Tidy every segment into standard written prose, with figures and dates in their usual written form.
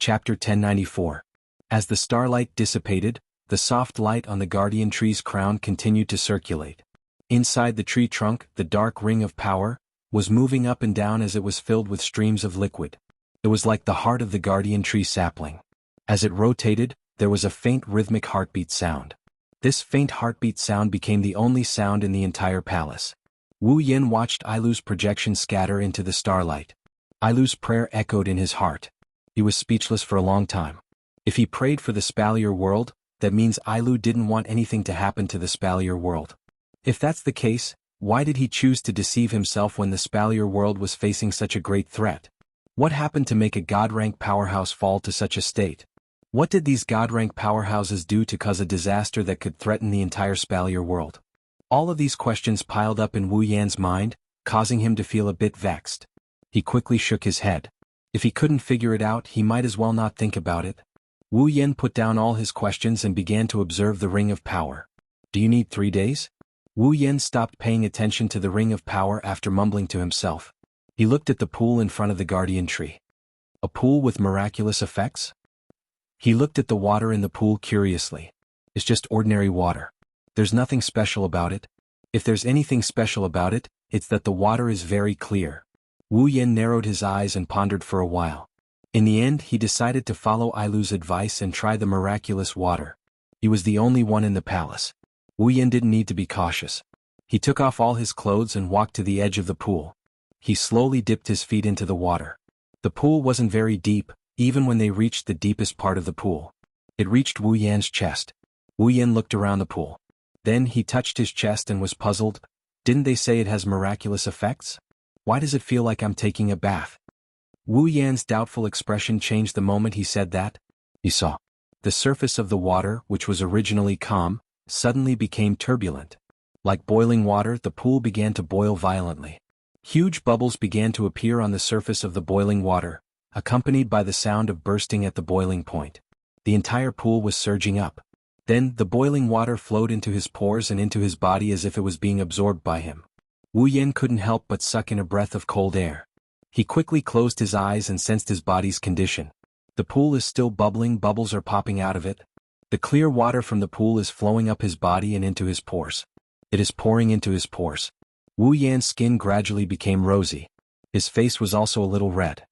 Chapter 1094. As the starlight dissipated, the soft light on the guardian tree's crown continued to circulate. Inside the tree trunk, the dark ring of power was moving up and down as it was filled with streams of liquid. It was like the heart of the guardian tree sapling. As it rotated, there was a faint rhythmic heartbeat sound. This faint heartbeat sound became the only sound in the entire palace. Wu Yin watched Ailu's projection scatter into the starlight. Ailu's prayer echoed in his heart. He was speechless for a long time. If he prayed for the Spalier world, that means Ailu didn't want anything to happen to the Spalier world. If that's the case, why did he choose to deceive himself when the Spalier world was facing such a great threat? What happened to make a god-rank powerhouse fall to such a state? What did these god-rank powerhouses do to cause a disaster that could threaten the entire Spalier world? All of these questions piled up in Wu Yan's mind, causing him to feel a bit vexed. He quickly shook his head. If he couldn't figure it out, he might as well not think about it. Wu Yan put down all his questions and began to observe the Ring of Power. Do you need 3 days? Wu Yan stopped paying attention to the Ring of Power after mumbling to himself. He looked at the pool in front of the guardian tree. A pool with miraculous effects? He looked at the water in the pool curiously. It's just ordinary water. There's nothing special about it. If there's anything special about it, it's that the water is very clear. Wu Yan narrowed his eyes and pondered for a while. In the end, he decided to follow Ailu's advice and try the miraculous water. He was the only one in the palace. Wu Yan didn't need to be cautious. He took off all his clothes and walked to the edge of the pool. He slowly dipped his feet into the water. The pool wasn't very deep, even when they reached the deepest part of the pool. It reached Wu Yan's chest. Wu Yan looked around the pool. Then he touched his chest and was puzzled. Didn't they say it has miraculous effects? Why does it feel like I'm taking a bath? Wu Yan's doubtful expression changed the moment he said that. He saw. The surface of the water, which was originally calm, suddenly became turbulent. Like boiling water, the pool began to boil violently. Huge bubbles began to appear on the surface of the boiling water, accompanied by the sound of bursting at the boiling point. The entire pool was surging up. Then, the boiling water flowed into his pores and into his body as if it was being absorbed by him. Wu Yan couldn't help but suck in a breath of cold air. He quickly closed his eyes and sensed his body's condition. The pool is still bubbling, bubbles are popping out of it. The clear water from the pool is flowing up his body and into his pores. It is pouring into his pores. Wu Yan's skin gradually became rosy. His face was also a little red.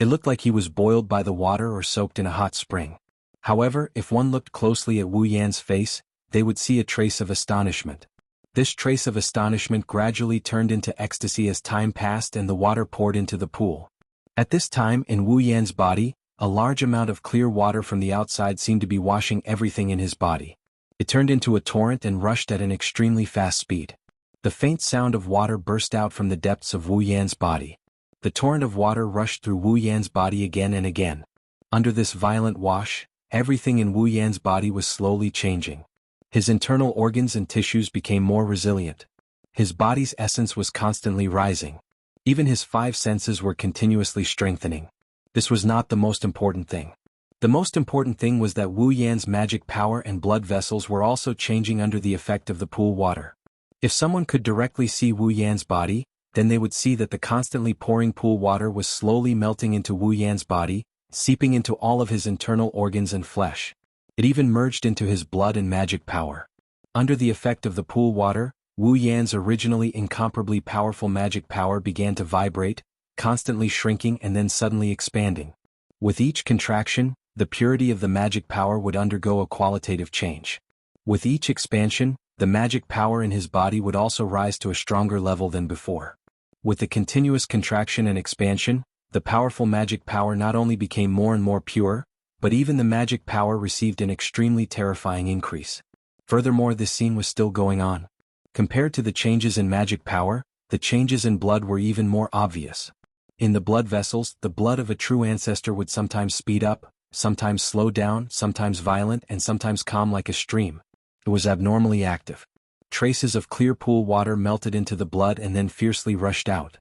It looked like he was boiled by the water or soaked in a hot spring. However, if one looked closely at Wu Yan's face, they would see a trace of astonishment. This trace of astonishment gradually turned into ecstasy as time passed and the water poured into the pool. At this time, in Wu Yan's body, a large amount of clear water from the outside seemed to be washing everything in his body. It turned into a torrent and rushed at an extremely fast speed. The faint sound of water burst out from the depths of Wu Yan's body. The torrent of water rushed through Wu Yan's body again and again. Under this violent wash, everything in Wu Yan's body was slowly changing. His internal organs and tissues became more resilient. His body's essence was constantly rising. Even his 5 senses were continuously strengthening. This was not the most important thing. The most important thing was that Wu Yan's magic power and blood vessels were also changing under the effect of the pool water. If someone could directly see Wu Yan's body, then they would see that the constantly pouring pool water was slowly melting into Wu Yan's body, seeping into all of his internal organs and flesh. It even merged into his blood and magic power. Under the effect of the pool water, Wu Yan's originally incomparably powerful magic power began to vibrate, constantly shrinking and then suddenly expanding. With each contraction, the purity of the magic power would undergo a qualitative change. With each expansion, the magic power in his body would also rise to a stronger level than before. With the continuous contraction and expansion, the powerful magic power not only became more and more pure, but even the magic power received an extremely terrifying increase. Furthermore, this scene was still going on. Compared to the changes in magic power, the changes in blood were even more obvious. In the blood vessels, the blood of a true ancestor would sometimes speed up, sometimes slow down, sometimes violent, and sometimes calm like a stream. It was abnormally active. Traces of clear pool water melted into the blood and then fiercely rushed out.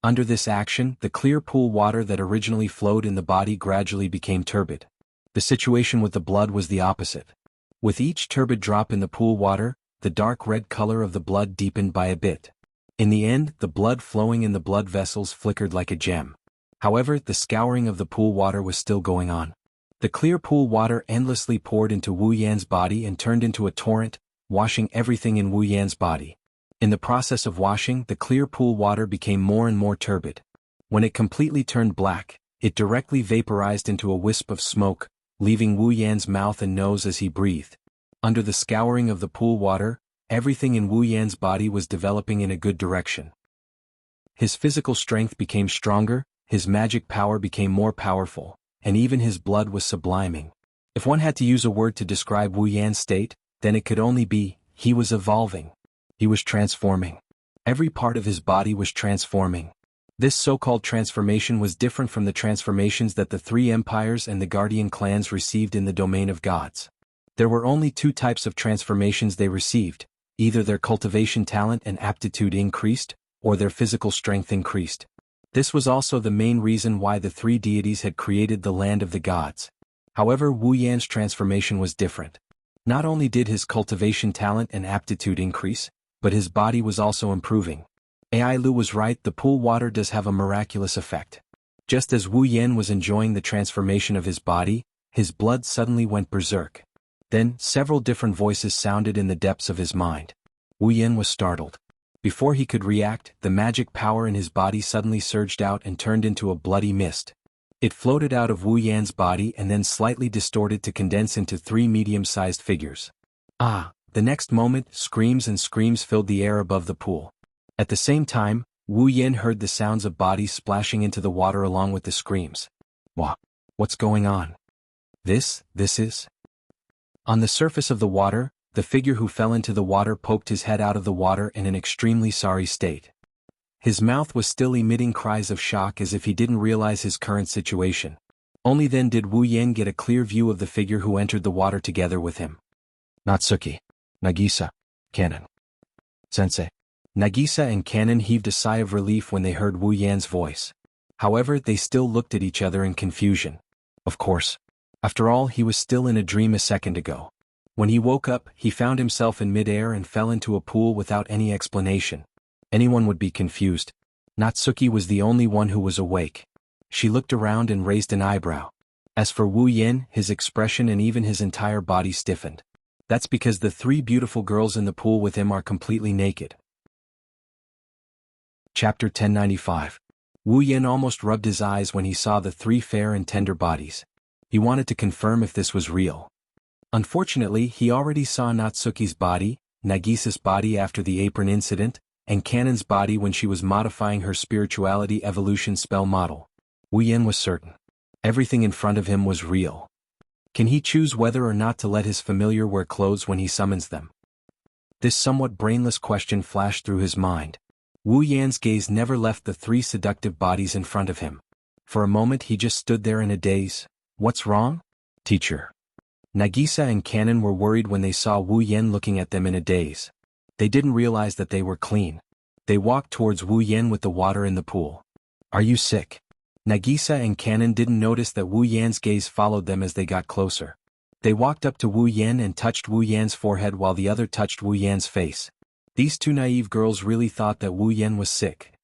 Under this action, the clear pool water that originally flowed in the body gradually became turbid. The situation with the blood was the opposite. With each turbid drop in the pool water, the dark red color of the blood deepened by a bit. In the end, the blood flowing in the blood vessels flickered like a gem. However, the scouring of the pool water was still going on. The clear pool water endlessly poured into Wu Yan's body and turned into a torrent, washing everything in Wu Yan's body. In the process of washing, the clear pool water became more and more turbid. When it completely turned black, it directly vaporized into a wisp of smoke, leaving Wu Yan's mouth and nose as he breathed. Under the scouring of the pool water, everything in Wu Yan's body was developing in a good direction. His physical strength became stronger, his magic power became more powerful, and even his blood was subliming. If one had to use a word to describe Wu Yan's state, then it could only be, he was evolving. He was transforming. Every part of his body was transforming. This so-called transformation was different from the transformations that the three empires and the guardian clans received in the domain of gods. There were only two types of transformations they received: either their cultivation talent and aptitude increased, or their physical strength increased. This was also the main reason why the three deities had created the land of the gods. However, Wu Yan's transformation was different. Not only did his cultivation talent and aptitude increase, but his body was also improving. Ai Lu was right, the pool water does have a miraculous effect. Just as Wu Yan was enjoying the transformation of his body, his blood suddenly went berserk. Then, several different voices sounded in the depths of his mind. Wu Yan was startled. Before he could react, the magic power in his body suddenly surged out and turned into a bloody mist. It floated out of Wu Yan's body and then slightly distorted to condense into three medium-sized figures. The next moment, screams and screams filled the air above the pool. At the same time, Wu Yan heard the sounds of bodies splashing into the water along with the screams. What's going on? This is... On the surface of the water, the figure who fell into the water poked his head out of the water in an extremely sorry state. His mouth was still emitting cries of shock as if he didn't realize his current situation. Only then did Wu Yan get a clear view of the figure who entered the water together with him. Natsuki, Nagisa, Kanon. Sensei. Nagisa and Kanon heaved a sigh of relief when they heard Wu Yan's voice. However, they still looked at each other in confusion. Of course. After all, he was still in a dream a second ago. When he woke up, he found himself in midair and fell into a pool without any explanation. Anyone would be confused. Natsuki was the only one who was awake. She looked around and raised an eyebrow. As for Wu Yan, his expression and even his entire body stiffened. That's because the three beautiful girls in the pool with him are completely naked. Chapter 1095. Wu Yan almost rubbed his eyes when he saw the three fair and tender bodies. He wanted to confirm if this was real. Unfortunately, he already saw Natsuki's body, Nagisa's body after the apron incident, and Kanon's body when she was modifying her spirituality evolution spell model. Wu Yan was certain. Everything in front of him was real. Can he choose whether or not to let his familiar wear clothes when he summons them? This somewhat brainless question flashed through his mind. Wu Yan's gaze never left the three seductive bodies in front of him. For a moment he just stood there in a daze. What's wrong? Teacher. Nagisa and Kanon were worried when they saw Wu Yan looking at them in a daze. They didn't realize that they were clean. They walked towards Wu Yan with the water in the pool. Are you sick? Nagisa and Kanon didn't notice that Wu Yan's gaze followed them as they got closer. They walked up to Wu Yan and touched Wu Yan's forehead while the other touched Wu Yan's face. These two naive girls really thought that Wu Yan was sick.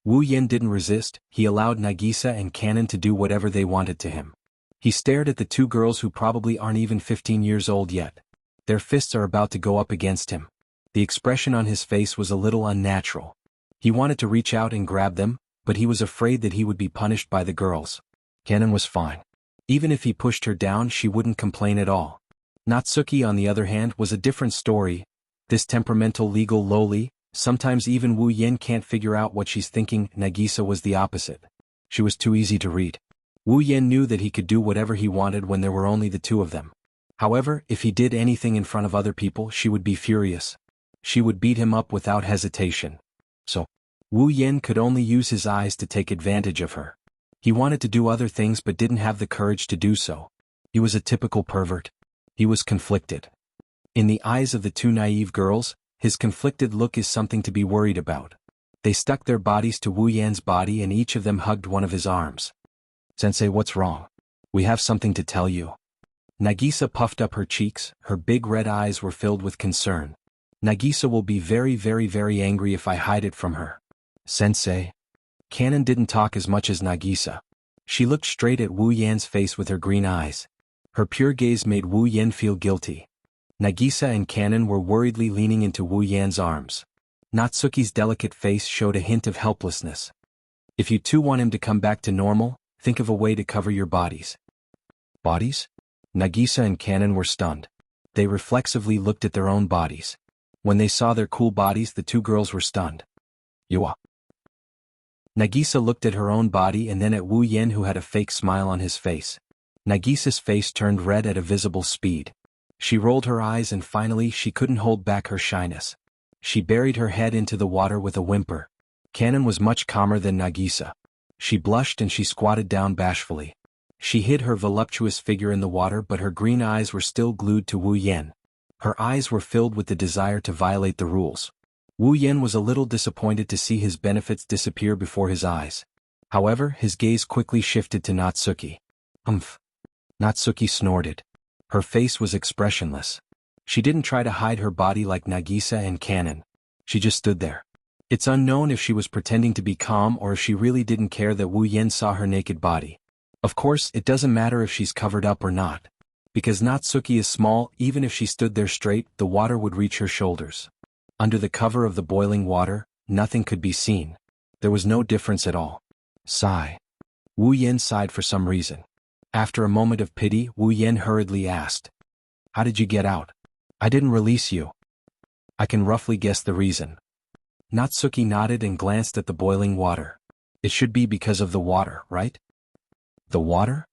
Wu Yan didn't resist, he allowed Nagisa and Kanon to do whatever they wanted to him. He stared at the two girls who probably aren't even 15 years old yet. Their fists are about to go up against him. The expression on his face was a little unnatural. He wanted to reach out and grab them, but he was afraid that he would be punished by the girls. Kanon was fine. Even if he pushed her down, she wouldn't complain at all. Natsuki, on the other hand, was a different story. This temperamental legal loli, sometimes even Wu Yan can't figure out what she's thinking. Nagisa was the opposite. She was too easy to read. Wu Yan knew that he could do whatever he wanted when there were only the two of them. However, if he did anything in front of other people, she would be furious. She would beat him up without hesitation. So, Wu Yan could only use his eyes to take advantage of her. He wanted to do other things but didn't have the courage to do so. He was a typical pervert. He was conflicted. In the eyes of the two naive girls, his conflicted look is something to be worried about. They stuck their bodies to Wu Yan's body and each of them hugged one of his arms. Sensei, what's wrong? We have something to tell you. Nagisa puffed up her cheeks, her big red eyes were filled with concern. Nagisa will be very angry if I hide it from her. Sensei. Canon didn't talk as much as Nagisa. She looked straight at Wu Yan's face with her green eyes. Her pure gaze made Wu Yan feel guilty. Nagisa and Canon were worriedly leaning into Wu Yan's arms. Natsuki's delicate face showed a hint of helplessness. If you two want him to come back to normal, think of a way to cover your bodies. Bodies? Nagisa and Canon were stunned. They reflexively looked at their own bodies. When they saw their cool bodies, the two girls were stunned. Yua. Nagisa looked at her own body and then at Wu Yan, who had a fake smile on his face. Nagisa's face turned red at a visible speed. She rolled her eyes and finally she couldn't hold back her shyness. She buried her head into the water with a whimper. Canon was much calmer than Nagisa. She blushed and she squatted down bashfully. She hid her voluptuous figure in the water, but her green eyes were still glued to Wu Yan. Her eyes were filled with the desire to violate the rules. Wu Yan was a little disappointed to see his benefits disappear before his eyes. However, his gaze quickly shifted to Natsuki. Umph. Natsuki snorted. Her face was expressionless. She didn't try to hide her body like Nagisa and Canon. She just stood there. It's unknown if she was pretending to be calm or if she really didn't care that Wu Yan saw her naked body. Of course, it doesn't matter if she's covered up or not. Because Natsuki is small, even if she stood there straight, the water would reach her shoulders. Under the cover of the boiling water, nothing could be seen. There was no difference at all. Sigh. Wu Yan sighed for some reason. After a moment of pity, Wu Yan hurriedly asked, "How did you get out?" "I didn't release you." "I can roughly guess the reason." Natsuki nodded and glanced at the boiling water. "It should be because of the water, right?" "The water?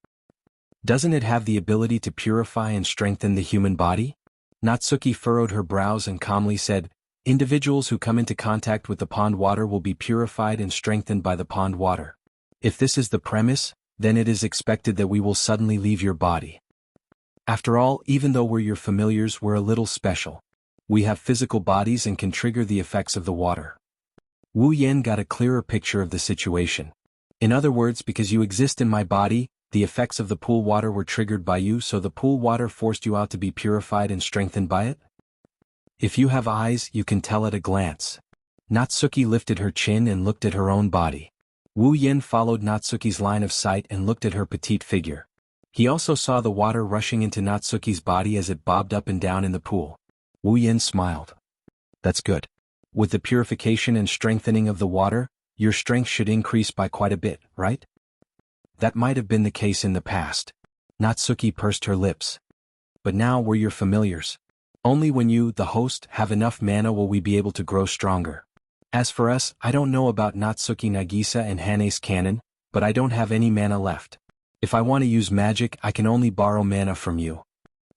Doesn't it have the ability to purify and strengthen the human body?" Natsuki furrowed her brows and calmly said, "Individuals who come into contact with the pond water will be purified and strengthened by the pond water. If this is the premise, then it is expected that we will suddenly leave your body. After all, even though we're your familiars, we're a little special. We have physical bodies and can trigger the effects of the water." Wu Yan got a clearer picture of the situation. "In other words, because you exist in my body, the effects of the pool water were triggered by you, so the pool water forced you out to be purified and strengthened by it? If you have eyes, you can tell at a glance." Natsuki lifted her chin and looked at her own body. Wu Yan followed Natsuki's line of sight and looked at her petite figure. He also saw the water rushing into Natsuki's body as it bobbed up and down in the pool. Wu Yan smiled. "That's good. With the purification and strengthening of the water, your strength should increase by quite a bit, right?" "That might have been the case in the past." Natsuki pursed her lips. "But now we're your familiars. Only when you, the host, have enough mana will we be able to grow stronger. As for us, I don't know about Natsuki, Nagisa and Hane's Canon, but I don't have any mana left. If I want to use magic, I can only borrow mana from you.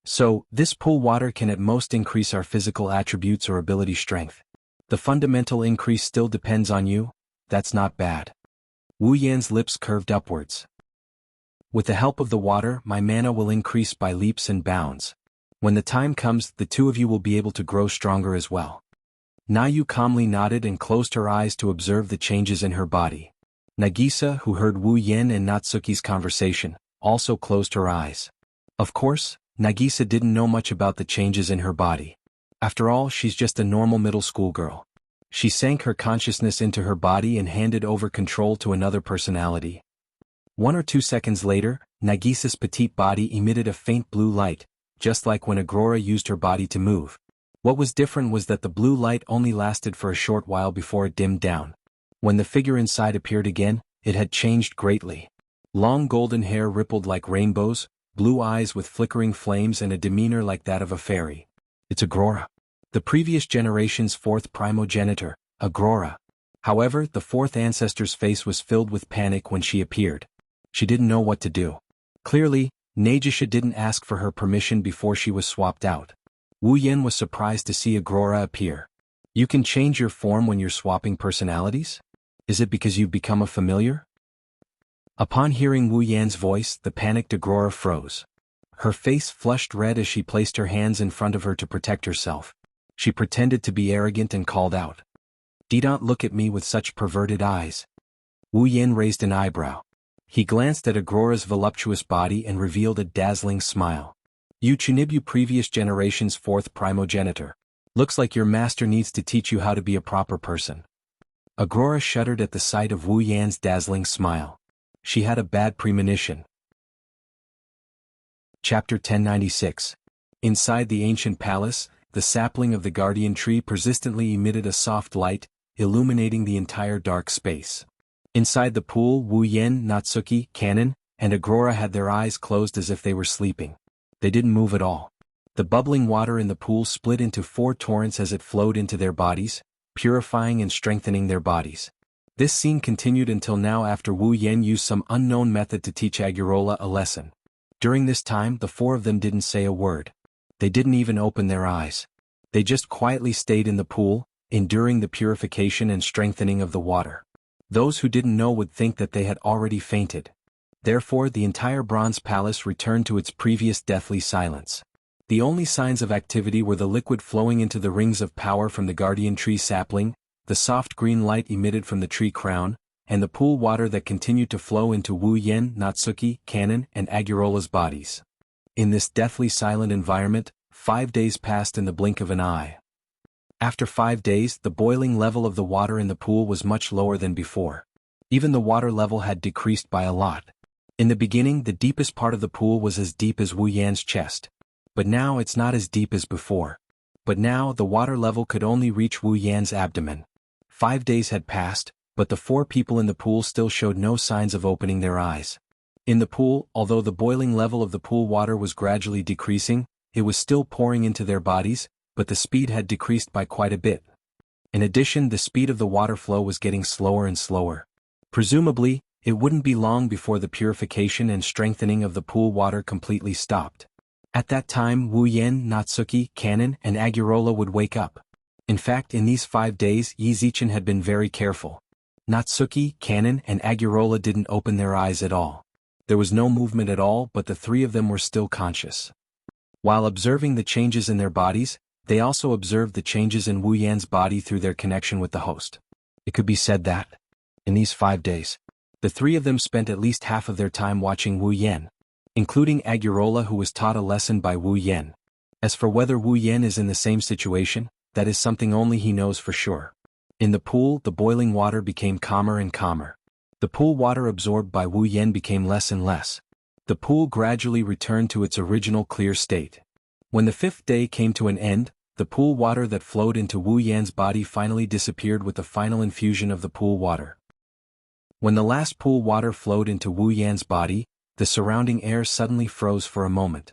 So, this pool water can at most increase our physical attributes or ability strength. The fundamental increase still depends on you. That's not bad." Wu Yan's lips curved upwards. "With the help of the water, my mana will increase by leaps and bounds. When the time comes, the two of you will be able to grow stronger as well." Nayu calmly nodded and closed her eyes to observe the changes in her body. Nagisa, who heard Wu Yan and Natsuki's conversation, also closed her eyes. Of course, Nagisa didn't know much about the changes in her body. After all, she's just a normal middle school girl. She sank her consciousness into her body and handed over control to another personality. 1 or 2 seconds later, Nagisa's petite body emitted a faint blue light, just like when Agrora used her body to move. What was different was that the blue light only lasted for a short while before it dimmed down. When the figure inside appeared again, it had changed greatly. Long golden hair rippled like rainbows, blue eyes with flickering flames and a demeanor like that of a fairy. It's Agrora. The previous generation's fourth primogenitor, Agrora. However, the fourth ancestor's face was filled with panic when she appeared. She didn't know what to do. Clearly, Nagisa didn't ask for her permission before she was swapped out. Wu Yan was surprised to see Agrora appear. "You can change your form when you're swapping personalities? Is it because you've become a familiar?" Upon hearing Wu Yan's voice, the panicked Agrora froze. Her face flushed red as she placed her hands in front of her to protect herself. She pretended to be arrogant and called out, "Don't look at me with such perverted eyes." Wu Yan raised an eyebrow. He glanced at Agrora's voluptuous body and revealed a dazzling smile. "You Chunibu, previous generation's fourth primogenitor. Looks like your master needs to teach you how to be a proper person." Aurora shuddered at the sight of Wu Yan's dazzling smile. She had a bad premonition. Chapter 1096. Inside the ancient palace, the sapling of the guardian tree persistently emitted a soft light, illuminating the entire dark space. Inside the pool, Wu Yan, Natsuki, Kanon, and Aurora had their eyes closed as if they were sleeping. They didn't move at all. The bubbling water in the pool split into 4 torrents as it flowed into their bodies, purifying and strengthening their bodies. This scene continued until now after Wu Yan used some unknown method to teach Agurola a lesson. During this time, the 4 of them didn't say a word. They didn't even open their eyes. They just quietly stayed in the pool, enduring the purification and strengthening of the water. Those who didn't know would think that they had already fainted. Therefore, the entire bronze palace returned to its previous deathly silence. The only signs of activity were the liquid flowing into the rings of power from the guardian tree sapling, the soft green light emitted from the tree crown, and the pool water that continued to flow into Wu Yan, Natsuki, Kanon, and Agurola's bodies. In this deathly silent environment, 5 days passed in the blink of an eye. After 5 days, the boiling level of the water in the pool was much lower than before. Even the water level had decreased by a lot. In the beginning, the deepest part of the pool was as deep as Wu Yan's chest. But now it's not as deep as before. But now the water level could only reach Wu Yan's abdomen. 5 days had passed, but the 4 people in the pool still showed no signs of opening their eyes. In the pool, although the boiling level of the pool water was gradually decreasing, it was still pouring into their bodies, but the speed had decreased by quite a bit. In addition, the speed of the water flow was getting slower and slower. Presumably, it wouldn't be long before the purification and strengthening of the pool water completely stopped. At that time, Wu Yan, Natsuki, Kanon, and Agurola would wake up. In fact, in these 5 days, Yi Zichen had been very careful. Natsuki, Kanon, and Agurola didn't open their eyes at all. There was no movement at all, but the 3 of them were still conscious. While observing the changes in their bodies, they also observed the changes in Wu Yan's body through their connection with the host. It could be said that, in these 5 days, the 3 of them spent at least half of their time watching Wu Yan, including Agurola, who was taught a lesson by Wu Yan. As for whether Wu Yan is in the same situation, that is something only he knows for sure. In the pool, the boiling water became calmer and calmer. The pool water absorbed by Wu Yan became less and less. The pool gradually returned to its original clear state. When the 5th day came to an end, the pool water that flowed into Wu Yan's body finally disappeared with the final infusion of the pool water. When the last pool water flowed into Wu Yan's body, the surrounding air suddenly froze for a moment.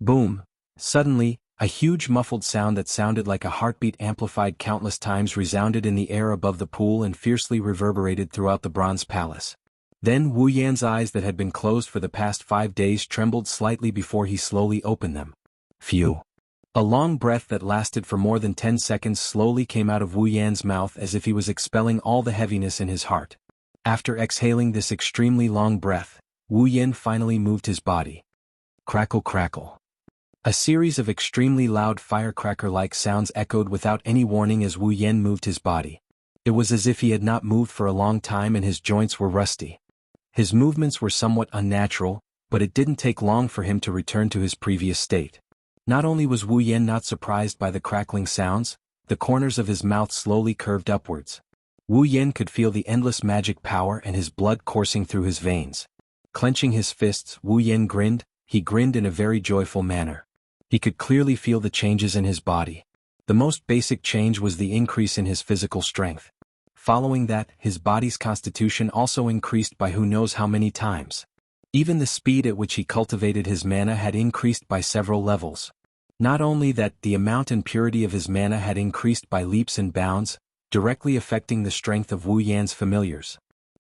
Boom! Suddenly, a huge muffled sound that sounded like a heartbeat amplified countless times resounded in the air above the pool and fiercely reverberated throughout the bronze palace. Then Wu Yan's eyes that had been closed for the past 5 days trembled slightly before he slowly opened them. Phew! A long breath that lasted for more than 10 seconds slowly came out of Wu Yan's mouth as if he was expelling all the heaviness in his heart. After exhaling this extremely long breath, Wu Yan finally moved his body. Crackle crackle. A series of extremely loud firecracker-like sounds echoed without any warning as Wu Yan moved his body. It was as if he had not moved for a long time and his joints were rusty. His movements were somewhat unnatural, but it didn't take long for him to return to his previous state. Not only was Wu Yan not surprised by the crackling sounds, the corners of his mouth slowly curved upwards. Wu Yan could feel the endless magic power and his blood coursing through his veins. Clenching his fists, Wu Yan grinned. He grinned in a very joyful manner. He could clearly feel the changes in his body. The most basic change was the increase in his physical strength. Following that, his body's constitution also increased by who knows how many times. Even the speed at which he cultivated his mana had increased by several levels. Not only that, the amount and purity of his mana had increased by leaps and bounds, directly affecting the strength of Wu Yan's familiars.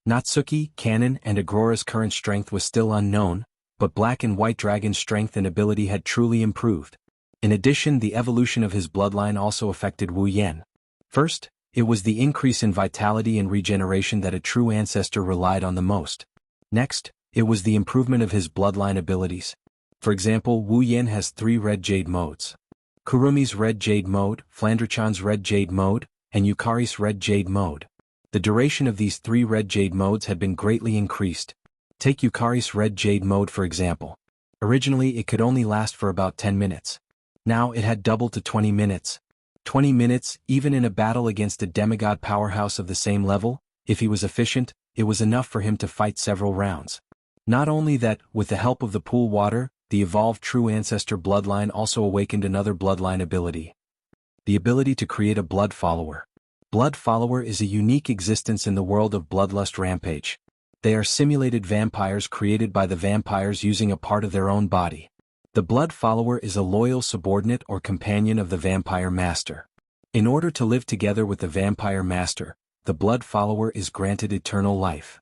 Natsuki, Kanon, and Aurora's current strength was still unknown, but Black and White Dragon's strength and ability had truly improved. In addition, the evolution of his bloodline also affected Wu Yan. First, it was the increase in vitality and regeneration that a true ancestor relied on the most. Next, it was the improvement of his bloodline abilities. For example, Wu Yan has 3 Red Jade modes. Kurumi's Red Jade mode, Flandrachan's Red Jade mode, and Yukari's Red Jade mode. The duration of these 3 Red Jade modes had been greatly increased. Take Yukari's Red Jade mode for example. Originally it could only last for about 10 minutes. Now it had doubled to 20 minutes. 20 minutes, even in a battle against a demigod powerhouse of the same level, if he was efficient, it was enough for him to fight several rounds. Not only that, with the help of the pool water, the evolved true ancestor bloodline also awakened another bloodline ability. The ability to create a blood follower. Blood follower is a unique existence in the world of Bloodlust Rampage. They are simulated vampires created by the vampires using a part of their own body. The blood follower is a loyal subordinate or companion of the vampire master. In order to live together with the vampire master, the blood follower is granted eternal life.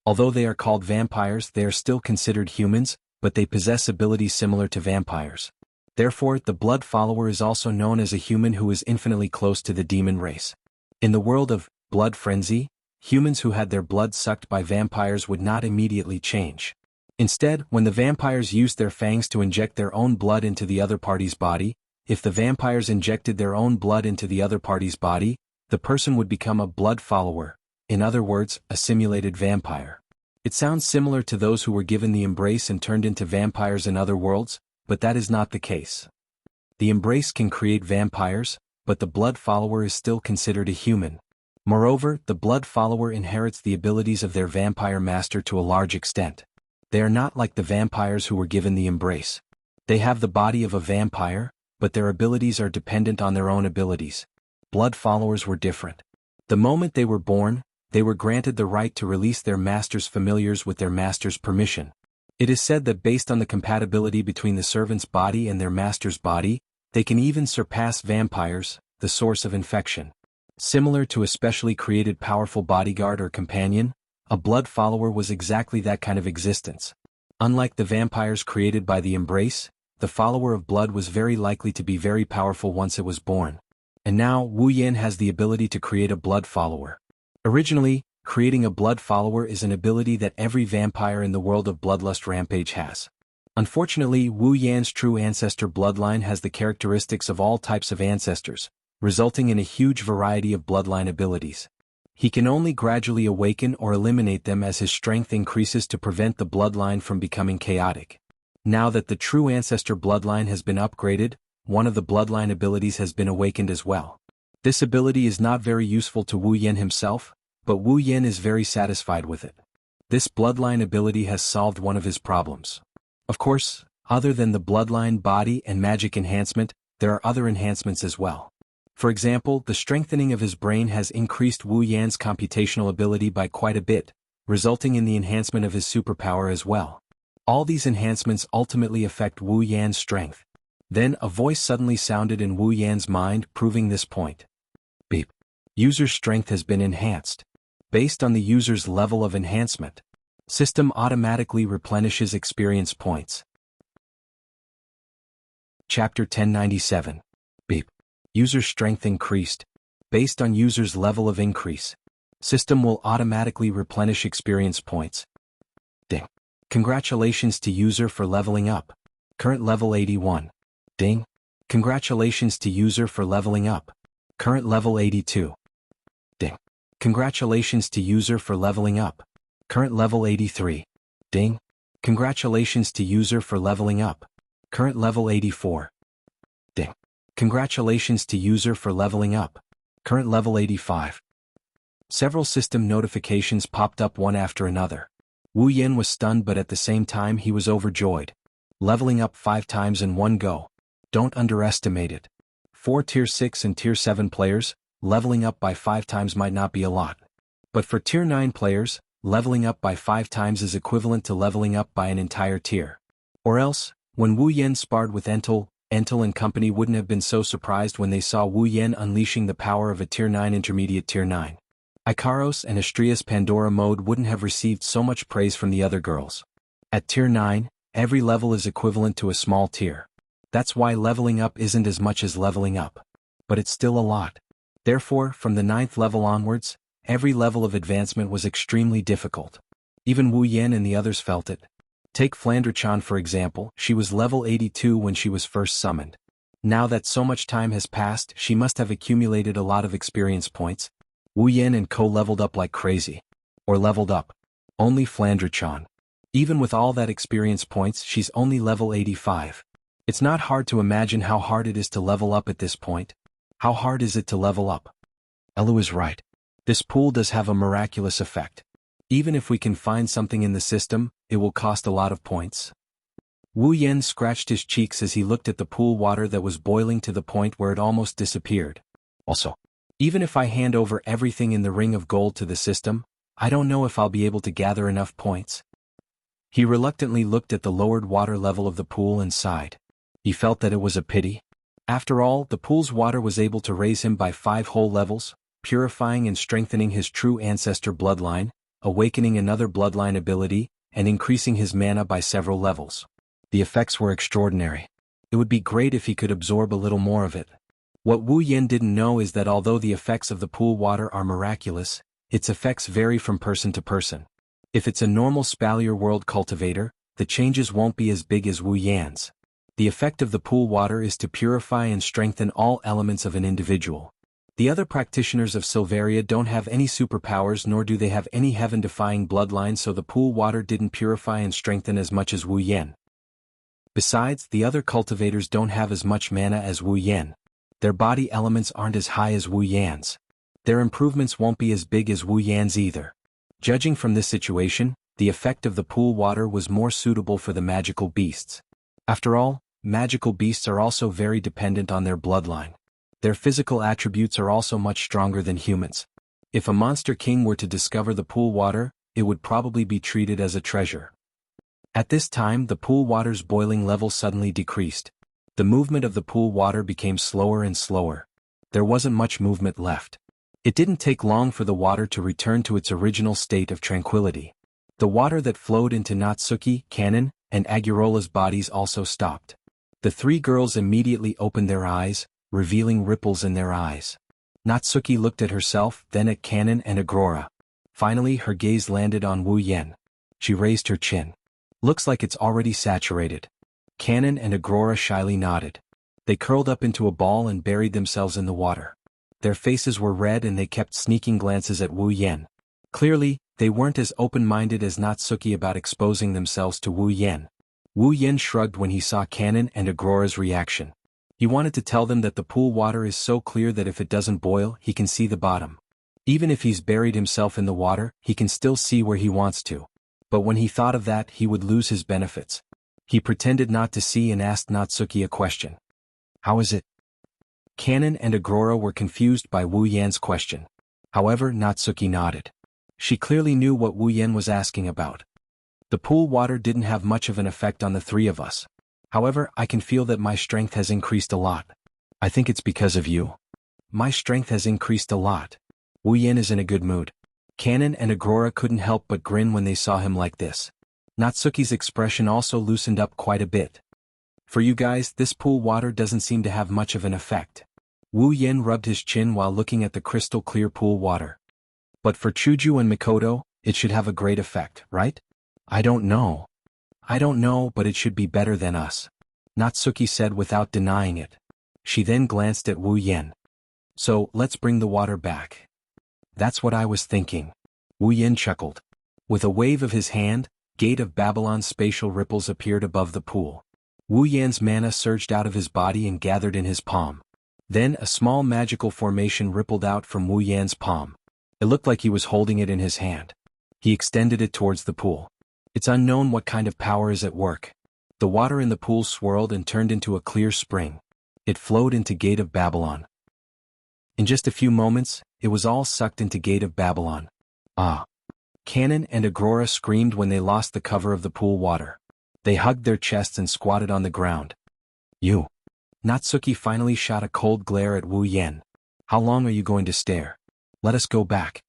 Although they are called vampires, they are still considered humans, but they possess abilities similar to vampires. Therefore, the blood follower is also known as a human who is infinitely close to the demon race. In the world of blood frenzy, humans who had their blood sucked by vampires would not immediately change. Instead, when the vampires used their fangs to inject their own blood into the other party's body, if the vampires injected their own blood into the other party's body, the person would become a blood follower, in other words, a simulated vampire. It sounds similar to those who were given the embrace and turned into vampires in other worlds, but that is not the case. The embrace can create vampires, but the blood follower is still considered a human. Moreover, the blood follower inherits the abilities of their vampire master to a large extent. They are not like the vampires who were given the embrace. They have the body of a vampire, but their abilities are dependent on their own abilities. Blood followers were different. The moment they were born, they were granted the right to release their master's familiars with their master's permission. It is said that based on the compatibility between the servant's body and their master's body, they can even surpass vampires, the source of infection. Similar to a specially created powerful bodyguard or companion, a blood follower was exactly that kind of existence. Unlike the vampires created by the embrace, the follower of blood was very likely to be very powerful once it was born. And now, Wu Yan has the ability to create a blood follower. Originally, creating a blood follower is an ability that every vampire in the world of Bloodlust Rampage has. Unfortunately, Wu Yan's true ancestor bloodline has the characteristics of all types of ancestors, resulting in a huge variety of bloodline abilities. He can only gradually awaken or eliminate them as his strength increases to prevent the bloodline from becoming chaotic. Now that the true ancestor bloodline has been upgraded, one of the bloodline abilities has been awakened as well. This ability is not very useful to Wu Yan himself, but Wu Yan is very satisfied with it. This bloodline ability has solved one of his problems. Of course, other than the bloodline body and magic enhancement, there are other enhancements as well. For example, the strengthening of his brain has increased Wu Yan's computational ability by quite a bit, resulting in the enhancement of his superpower as well. All these enhancements ultimately affect Wu Yan's strength. Then a voice suddenly sounded in Wu Yan's mind, proving this point. Beep. User's strength has been enhanced. Based on the user's level of enhancement, system automatically replenishes experience points. Chapter 1097. Beep. User's strength increased. Based on user's level of increase, system will automatically replenish experience points. Ding. Congratulations to user for leveling up. Current level 81. Ding. Congratulations to user for leveling up. Current level 82. Ding. Congratulations to user for leveling up. Current level 83. Ding. Congratulations to user for leveling up. Current level 84. Ding. Congratulations to user for leveling up. Current level 85. Several system notifications popped up one after another. Wu Yan was stunned, but at the same time he was overjoyed. Leveling up 5 times in one go. Don't underestimate it. For Tier 6 and Tier 7 players, leveling up by 5 times might not be a lot. But for Tier 9 players, leveling up by 5 times is equivalent to leveling up by an entire tier. Or else, when Wu Yan sparred with Entel and company wouldn't have been so surprised when they saw Wu Yan unleashing the power of a Tier 9 intermediate Tier 9. Ikaros and Astria's Pandora mode wouldn't have received so much praise from the other girls. At Tier 9, every level is equivalent to a small tier. That's why leveling up isn't as much as leveling up. But it's still a lot. Therefore, from the 9th level onwards, every level of advancement was extremely difficult. Even Wu Yan and the others felt it. Take Flandre-chan for example, she was level 82 when she was first summoned. Now that so much time has passed, she must have accumulated a lot of experience points. Wu Yan and co leveled up like crazy. Or leveled up. Only Flandre-chan. Even with all that experience points, she's only level 85. It's not hard to imagine how hard it is to level up at this point. How hard is it to level up? Elu is right. This pool does have a miraculous effect. Even if we can find something in the system, it will cost a lot of points. Wu Yan scratched his cheeks as he looked at the pool water that was boiling to the point where it almost disappeared. Also, even if I hand over everything in the ring of gold to the system, I don't know if I'll be able to gather enough points. He reluctantly looked at the lowered water level of the pool and sighed. He felt that it was a pity. After all, the pool's water was able to raise him by 5 whole levels, purifying and strengthening his true ancestor bloodline, awakening another bloodline ability, and increasing his mana by several levels. The effects were extraordinary. It would be great if he could absorb a little more of it. What Wu Yan didn't know is that although the effects of the pool water are miraculous, its effects vary from person to person. If it's a normal Spalier World cultivator, the changes won't be as big as Wu Yan's. The effect of the pool water is to purify and strengthen all elements of an individual. The other practitioners of Silveria don't have any superpowers, nor do they have any heaven-defying bloodline, so the pool water didn't purify and strengthen as much as Wu Yan. Besides, the other cultivators don't have as much mana as Wu Yan. Their body elements aren't as high as Wu Yan's. Their improvements won't be as big as Wu Yan's either. Judging from this situation, the effect of the pool water was more suitable for the magical beasts. After all, magical beasts are also very dependent on their bloodline. Their physical attributes are also much stronger than humans. If a monster king were to discover the pool water, it would probably be treated as a treasure. At this time, the pool water's boiling level suddenly decreased. The movement of the pool water became slower and slower. There wasn't much movement left. It didn't take long for the water to return to its original state of tranquility. The water that flowed into Natsuki, Kanon, and Agurola's bodies also stopped. The 3 girls immediately opened their eyes, revealing ripples in their eyes. Natsuki looked at herself, then at Kanon and Agora. Finally, her gaze landed on Wu Yan. She raised her chin. Looks like it's already saturated. Kanon and Agora shyly nodded. They curled up into a ball and buried themselves in the water. Their faces were red and they kept sneaking glances at Wu Yan. Clearly, they weren't as open-minded as Natsuki about exposing themselves to Wu Yan. Wu Yan shrugged when he saw Kanon and Agora's reaction. He wanted to tell them that the pool water is so clear that if it doesn't boil, he can see the bottom. Even if he's buried himself in the water, he can still see where he wants to. But when he thought of that, he would lose his benefits. He pretended not to see and asked Natsuki a question. How is it? Kanon and Agora were confused by Wu Yan's question. However, Natsuki nodded. She clearly knew what Wu Yan was asking about. The pool water didn't have much of an effect on the 3 of us. However, I can feel that my strength has increased a lot. I think it's because of you. My strength has increased a lot. Wu Yan is in a good mood. Kanon and Agora couldn't help but grin when they saw him like this. Natsuki's expression also loosened up quite a bit. For you guys, this pool water doesn't seem to have much of an effect. Wu Yan rubbed his chin while looking at the crystal clear pool water. But for Chuju and Mikoto, it should have a great effect, right? I don't know, but it should be better than us, Natsuki said without denying it. She then glanced at Wu Yan. So, let's bring the water back. That's what I was thinking. Wu Yan chuckled. With a wave of his hand, Gate of Babylon's spatial ripples appeared above the pool. Wu Yan's mana surged out of his body and gathered in his palm. Then a small magical formation rippled out from Wu Yan's palm. It looked like he was holding it in his hand. He extended it towards the pool. It's unknown what kind of power is at work. The water in the pool swirled and turned into a clear spring. It flowed into Gate of Babylon. In just a few moments, it was all sucked into Gate of Babylon. Ah! Kanon and Agora screamed when they lost the cover of the pool water. They hugged their chests and squatted on the ground. You! Natsuki finally shot a cold glare at Wu Yan. How long are you going to stare? Let us go back.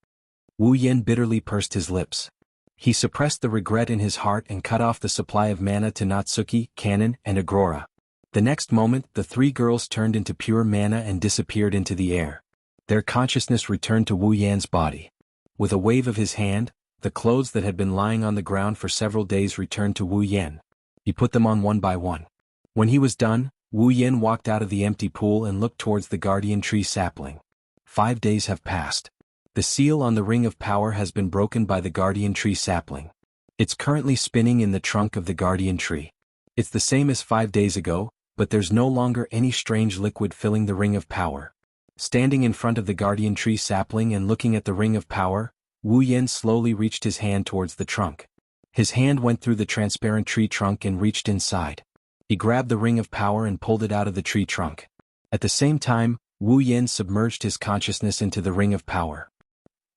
Wu Yan bitterly pursed his lips. He suppressed the regret in his heart and cut off the supply of mana to Natsuki, Kanon, and Agora. The next moment, the 3 girls turned into pure mana and disappeared into the air. Their consciousness returned to Wu Yan's body. With a wave of his hand, the clothes that had been lying on the ground for several days returned to Wu Yan. He put them on one by one. When he was done, Wu Yan walked out of the empty pool and looked towards the guardian tree sapling. 5 days have passed. The seal on the ring of power has been broken by the guardian tree sapling. It's currently spinning in the trunk of the guardian tree. It's the same as 5 days ago, but there's no longer any strange liquid filling the ring of power. Standing in front of the guardian tree sapling and looking at the ring of power, Wu Yen slowly reached his hand towards the trunk. His hand went through the transparent tree trunk and reached inside. He grabbed the ring of power and pulled it out of the tree trunk. At the same time, Wu Yen submerged his consciousness into the ring of power.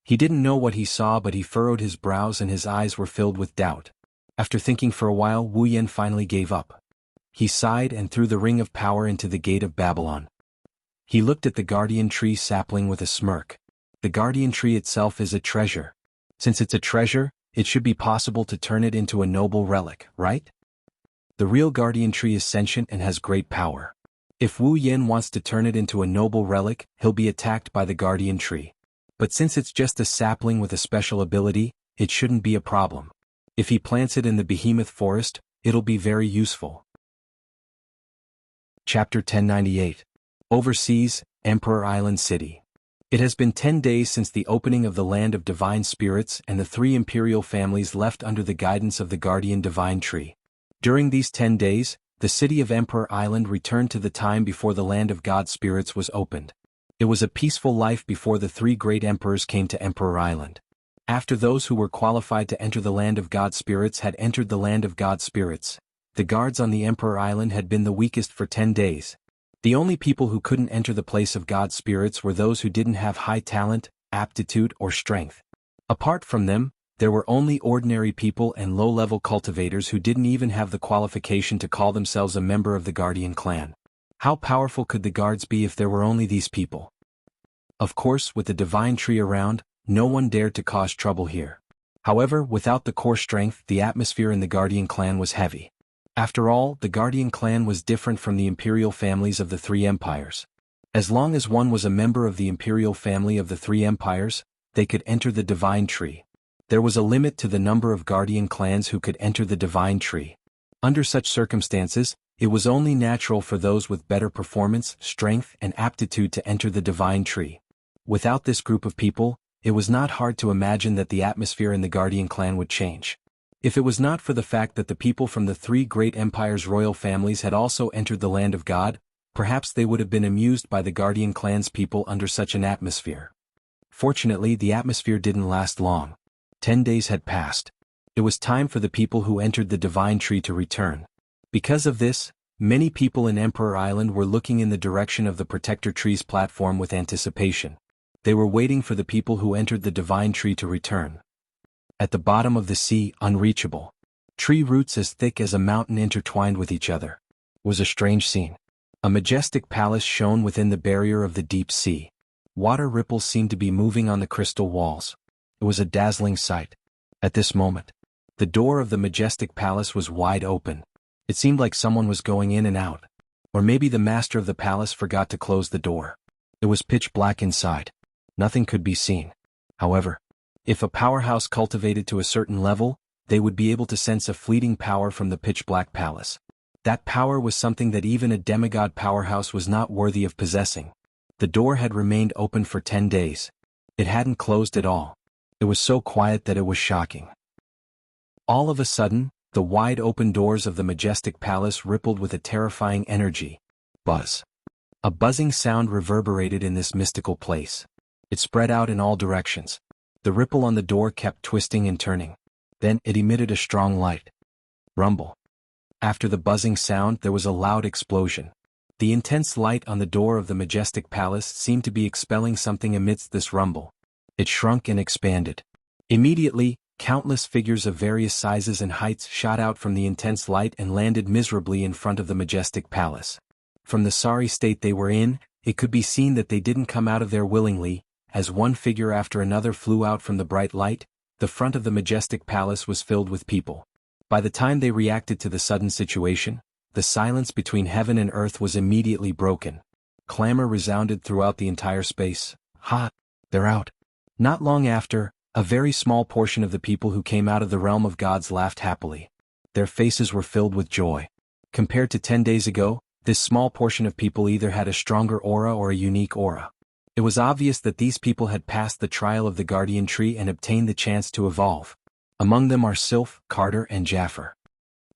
He didn't know what he saw, but he furrowed his brows and his eyes were filled with doubt. After thinking for a while, Wu Yen finally gave up. He sighed and threw the ring of power into the gate of Babylon. He looked at the guardian tree sapling with a smirk. The guardian tree itself is a treasure. Since it's a treasure, it should be possible to turn it into a noble relic, right? The real guardian tree is sentient and has great power. If Wu Yen wants to turn it into a noble relic, he'll be attacked by the guardian tree. But since it's just a sapling with a special ability, it shouldn't be a problem. If he plants it in the behemoth forest, it'll be very useful. Chapter 1098. Overseas, Emperor Island City. It has been 10 days since the opening of the Land of Divine Spirits and the 3 imperial families left under the guidance of the Guardian Divine Tree. During these 10 days, the city of Emperor Island returned to the time before the Land of God Spirits was opened. It was a peaceful life before the 3 great emperors came to Emperor Island. After those who were qualified to enter the Land of God Spirits had entered the Land of God Spirits, the guards on the Emperor Island had been the weakest for 10 days. The only people who couldn't enter the place of God Spirits were those who didn't have high talent, aptitude, or strength. Apart from them, there were only ordinary people and low-level cultivators who didn't even have the qualification to call themselves a member of the Guardian clan. How powerful could the guards be if there were only these people? Of course, with the divine tree around, no one dared to cause trouble here. However, without the core strength, the atmosphere in the Guardian clan was heavy. After all, the Guardian clan was different from the imperial families of the 3 empires. As long as one was a member of the imperial family of the 3 empires, they could enter the divine tree. There was a limit to the number of Guardian clans who could enter the divine tree. Under such circumstances, it was only natural for those with better performance, strength, and aptitude to enter the divine tree. Without this group of people, it was not hard to imagine that the atmosphere in the Guardian clan would change. If it was not for the fact that the people from the 3 great empires' royal families had also entered the land of God, perhaps they would have been amused by the Guardian clan's people under such an atmosphere. Fortunately, the atmosphere didn't last long. 10 days had passed. It was time for the people who entered the divine tree to return. Because of this, many people in Emperor Island were looking in the direction of the Protector Tree's platform with anticipation. They were waiting for the people who entered the divine tree to return. At the bottom of the sea, unreachable, tree roots as thick as a mountain intertwined with each other, was a strange scene. A majestic palace shone within the barrier of the deep sea. Water ripples seemed to be moving on the crystal walls. It was a dazzling sight. At this moment, the door of the majestic palace was wide open. It seemed like someone was going in and out. Or maybe the master of the palace forgot to close the door. It was pitch black inside. Nothing could be seen. However, if a powerhouse cultivated to a certain level, they would be able to sense a fleeting power from the pitch-black palace. That power was something that even a demigod powerhouse was not worthy of possessing. The door had remained open for 10 days. It hadn't closed at all. It was so quiet that it was shocking. All of a sudden, the wide-open doors of the majestic palace rippled with a terrifying energy. Buzz. A buzzing sound reverberated in this mystical place. It spread out in all directions. The ripple on the door kept twisting and turning. Then it emitted a strong light. Rumble. After the buzzing sound, there was a loud explosion. The intense light on the door of the majestic palace seemed to be expelling something amidst this rumble. It shrunk and expanded. Immediately, countless figures of various sizes and heights shot out from the intense light and landed miserably in front of the majestic palace. From the sorry state they were in, it could be seen that they didn't come out of there willingly. As one figure after another flew out from the bright light, the front of the majestic palace was filled with people. By the time they reacted to the sudden situation, the silence between heaven and earth was immediately broken. Clamor resounded throughout the entire space. Ha! They're out. Not long after, a very small portion of the people who came out of the realm of gods laughed happily. Their faces were filled with joy. Compared to 10 days ago, this small portion of people either had a stronger aura or a unique aura. It was obvious that these people had passed the trial of the Guardian Tree and obtained the chance to evolve. Among them are Sylph, Carter, and Jaffer.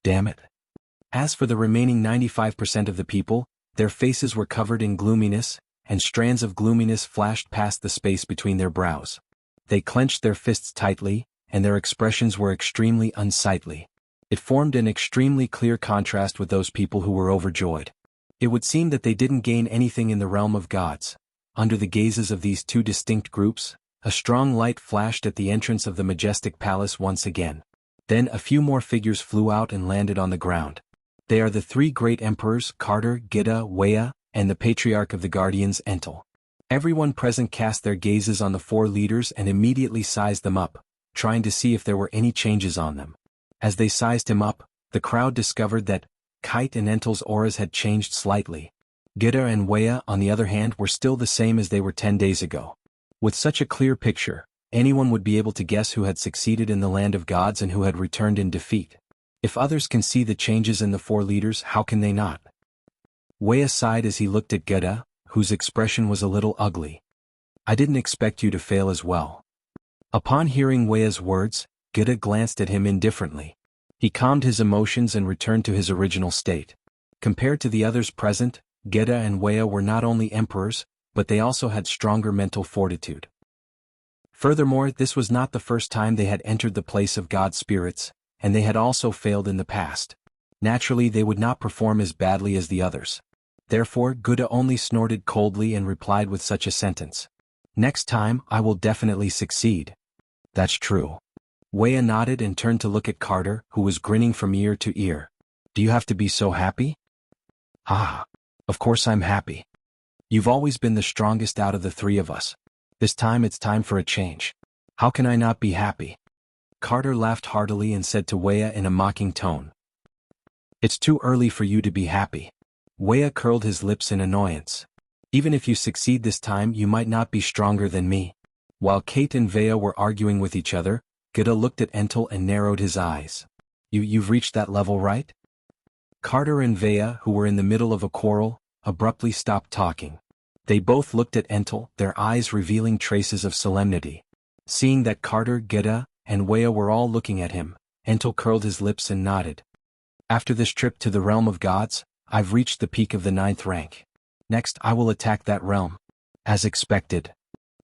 Damn it. As for the remaining 95% of the people, their faces were covered in gloominess, and strands of gloominess flashed past the space between their brows. They clenched their fists tightly, and their expressions were extremely unsightly. It formed an extremely clear contrast with those people who were overjoyed. It would seem that they didn't gain anything in the realm of gods. Under the gazes of these two distinct groups, a strong light flashed at the entrance of the majestic palace once again. Then a few more figures flew out and landed on the ground. They are the three great emperors, Carter, Gita, Wea, and the patriarch of the guardians, Entel. Everyone present cast their gazes on the four leaders and immediately sized them up, trying to see if there were any changes on them. As they sized him up, the crowd discovered that Kite and Entel's auras had changed slightly. Gita and Wea, on the other hand, were still the same as they were 10 days ago. With such a clear picture, anyone would be able to guess who had succeeded in the land of gods and who had returned in defeat. If others can see the changes in the four leaders, how can they not? Wea sighed as he looked at Gita, whose expression was a little ugly. I didn't expect you to fail as well. Upon hearing Wea's words, Gita glanced at him indifferently. He calmed his emotions and returned to his original state. Compared to the others present, Gita and Wea were not only emperors, but they also had stronger mental fortitude. Furthermore, this was not the first time they had entered the place of God's spirits, and they had also failed in the past. Naturally, they would not perform as badly as the others. Therefore, Gita only snorted coldly and replied with such a sentence. Next time, I will definitely succeed. That's true. Wea nodded and turned to look at Carter, who was grinning from ear to ear. Do you have to be so happy? Ah, of course I'm happy. You've always been the strongest out of the three of us. This time it's time for a change. How can I not be happy? Carter laughed heartily and said to Wea in a mocking tone. It's too early for you to be happy. Wea curled his lips in annoyance. Even if you succeed this time, you might not be stronger than me. While Kate and Vea were arguing with each other, Gita looked at Entel and narrowed his eyes. You've reached that level, right? Carter and Vea, who were in the middle of a quarrel, abruptly stopped talking. They both looked at Entel, their eyes revealing traces of solemnity. Seeing that Carter, Gita, and Wea were all looking at him, Entel curled his lips and nodded. After this trip to the realm of gods, I've reached the peak of the 9th rank. Next, I will attack that realm. As expected.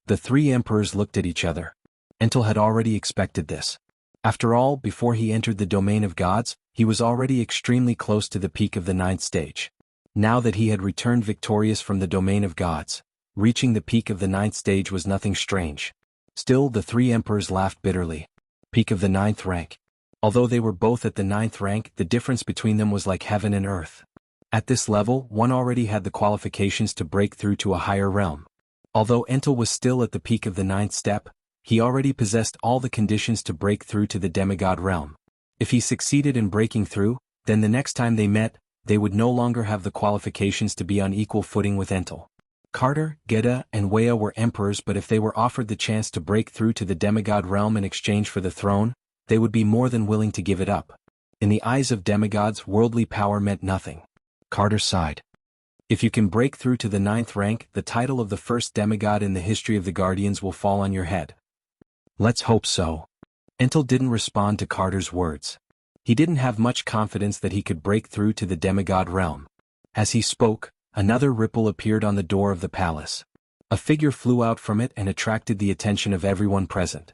The three emperors looked at each other. Entel had already expected this. After all, before he entered the domain of gods, he was already extremely close to the peak of the 9th stage. Now that he had returned victorious from the domain of gods, reaching the peak of the 9th stage was nothing strange. Still, the three emperors laughed bitterly. Peak of the 9th rank. Although they were both at the 9th rank, the difference between them was like heaven and earth. At this level, one already had the qualifications to break through to a higher realm. Although Entel was still at the peak of the 9th step, he already possessed all the conditions to break through to the demigod realm. If he succeeded in breaking through, then the next time they met, they would no longer have the qualifications to be on equal footing with Entel. Carter, Gita, and Wea were emperors, but if they were offered the chance to break through to the demigod realm in exchange for the throne, they would be more than willing to give it up. In the eyes of demigods, worldly power meant nothing. Carter sighed. If you can break through to the 9th rank, the title of the first demigod in the history of the Guardians will fall on your head. Let's hope so. Entel didn't respond to Carter's words. He didn't have much confidence that he could break through to the demigod realm. As he spoke, another ripple appeared on the door of the palace. A figure flew out from it and attracted the attention of everyone present.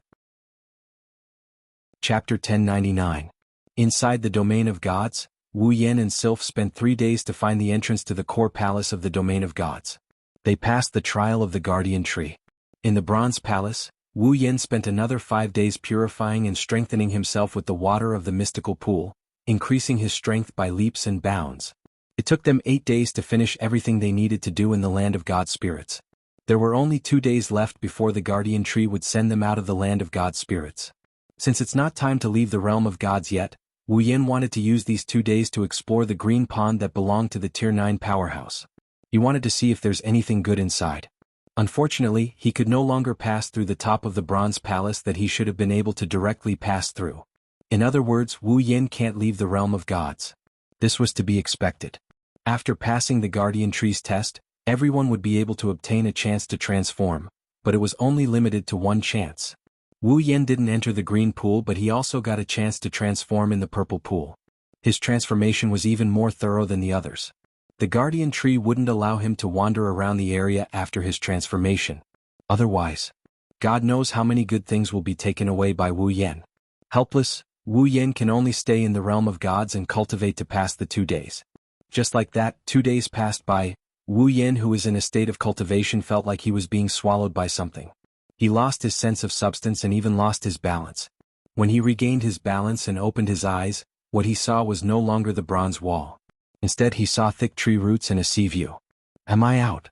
Chapter 1099. Inside the domain of gods, Wu Yan and Sylph spent 3 days to find the entrance to the core palace of the domain of gods. They passed the trial of the guardian tree. In the bronze palace, Wu Yan spent another 5 days purifying and strengthening himself with the water of the mystical pool, increasing his strength by leaps and bounds. It took them 8 days to finish everything they needed to do in the land of God's spirits. There were only 2 days left before the guardian tree would send them out of the land of God's spirits. Since it's not time to leave the realm of gods yet, Wu Yan wanted to use these 2 days to explore the green pond that belonged to the Tier 9 powerhouse. He wanted to see if there's anything good inside. Unfortunately, he could no longer pass through the top of the bronze palace that he should have been able to directly pass through. In other words, Wu Yan can't leave the realm of gods. This was to be expected. After passing the guardian tree's test, everyone would be able to obtain a chance to transform, but it was only limited to 1 chance. Wu Yan didn't enter the green pool, but he also got a chance to transform in the purple pool. His transformation was even more thorough than the others. The guardian tree wouldn't allow him to wander around the area after his transformation. Otherwise, God knows how many good things will be taken away by Wu Yan. Helpless, Wu Yan can only stay in the realm of gods and cultivate to pass the 2 days. Just like that, 2 days passed by. Wu Yan, who was in a state of cultivation, felt like he was being swallowed by something. He lost his sense of substance and even lost his balance. When he regained his balance and opened his eyes, what he saw was no longer the bronze wall. Instead, he saw thick tree roots and a sea view. Am I out?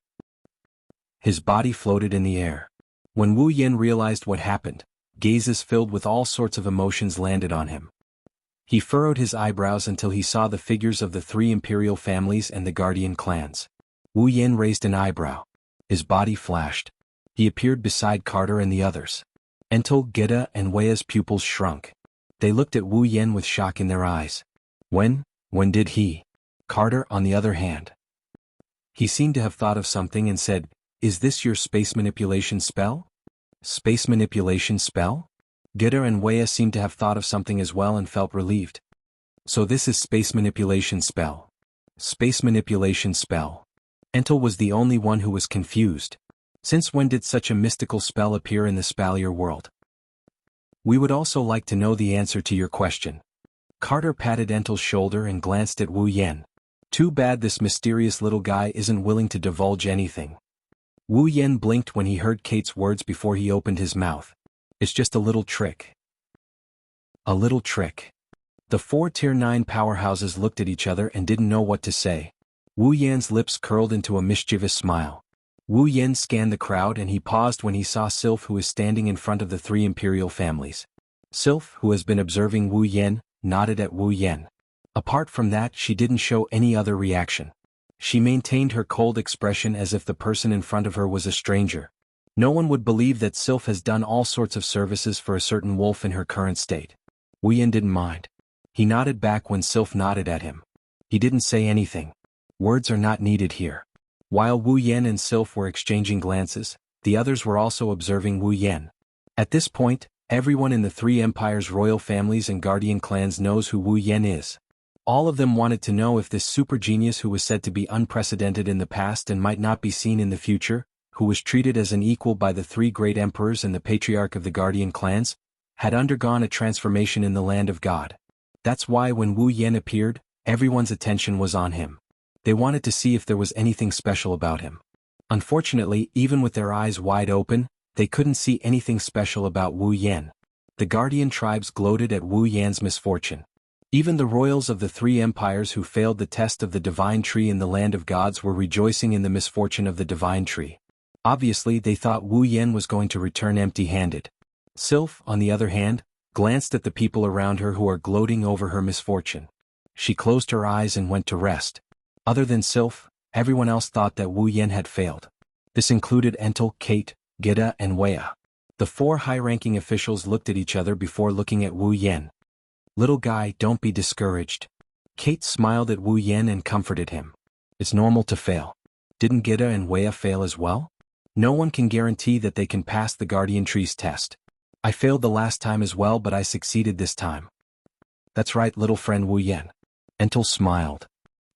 His body floated in the air. When Wu Yan realized what happened, gazes filled with all sorts of emotions landed on him. He furrowed his eyebrows until he saw the figures of the 3 imperial families and the guardian clans. Wu Yan raised an eyebrow. His body flashed. He appeared beside Carter and the others. Entel, Geta, and Wei's pupils shrunk. They looked at Wu Yan with shock in their eyes. When did he? Carter, on the other hand. He seemed to have thought of something and said, "Is this your space manipulation spell?" Space manipulation spell? Geta and Wei seemed to have thought of something as well and felt relieved. So this is space manipulation spell. Space manipulation spell. Entel was the only one who was confused. Since when did such a mystical spell appear in the Spalier world? We would also like to know the answer to your question. Carter patted Entel's shoulder and glanced at Wu Yan. Too bad this mysterious little guy isn't willing to divulge anything. Wu Yan blinked when he heard Kate's words before he opened his mouth. It's just a little trick. A little trick. The 4 Tier 9 powerhouses looked at each other and didn't know what to say. Wu Yan's lips curled into a mischievous smile. Wu Yan scanned the crowd and he paused when he saw Sylph, who was standing in front of the 3 imperial families. Sylph, who has been observing Wu Yan, nodded at Wu Yan. Apart from that, she didn't show any other reaction. She maintained her cold expression as if the person in front of her was a stranger. No one would believe that Sylph has done all sorts of services for a certain wolf in her current state. Wu Yan didn't mind. He nodded back when Sylph nodded at him. He didn't say anything. Words are not needed here. While Wu Yan and Sylph were exchanging glances, the others were also observing Wu Yan. At this point, everyone in the 3 empires' royal families and guardian clans knows who Wu Yan is. All of them wanted to know if this super genius, who was said to be unprecedented in the past and might not be seen in the future, who was treated as an equal by the 3 great emperors and the patriarch of the guardian clans, had undergone a transformation in the land of God. That's why when Wu Yan appeared, everyone's attention was on him. They wanted to see if there was anything special about him. Unfortunately, even with their eyes wide open, they couldn't see anything special about Wu Yan. The guardian tribes gloated at Wu Yan's misfortune. Even the royals of the 3 empires who failed the test of the divine tree in the land of gods were rejoicing in the misfortune of the divine tree. Obviously, they thought Wu Yan was going to return empty-handed. Sylph, on the other hand, glanced at the people around her who are gloating over her misfortune. She closed her eyes and went to rest. Other than Sylph, everyone else thought that Wu Yan had failed. This included Entel, Kate, Geta, and Wei. The 4 high-ranking officials looked at each other before looking at Wu Yan. Little guy, don't be discouraged. Kate smiled at Wu Yan and comforted him. It's normal to fail. Didn't Geta and Wei fail as well? No one can guarantee that they can pass the guardian tree's test. I failed the last time as well, but I succeeded this time. That's right, little friend Wu Yan. Entel smiled.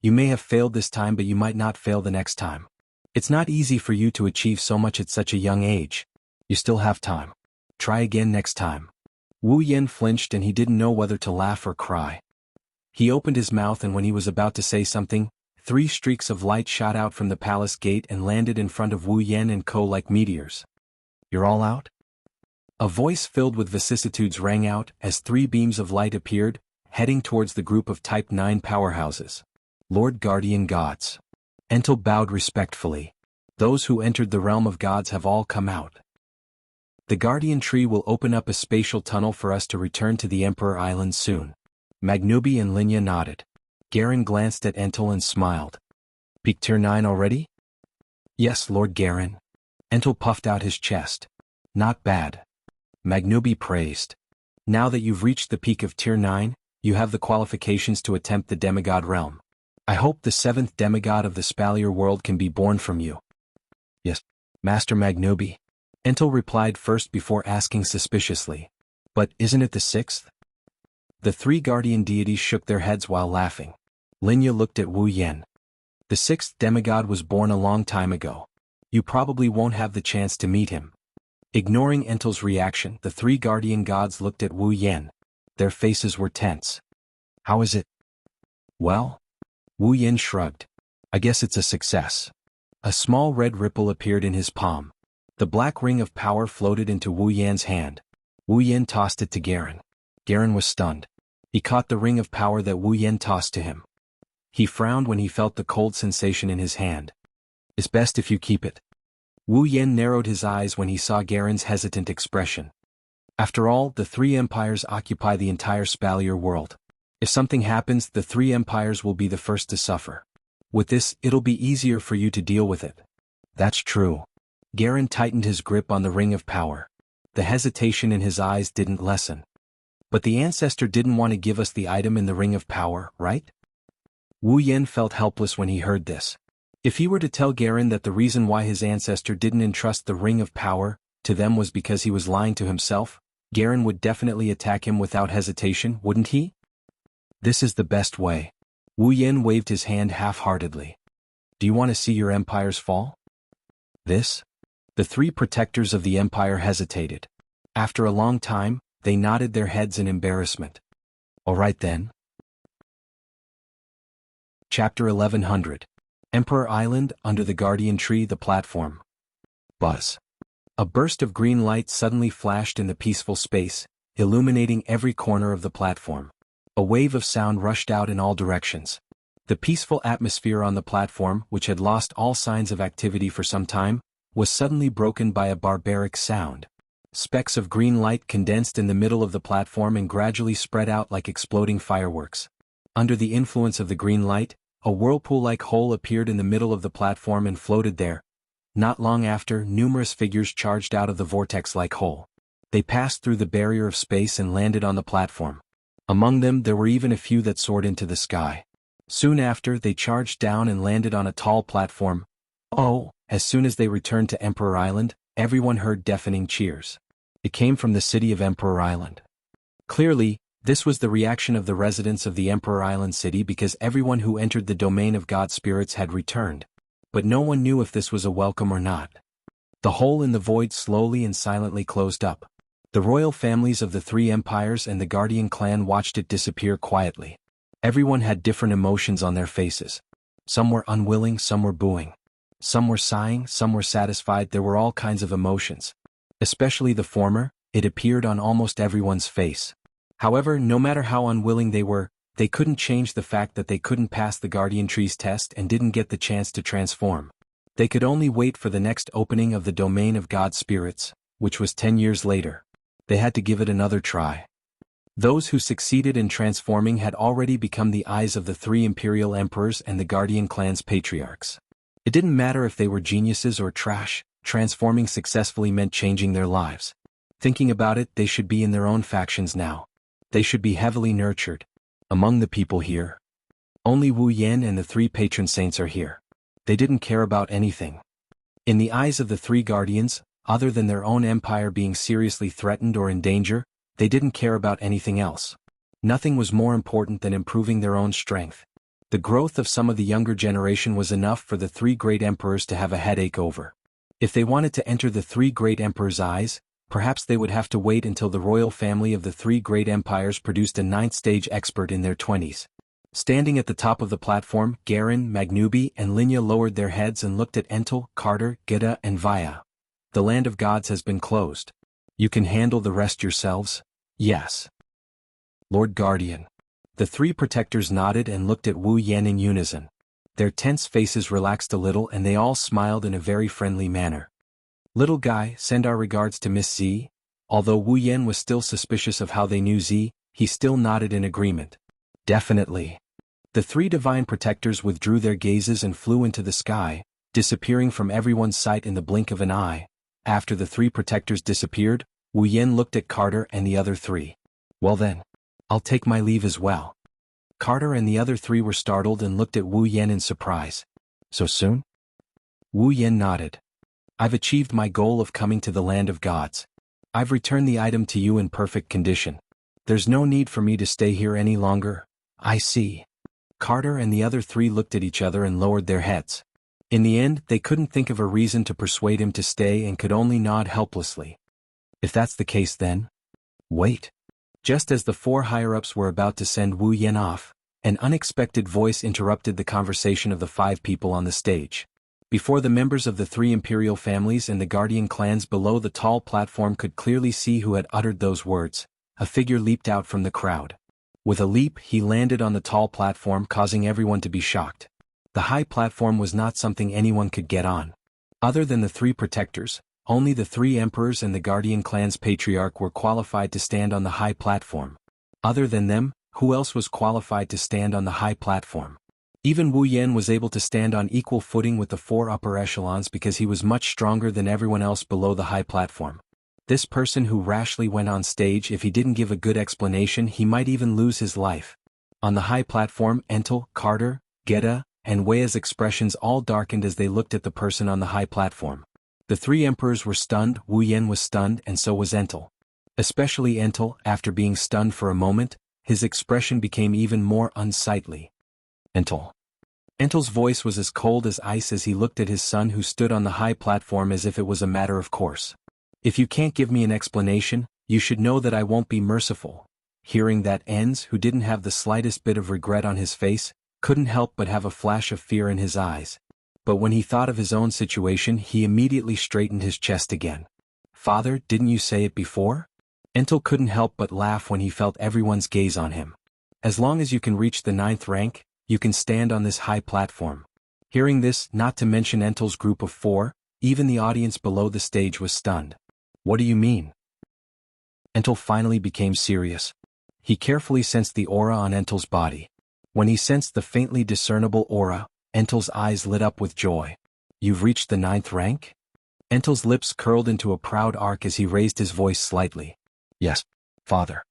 You may have failed this time, but you might not fail the next time. It's not easy for you to achieve so much at such a young age. You still have time. Try again next time. Wu Yan flinched and he didn't know whether to laugh or cry. He opened his mouth, and when he was about to say something, 3 streaks of light shot out from the palace gate and landed in front of Wu Yan and Co. like meteors. You're all out? A voice filled with vicissitudes rang out as 3 beams of light appeared, heading towards the group of Type 9 powerhouses. Lord Guardian Gods. Entel bowed respectfully. Those who entered the realm of gods have all come out. The guardian tree will open up a spatial tunnel for us to return to the Emperor Island soon. Magnubi and Linya nodded. Garen glanced at Entel and smiled. Peak Tier 9 already? Yes, Lord Garen. Entel puffed out his chest. Not bad. Magnubi praised. Now that you've reached the peak of Tier 9, you have the qualifications to attempt the demigod realm. I hope the 7th demigod of the Spalier world can be born from you. Yes, Master Magnubi. Entel replied first before asking suspiciously. But isn't it the 6th? The 3 guardian deities shook their heads while laughing. Linya looked at Wu Yan. The sixth demigod was born a long time ago. You probably won't have the chance to meet him. Ignoring Entel's reaction, the three guardian gods looked at Wu Yan. Their faces were tense. How is it? Well? Wu Yan shrugged. I guess it's a success. A small red ripple appeared in his palm. The black ring of power floated into Wu Yan's hand. Wu Yan tossed it to Garen. Garen was stunned. He caught the ring of power that Wu Yan tossed to him. He frowned when he felt the cold sensation in his hand. It's best if you keep it. Wu Yan narrowed his eyes when he saw Garen's hesitant expression. After all, the three empires occupy the entire Spalier world. If something happens, the three empires will be the first to suffer. With this, it'll be easier for you to deal with it. That's true. Garen tightened his grip on the ring of power. The hesitation in his eyes didn't lessen. But the ancestor didn't want to give us the item in the ring of power, right? Wu Yan felt helpless when he heard this. If he were to tell Garen that the reason why his ancestor didn't entrust the ring of power to them was because he was lying to himself, Garen would definitely attack him without hesitation, wouldn't he? This is the best way. Wu Yan waved his hand half-heartedly. Do you want to see your empires fall? This? The three protectors of the empire hesitated. After a long time, they nodded their heads in embarrassment. All right then. Chapter 1100. Emperor Island, under the Guardian Tree, the platform. Buzz. A burst of green light suddenly flashed in the peaceful space, illuminating every corner of the platform. A wave of sound rushed out in all directions. The peaceful atmosphere on the platform, which had lost all signs of activity for some time, was suddenly broken by a barbaric sound. Specks of green light condensed in the middle of the platform and gradually spread out like exploding fireworks. Under the influence of the green light, a whirlpool-like hole appeared in the middle of the platform and floated there. Not long after, numerous figures charged out of the vortex-like hole. They passed through the barrier of space and landed on the platform. Among them, there were even a few that soared into the sky. Soon after, they charged down and landed on a tall platform. Oh, as soon as they returned to Emperor Island, everyone heard deafening cheers. It came from the city of Emperor Island. Clearly, this was the reaction of the residents of the Emperor Island city because everyone who entered the domain of God spirits had returned. But no one knew if this was a welcome or not. The hole in the void slowly and silently closed up. The royal families of the three empires and the Guardian clan watched it disappear quietly. Everyone had different emotions on their faces. Some were unwilling, some were booing. Some were sighing, some were satisfied. There were all kinds of emotions. Especially the former, it appeared on almost everyone's face. However, no matter how unwilling they were, they couldn't change the fact that they couldn't pass the Guardian Tree's test and didn't get the chance to transform. They could only wait for the next opening of the domain of God spirits, which was 10 years later. They had to give it another try. Those who succeeded in transforming had already become the eyes of the three imperial emperors and the Guardian clan's patriarchs. It didn't matter if they were geniuses or trash, transforming successfully meant changing their lives. Thinking about it, they should be in their own factions now. They should be heavily nurtured. Among the people here, only Wu Yan and the three patron saints are here. They didn't care about anything. In the eyes of the three guardians, other than their own empire being seriously threatened or in danger, they didn't care about anything else. Nothing was more important than improving their own strength. The growth of some of the younger generation was enough for the three great emperors to have a headache over. If they wanted to enter the three great emperors' eyes, perhaps they would have to wait until the royal family of the three great empires produced a ninth-stage expert in their 20s. Standing at the top of the platform, Garen, Magnubi, and Linya lowered their heads and looked at Entel, Carter, Gita, and Vaya. The land of gods has been closed. You can handle the rest yourselves? Yes. Lord Guardian. The three protectors nodded and looked at Wu Yan in unison. Their tense faces relaxed a little and they all smiled in a very friendly manner. Little guy, send our regards to Miss Z. Although Wu Yan was still suspicious of how they knew Z, he still nodded in agreement. Definitely. The three divine protectors withdrew their gazes and flew into the sky, disappearing from everyone's sight in the blink of an eye. After the three protectors disappeared, Wu Yan looked at Carter and the other three. Well then, I'll take my leave as well. Carter and the other three were startled and looked at Wu Yan in surprise. So soon? Wu Yan nodded. I've achieved my goal of coming to the land of gods. I've returned the item to you in perfect condition. There's no need for me to stay here any longer. I see. Carter and the other three looked at each other and lowered their heads. In the end, they couldn't think of a reason to persuade him to stay and could only nod helplessly. If that's the case then? Wait. Just as the four higher-ups were about to send Wu Yan off, an unexpected voice interrupted the conversation of the five people on the stage. Before the members of the three imperial families and the guardian clans below the tall platform could clearly see who had uttered those words, a figure leaped out from the crowd. With a leap, he landed on the tall platform, causing everyone to be shocked. The high platform was not something anyone could get on. Other than the three protectors, only the three emperors and the guardian clan's patriarch were qualified to stand on the high platform. Other than them, who else was qualified to stand on the high platform? Even Wu Yan was able to stand on equal footing with the four upper echelons because he was much stronger than everyone else below the high platform. This person who rashly went on stage, if he didn't give a good explanation, he might even lose his life. On the high platform, Entel, Carter, Geta, and Wei's expressions all darkened as they looked at the person on the high platform. The three emperors were stunned, Wu Yan was stunned, and so was Entel. Especially Entel, after being stunned for a moment, his expression became even more unsightly. Entel. Entel's voice was as cold as ice as he looked at his son who stood on the high platform as if it was a matter of course. If you can't give me an explanation, you should know that I won't be merciful. Hearing that, Enz, who didn't have the slightest bit of regret on his face, couldn't help but have a flash of fear in his eyes. But when he thought of his own situation, he immediately straightened his chest again. Father, didn't you say it before? Entel couldn't help but laugh when he felt everyone's gaze on him. As long as you can reach the 9th rank, you can stand on this high platform. Hearing this, not to mention Entel's group of four, even the audience below the stage was stunned. What do you mean? Entel finally became serious. He carefully sensed the aura on Entel's body. When he sensed the faintly discernible aura, Entel's eyes lit up with joy. You've reached the 9th rank? Entel's lips curled into a proud arc as he raised his voice slightly. Yes, Father.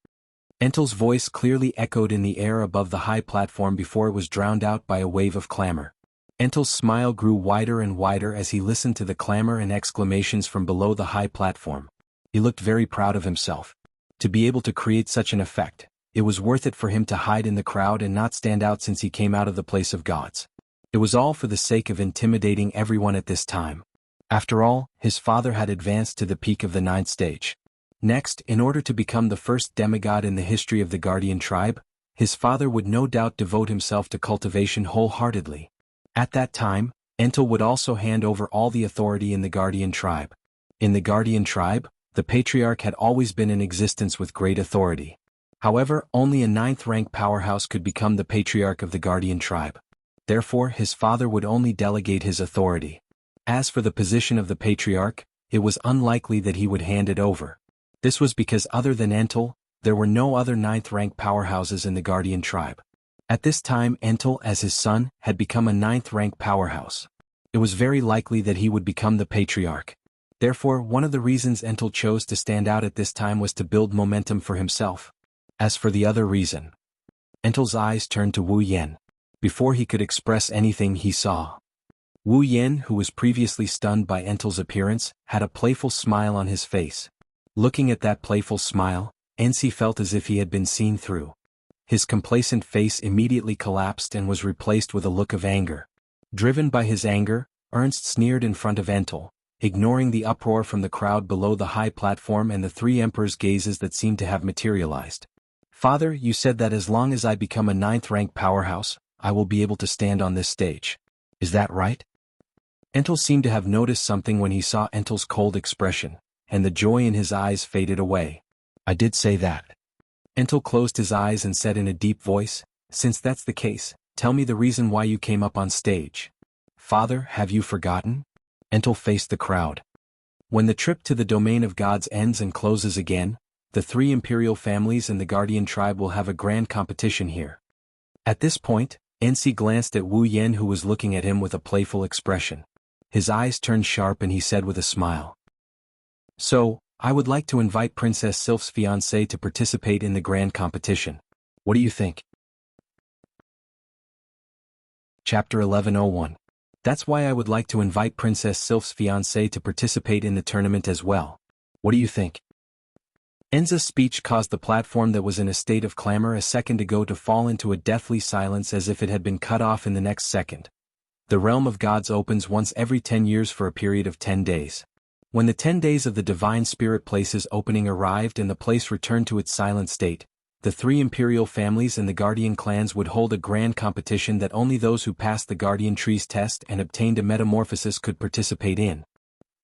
Entel's voice clearly echoed in the air above the high platform before it was drowned out by a wave of clamor. Entel's smile grew wider and wider as he listened to the clamor and exclamations from below the high platform. He looked very proud of himself. To be able to create such an effect, it was worth it for him to hide in the crowd and not stand out since he came out of the place of gods. It was all for the sake of intimidating everyone at this time. After all, his father had advanced to the peak of the 9th stage. Next, in order to become the first demigod in the history of the Guardian tribe, his father would no doubt devote himself to cultivation wholeheartedly. At that time, Entel would also hand over all the authority in the Guardian tribe. In the Guardian tribe, the Patriarch had always been in existence with great authority. However, only a 9th rank powerhouse could become the Patriarch of the Guardian tribe. Therefore, his father would only delegate his authority. As for the position of the Patriarch, it was unlikely that he would hand it over. This was because other than Entel, there were no other 9th rank powerhouses in the Guardian tribe. At this time, Entel, as his son, had become a 9th rank powerhouse. It was very likely that he would become the Patriarch. Therefore, one of the reasons Entel chose to stand out at this time was to build momentum for himself. As for the other reason, Entel's eyes turned to Wu Yan. Before he could express anything, he saw. Wu Yan, who was previously stunned by Entel's appearance, had a playful smile on his face. Looking at that playful smile, Enzi felt as if he had been seen through. His complacent face immediately collapsed and was replaced with a look of anger. Driven by his anger, Ernst sneered in front of Entel, ignoring the uproar from the crowd below the high platform and the three emperors' gazes that seemed to have materialized. Father, you said that as long as I become a 9th rank powerhouse, I will be able to stand on this stage. Is that right? Entel seemed to have noticed something when he saw Entel's cold expression, and the joy in his eyes faded away. I did say that. Entel closed his eyes and said in a deep voice, since that's the case, tell me the reason why you came up on stage. Father, have you forgotten? Entel faced the crowd. When the trip to the domain of gods ends and closes again, the three imperial families and the Guardian tribe will have a grand competition here. At this point, Enzi glanced at Wu Yan, who was looking at him with a playful expression. His eyes turned sharp and he said with a smile. So, I would like to invite Princess Sylph's fiancé to participate in the grand competition. What do you think? Chapter 1101. That's why I would like to invite Princess Sylph's fiancé to participate in the tournament as well. What do you think? Enza's speech caused the platform that was in a state of clamor a second ago to fall into a deathly silence as if it had been cut off in the next second. The realm of gods opens once every 10 years for a period of 10 days. When the 10 days of the divine spirit place's opening arrived and the place returned to its silent state, the 3 imperial families and the guardian clans would hold a grand competition that only those who passed the guardian tree's test and obtained a metamorphosis could participate in.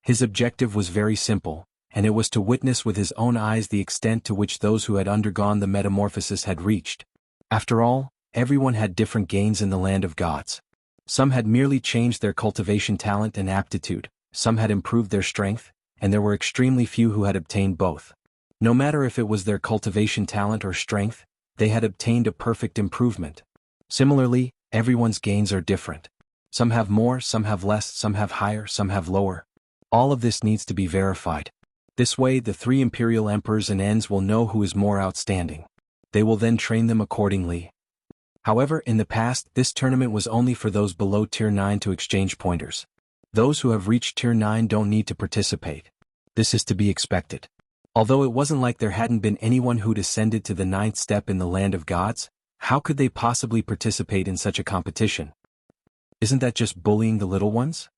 His objective was very simple, and it was to witness with his own eyes the extent to which those who had undergone the metamorphosis had reached. After all, everyone had different gains in the land of gods. Some had merely changed their cultivation talent and aptitude, some had improved their strength, and there were extremely few who had obtained both. No matter if it was their cultivation talent or strength, they had obtained a perfect improvement. Similarly, everyone's gains are different. Some have more, some have less, some have higher, some have lower. All of this needs to be verified. This way the 3 imperial emperors and Ends will know who is more outstanding. They will then train them accordingly. However, in the past, this tournament was only for those below Tier 9 to exchange pointers. Those who have reached Tier 9 don't need to participate. This is to be expected. Although it wasn't like there hadn't been anyone who'd ascended to the 9th step in the land of gods, how could they possibly participate in such a competition? Isn't that just bullying the little ones?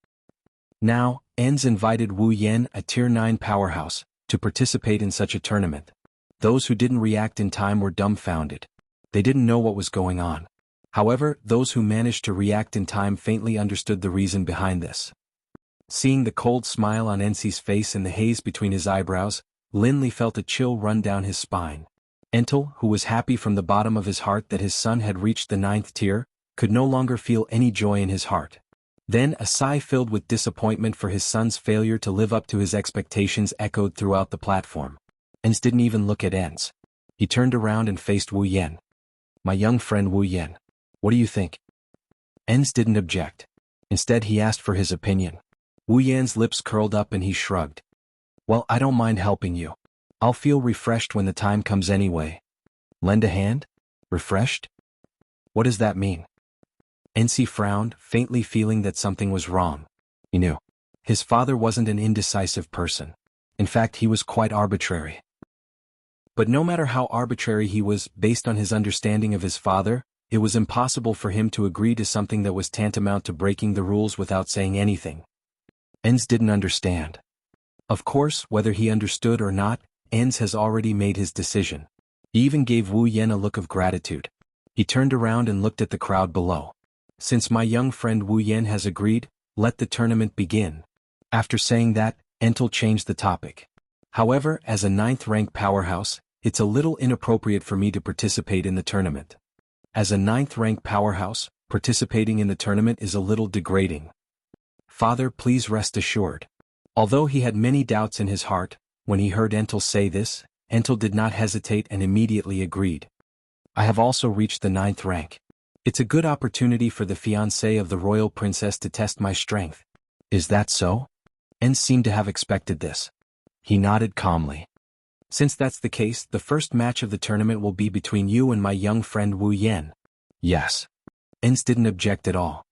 Now, Ends invited Wu Yan, a Tier 9 powerhouse, to participate in such a tournament. Those who didn't react in time were dumbfounded. They didn't know what was going on. However, those who managed to react in time faintly understood the reason behind this. Seeing the cold smile on Ensi's face and the haze between his eyebrows, Linley felt a chill run down his spine. Entel, who was happy from the bottom of his heart that his son had reached the 9th tier, could no longer feel any joy in his heart. Then a sigh filled with disappointment for his son's failure to live up to his expectations echoed throughout the platform. Ens didn't even look at Ens. He turned around and faced Wu Yan. "My young friend Wu Yan, what do you think?" Ens didn't object. Instead he asked for his opinion. Wu Yan's lips curled up and he shrugged. "Well, I don't mind helping you. I'll feel refreshed when the time comes anyway." "Lend a hand? Refreshed? What does that mean?" Ensi frowned, faintly feeling that something was wrong. He knew. His father wasn't an indecisive person. In fact, he was quite arbitrary. But no matter how arbitrary he was, based on his understanding of his father, it was impossible for him to agree to something that was tantamount to breaking the rules without saying anything. Ens didn't understand. Of course, whether he understood or not, Ens has already made his decision. He even gave Wu Yan a look of gratitude. He turned around and looked at the crowd below. "Since my young friend Wu Yan has agreed, let the tournament begin." After saying that, Entel changed the topic. "However, as a 9th rank powerhouse, it's a little inappropriate for me to participate in the tournament. As a 9th rank powerhouse, participating in the tournament is a little degrading. Father, please rest assured." Although he had many doubts in his heart, when he heard Entel say this, Entel did not hesitate and immediately agreed. "I have also reached the 9th rank. It's a good opportunity for the fiancé of the royal princess to test my strength." "Is that so?" Ens seemed to have expected this. He nodded calmly. "Since that's the case, the first match of the tournament will be between you and my young friend Wu Yan." "Yes." Ens didn't object at all.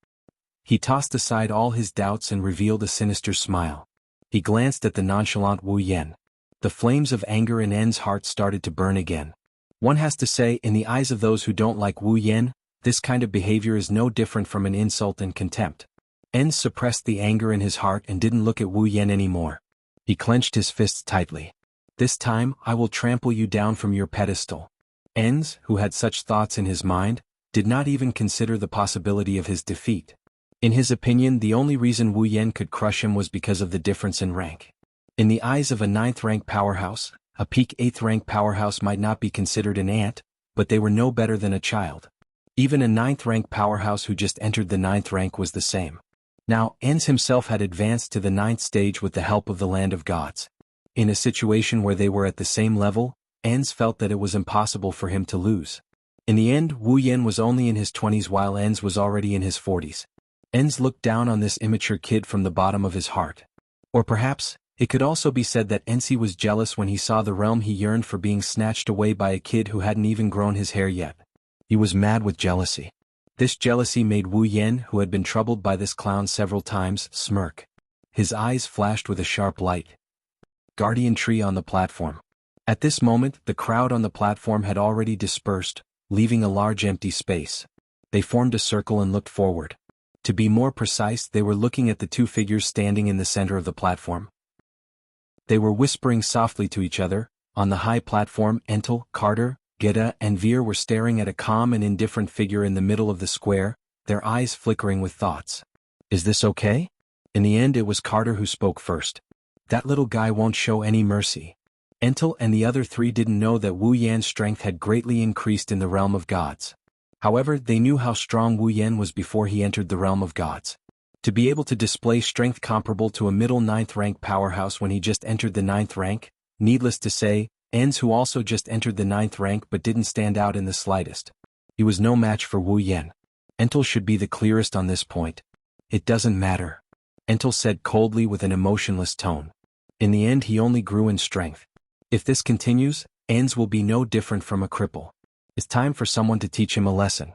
He tossed aside all his doubts and revealed a sinister smile. He glanced at the nonchalant Wu Yan. The flames of anger in En's heart started to burn again. One has to say, in the eyes of those who don't like Wu Yan, this kind of behavior is no different from an insult and contempt. Ens suppressed the anger in his heart and didn't look at Wu Yan anymore. He clenched his fists tightly. "This time, I will trample you down from your pedestal." Ens, who had such thoughts in his mind, did not even consider the possibility of his defeat. In his opinion, the only reason Wu Yan could crush him was because of the difference in rank. In the eyes of a 9th rank powerhouse, a peak 8th rank powerhouse might not be considered an ant, but they were no better than a child. Even a 9th rank powerhouse who just entered the 9th rank was the same. Now, Ens himself had advanced to the 9th stage with the help of the land of gods. In a situation where they were at the same level, Ens felt that it was impossible for him to lose. In the end, Wu Yan was only in his 20s while Ens was already in his 40s. Ens looked down on this immature kid from the bottom of his heart. Or perhaps, it could also be said that Ensi was jealous when he saw the realm he yearned for being snatched away by a kid who hadn't even grown his hair yet. He was mad with jealousy. This jealousy made Wu Yan, who had been troubled by this clown several times, smirk. His eyes flashed with a sharp light. Guardian tree on the platform. At this moment, the crowd on the platform had already dispersed, leaving a large empty space. They formed a circle and looked forward. To be more precise, they were looking at the two figures standing in the center of the platform. They were whispering softly to each other. On the high platform, Entel, Carter, Geta, and Veer were staring at a calm and indifferent figure in the middle of the square, their eyes flickering with thoughts. Is this okay? In the end, it was Carter who spoke first. That little guy won't show any mercy. Entel and the other three didn't know that Wu Yan's strength had greatly increased in the realm of gods. However, they knew how strong Wu Yan was before he entered the realm of gods. To be able to display strength comparable to a middle 9th rank powerhouse when he just entered the 9th rank, needless to say, Enz who also just entered the 9th rank but didn't stand out in the slightest. He was no match for Wu Yan. Entel should be the clearest on this point. It doesn't matter. Entel said coldly with an emotionless tone. In the end, he only grew in strength. If this continues, Enz will be no different from a cripple. It's time for someone to teach him a lesson.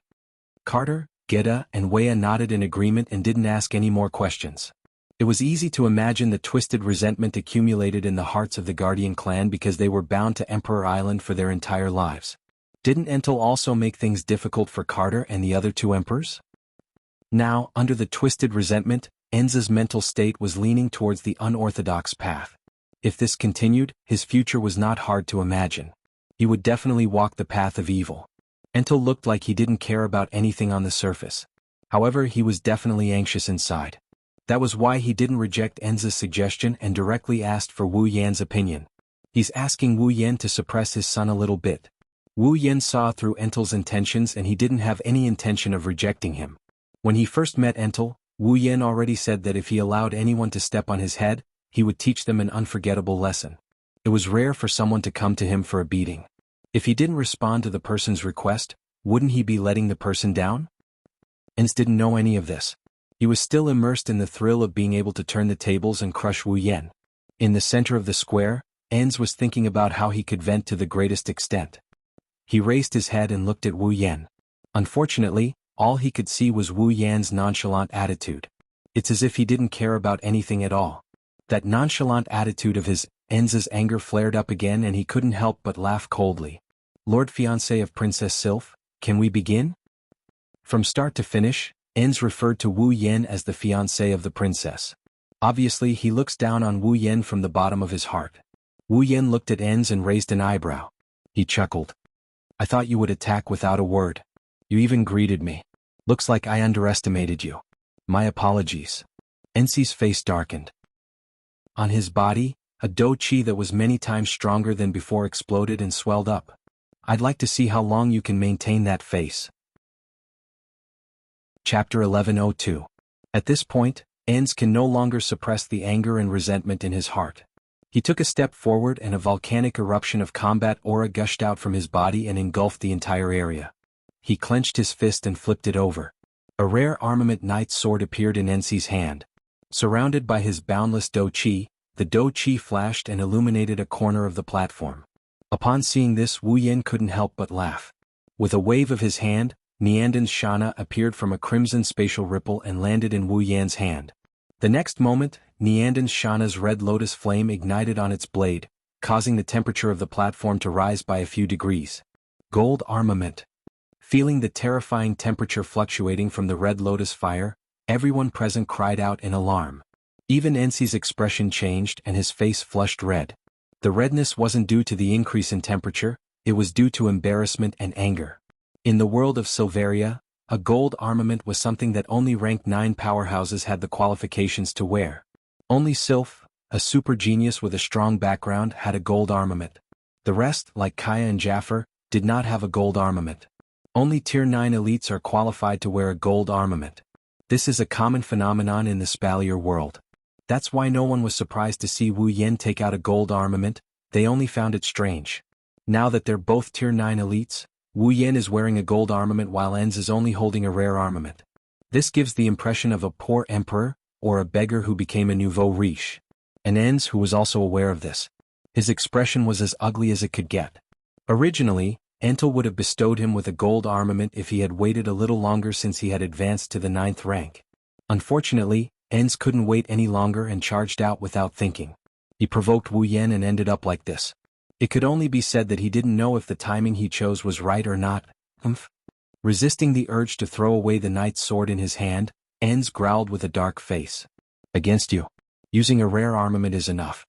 Carter, Geta, and Wea nodded in agreement and didn't ask any more questions. It was easy to imagine the twisted resentment accumulated in the hearts of the Guardian clan because they were bound to Emperor Island for their entire lives. Didn't Entel also make things difficult for Carter and the other two emperors? Now, under the twisted resentment, Enz's mental state was leaning towards the unorthodox path. If this continued, his future was not hard to imagine. He would definitely walk the path of evil. Entel looked like he didn't care about anything on the surface. However, he was definitely anxious inside. That was why he didn't reject Enz's suggestion and directly asked for Wu Yan's opinion. He's asking Wu Yan to suppress his son a little bit. Wu Yan saw through Entel's intentions and he didn't have any intention of rejecting him. When he first met Entel, Wu Yan already said that if he allowed anyone to step on his head, he would teach them an unforgettable lesson. It was rare for someone to come to him for a beating. If he didn't respond to the person's request, wouldn't he be letting the person down? Enz didn't know any of this. He was still immersed in the thrill of being able to turn the tables and crush Wu Yan. In the center of the square, Enz was thinking about how he could vent to the greatest extent. He raised his head and looked at Wu Yan. Unfortunately, all he could see was Wu Yan's nonchalant attitude. It's as if he didn't care about anything at all. That nonchalant attitude of his, Enz's anger flared up again and he couldn't help but laugh coldly. Lord Fiancé of Princess Sylph, can we begin? From start to finish, Enz referred to Wu Yan as the fiancé of the princess. Obviously, he looks down on Wu Yan from the bottom of his heart. Wu Yan looked at Enz and raised an eyebrow. He chuckled. I thought you would attack without a word. You even greeted me. Looks like I underestimated you. My apologies. Enz's face darkened. On his body, a do chi that was many times stronger than before exploded and swelled up. I'd like to see how long you can maintain that face. Chapter 1102. At this point, Enz can no longer suppress the anger and resentment in his heart. He took a step forward and a volcanic eruption of combat aura gushed out from his body and engulfed the entire area. He clenched his fist and flipped it over. A rare armament knight's sword appeared in Enz's hand. Surrounded by his boundless do chi, the do chi flashed and illuminated a corner of the platform. Upon seeing this, Wu Yan couldn't help but laugh. With a wave of his hand, Niandan's Shana appeared from a crimson spatial ripple and landed in Wu Yan's hand. The next moment, Niandan's Shana's red lotus flame ignited on its blade, causing the temperature of the platform to rise by a few degrees. Gold armament. Feeling the terrifying temperature fluctuating from the red lotus fire, everyone present cried out in alarm. Even Enz's expression changed and his face flushed red. The redness wasn't due to the increase in temperature, it was due to embarrassment and anger. In the world of Silveria, a gold armament was something that only ranked 9 powerhouses had the qualifications to wear. Only Sylph, a super genius with a strong background, had a gold armament. The rest, like Kaya and Jaffer, did not have a gold armament. Only Tier 9 elites are qualified to wear a gold armament. This is a common phenomenon in the Spalier world. That's why no one was surprised to see Wu Yan take out a gold armament, they only found it strange. Now that they're both Tier 9 elites, Wu Yan is wearing a gold armament while Enz is only holding a rare armament. This gives the impression of a poor emperor, or a beggar who became a nouveau riche. And Enz, who was also aware of this. His expression was as ugly as it could get. Originally, Entel would have bestowed him with a gold armament if he had waited a little longer since he had advanced to the 9th rank. Unfortunately, Enz couldn't wait any longer and charged out without thinking. He provoked Wu Yan and ended up like this. It could only be said that he didn't know if the timing he chose was right or not. Resisting the urge to throw away the knight's sword in his hand, Enz growled with a dark face. Against you. Using a rare armament is enough.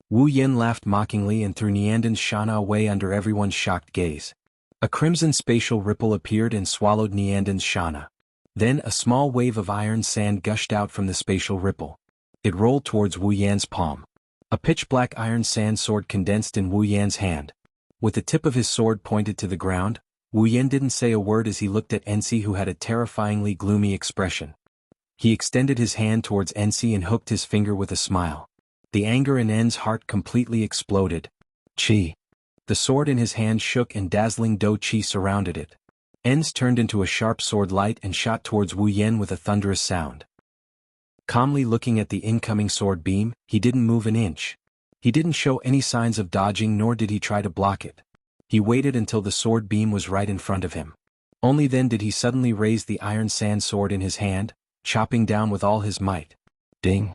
Wu Yin laughed mockingly and threw Nianden's Shana away under everyone's shocked gaze. A crimson spatial ripple appeared and swallowed Nianden's Shana. Then a small wave of iron sand gushed out from the spatial ripple. It rolled towards Wu Yan's palm. A pitch-black iron sand sword condensed in Wu Yan's hand. With the tip of his sword pointed to the ground, Wu Yan didn't say a word as he looked at Enzi, who had a terrifyingly gloomy expression. He extended his hand towards Enzi and hooked his finger with a smile. The anger in En's heart completely exploded. Qi. The sword in his hand shook and dazzling do qi surrounded it. En's turned into a sharp sword light and shot towards Wu Yan with a thunderous sound. Calmly looking at the incoming sword beam, he didn't move an inch. He didn't show any signs of dodging, nor did he try to block it. He waited until the sword beam was right in front of him. Only then did he suddenly raise the iron sand sword in his hand, chopping down with all his might. Ding!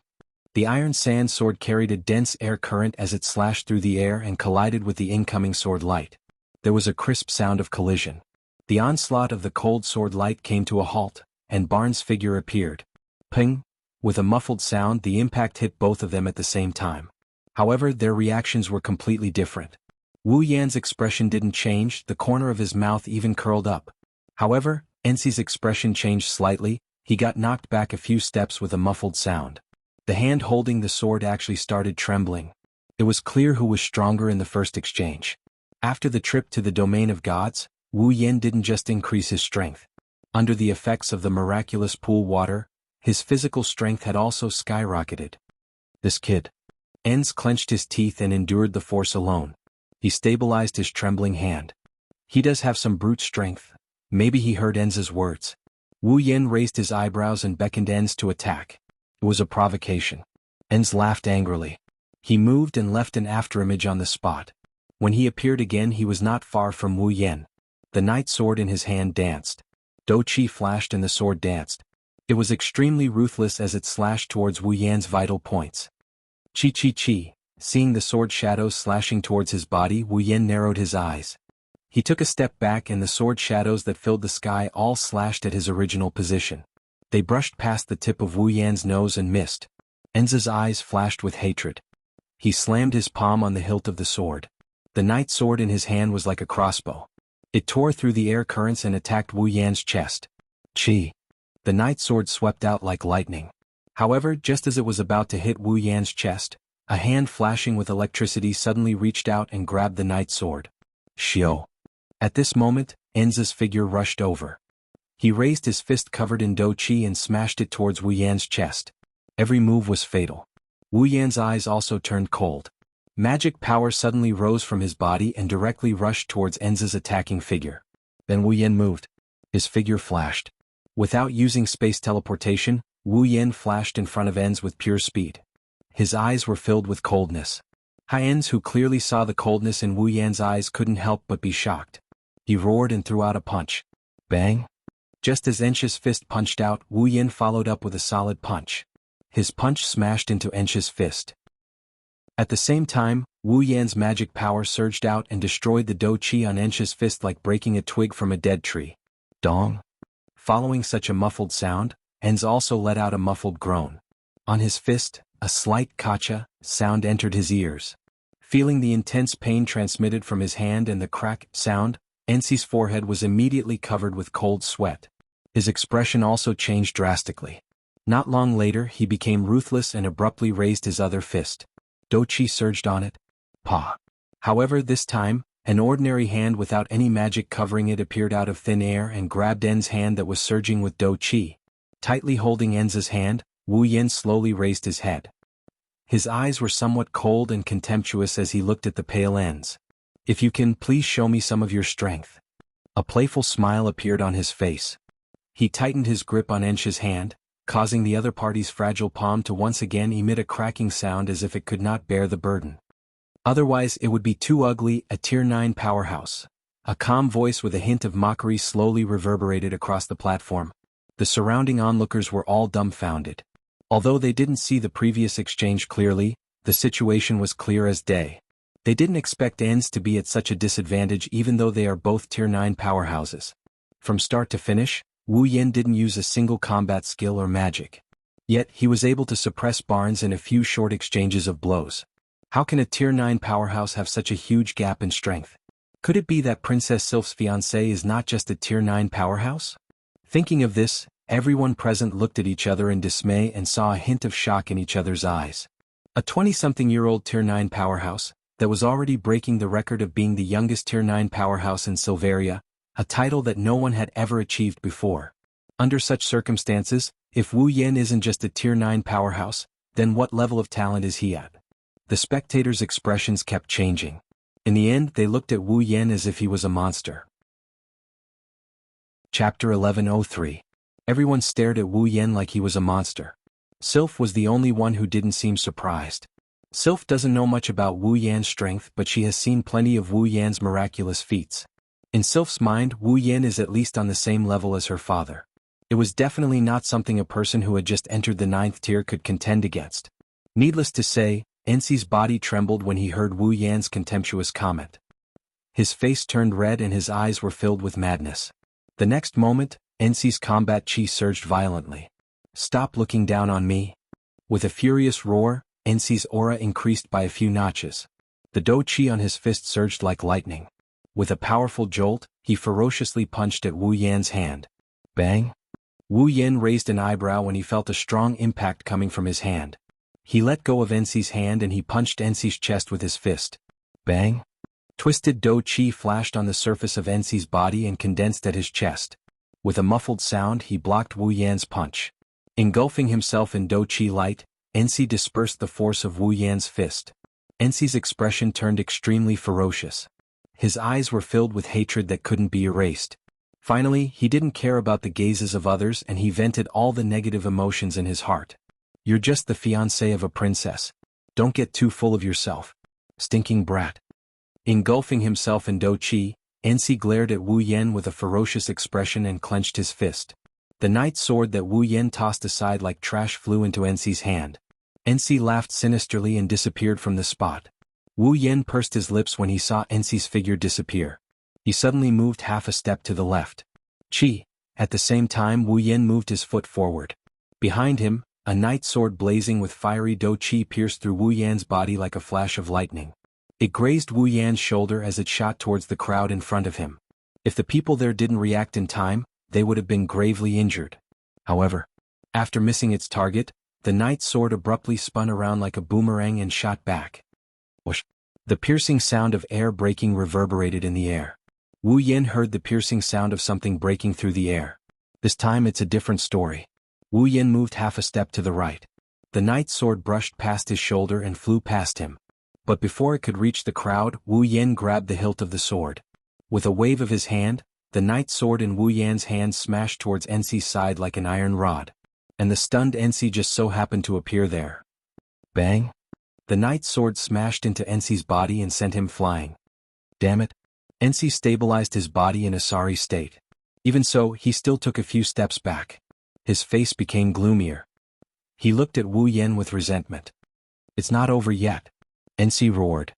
The iron sand sword carried a dense air current as it slashed through the air and collided with the incoming sword light. There was a crisp sound of collision. The onslaught of the cold sword light came to a halt, and Barnes' figure appeared. Ping! With a muffled sound, the impact hit both of them at the same time. However, their reactions were completely different. Wu Yan's expression didn't change, the corner of his mouth even curled up. However, Enzi's expression changed slightly. He got knocked back a few steps with a muffled sound. The hand holding the sword actually started trembling. It was clear who was stronger in the first exchange. After the trip to the domain of gods, Wu Yan didn't just increase his strength. Under the effects of the miraculous pool water, his physical strength had also skyrocketed. This kid. Enz clenched his teeth and endured the force alone. He stabilized his trembling hand. He does have some brute strength. Maybe he heard Enz's words. Wu Yan raised his eyebrows and beckoned Enz to attack. It was a provocation. Enz laughed angrily. He moved and left an afterimage on the spot. When he appeared again, he was not far from Wu Yan. The night sword in his hand danced. Do qi flashed and the sword danced. It was extremely ruthless as it slashed towards Wu Yan's vital points. Qi qi qi. Seeing the sword shadows slashing towards his body, Wu Yan narrowed his eyes. He took a step back and the sword shadows that filled the sky all slashed at his original position. They brushed past the tip of Wu Yan's nose and missed. Enzi's eyes flashed with hatred. He slammed his palm on the hilt of the sword. The night sword in his hand was like a crossbow. It tore through the air currents and attacked Wu Yan's chest. Qi. The night sword swept out like lightning. However, just as it was about to hit Wu Yan's chest, a hand flashing with electricity suddenly reached out and grabbed the night sword. Xiao. At this moment, Enzi's figure rushed over. He raised his fist covered in do qi and smashed it towards Wu Yan's chest. Every move was fatal. Wu Yan's eyes also turned cold. Magic power suddenly rose from his body and directly rushed towards Enzi's attacking figure. Then Wu Yan moved. His figure flashed. Without using space teleportation, Wu Yan flashed in front of Enz with pure speed. His eyes were filled with coldness. Enz, who clearly saw the coldness in Wu Yan's eyes, couldn't help but be shocked. He roared and threw out a punch. Bang! Just as Enz's fist punched out, Wu Yan followed up with a solid punch. His punch smashed into Enz's fist. At the same time, Wu Yan's magic power surged out and destroyed the do qi on Enz's fist like breaking a twig from a dead tree. Dong! Following such a muffled sound, Enz also let out a muffled groan. On his fist, a slight kacha sound entered his ears. Feeling the intense pain transmitted from his hand and the crack sound, Enzi's forehead was immediately covered with cold sweat. His expression also changed drastically. Not long later, he became ruthless and abruptly raised his other fist. Do qi surged on it. Pa. However, this time, an ordinary hand without any magic covering it appeared out of thin air and grabbed Enz's hand that was surging with do qi. Tightly holding Enz's hand, Wu Yan slowly raised his head. His eyes were somewhat cold and contemptuous as he looked at the pale Enz. If you can, please show me some of your strength. A playful smile appeared on his face. He tightened his grip on Enz's hand, causing the other party's fragile palm to once again emit a cracking sound as if it could not bear the burden. Otherwise it would be too ugly, a Tier 9 powerhouse. A calm voice with a hint of mockery slowly reverberated across the platform. The surrounding onlookers were all dumbfounded. Although they didn't see the previous exchange clearly, the situation was clear as day. They didn't expect ENS to be at such a disadvantage even though they are both Tier 9 powerhouses. From start to finish, Wu Yan didn't use a single combat skill or magic. Yet, he was able to suppress Barnes in a few short exchanges of blows. How can a Tier 9 powerhouse have such a huge gap in strength? Could it be that Princess Sylph's fiancé is not just a Tier 9 powerhouse? Thinking of this, everyone present looked at each other in dismay and saw a hint of shock in each other's eyes. A 20-something-year-old Tier 9 powerhouse, that was already breaking the record of being the youngest Tier 9 powerhouse in Silveria, a title that no one had ever achieved before. Under such circumstances, if Wu Yan isn't just a Tier 9 powerhouse, then what level of talent is he at? The spectators' expressions kept changing. In the end, they looked at Wu Yan as if he was a monster. Chapter 1103. Everyone stared at Wu Yan like he was a monster. Sylph was the only one who didn't seem surprised. Sylph doesn't know much about Wu Yan's strength, but she has seen plenty of Wu Yan's miraculous feats. In Sylph's mind, Wu Yan is at least on the same level as her father. It was definitely not something a person who had just entered the 9th tier could contend against. Needless to say, Ensi's body trembled when he heard Wu Yan's contemptuous comment. His face turned red and his eyes were filled with madness. The next moment, Ensi's combat chi surged violently. "Stop looking down on me." With a furious roar, Ensi's aura increased by a few notches. The do chi on his fist surged like lightning. With a powerful jolt, he ferociously punched at Wu Yan's hand. Bang! Wu Yan raised an eyebrow when he felt a strong impact coming from his hand. He let go of Ensi's hand and he punched Ensi's chest with his fist. Bang! Twisted do chi flashed on the surface of Ensi's body and condensed at his chest. With a muffled sound, he blocked Wu Yan's punch. Engulfing himself in do chi light, Ensi dispersed the force of Wu Yan's fist. Ensi's expression turned extremely ferocious. His eyes were filled with hatred that couldn't be erased. Finally, he didn't care about the gazes of others and he vented all the negative emotions in his heart. "You're just the fiancé of a princess. Don't get too full of yourself. Stinking brat." Engulfing himself in do chi, Ensi glared at Wu Yan with a ferocious expression and clenched his fist. The knight's sword that Wu Yan tossed aside like trash flew into Ensi's hand. Ensi laughed sinisterly and disappeared from the spot. Wu Yan pursed his lips when he saw Ensi's figure disappear. He suddenly moved half a step to the left. Chi! At the same time Wu Yan moved his foot forward. Behind him, a knight's sword blazing with fiery do chi pierced through Wu Yan's body like a flash of lightning. It grazed Wu Yan's shoulder as it shot towards the crowd in front of him. If the people there didn't react in time, they would have been gravely injured. However, after missing its target, the knight's sword abruptly spun around like a boomerang and shot back. Whoosh! The piercing sound of air breaking reverberated in the air. Wu Yan heard the piercing sound of something breaking through the air. This time it's a different story. Wu Yan moved half a step to the right. The knight's sword brushed past his shoulder and flew past him. But before it could reach the crowd, Wu Yan grabbed the hilt of the sword. With a wave of his hand, the knight's sword in Wu Yan's hand smashed towards Ensi's side like an iron rod. And the stunned Ensi just so happened to appear there. Bang! The knight's sword smashed into Ensi's body and sent him flying. Damn it! Ensi stabilized his body in a sorry state. Even so, he still took a few steps back. His face became gloomier. He looked at Wu Yan with resentment. "It's not over yet," Ensi roared.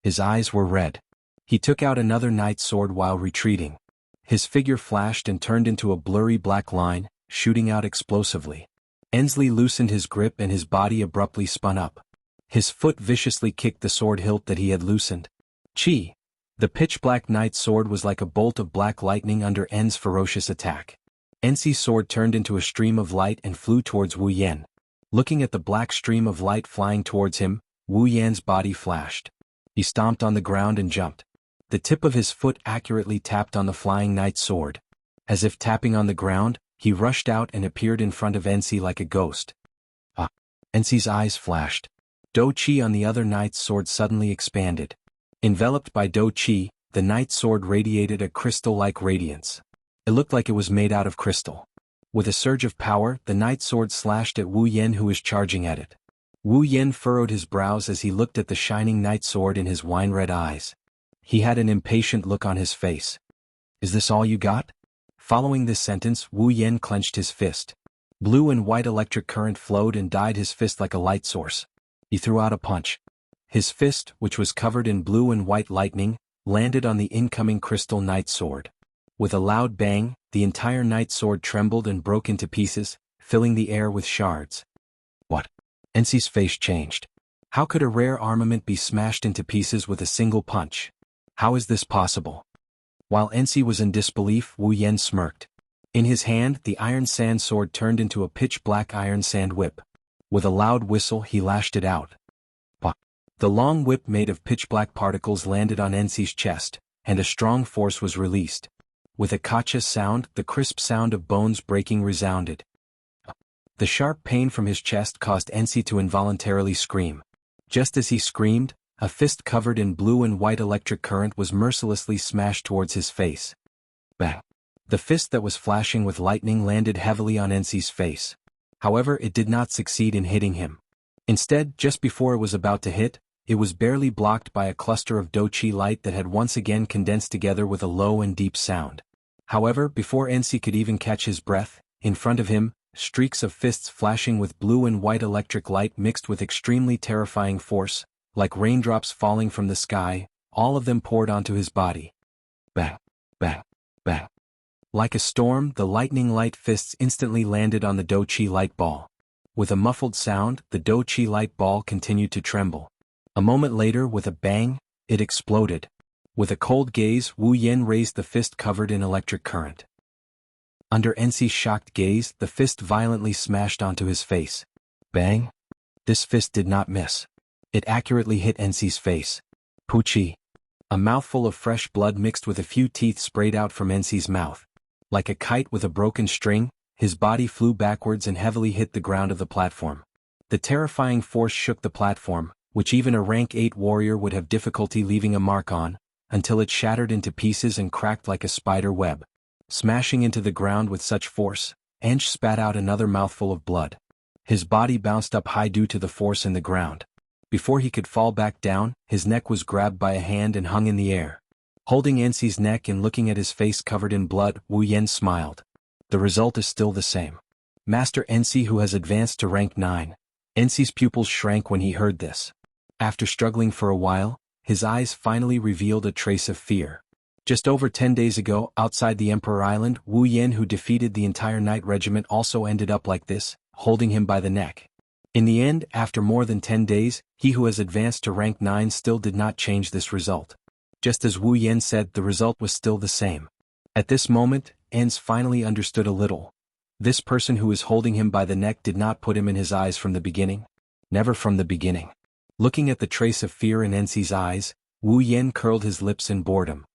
His eyes were red. He took out another knight's sword while retreating. His figure flashed and turned into a blurry black line, shooting out explosively. Ensley loosened his grip and his body abruptly spun up. His foot viciously kicked the sword hilt that he had loosened. Chi! The pitch-black knight's sword was like a bolt of black lightning under En's ferocious attack. Ensi's sword turned into a stream of light and flew towards Wu Yan. Looking at the black stream of light flying towards him, Wu Yan's body flashed. He stomped on the ground and jumped. The tip of his foot accurately tapped on the flying knight's sword. As if tapping on the ground, he rushed out and appeared in front of Ensi like a ghost. Ah! Ensi's eyes flashed. Do chi on the other knight's sword suddenly expanded. Enveloped by do chi, the knight's sword radiated a crystal-like radiance. It looked like it was made out of crystal. With a surge of power, the knight's sword slashed at Wu Yan who was charging at it. Wu Yan furrowed his brows as he looked at the shining knight's sword in his wine-red eyes. He had an impatient look on his face. "Is this all you got?" Following this sentence, Wu Yan clenched his fist. Blue and white electric current flowed and dyed his fist like a light source. He threw out a punch. His fist, which was covered in blue and white lightning, landed on the incoming crystal night sword. With a loud bang, the entire night sword trembled and broke into pieces, filling the air with shards. What? Ensi's face changed. How could a rare armament be smashed into pieces with a single punch? How is this possible? While Ensi was in disbelief, Wu Yen smirked. In his hand, the iron sand sword turned into a pitch-black iron sand whip. With a loud whistle, he lashed it out. Pah! The long whip made of pitch-black particles landed on Ensi's chest, and a strong force was released. With a kacha sound, the crisp sound of bones breaking resounded. The sharp pain from his chest caused Ensi to involuntarily scream. Just as he screamed, a fist covered in blue and white electric current was mercilessly smashed towards his face. Bang! The fist that was flashing with lightning landed heavily on Ensi's face. However, it did not succeed in hitting him. Instead, just before it was about to hit, it was barely blocked by a cluster of dochi light that had once again condensed together with a low and deep sound. However, before Ensi could even catch his breath, in front of him, streaks of fists flashing with blue and white electric light mixed with extremely terrifying force, like raindrops falling from the sky, all of them poured onto his body. Bang! Bang! Bang! Like a storm, the lightning light fists instantly landed on the dochi light ball. With a muffled sound, the dochi light ball continued to tremble. A moment later, with a bang, it exploded. With a cold gaze, Wu Yen raised the fist covered in electric current. Under Ensi's shocked gaze, the fist violently smashed onto his face. Bang! This fist did not miss. It accurately hit Ensi's face. Puchi! A mouthful of fresh blood mixed with a few teeth sprayed out from Ensi's mouth. Like a kite with a broken string, his body flew backwards and heavily hit the ground of the platform. The terrifying force shook the platform, which even a rank 8 warrior would have difficulty leaving a mark on, until it shattered into pieces and cracked like a spider web. Smashing into the ground with such force, Ench spat out another mouthful of blood. His body bounced up high due to the force in the ground. Before he could fall back down, his neck was grabbed by a hand and hung in the air. Holding Ensi's neck and looking at his face covered in blood, Wu Yen smiled. The result is still the same. Master Ensi, who has advanced to rank 9. Ensi's pupils shrank when he heard this. After struggling for a while, his eyes finally revealed a trace of fear. Just over 10 days ago, outside the Emperor Island, Wu Yen, who defeated the entire Knight Regiment, also ended up like this, holding him by the neck. In the end, after more than 10 days, he who has advanced to rank 9 still did not change this result. Just as Wu Yen said, the result was still the same. At this moment, Ens finally understood a little. This person who is holding him by the neck did not put him in his eyes from the beginning. Never from the beginning. Looking at the trace of fear in Ensi's eyes, Wu Yen curled his lips in boredom.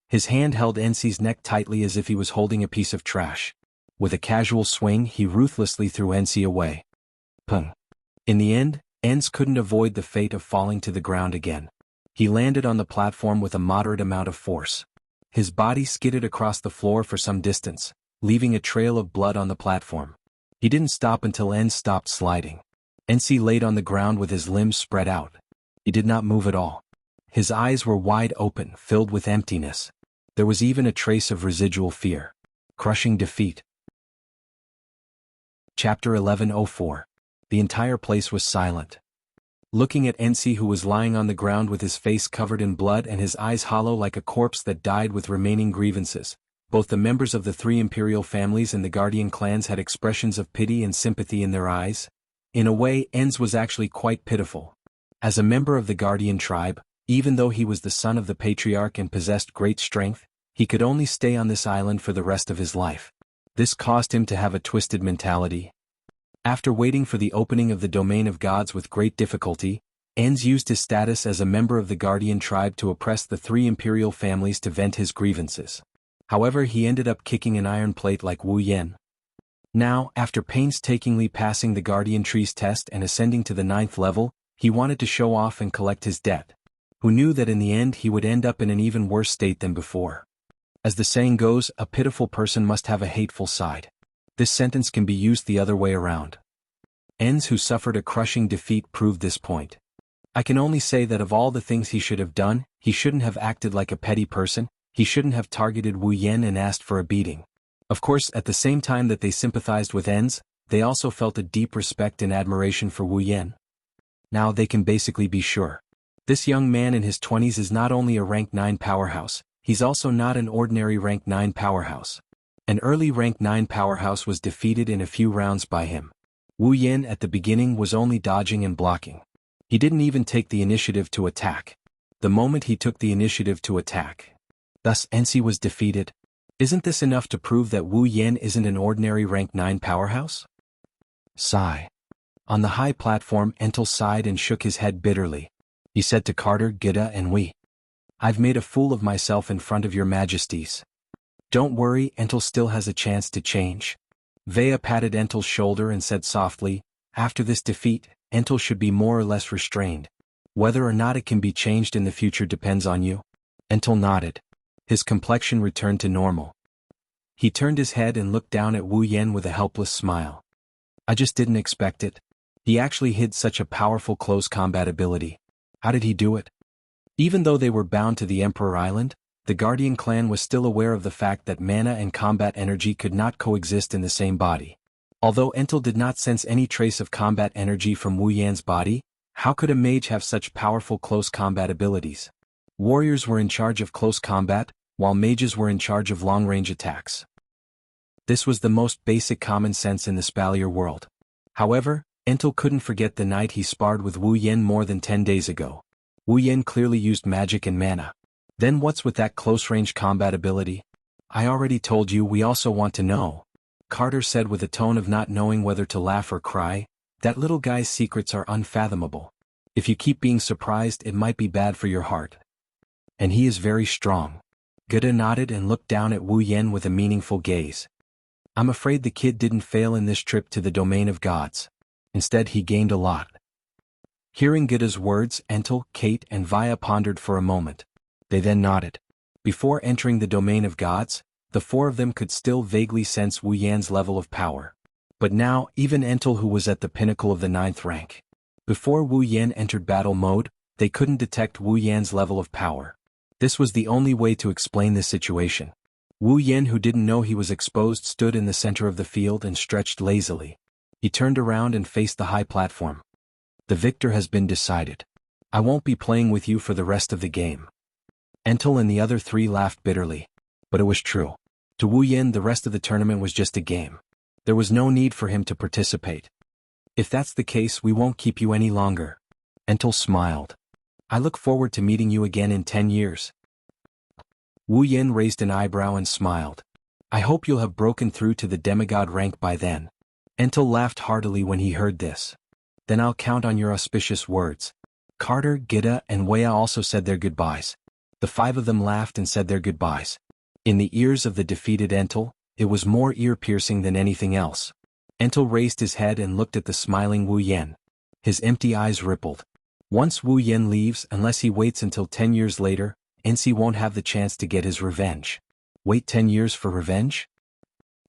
His hand held Ensi's neck tightly as if he was holding a piece of trash. With a casual swing, he ruthlessly threw Ensi away. Pung. In the end, Ens couldn't avoid the fate of falling to the ground again. He landed on the platform with a moderate amount of force. His body skidded across the floor for some distance, leaving a trail of blood on the platform. He didn't stop until Ens stopped sliding. Ensi laid on the ground with his limbs spread out. He did not move at all. His eyes were wide open, filled with emptiness. There was even a trace of residual fear. Crushing defeat. Chapter 1104. The entire place was silent. Looking at Ensi, who was lying on the ground with his face covered in blood and his eyes hollow like a corpse that died with remaining grievances, both the members of the 3 imperial families and the Guardian clans had expressions of pity and sympathy in their eyes. In a way, Ens was actually quite pitiful. As a member of the Guardian tribe, even though he was the son of the patriarch and possessed great strength, he could only stay on this island for the rest of his life. This caused him to have a twisted mentality. After waiting for the opening of the domain of gods with great difficulty, Ens used his status as a member of the Guardian tribe to oppress the 3 imperial families to vent his grievances. However, he ended up kicking an iron plate like Wu Yen. Now, after painstakingly passing the Guardian tree's test and ascending to the 9th level, he wanted to show off and collect his debt. Who knew that in the end he would end up in an even worse state than before? As the saying goes, a pitiful person must have a hateful side. This sentence can be used the other way around. Ens, who suffered a crushing defeat, proved this point. I can only say that of all the things he should have done, he shouldn't have acted like a petty person, he shouldn't have targeted Wu Yen and asked for a beating. Of course, at the same time that they sympathized with Ens, they also felt a deep respect and admiration for Wu Yen. Now they can basically be sure. This young man in his 20s is not only a rank 9 powerhouse, he's also not an ordinary rank 9 powerhouse. An early rank 9 powerhouse was defeated in a few rounds by him. Wu Yan at the beginning was only dodging and blocking. He didn't even take the initiative to attack. The moment he took the initiative to attack, thus Ensi was defeated. Isn't this enough to prove that Wu Yan isn't an ordinary rank 9 powerhouse? Sigh. On the high platform, Entel sighed and shook his head bitterly. He said to Carter, Gita and we. I've made a fool of myself in front of your majesties. Don't worry, Entel still has a chance to change. Vea patted Entel's shoulder and said softly, after this defeat, Entel should be more or less restrained. Whether or not it can be changed in the future depends on you. Entel nodded. His complexion returned to normal. He turned his head and looked down at Wu Yan with a helpless smile. I just didn't expect it. He actually hid such a powerful close combat ability. How did he do it? Even though they were bound to the Emperor Island, the Guardian clan was still aware of the fact that mana and combat energy could not coexist in the same body. Although Entel did not sense any trace of combat energy from Wu Yan's body, how could a mage have such powerful close combat abilities? Warriors were in charge of close combat, while mages were in charge of long-range attacks. This was the most basic common sense in the Spalier world. However, Entel couldn't forget the night he sparred with Wu Yan more than 10 days ago. Wu Yan clearly used magic and mana. Then what's with that close-range combat ability? I already told you we also want to know. Carter said with a tone of not knowing whether to laugh or cry, that little guy's secrets are unfathomable. If you keep being surprised it might be bad for your heart. And he is very strong. Gita nodded and looked down at Wu Yan with a meaningful gaze. I'm afraid the kid didn't fail in this trip to the domain of gods. Instead he gained a lot. Hearing Gita's words, Entel, Kate and Vaya pondered for a moment. They then nodded. Before entering the domain of gods, the four of them could still vaguely sense Wu Yan's level of power. But now, even Entel, who was at the pinnacle of the 9th rank. Before Wu Yan entered battle mode, they couldn't detect Wu Yan's level of power. This was the only way to explain this situation. Wu Yan, who didn't know he was exposed, stood in the center of the field and stretched lazily. He turned around and faced the high platform. The victor has been decided. I won't be playing with you for the rest of the game. Entel and the other three laughed bitterly. But it was true. To Wu Yan, the rest of the tournament was just a game. There was no need for him to participate. If that's the case, we won't keep you any longer. Entel smiled. I look forward to meeting you again in 10 years. Wu Yan raised an eyebrow and smiled. I hope you'll have broken through to the demigod rank by then. Entel laughed heartily when he heard this. Then I'll count on your auspicious words. Carter, Gita, and Wea also said their goodbyes. The five of them laughed and said their goodbyes. In the ears of the defeated Entel, it was more ear-piercing than anything else. Entel raised his head and looked at the smiling Wu Yan. His empty eyes rippled. Once Wu Yan leaves, unless he waits until 10 years later, Ensi won't have the chance to get his revenge. Wait 10 years for revenge?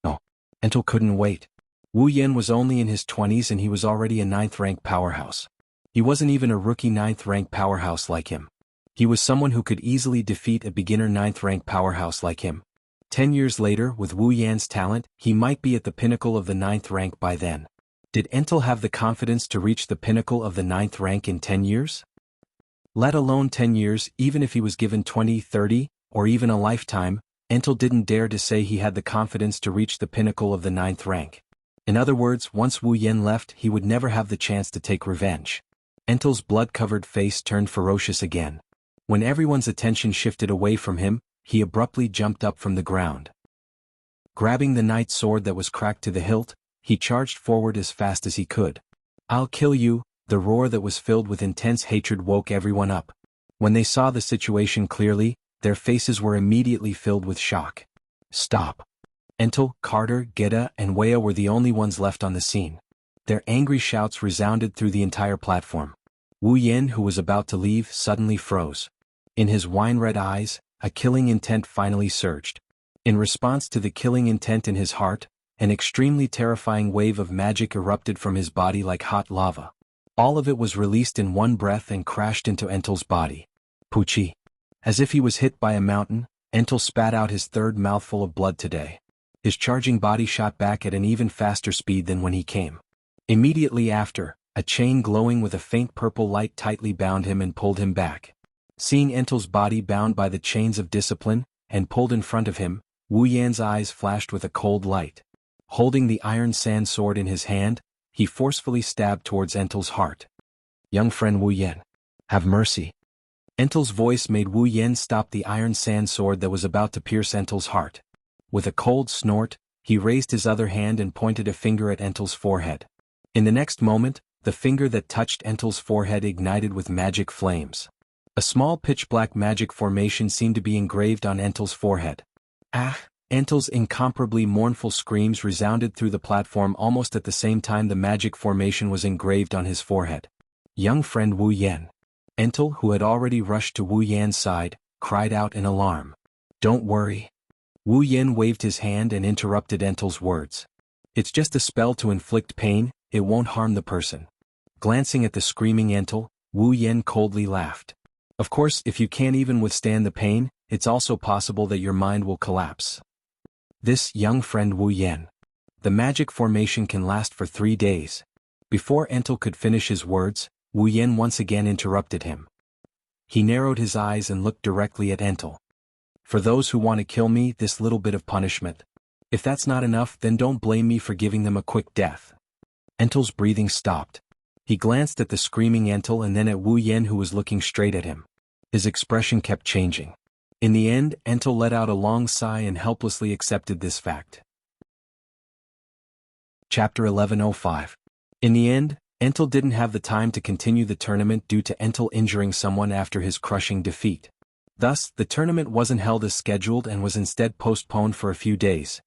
No. Entel couldn't wait. Wu Yan was only in his 20s and he was already a 9th rank powerhouse. He wasn't even a rookie 9th rank powerhouse like him. He was someone who could easily defeat a beginner 9th rank powerhouse like him. 10 years later, with Wu Yan's talent, he might be at the pinnacle of the 9th rank by then. Did Entel have the confidence to reach the pinnacle of the 9th rank in 10 years? Let alone 10 years, even if he was given 20, 30, or even a lifetime, Entel didn't dare to say he had the confidence to reach the pinnacle of the 9th rank. In other words, once Wu Yan left, he would never have the chance to take revenge. Entel's blood-covered face turned ferocious again. When everyone's attention shifted away from him, he abruptly jumped up from the ground. Grabbing the knight's sword that was cracked to the hilt, he charged forward as fast as he could. I'll kill you! The roar that was filled with intense hatred woke everyone up. When they saw the situation clearly, their faces were immediately filled with shock. Stop! Entel, Carter, Gita, and Wea were the only ones left on the scene. Their angry shouts resounded through the entire platform. Wu Yan, who was about to leave, suddenly froze. In his wine-red eyes, a killing intent finally surged. In response to the killing intent in his heart, an extremely terrifying wave of magic erupted from his body like hot lava. All of it was released in one breath and crashed into Entel's body. Poochie. As if he was hit by a mountain, Entel spat out his third mouthful of blood today. His charging body shot back at an even faster speed than when he came. Immediately after, A chain glowing with a faint purple light tightly bound him and pulled him back. Seeing Entel's body bound by the chains of discipline, and pulled in front of him, Wu Yan's eyes flashed with a cold light. Holding the iron sand sword in his hand, he forcefully stabbed towards Entel's heart. "Young friend Wu Yan, have mercy." Entel's voice made Wu Yan stop the iron sand sword that was about to pierce Entel's heart. With a cold snort, he raised his other hand and pointed a finger at Entel's forehead. In the next moment, the finger that touched Entel's forehead ignited with magic flames. A small pitch-black magic formation seemed to be engraved on Entel's forehead. "Ah!" Entel's incomparably mournful screams resounded through the platform almost at the same time the magic formation was engraved on his forehead. "Young friend Wu Yan." Entel, who had already rushed to Wu Yan's side, cried out in alarm. "Don't worry." Wu Yan waved his hand and interrupted Entel's words. "It's just a spell to inflict pain, it won't harm the person." Glancing at the screaming Entel, Wu Yan coldly laughed. "Of course, if you can't even withstand the pain, it's also possible that your mind will collapse. This, young friend Wu Yan. The magic formation can last for 3 days. Before Entel could finish his words, Wu Yan once again interrupted him. He narrowed his eyes and looked directly at Entel. "For those who want to kill me, this little bit of punishment. If that's not enough, then don't blame me for giving them a quick death." Entel's breathing stopped. He glanced at the screaming Entel and then at Wu Yan, who was looking straight at him. His expression kept changing. In the end, Entel let out a long sigh and helplessly accepted this fact. Chapter 1105. In the end, Entel didn't have the time to continue the tournament due to Entel injuring someone after his crushing defeat. Thus, the tournament wasn't held as scheduled and was instead postponed for a few days.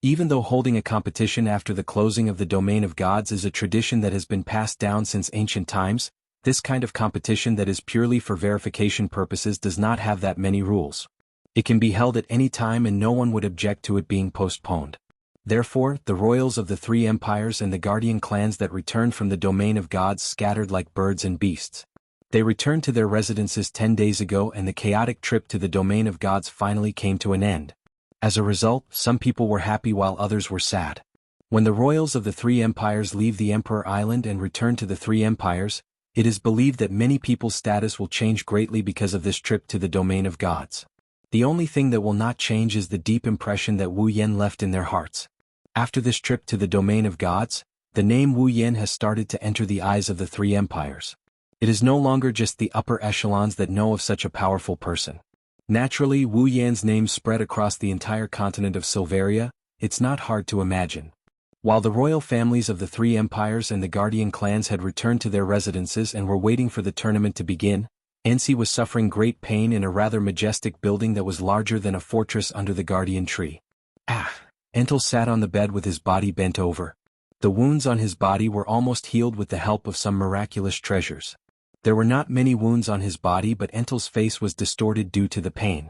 Even though holding a competition after the closing of the domain of gods is a tradition that has been passed down since ancient times, this kind of competition that is purely for verification purposes does not have that many rules. It can be held at any time and no one would object to it being postponed. Therefore, the royals of the 3 empires and the guardian clans that returned from the domain of gods scattered like birds and beasts. They returned to their residences 10 days ago and the chaotic trip to the domain of gods finally came to an end. As a result, some people were happy while others were sad. When the royals of the 3 empires leave the Emperor Island and return to the 3 empires, it is believed that many people's status will change greatly because of this trip to the domain of gods. The only thing that will not change is the deep impression that Wu Yan left in their hearts. After this trip to the domain of gods, the name Wu Yan has started to enter the eyes of the 3 empires. It is no longer just the upper echelons that know of such a powerful person. Naturally, Wu Yan's name spread across the entire continent of Silveria. It's not hard to imagine. While the royal families of the 3 empires and the guardian clans had returned to their residences and were waiting for the tournament to begin, Ensi was suffering great pain in a rather majestic building that was larger than a fortress under the guardian tree. "Ah!" Entel sat on the bed with his body bent over. The wounds on his body were almost healed with the help of some miraculous treasures. There were not many wounds on his body, but Entel's face was distorted due to the pain.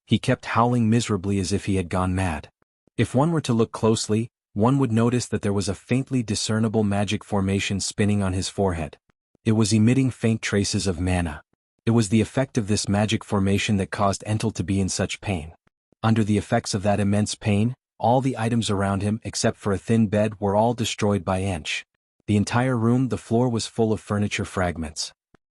He kept howling miserably as if he had gone mad. If one were to look closely, one would notice that there was a faintly discernible magic formation spinning on his forehead. It was emitting faint traces of mana. It was the effect of this magic formation that caused Entel to be in such pain. Under the effects of that immense pain, all the items around him, except for a thin bed, were all destroyed by Ench. The entire room, the floor was full of furniture fragments.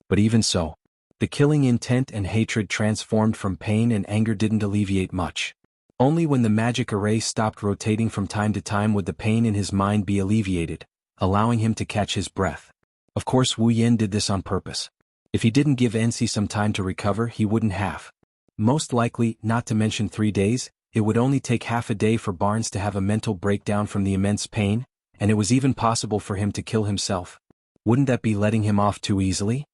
But even so, the killing intent and hatred transformed from pain and anger didn't alleviate much. Only when the magic array stopped rotating from time to time would the pain in his mind be alleviated, allowing him to catch his breath. Of course Wu Yan did this on purpose. If he didn't give Ensi some time to recover, he wouldn't have. Most likely, not to mention 3 days, it would only take half a day for Barnes to have a mental breakdown from the immense pain, and it was even possible for him to kill himself. Wouldn't that be letting him off too easily?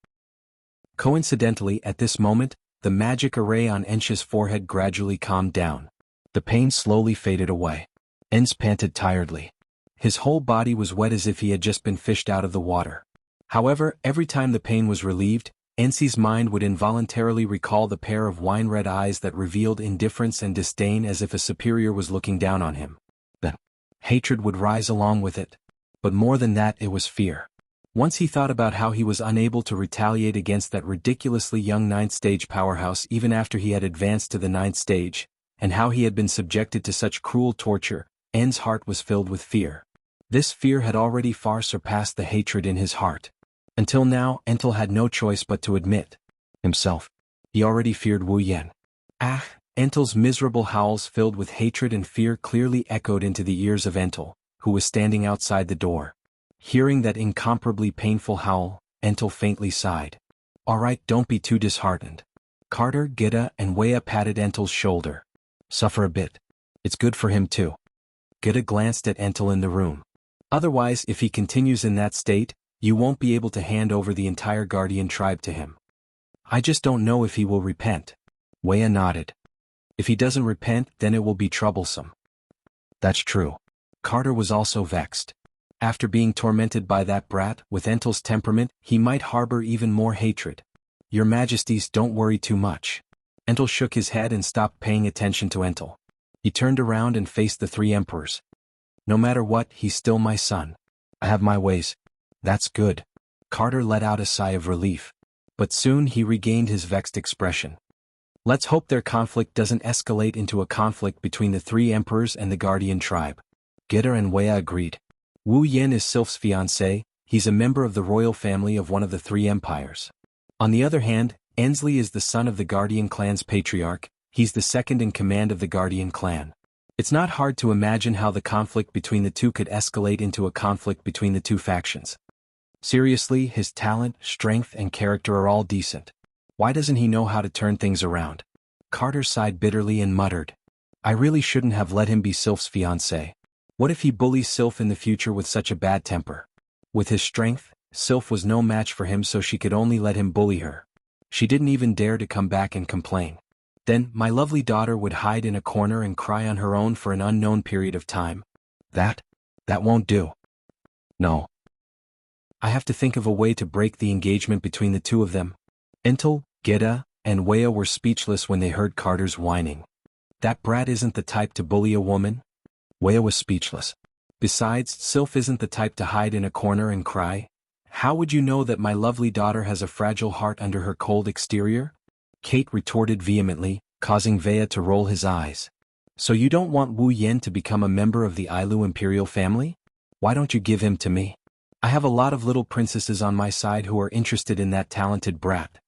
Coincidentally, at this moment, the magic array on Ench's forehead gradually calmed down. The pain slowly faded away. Ens panted tiredly. His whole body was wet as if he had just been fished out of the water. However, every time the pain was relieved, Ensi's mind would involuntarily recall the pair of wine-red eyes that revealed indifference and disdain as if a superior was looking down on him. The hatred would rise along with it. But more than that, it was fear. Once he thought about how he was unable to retaliate against that ridiculously young 9th stage powerhouse even after he had advanced to the 9th stage, and how he had been subjected to such cruel torture, En's heart was filled with fear. This fear had already far surpassed the hatred in his heart. Until now, Entel had no choice but to admit himself. He already feared Wu Yan. Ah! Entel's miserable howls filled with hatred and fear clearly echoed into the ears of Entel, who was standing outside the door. Hearing that incomparably painful howl, Entel faintly sighed. All right, don't be too disheartened. Carter, Gita, and Wea patted Entel's shoulder. Suffer a bit. It's good for him too. Gita glanced at Entel in the room. Otherwise, if he continues in that state, you won't be able to hand over the entire Guardian tribe to him. I just don't know if he will repent. Wea nodded. If he doesn't repent, then it will be troublesome. That's true. Carter was also vexed. After being tormented by that brat, with Entel's temperament, he might harbor even more hatred. Your Majesties, don't worry too much. Entel shook his head and stopped paying attention to Entel. He turned around and faced the three emperors. No matter what, he's still my son. I have my ways. That's good. Carter let out a sigh of relief. But soon he regained his vexed expression. Let's hope their conflict doesn't escalate into a conflict between the three emperors and the Guardian tribe. Gita and Wea agreed. Wu Yan is Sylph's fiancé, he's a member of the royal family of one of the three empires. On the other hand, Ensley is the son of the Guardian clan's patriarch, he's the second in command of the Guardian clan. It's not hard to imagine how the conflict between the two could escalate into a conflict between the two factions. Seriously, his talent, strength, and character are all decent. Why doesn't he know how to turn things around? Carter sighed bitterly and muttered. I really shouldn't have let him be Sylph's fiancé. What if he bullies Sylph in the future with such a bad temper? With his strength, Sylph was no match for him, so she could only let him bully her. She didn't even dare to come back and complain. Then, my lovely daughter would hide in a corner and cry on her own for an unknown period of time. That won't do. No. I have to think of a way to break the engagement between the two of them. Entel, Gita, and Wea were speechless when they heard Carter's whining. That brat isn't the type to bully a woman. Wea was speechless. Besides, Sylph isn't the type to hide in a corner and cry. How would you know that my lovely daughter has a fragile heart under her cold exterior? Kate retorted vehemently, causing Vea to roll his eyes. So you don't want Wu Yan to become a member of the Ailu imperial family? Why don't you give him to me? I have a lot of little princesses on my side who are interested in that talented brat.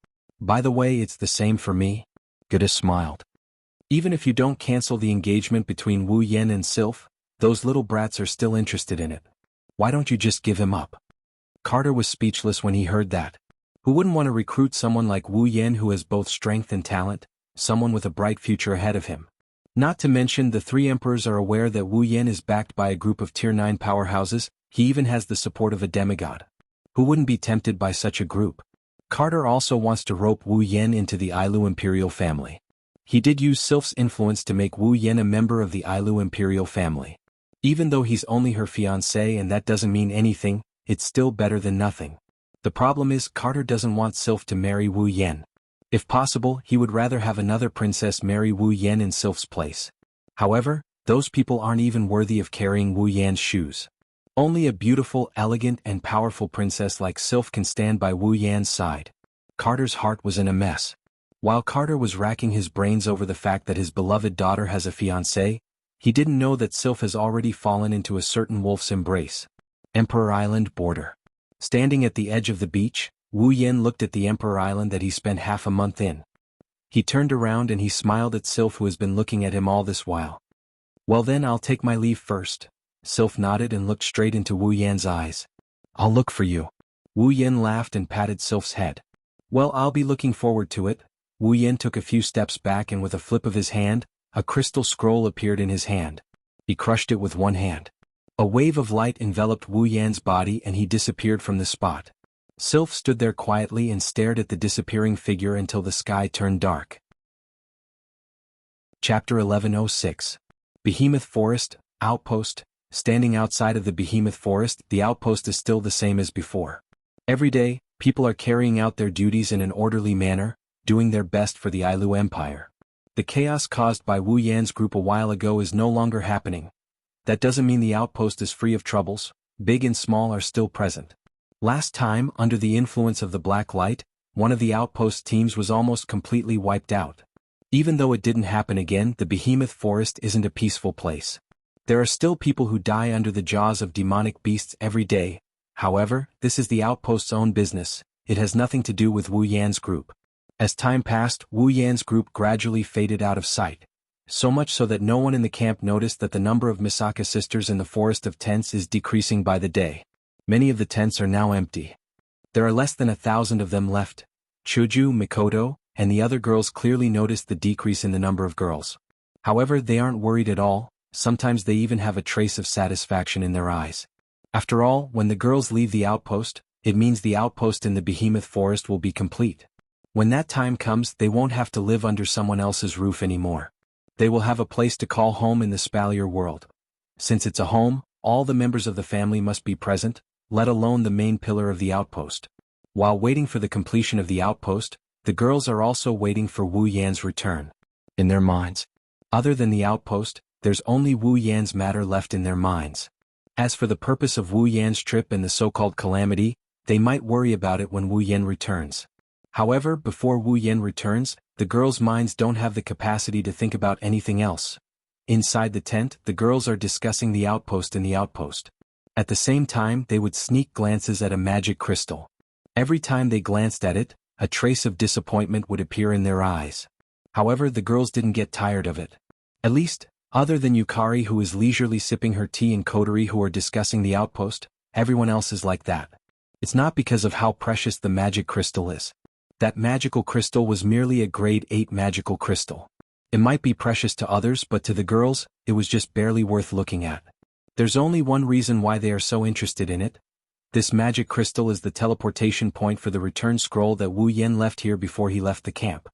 By the way, it's the same for me. Gita smiled. Even if you don't cancel the engagement between Wu Yan and Sylph, those little brats are still interested in it. Why don't you just give him up? Carter was speechless when he heard that. Who wouldn't want to recruit someone like Wu Yan who has both strength and talent, someone with a bright future ahead of him? Not to mention the three emperors are aware that Wu Yan is backed by a group of Tier 9 powerhouses, he even has the support of a demigod. Who wouldn't be tempted by such a group? Carter also wants to rope Wu Yan into the Ailu imperial family. He did use Sylph's influence to make Wu Yan a member of the Ailu imperial family. Even though he's only her fiancé and that doesn't mean anything, it's still better than nothing. The problem is Carter doesn't want Sylph to marry Wu Yan. If possible, he would rather have another princess marry Wu Yan in Sylph's place. However, those people aren't even worthy of carrying Wu Yan's shoes. Only a beautiful, elegant, and powerful princess like Sylph can stand by Wu Yan's side. Carter's heart was in a mess. While Carter was racking his brains over the fact that his beloved daughter has a fiancé, he didn't know that Sylph has already fallen into a certain wolf's embrace. Emperor Island border. Standing at the edge of the beach, Wu Yan looked at the Emperor Island that he spent half a month in. He turned around and he smiled at Sylph, who has been looking at him all this while. Well then, I'll take my leave first. Sylph nodded and looked straight into Wu Yan's eyes. I'll look for you. Wu Yan laughed and patted Sylph's head. Well, I'll be looking forward to it. Wu Yan took a few steps back and with a flip of his hand, a crystal scroll appeared in his hand. He crushed it with one hand. A wave of light enveloped Wu Yan's body and he disappeared from the spot. Sylph stood there quietly and stared at the disappearing figure until the sky turned dark. Chapter 1106. Behemoth Forest, Outpost. Standing outside of the Behemoth Forest, the outpost is still the same as before. Every day, people are carrying out their duties in an orderly manner, doing their best for the Ailu Empire. The chaos caused by Wu Yan's group a while ago is no longer happening. That doesn't mean the outpost is free of troubles, big and small are still present. Last time, under the influence of the black light, one of the outpost teams was almost completely wiped out. Even though it didn't happen again, the Behemoth Forest isn't a peaceful place. There are still people who die under the jaws of demonic beasts every day. However, this is the outpost's own business. It has nothing to do with Wu Yan's group. As time passed, Wu Yan's group gradually faded out of sight. So much so that no one in the camp noticed that the number of Misaka sisters in the forest of tents is decreasing by the day. Many of the tents are now empty. There are less than 1,000 of them left. Chuju, Mikoto, and the other girls clearly noticed the decrease in the number of girls. However, they aren't worried at all. Sometimes they even have a trace of satisfaction in their eyes. After all, when the girls leave the outpost, it means the outpost in the behemoth forest will be complete. When that time comes, they won't have to live under someone else's roof anymore. They will have a place to call home in the Spalier world. Since it's a home, all the members of the family must be present, let alone the main pillar of the outpost. While waiting for the completion of the outpost, the girls are also waiting for Wu Yan's return. In their minds, other than the outpost, there's only Wu Yan's matter left in their minds. As for the purpose of Wu Yan's trip and the so-called calamity, they might worry about it when Wu Yan returns. However, before Wu Yan returns, the girls' minds don't have the capacity to think about anything else. Inside the tent, the girls are discussing the outpost in the outpost. At the same time, they would sneak glances at a magic crystal. Every time they glanced at it, a trace of disappointment would appear in their eyes. However, the girls didn't get tired of it. At least, other than Yukari, who is leisurely sipping her tea, and Kotori, who are discussing the outpost, everyone else is like that. It's not because of how precious the magic crystal is. That magical crystal was merely a grade 8 magical crystal. It might be precious to others, but to the girls, it was just barely worth looking at. There's only one reason why they are so interested in it. This magic crystal is the teleportation point for the return scroll that Wu Yan left here before he left the camp.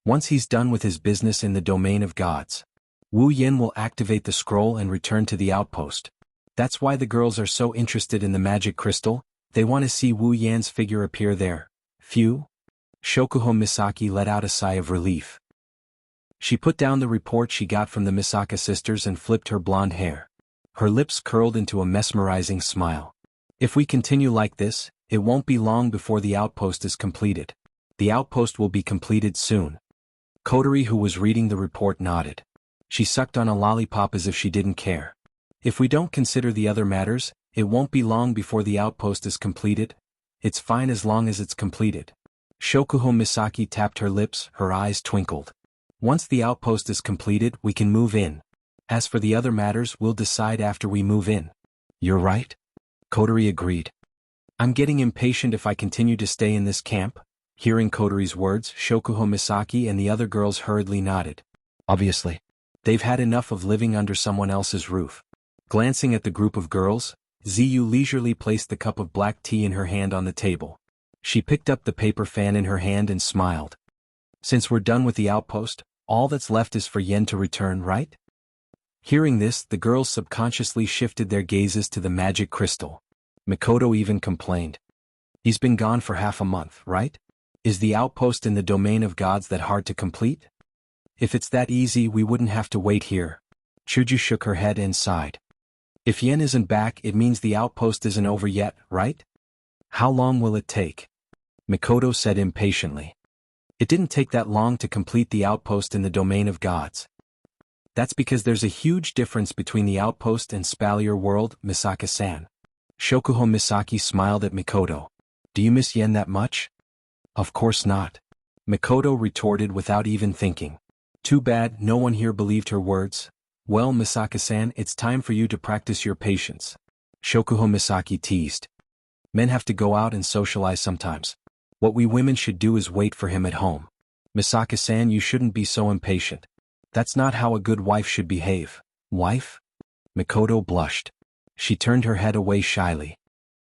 Once he's done with his business in the domain of gods, Wu Yan will activate the scroll and return to the outpost. That's why the girls are so interested in the magic crystal. They want to see Wu Yan's figure appear there. Phew. Shokuho Misaki let out a sigh of relief. She put down the report she got from the Misaka sisters and flipped her blonde hair. Her lips curled into a mesmerizing smile. If we continue like this, it won't be long before the outpost is completed. The outpost will be completed soon. Kotori, who was reading the report, nodded. She sucked on a lollipop as if she didn't care. If we don't consider the other matters, it won't be long before the outpost is completed. It's fine as long as it's completed. Shokuho Misaki tapped her lips, her eyes twinkled. Once the outpost is completed, we can move in. As for the other matters, we'll decide after we move in. You're right. Kotori agreed. I'm getting impatient if I continue to stay in this camp. Hearing Kotori's words, Shokuho Misaki and the other girls hurriedly nodded. Obviously. They've had enough of living under someone else's roof. Glancing at the group of girls, Ziyu leisurely placed the cup of black tea in her hand on the table. She picked up the paper fan in her hand and smiled. Since we're done with the outpost, all that's left is for Yen to return, right? Hearing this, the girls subconsciously shifted their gazes to the magic crystal. Mikoto even complained. He's been gone for half a month, right? Is the outpost in the domain of gods that hard to complete? If it's that easy, we wouldn't have to wait here. Chuju shook her head and sighed. If Yen isn't back, it means the outpost isn't over yet, right? How long will it take? Mikoto said impatiently. It didn't take that long to complete the outpost in the domain of gods. That's because there's a huge difference between the outpost and Spalier world, Misaka-san. Shokuho Misaki smiled at Mikoto. Do you miss Yen that much? Of course not. Mikoto retorted without even thinking. Too bad no one here believed her words. Well, Misaka-san, it's time for you to practice your patience. Shokuho Misaki teased. Men have to go out and socialize sometimes. What we women should do is wait for him at home. Misaka-san, you shouldn't be so impatient. That's not how a good wife should behave. Wife? Mikoto blushed. She turned her head away shyly.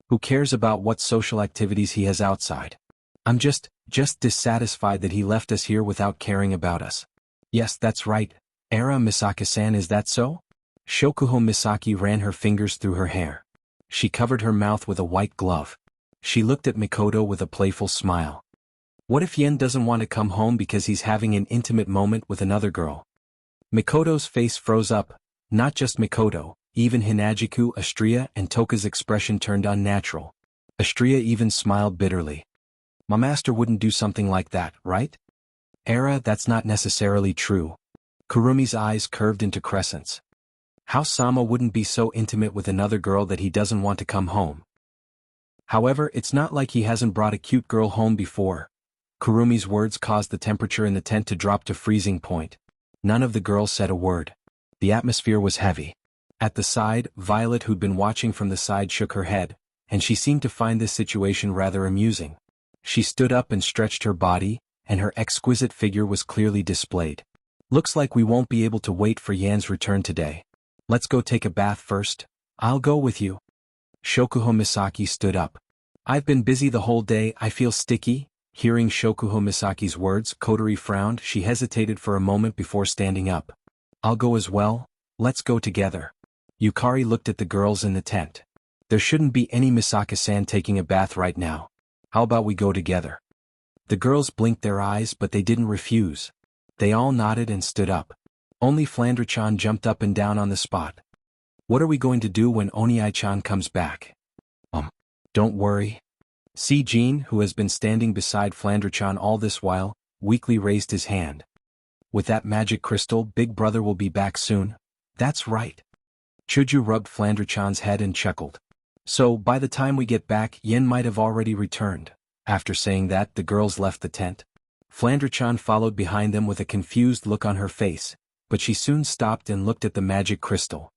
Who cares about what social activities he has outside? I'm just dissatisfied that he left us here without caring about us. Yes, that's right. Era Misaka-san, is that so? Shokuho Misaki ran her fingers through her hair. She covered her mouth with a white glove. She looked at Mikoto with a playful smile. What if Yen doesn't want to come home because he's having an intimate moment with another girl? Mikoto's face froze up. Not just Mikoto, even Hinajiku, Astria, and Toka's expression turned unnatural. Astria even smiled bitterly. My master wouldn't do something like that, right? Era, that's not necessarily true. Kurumi's eyes curved into crescents. How Sama wouldn't be so intimate with another girl that he doesn't want to come home. However, it's not like he hasn't brought a cute girl home before. Kurumi's words caused the temperature in the tent to drop to freezing point. None of the girls said a word. The atmosphere was heavy. At the side, Violet, who'd been watching from the side, shook her head, and she seemed to find this situation rather amusing. She stood up and stretched her body, and her exquisite figure was clearly displayed. Looks like we won't be able to wait for Yan's return today. Let's go take a bath first. I'll go with you. Shokuho Misaki stood up. I've been busy the whole day, I feel sticky. Hearing Shokuho Misaki's words, Kotori frowned. She hesitated for a moment before standing up. I'll go as well. Let's go together. Yukari looked at the girls in the tent. There shouldn't be any Misaka-san taking a bath right now. How about we go together? The girls blinked their eyes, but they didn't refuse. They all nodded and stood up. Only Flandre-chan jumped up and down on the spot. What are we going to do when Oniai-chan comes back? Don't worry. See, Jean, who has been standing beside Flandre-chan all this while, weakly raised his hand. With that magic crystal, Big Brother will be back soon. That's right. Chuju rubbed Flandre-chan's head and chuckled. So, by the time we get back, Yen might have already returned. After saying that, the girls left the tent. Flandre-chan followed behind them with a confused look on her face, but she soon stopped and looked at the magic crystal.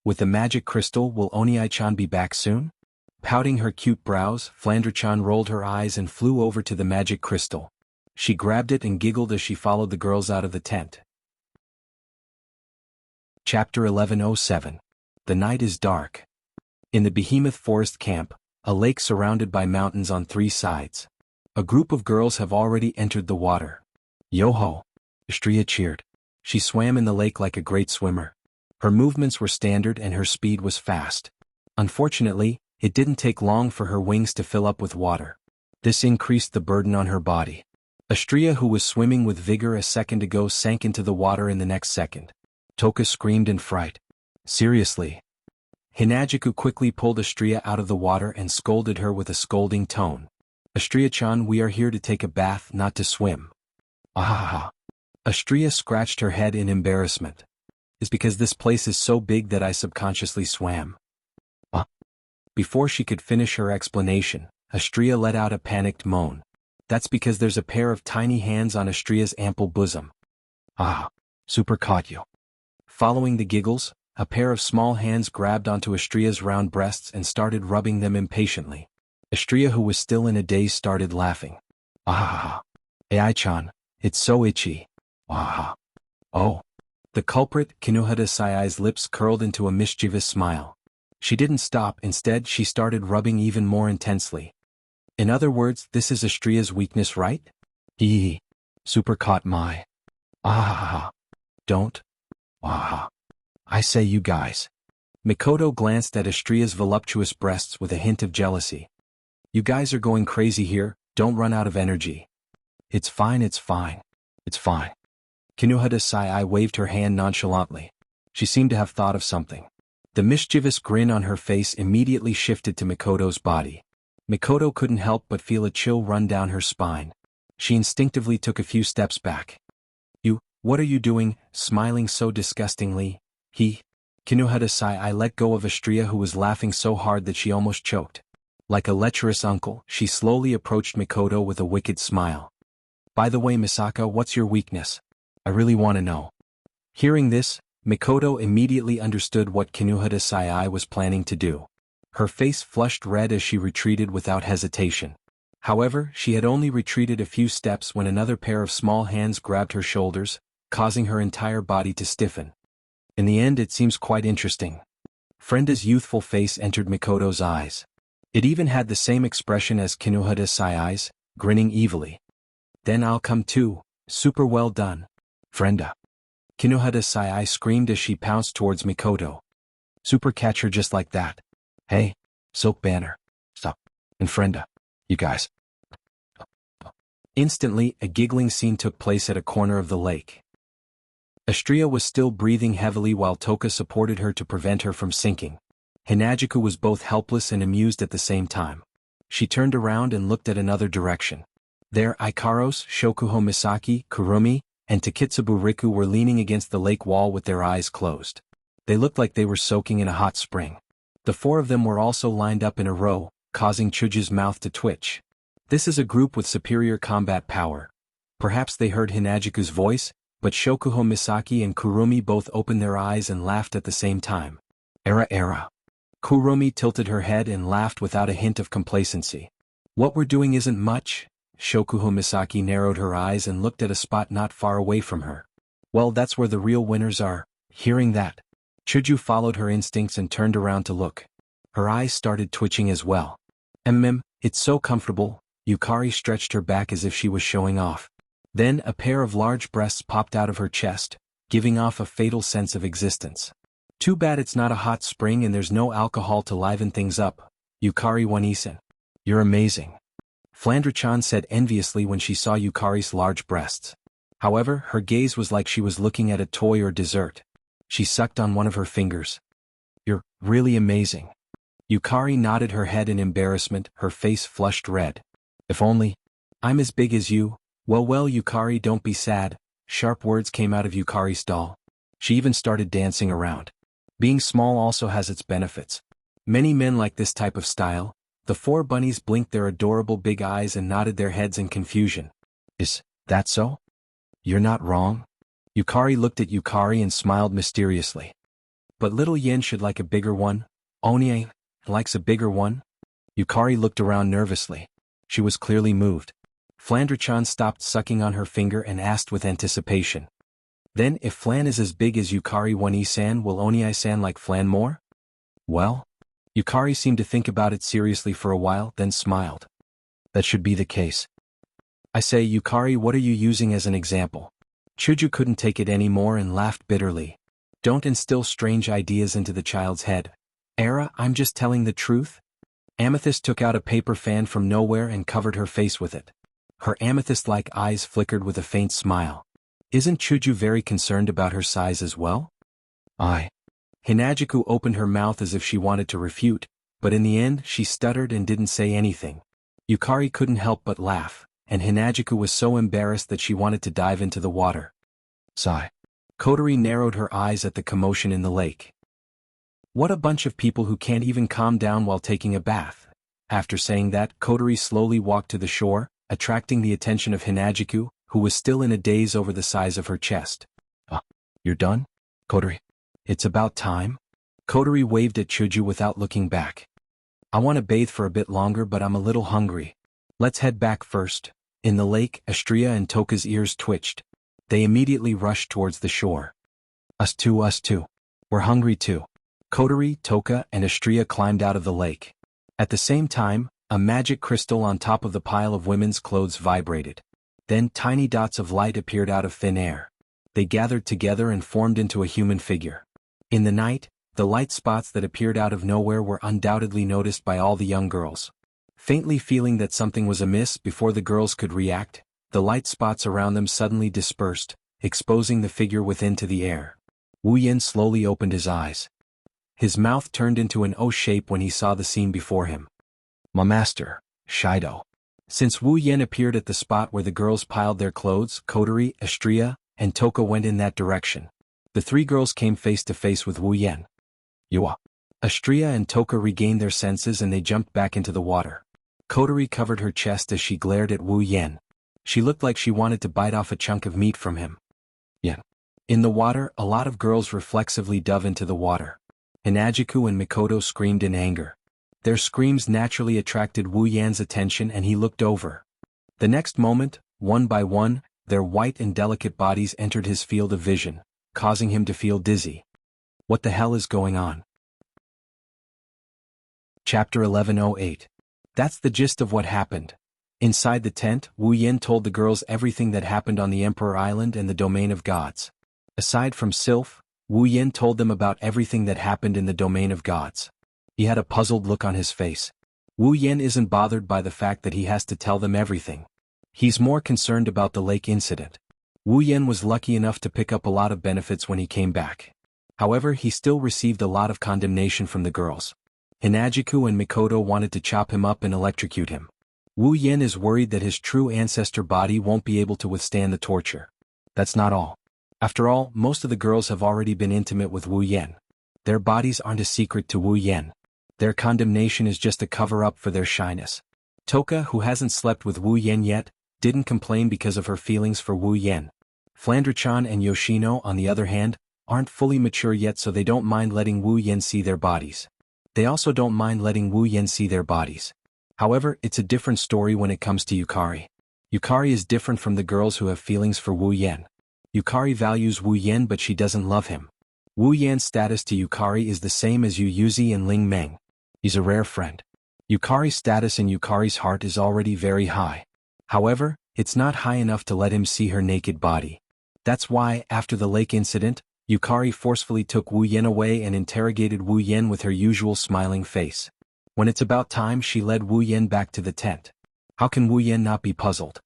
With the magic crystal, will Oniai-chan be back soon? Pouting her cute brows, Flandre-chan rolled her eyes and flew over to the magic crystal. She grabbed it and giggled as she followed the girls out of the tent. Chapter 1107. The night is dark. In the Behemoth Forest Camp, a lake surrounded by mountains on three sides. A group of girls have already entered the water. Yo-ho! Astria cheered. She swam in the lake like a great swimmer. Her movements were standard and her speed was fast. Unfortunately, it didn't take long for her wings to fill up with water. This increased the burden on her body. Astria, who was swimming with vigor a second ago, sank into the water in the next second. Toka screamed in fright. Seriously? Hinajiku quickly pulled Astria out of the water and scolded her with a scolding tone. Astria-chan, we are here to take a bath, not to swim. Ahaha. Astria scratched her head in embarrassment. It's because this place is so big that I subconsciously swam. Before she could finish her explanation, Astria let out a panicked moan. That's because there's a pair of tiny hands on Astria's ample bosom. Super caught you. Following the giggles, a pair of small hands grabbed onto Astria's round breasts and started rubbing them impatiently. Astria, who was still in a daze, started laughing. Ai-chan, it's so itchy. Oh. The culprit, Kinohara Sayai's lips curled into a mischievous smile. She didn't stop, instead she started rubbing even more intensely. In other words, this is Astria's weakness, right? Super caught my. Don't. I say, you guys. Mikoto glanced at Astria's voluptuous breasts with a hint of jealousy. You guys are going crazy here, don't run out of energy. It's fine. Kinohara Sayai waved her hand nonchalantly. She seemed to have thought of something. The mischievous grin on her face immediately shifted to Mikoto's body. Mikoto couldn't help but feel a chill run down her spine. She instinctively took a few steps back. What are you doing, smiling so disgustingly? Kinohara Sayai let go of Astria, who was laughing so hard that she almost choked. Like a lecherous uncle, she slowly approached Mikoto with a wicked smile. By the way, Misaka, what's your weakness? I really want to know. Hearing this, Mikoto immediately understood what Kinohara Sayai was planning to do. Her face flushed red as she retreated without hesitation. However, she had only retreated a few steps when another pair of small hands grabbed her shoulders, causing her entire body to stiffen. In the end, it seems quite interesting. Frenda's youthful face entered Mikoto's eyes. It even had the same expression as Kinohara Sayai's, grinning evilly. Then I'll come too. Super well done. Frenda. Kinohara Sayai screamed as she pounced towards Mikoto. Super catch her just like that. Hey, Silk Banner. Stop. And Frenda. You guys. Instantly, a giggling scene took place at a corner of the lake. Astria was still breathing heavily while Toka supported her to prevent her from sinking. Hinajiku was both helpless and amused at the same time. She turned around and looked at another direction. There, Ikaros, Shokuho Misaki, Kurumi, and Takitsubu Riku were leaning against the lake wall with their eyes closed. They looked like they were soaking in a hot spring. The four of them were also lined up in a row, causing Chuju's mouth to twitch. This is a group with superior combat power. Perhaps they heard Hinajiku's voice, but Shokuho Misaki and Kurumi both opened their eyes and laughed at the same time. Era. Kurumi tilted her head and laughed without a hint of complacency. What we're doing isn't much. Shokuho Misaki narrowed her eyes and looked at a spot not far away from her. Well, that's where the real winners are. Hearing that, Chuju followed her instincts and turned around to look. Her eyes started twitching as well. It's so comfortable. Yukari stretched her back as if she was showing off. Then a pair of large breasts popped out of her chest, giving off a fatal sense of existence. Too bad it's not a hot spring and there's no alcohol to liven things up. Yukari Wanisen. You're amazing. Flandre-chan said enviously when she saw Yukari's large breasts. However, her gaze was like she was looking at a toy or dessert. She sucked on one of her fingers. You're really amazing. Yukari nodded her head in embarrassment, her face flushed red. If only I'm as big as you. Well, Yukari, don't be sad. Sharp words came out of Yukari's doll. She even started dancing around. Being small also has its benefits. Many men like this type of style. The four bunnies blinked their adorable big eyes and nodded their heads in confusion. Is that so? You're not wrong. Yukari looked at Yukari and smiled mysteriously. But little Yen should like a bigger one. Onie likes a bigger one. Yukari looked around nervously. She was clearly moved. Flandre-chan stopped sucking on her finger and asked with anticipation. Then if Flan is as big as Yukari Wani-san, will Onie-san like Flan more? Well? Yukari seemed to think about it seriously for a while, then smiled. That should be the case. I say, Yukari, what are you using as an example? Chuju couldn't take it anymore and laughed bitterly. Don't instill strange ideas into the child's head. Era, I'm just telling the truth. Amethyst took out a paper fan from nowhere and covered her face with it. Her amethyst-like eyes flickered with a faint smile. Isn't Chuju very concerned about her size as well? Hinajiku opened her mouth as if she wanted to refute, but in the end she stuttered and didn't say anything. Yukari couldn't help but laugh, and Hinajiku was so embarrassed that she wanted to dive into the water. Sigh. Kotori narrowed her eyes at the commotion in the lake. What a bunch of people who can't even calm down while taking a bath. After saying that, Kotori slowly walked to the shore, attracting the attention of Hinajiku, who was still in a daze over the size of her chest. You're done? Kotori. It's about time. Kotori waved at Chuju without looking back. I want to bathe for a bit longer, but I'm a little hungry. Let's head back first. In the lake, Astria and Toka's ears twitched. They immediately rushed towards the shore. Us too. We're hungry too. Kotori, Toka, and Astria climbed out of the lake. At the same time, a magic crystal on top of the pile of women's clothes vibrated. Then tiny dots of light appeared out of thin air. They gathered together and formed into a human figure. In the night, the light spots that appeared out of nowhere were undoubtedly noticed by all the young girls. Faintly feeling that something was amiss before the girls could react, the light spots around them suddenly dispersed, exposing the figure within to the air. Wu Yen slowly opened his eyes. His mouth turned into an O shape when he saw the scene before him. My master, Shido. Since Wu Yen appeared at the spot where the girls piled their clothes, Kotori, Astria, and Toka went in that direction. The three girls came face to face with Wu Yen. Yua. Astria and Toka regained their senses and they jumped back into the water. Kotori covered her chest as she glared at Wu Yen. She looked like she wanted to bite off a chunk of meat from him. Yen. In the water, a lot of girls reflexively dove into the water. Hinajiku and Mikoto screamed in anger. Their screams naturally attracted Wu Yan's attention and he looked over. The next moment, one by one, their white and delicate bodies entered his field of vision, causing him to feel dizzy. What the hell is going on? Chapter 1108. That's the gist of what happened. Inside the tent, Wu Yen told the girls everything that happened on the Emperor Island and the Domain of Gods. Aside from Sylph, Wu Yen told them about everything that happened in the Domain of Gods. He had a puzzled look on his face. Wu Yen isn't bothered by the fact that he has to tell them everything. He's more concerned about the lake incident. Wu Yen was lucky enough to pick up a lot of benefits when he came back. However, he still received a lot of condemnation from the girls. Hinajiku and Mikoto wanted to chop him up and electrocute him. Wu Yen is worried that his true ancestor body won't be able to withstand the torture. That's not all. After all, most of the girls have already been intimate with Wu Yen. Their bodies aren't a secret to Wu Yan. Their condemnation is just a cover-up for their shyness. Toka, who hasn't slept with Wu Yan yet, didn't complain because of her feelings for Wu Yan. Flandre-chan and Yoshino, on the other hand, aren't fully mature yet, so they don't mind letting Wu Yan see their bodies. They also don't mind letting Wu Yan see their bodies. However, it's a different story when it comes to Yukari. Yukari is different from the girls who have feelings for Wu Yan. Yukari values Wu Yan, but she doesn't love him. Wu Yan's status to Yukari is the same as Yu Yuzi and Ling Meng. He's a rare friend. Yukari's status in Yukari's heart is already very high. However, it's not high enough to let him see her naked body. That's why, after the lake incident, Yukari forcefully took Wu Yan away and interrogated Wu Yan with her usual smiling face. When it's about time, she led Wu Yan back to the tent. How can Wu Yan not be puzzled?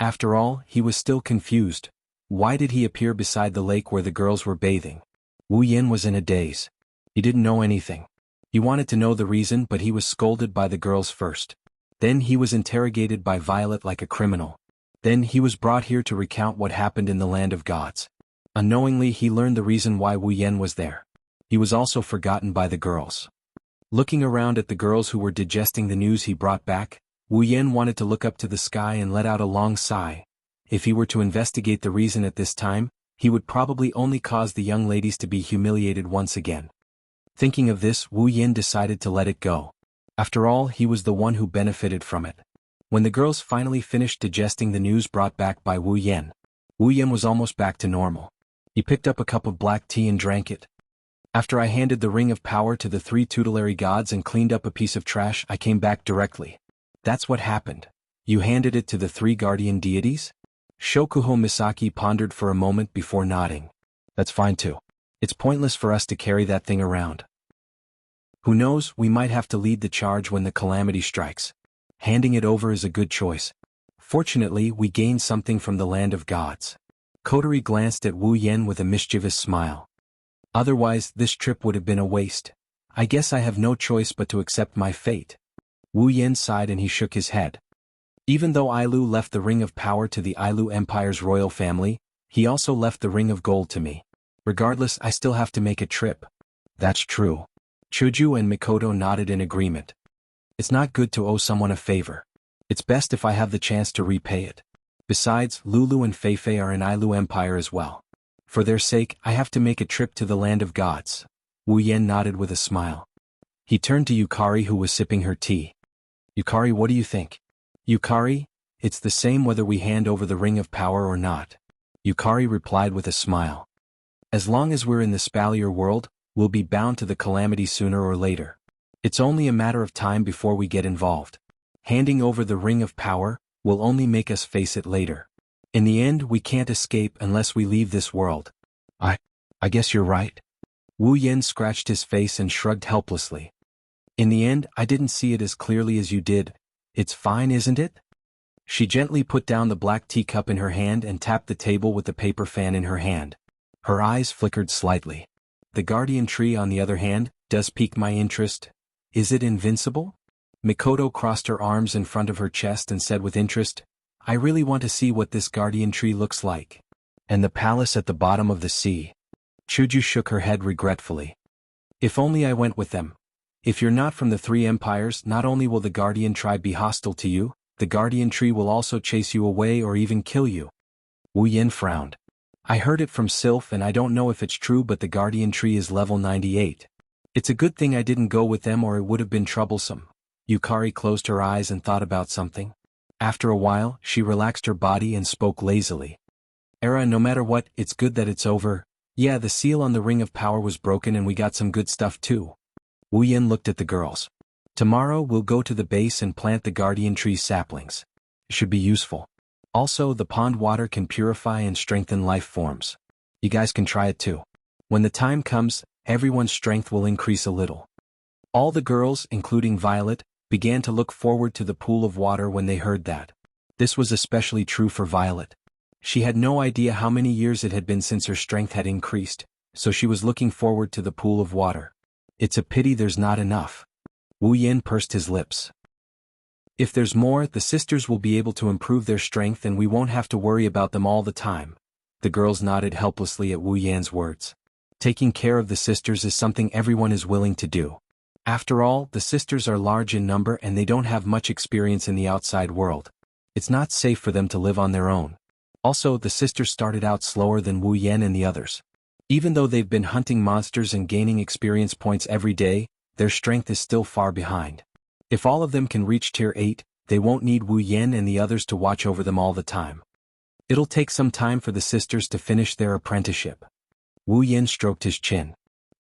After all, he was still confused. Why did he appear beside the lake where the girls were bathing? Wu Yan was in a daze. He didn't know anything. He wanted to know the reason, but he was scolded by the girls first. Then he was interrogated by Violet like a criminal. Then he was brought here to recount what happened in the land of gods. Unknowingly, he learned the reason why Wu Yan was there. He was also forgotten by the girls. Looking around at the girls who were digesting the news he brought back, Wu Yan wanted to look up to the sky and let out a long sigh. If he were to investigate the reason at this time, he would probably only cause the young ladies to be humiliated once again. Thinking of this, Wu Yan decided to let it go. After all, he was the one who benefited from it. When the girls finally finished digesting the news brought back by Wu Yan was almost back to normal. He picked up a cup of black tea and drank it. After I handed the ring of power to the 3 tutelary gods and cleaned up a piece of trash, I came back directly. That's what happened. You handed it to the 3 guardian deities? Shokuho Misaki pondered for a moment before nodding. That's fine too. It's pointless for us to carry that thing around. Who knows, we might have to lead the charge when the calamity strikes. Handing it over is a good choice. Fortunately, we gained something from the land of gods. Kotori glanced at Wu Yan with a mischievous smile. Otherwise, this trip would have been a waste. I guess I have no choice but to accept my fate. Wu Yan sighed and he shook his head. Even though Ailu left the Ring of Power to the Ailu Empire's royal family, he also left the Ring of Gold to me. Regardless, I still have to make a trip. That's true. Chuju and Mikoto nodded in agreement. It's not good to owe someone a favor. It's best if I have the chance to repay it. Besides, Lulu and Feifei are in Ailu Empire as well. For their sake, I have to make a trip to the land of gods. Wu Yan nodded with a smile. He turned to Yukari, who was sipping her tea. Yukari, what do you think? Yukari, it's the same whether we hand over the Ring of Power or not. Yukari replied with a smile. As long as we're in the Spalier world, we'll be bound to the calamity sooner or later. It's only a matter of time before we get involved. Handing over the Ring of Power will only make us face it later. In the end, we can't escape unless we leave this world. I guess you're right. Wu Yan scratched his face and shrugged helplessly. In the end, I didn't see it as clearly as you did. It's fine, isn't it? She gently put down the black teacup in her hand and tapped the table with the paper fan in her hand. Her eyes flickered slightly. The guardian tree, on the other hand, does pique my interest. Is it invincible? Mikoto crossed her arms in front of her chest and said with interest, I really want to see what this guardian tree looks like. And the palace at the bottom of the sea. Chuju shook her head regretfully. If only I went with them. If you're not from the 3 empires, not only will the guardian tribe be hostile to you, the guardian tree will also chase you away or even kill you. Wu Yan frowned. I heard it from Sylph and I don't know if it's true, but the guardian tree is level 98. It's a good thing I didn't go with them or it would have been troublesome. Yukari closed her eyes and thought about something. After a while, she relaxed her body and spoke lazily. Era, no matter what, it's good that it's over. Yeah, the seal on the Ring of Power was broken and we got some good stuff too. Wu Yan looked at the girls. Tomorrow we'll go to the base and plant the guardian tree saplings. It should be useful. Also, the pond water can purify and strengthen life forms. You guys can try it too. When the time comes, everyone's strength will increase a little. All the girls, including Violet, began to look forward to the pool of water when they heard that. This was especially true for Violet. She had no idea how many years it had been since her strength had increased, so she was looking forward to the pool of water. It's a pity there's not enough. Wu Yan pursed his lips. If there's more, the sisters will be able to improve their strength and we won't have to worry about them all the time. The girls nodded helplessly at Wu Yan's words. Taking care of the sisters is something everyone is willing to do. After all, the sisters are large in number and they don't have much experience in the outside world. It's not safe for them to live on their own. Also, the sisters started out slower than Wu Yan and the others. Even though they've been hunting monsters and gaining experience points every day, their strength is still far behind. If all of them can reach tier 8, they won't need Wu Yan and the others to watch over them all the time. It'll take some time for the sisters to finish their apprenticeship. Wu Yan stroked his chin.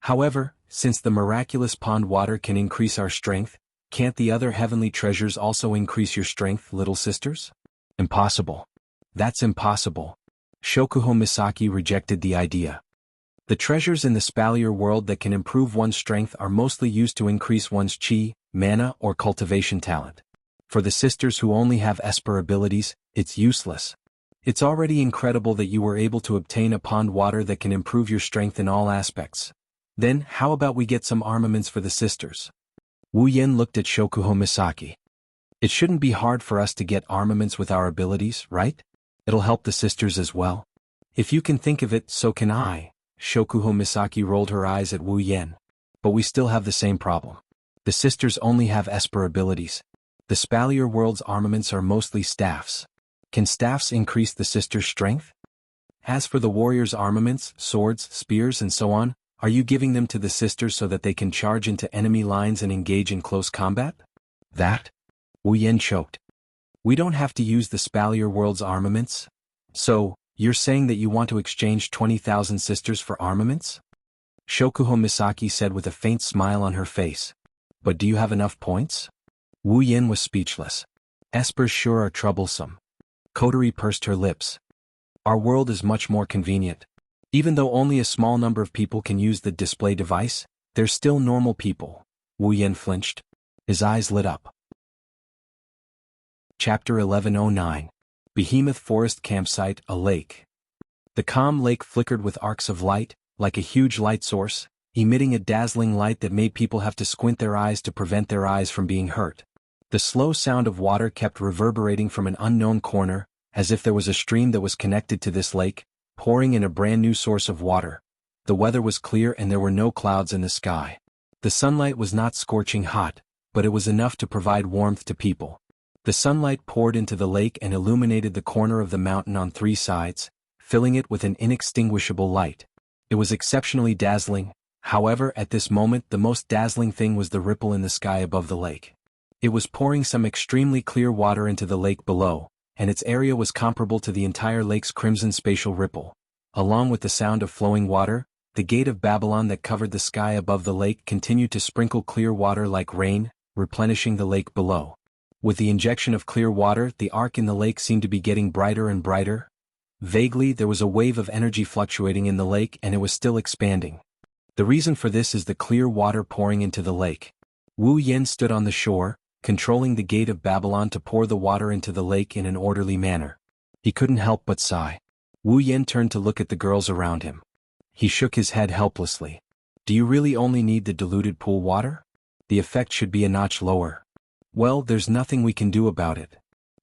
However, since the miraculous pond water can increase our strength, can't the other heavenly treasures also increase your strength, little sisters? Impossible. That's impossible. Shokuho Misaki rejected the idea. The treasures in the spalier world that can improve one's strength are mostly used to increase one's chi, mana, or cultivation talent. For the sisters who only have Esper abilities, it's useless. It's already incredible that you were able to obtain a pond water that can improve your strength in all aspects. Then, how about we get some armaments for the sisters? Wu Yan looked at Shokuho Misaki. It shouldn't be hard for us to get armaments with our abilities, right? It'll help the sisters as well. If you can think of it, so can I. Shokuho Misaki rolled her eyes at Wu Yan. But we still have the same problem. The sisters only have Esper abilities. The spalier world's armaments are mostly staffs. Can staffs increase the sisters' strength? As for the warriors' armaments, swords, spears and so on, are you giving them to the sisters so that they can charge into enemy lines and engage in close combat? That? Wu Yan choked. We don't have to use the spalier world's armaments? So, you're saying that you want to exchange 20,000 sisters for armaments? Shokuho Misaki said with a faint smile on her face. But do you have enough points? Wu Yan was speechless. Espers sure are troublesome. Kotori pursed her lips. Our world is much more convenient. Even though only a small number of people can use the display device, they're still normal people. Wu Yan flinched. His eyes lit up. Chapter 1109. Behemoth Forest Campsite, a lake. The calm lake flickered with arcs of light, like a huge light source, emitting a dazzling light that made people have to squint their eyes to prevent their eyes from being hurt. The slow sound of water kept reverberating from an unknown corner, as if there was a stream that was connected to this lake, pouring in a brand new source of water. The weather was clear and there were no clouds in the sky. The sunlight was not scorching hot, but it was enough to provide warmth to people. The sunlight poured into the lake and illuminated the corner of the mountain on 3 sides, filling it with an inextinguishable light. It was exceptionally dazzling. However, at this moment the most dazzling thing was the ripple in the sky above the lake. It was pouring some extremely clear water into the lake below, and its area was comparable to the entire lake's crimson spatial ripple. Along with the sound of flowing water, the gate of Babylon that covered the sky above the lake continued to sprinkle clear water like rain, replenishing the lake below. With the injection of clear water, the arc in the lake seemed to be getting brighter and brighter. Vaguely, there was a wave of energy fluctuating in the lake and it was still expanding. The reason for this is the clear water pouring into the lake. Wu Yan stood on the shore, controlling the gate of Babylon to pour the water into the lake in an orderly manner. He couldn't help but sigh. Wu Yan turned to look at the girls around him. He shook his head helplessly. Do you really only need the diluted pool water? The effect should be a notch lower. Well, there's nothing we can do about it.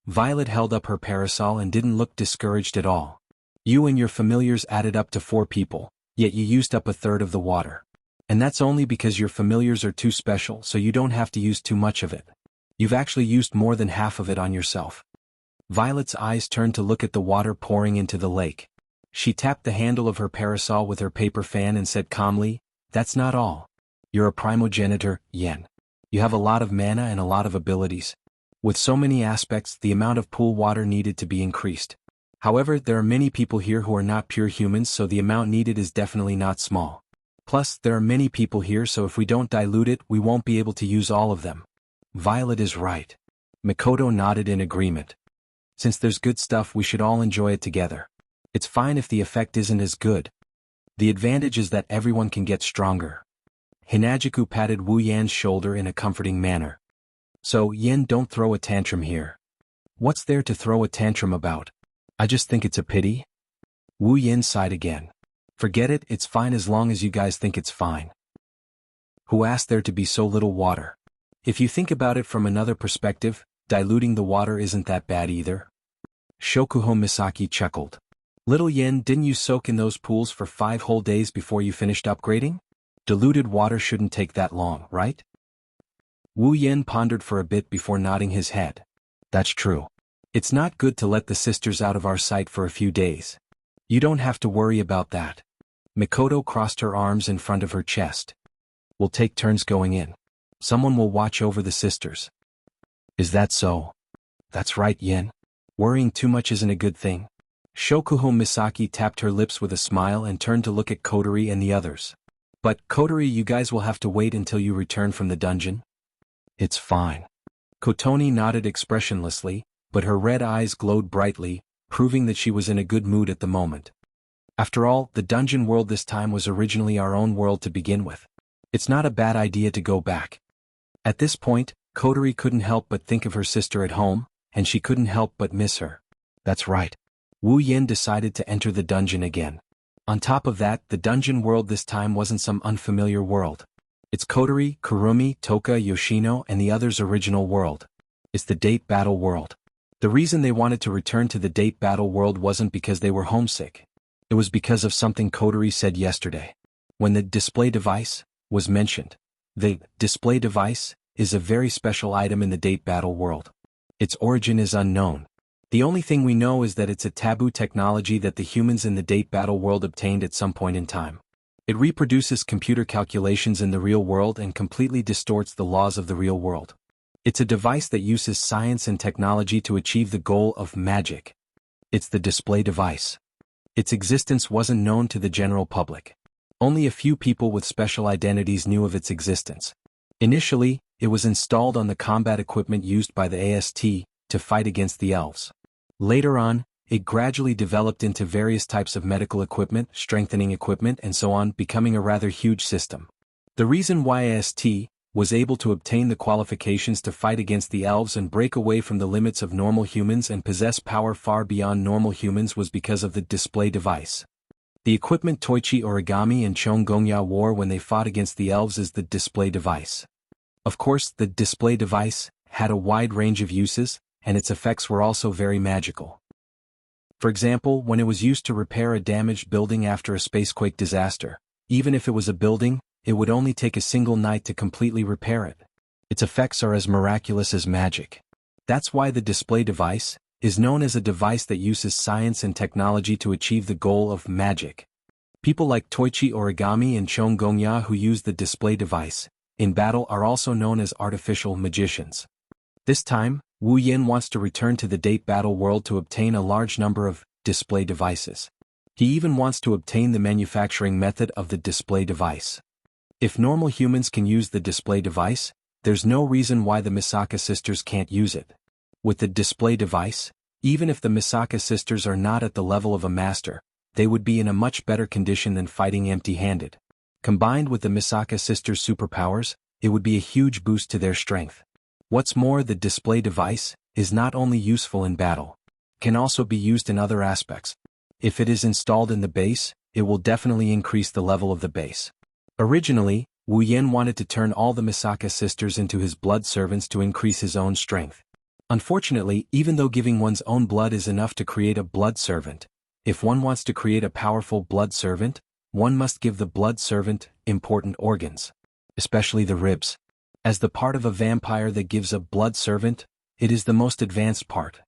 Violet held up her parasol and didn't look discouraged at all. You and your familiars added up to 4 people, yet you used up 1/3 of the water. And that's only because your familiars are too special, so you don't have to use too much of it. You've actually used more than half of it on yourself. Violet's eyes turned to look at the water pouring into the lake. She tapped the handle of her parasol with her paper fan and said calmly, "That's not all. You're a primogenitor, Yan. You have a lot of mana and a lot of abilities. With so many aspects, the amount of pool water needed to be increased. However, there are many people here who are not pure humans, so the amount needed is definitely not small. Plus, there are many people here, so if we don't dilute it, we won't be able to use all of them." Violet is right. Mikoto nodded in agreement. Since there's good stuff, we should all enjoy it together. It's fine if the effect isn't as good. The advantage is that everyone can get stronger. Hinajiku patted Wu Yan's shoulder in a comforting manner. So, Yen, don't throw a tantrum here. What's there to throw a tantrum about? I just think it's a pity. Wu Yan sighed again. Forget it, it's fine as long as you guys think it's fine. Who asked there to be so little water? If you think about it from another perspective, diluting the water isn't that bad either. Shokuho Misaki chuckled. Little Yen, didn't you soak in those pools for 5 whole days before you finished upgrading? Diluted water shouldn't take that long, right? Wu Yen pondered for a bit before nodding his head. That's true. It's not good to let the sisters out of our sight for a few days. You don't have to worry about that. Mikoto crossed her arms in front of her chest. We'll take turns going in. Someone will watch over the sisters. Is that so? That's right, Yen. Worrying too much isn't a good thing. Shokuho Misaki tapped her lips with a smile and turned to look at Kotori and the others. But, Kotori, you guys will have to wait until you return from the dungeon? It's fine. Kotoni nodded expressionlessly, but her red eyes glowed brightly, proving that she was in a good mood at the moment. After all, the dungeon world this time was originally our own world to begin with. It's not a bad idea to go back. At this point, Kotori couldn't help but think of her sister at home, and she couldn't help but miss her. That's right. Wu Yen decided to enter the dungeon again. On top of that, the dungeon world this time wasn't some unfamiliar world. It's Kotori, Kurumi, Toka, Yoshino, and the others' original world. It's the date battle world. The reason they wanted to return to the date battle world wasn't because they were homesick. It was because of something Kotori said yesterday. When the display device was mentioned. The display device is a very special item in the date battle world. Its origin is unknown. The only thing we know is that it's a taboo technology that the humans in the date battle world obtained at some point in time. It reproduces computer calculations in the real world and completely distorts the laws of the real world. It's a device that uses science and technology to achieve the goal of magic. It's the display device. Its existence wasn't known to the general public. Only a few people with special identities knew of its existence. Initially, it was installed on the combat equipment used by the AST to fight against the elves. Later on, it gradually developed into various types of medical equipment, strengthening equipment, and so on, becoming a rather huge system. The reason why AST was able to obtain the qualifications to fight against the elves and break away from the limits of normal humans and possess power far beyond normal humans was because of the display device. The equipment Toichi Origami and Chongonya wore when they fought against the elves is the display device. Of course, the display device had a wide range of uses, and its effects were also very magical. For example, when it was used to repair a damaged building after a spacequake disaster, even if it was a building, it would only take a single night to completely repair it. Its effects are as miraculous as magic. That's why the display device is known as a device that uses science and technology to achieve the goal of magic. People like Toichi Origami and Chongonya who use the display device in battle are also known as artificial magicians. This time, Wu Yen wants to return to the date battle world to obtain a large number of display devices. He even wants to obtain the manufacturing method of the display device. If normal humans can use the display device, there's no reason why the Misaka sisters can't use it. With the display device, even if the Misaka sisters are not at the level of a master, they would be in a much better condition than fighting empty-handed. Combined with the Misaka sisters' superpowers, it would be a huge boost to their strength. What's more, the display device is not only useful in battle, it can also be used in other aspects. If it is installed in the base, it will definitely increase the level of the base. Originally, Wu Yen wanted to turn all the Misaka sisters into his blood servants to increase his own strength. Unfortunately, even though giving one's own blood is enough to create a blood servant, if one wants to create a powerful blood servant, one must give the blood servant important organs, especially the ribs. As the part of a vampire that gives a blood servant, it is the most advanced part.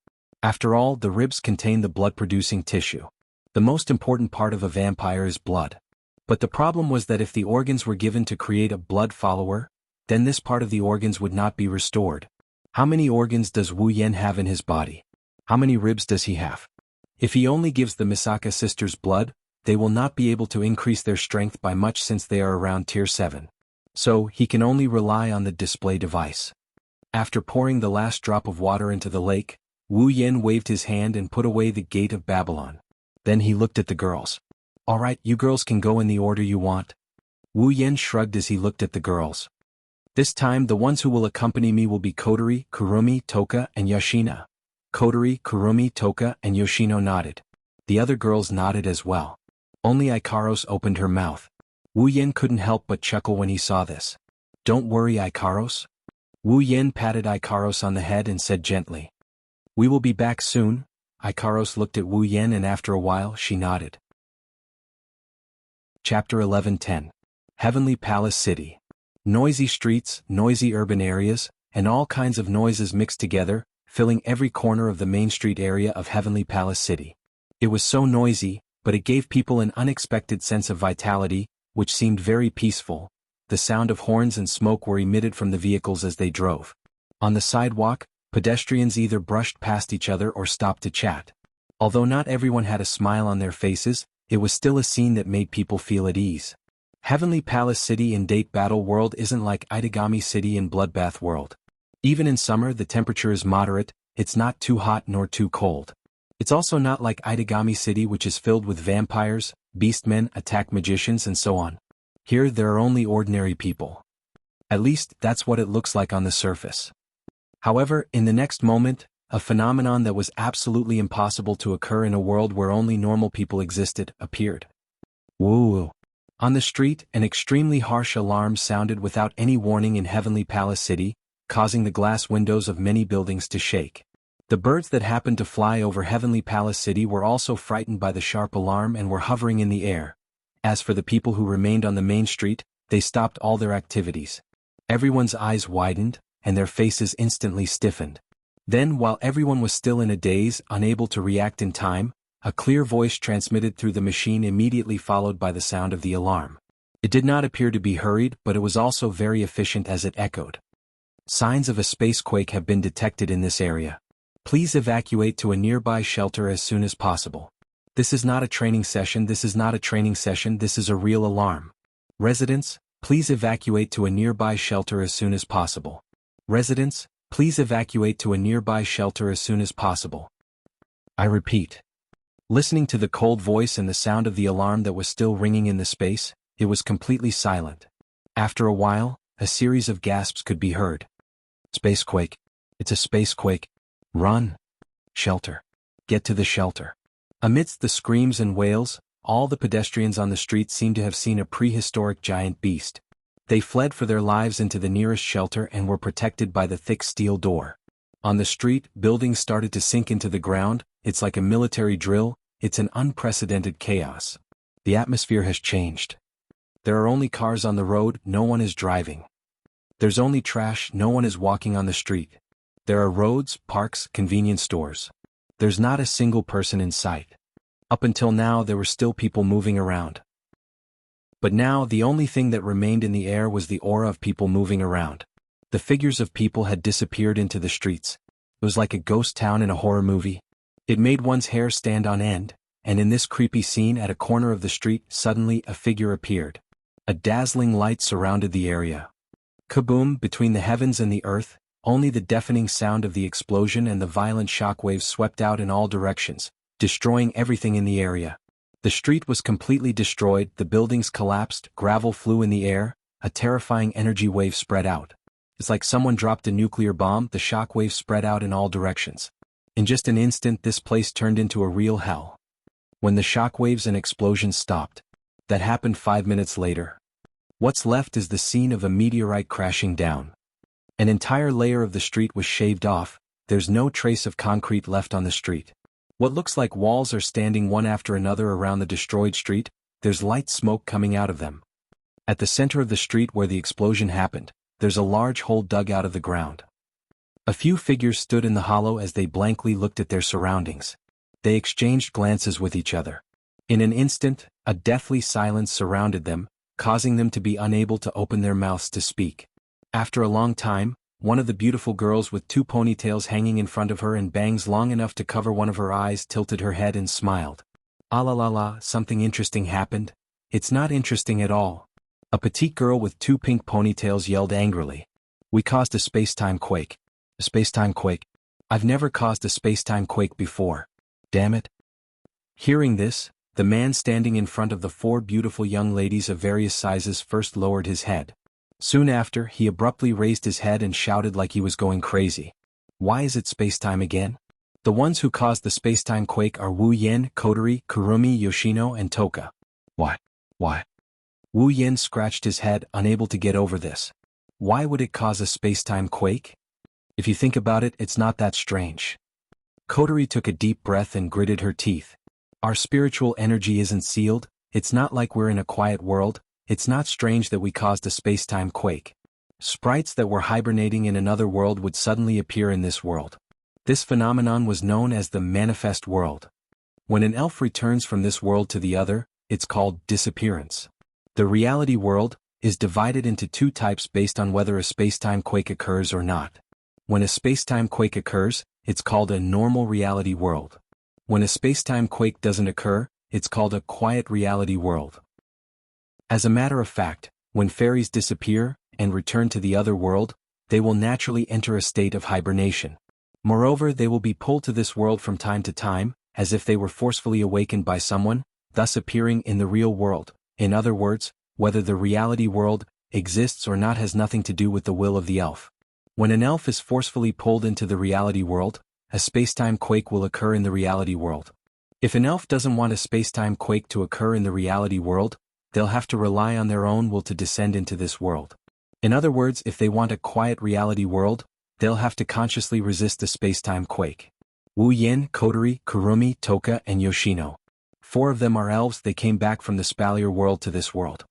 After all, the ribs contain the blood-producing tissue. The most important part of a vampire is blood. But the problem was that if the organs were given to create a blood follower, then this part of the organs would not be restored. How many organs does Wu Yen have in his body? How many ribs does he have? If he only gives the Misaka sisters blood, they will not be able to increase their strength by much since they are around tier 7. So, he can only rely on the display device. After pouring the last drop of water into the lake, Wu Yen waved his hand and put away the gate of Babylon. Then he looked at the girls. Alright, you girls can go in the order you want. Wu Yen shrugged as he looked at the girls. This time the ones who will accompany me will be Kotori, Kurumi, Toka, and Yoshina. Kotori, Kurumi, Toka, and Yoshino nodded. The other girls nodded as well. Only Ikaros opened her mouth. Wu Yen couldn't help but chuckle when he saw this. Don't worry, Ikaros. Wu Yen patted Ikaros on the head and said gently. We will be back soon. Ikaros looked at Wu Yen and after a while she nodded. Chapter 11:10. Heavenly Palace City. Noisy streets, noisy urban areas, and all kinds of noises mixed together, filling every corner of the Main Street area of Heavenly Palace City. It was so noisy, but it gave people an unexpected sense of vitality, which seemed very peaceful. The sound of horns and smoke were emitted from the vehicles as they drove. On the sidewalk, pedestrians either brushed past each other or stopped to chat. Although not everyone had a smile on their faces, it was still a scene that made people feel at ease. Heavenly Palace City in Date Battle World isn't like Itagami City in Bloodbath World. Even in summer the temperature is moderate, it's not too hot nor too cold. It's also not like Itagami City, which is filled with vampires, beastmen, attack magicians and so on. Here there are only ordinary people. At least, that's what it looks like on the surface. However, in the next moment, a phenomenon that was absolutely impossible to occur in a world where only normal people existed, appeared. Woo! On the street, an extremely harsh alarm sounded without any warning in Heavenly Palace City, causing the glass windows of many buildings to shake. The birds that happened to fly over Heavenly Palace City were also frightened by the sharp alarm and were hovering in the air. As for the people who remained on the main street, they stopped all their activities. Everyone's eyes widened, and their faces instantly stiffened. Then, while everyone was still in a daze, unable to react in time, a clear voice transmitted through the machine immediately followed by the sound of the alarm. It did not appear to be hurried, but it was also very efficient as it echoed. Signs of a spacequake have been detected in this area. Please evacuate to a nearby shelter as soon as possible. This is not a training session, this is not a training session, this is a real alarm. Residents, please evacuate to a nearby shelter as soon as possible. Residents, please evacuate to a nearby shelter as soon as possible. I repeat. Listening to the cold voice and the sound of the alarm that was still ringing in the space, it was completely silent. After a while, a series of gasps could be heard. Spacequake. It's a spacequake. Run. Shelter. Get to the shelter. Amidst the screams and wails, all the pedestrians on the street seemed to have seen a prehistoric giant beast. They fled for their lives into the nearest shelter and were protected by the thick steel door. On the street, buildings started to sink into the ground. It's like a military drill, it's an unprecedented chaos. The atmosphere has changed. There are only cars on the road, no one is driving. There's only trash, no one is walking on the street. There are roads, parks, convenience stores. There's not a single person in sight. Up until now there were still people moving around. But now the only thing that remained in the air was the aura of people moving around. The figures of people had disappeared into the streets. It was like a ghost town in a horror movie. It made one's hair stand on end, and in this creepy scene at a corner of the street suddenly a figure appeared. A dazzling light surrounded the area. Kaboom! Between the heavens and the earth, only the deafening sound of the explosion and the violent shockwaves swept out in all directions, destroying everything in the area. The street was completely destroyed, the buildings collapsed, gravel flew in the air, a terrifying energy wave spread out. It's like someone dropped a nuclear bomb, the shock wave spread out in all directions. In just an instant this place turned into a real hell. When the shock waves and explosions stopped. That happened 5 minutes later. What's left is the scene of a meteorite crashing down. An entire layer of the street was shaved off, there's no trace of concrete left on the street. What looks like walls are standing one after another around the destroyed street, there's light smoke coming out of them. At the center of the street where the explosion happened, there's a large hole dug out of the ground. A few figures stood in the hollow as they blankly looked at their surroundings. They exchanged glances with each other. In an instant, a deathly silence surrounded them, causing them to be unable to open their mouths to speak. After a long time, one of the beautiful girls with 2 ponytails hanging in front of her and bangs long enough to cover one of her eyes tilted her head and smiled. Ah la la la, something interesting happened? It's not interesting at all. A petite girl with 2 pink ponytails yelled angrily. We caused a space-time quake. A space-time quake? I've never caused a space-time quake before. Damn it. Hearing this, the man standing in front of the 4 beautiful young ladies of various sizes first lowered his head. Soon after, he abruptly raised his head and shouted like he was going crazy. Why is it space-time again? The ones who caused the space-time quake are Wu Yen, Kotori, Kurumi, Yoshino, and Toka. Why? Wu Yen scratched his head, unable to get over this. Why would it cause a space-time quake? If you think about it, it's not that strange. Kotori took a deep breath and gritted her teeth. Our spiritual energy isn't sealed, it's not like we're in a quiet world, it's not strange that we caused a space-time quake. Sprites that were hibernating in another world would suddenly appear in this world. This phenomenon was known as the manifest world. When an elf returns from this world to the other, it's called disappearance. The reality world is divided into two types based on whether a space-time quake occurs or not. When a space-time quake occurs, it's called a normal reality world. When a space-time quake doesn't occur, it's called a quiet reality world. As a matter of fact, when fairies disappear and return to the other world, they will naturally enter a state of hibernation. Moreover, they will be pulled to this world from time to time, as if they were forcefully awakened by someone, thus appearing in the real world. In other words, whether the reality world exists or not has nothing to do with the will of the elf. When an elf is forcefully pulled into the reality world, a space-time quake will occur in the reality world. If an elf doesn't want a space-time quake to occur in the reality world, they'll have to rely on their own will to descend into this world. In other words, if they want a quiet reality world, they'll have to consciously resist the space-time quake. Wu Yin, Kotori, Kurumi, Toka, and Yoshino. 4 of them are elves. They came back from the Spalier world to this world.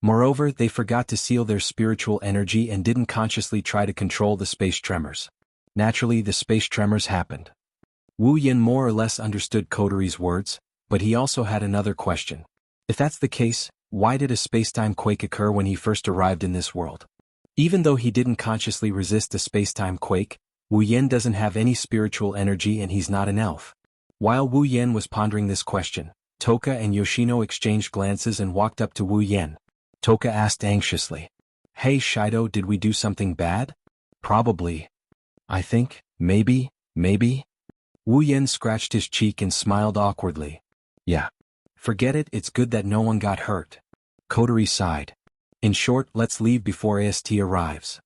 Moreover, they forgot to seal their spiritual energy and didn't consciously try to control the space tremors. Naturally, the space tremors happened. Wu Yin more or less understood Kotori's words, but he also had another question. If that's the case, why did a space-time quake occur when he first arrived in this world? Even though he didn't consciously resist the space-time quake, Wu Yin doesn't have any spiritual energy and he's not an elf. While Wu Yin was pondering this question, Toka and Yoshino exchanged glances and walked up to Wu Yin. Toka asked anxiously, "Hey Shido, did we do something bad?" "Probably. I think, maybe. Wu Yin scratched his cheek and smiled awkwardly. "Yeah. Forget it, it's good that no one got hurt." Kotori sighed. "In short, let's leave before AST arrives."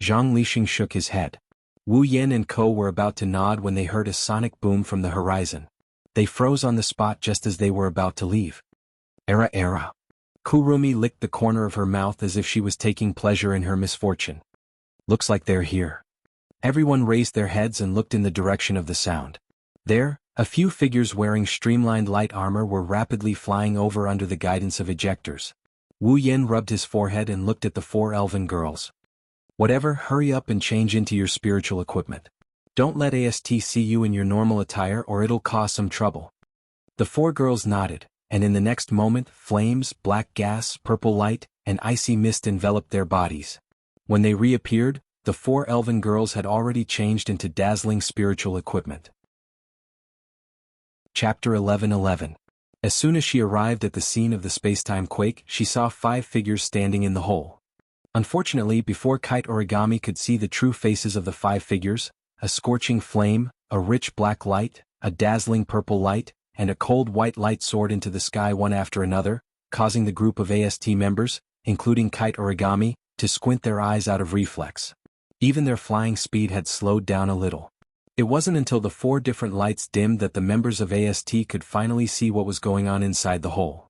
Zhang Lixing shook his head. Wu Yin and Ko were about to nod when they heard a sonic boom from the horizon. They froze on the spot just as they were about to leave. Era. Kurumi licked the corner of her mouth as if she was taking pleasure in her misfortune. "Looks like they're here." Everyone raised their heads and looked in the direction of the sound. There, a few figures wearing streamlined light armor were rapidly flying over under the guidance of ejectors. Wu Yin rubbed his forehead and looked at the 4 elven girls. "Whatever, hurry up and change into your spiritual equipment. Don't let AST see you in your normal attire or it'll cause some trouble." The 4 girls nodded, and in the next moment, flames, black gas, purple light, and icy mist enveloped their bodies. When they reappeared, the 4 elven girls had already changed into dazzling spiritual equipment. Chapter 11:11. As soon as she arrived at the scene of the space-time quake, she saw 5 figures standing in the hole. Unfortunately, before Kite Origami could see the true faces of the 5 figures, a scorching flame, a rich black light, a dazzling purple light, and a cold white light soared into the sky one after another, causing the group of AST members, including Kite Origami, to squint their eyes out of reflex. Even their flying speed had slowed down a little. It wasn't until the 4 different lights dimmed that the members of AST could finally see what was going on inside the hole.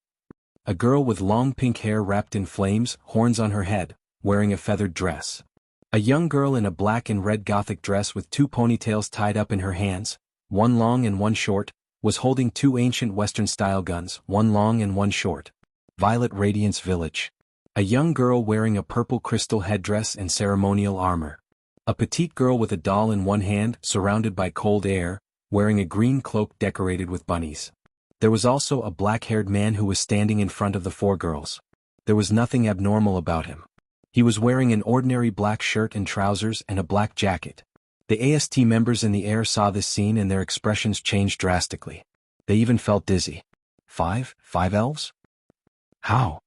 A girl with long pink hair wrapped in flames, horns on her head, wearing a feathered dress. A young girl in a black and red gothic dress with 2 ponytails tied up in her hands, one long and one short, was holding 2 ancient Western-style guns, one long and one short. Violet Radiance Village. A young girl wearing a purple crystal headdress and ceremonial armor. A petite girl with a doll in one hand, surrounded by cold air, wearing a green cloak decorated with bunnies. There was also a black-haired man who was standing in front of the 4 girls. There was nothing abnormal about him. He was wearing an ordinary black shirt and trousers and a black jacket. The AST members in the air saw this scene and their expressions changed drastically. They even felt dizzy. Five elves? How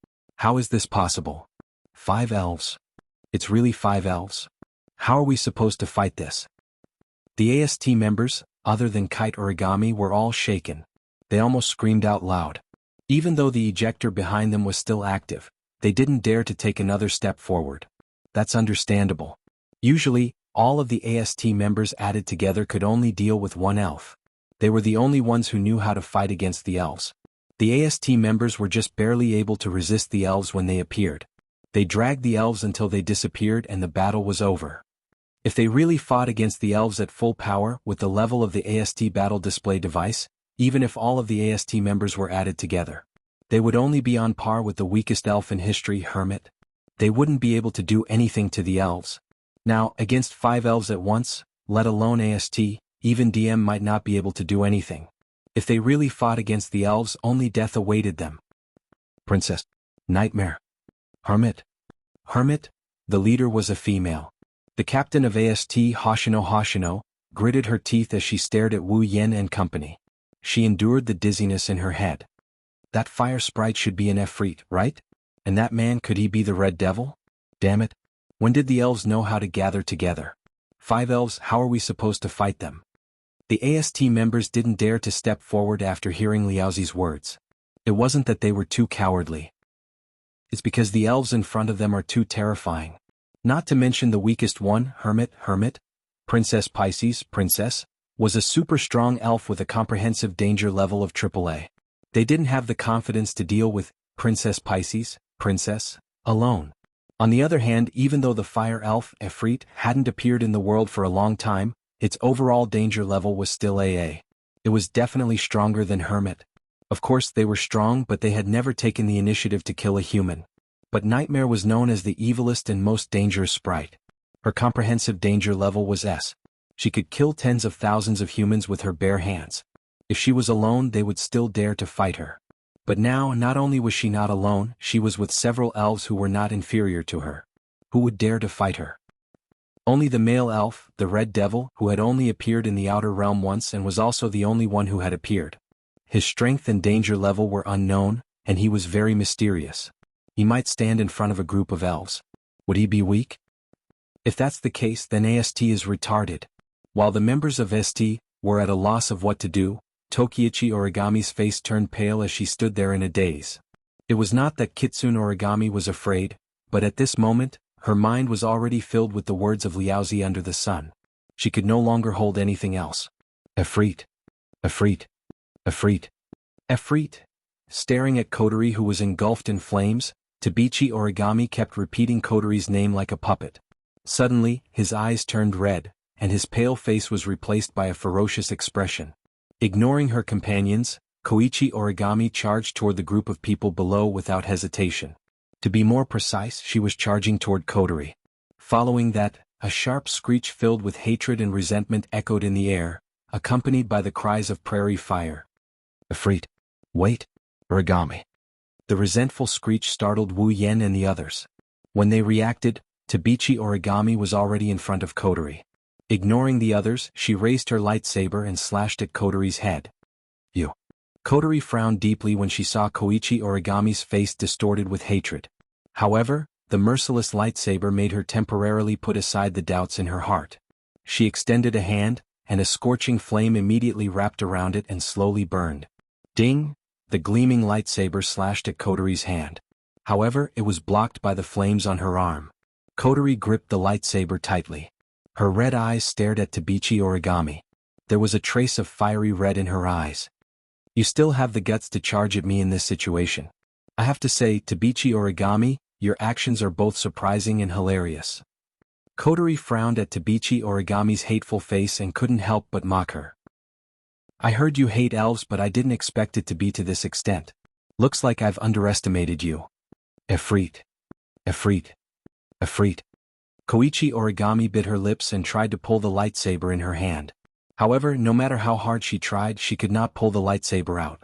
is this possible? 5 elves. It's really 5 elves. How are we supposed to fight this? The AST members, other than Kite Origami, were all shaken. They almost screamed out loud. Even though the ejector behind them was still active, they didn't dare to take another step forward. That's understandable. Usually, all of the AST members added together could only deal with 1 elf. They were the only ones who knew how to fight against the elves. The AST members were just barely able to resist the elves when they appeared. They dragged the elves until they disappeared and the battle was over. If they really fought against the elves at full power with the level of the AST battle display device, even if all of the AST members were added together, they would only be on par with the weakest elf in history, Hermit. They wouldn't be able to do anything to the elves. Now, against 5 elves at once, let alone AST, even DM might not be able to do anything. If they really fought against the elves, only death awaited them. Princess. Nightmare. Hermit. Hermit? The leader was a female. The captain of AST, Hoshino, gritted her teeth as she stared at Wu Yen and company. She endured the dizziness in her head. That fire sprite should be an Efreet, right? And that man, could he be the Red Devil? Damn it. When did the elves know how to gather together? 5 elves, how are we supposed to fight them? The AST members didn't dare to step forward after hearing Liaozi's words. It wasn't that they were too cowardly. It's because the elves in front of them are too terrifying. Not to mention the weakest one, Hermit, Princess Pisces, was a super strong elf with a comprehensive danger level of AAA. They didn't have the confidence to deal with Princess Pisces, alone. On the other hand, even though the fire elf, Efreet, hadn't appeared in the world for a long time, its overall danger level was still AA. It was definitely stronger than Hermit. Of course they were strong, but they had never taken the initiative to kill a human. But Nightmare was known as the evilest and most dangerous sprite. Her comprehensive danger level was S. She could kill tens of thousands of humans with her bare hands. If she was alone, they would still dare to fight her. But now, not only was she not alone, she was with several elves who were not inferior to her. Who would dare to fight her? Only the male elf, the Red Devil, who had only appeared in the Outer Realm once and was also the only one who had appeared. His strength and danger level were unknown, and he was very mysterious. He might stand in front of a group of elves. Would he be weak? If that's the case, then AST is retarded. While the members of ST were at a loss of what to do, Tokiichi Origami's face turned pale as she stood there in a daze. It was not that Kitsune Origami was afraid, but at this moment, her mind was already filled with the words of Liaozi under the sun. She could no longer hold anything else. Efreet. Efreet. Efreet. Efreet. Staring at Kotori, who was engulfed in flames, Tabichi Origami kept repeating Kotori's name like a puppet. Suddenly, his eyes turned red, and his pale face was replaced by a ferocious expression. Ignoring her companions, Koichi Origami charged toward the group of people below without hesitation. To be more precise, she was charging toward Kotori. Following that, a sharp screech filled with hatred and resentment echoed in the air, accompanied by the cries of prairie fire. Efreet. Wait. Origami. The resentful screech startled Wu Yen and the others. When they reacted, Tabichi Origami was already in front of Kotori. Ignoring the others, she raised her lightsaber and slashed at Kotori's head. You. Kotori frowned deeply when she saw Koichi Origami's face distorted with hatred. However, the merciless lightsaber made her temporarily put aside the doubts in her heart. She extended a hand, and a scorching flame immediately wrapped around it and slowly burned. Ding! The gleaming lightsaber slashed at Kotori's hand. However, it was blocked by the flames on her arm. Kotori gripped the lightsaber tightly. Her red eyes stared at Tabichi Origami. There was a trace of fiery red in her eyes. You still have the guts to charge at me in this situation. I have to say, Tabichi Origami, your actions are both surprising and hilarious. Kotori frowned at Tabichi Origami's hateful face and couldn't help but mock her. I heard you hate elves, but I didn't expect it to be to this extent. Looks like I've underestimated you. Efreet. Efreet. Efreet. Koichi Origami bit her lips and tried to pull the lightsaber in her hand. However, no matter how hard she tried, she could not pull the lightsaber out.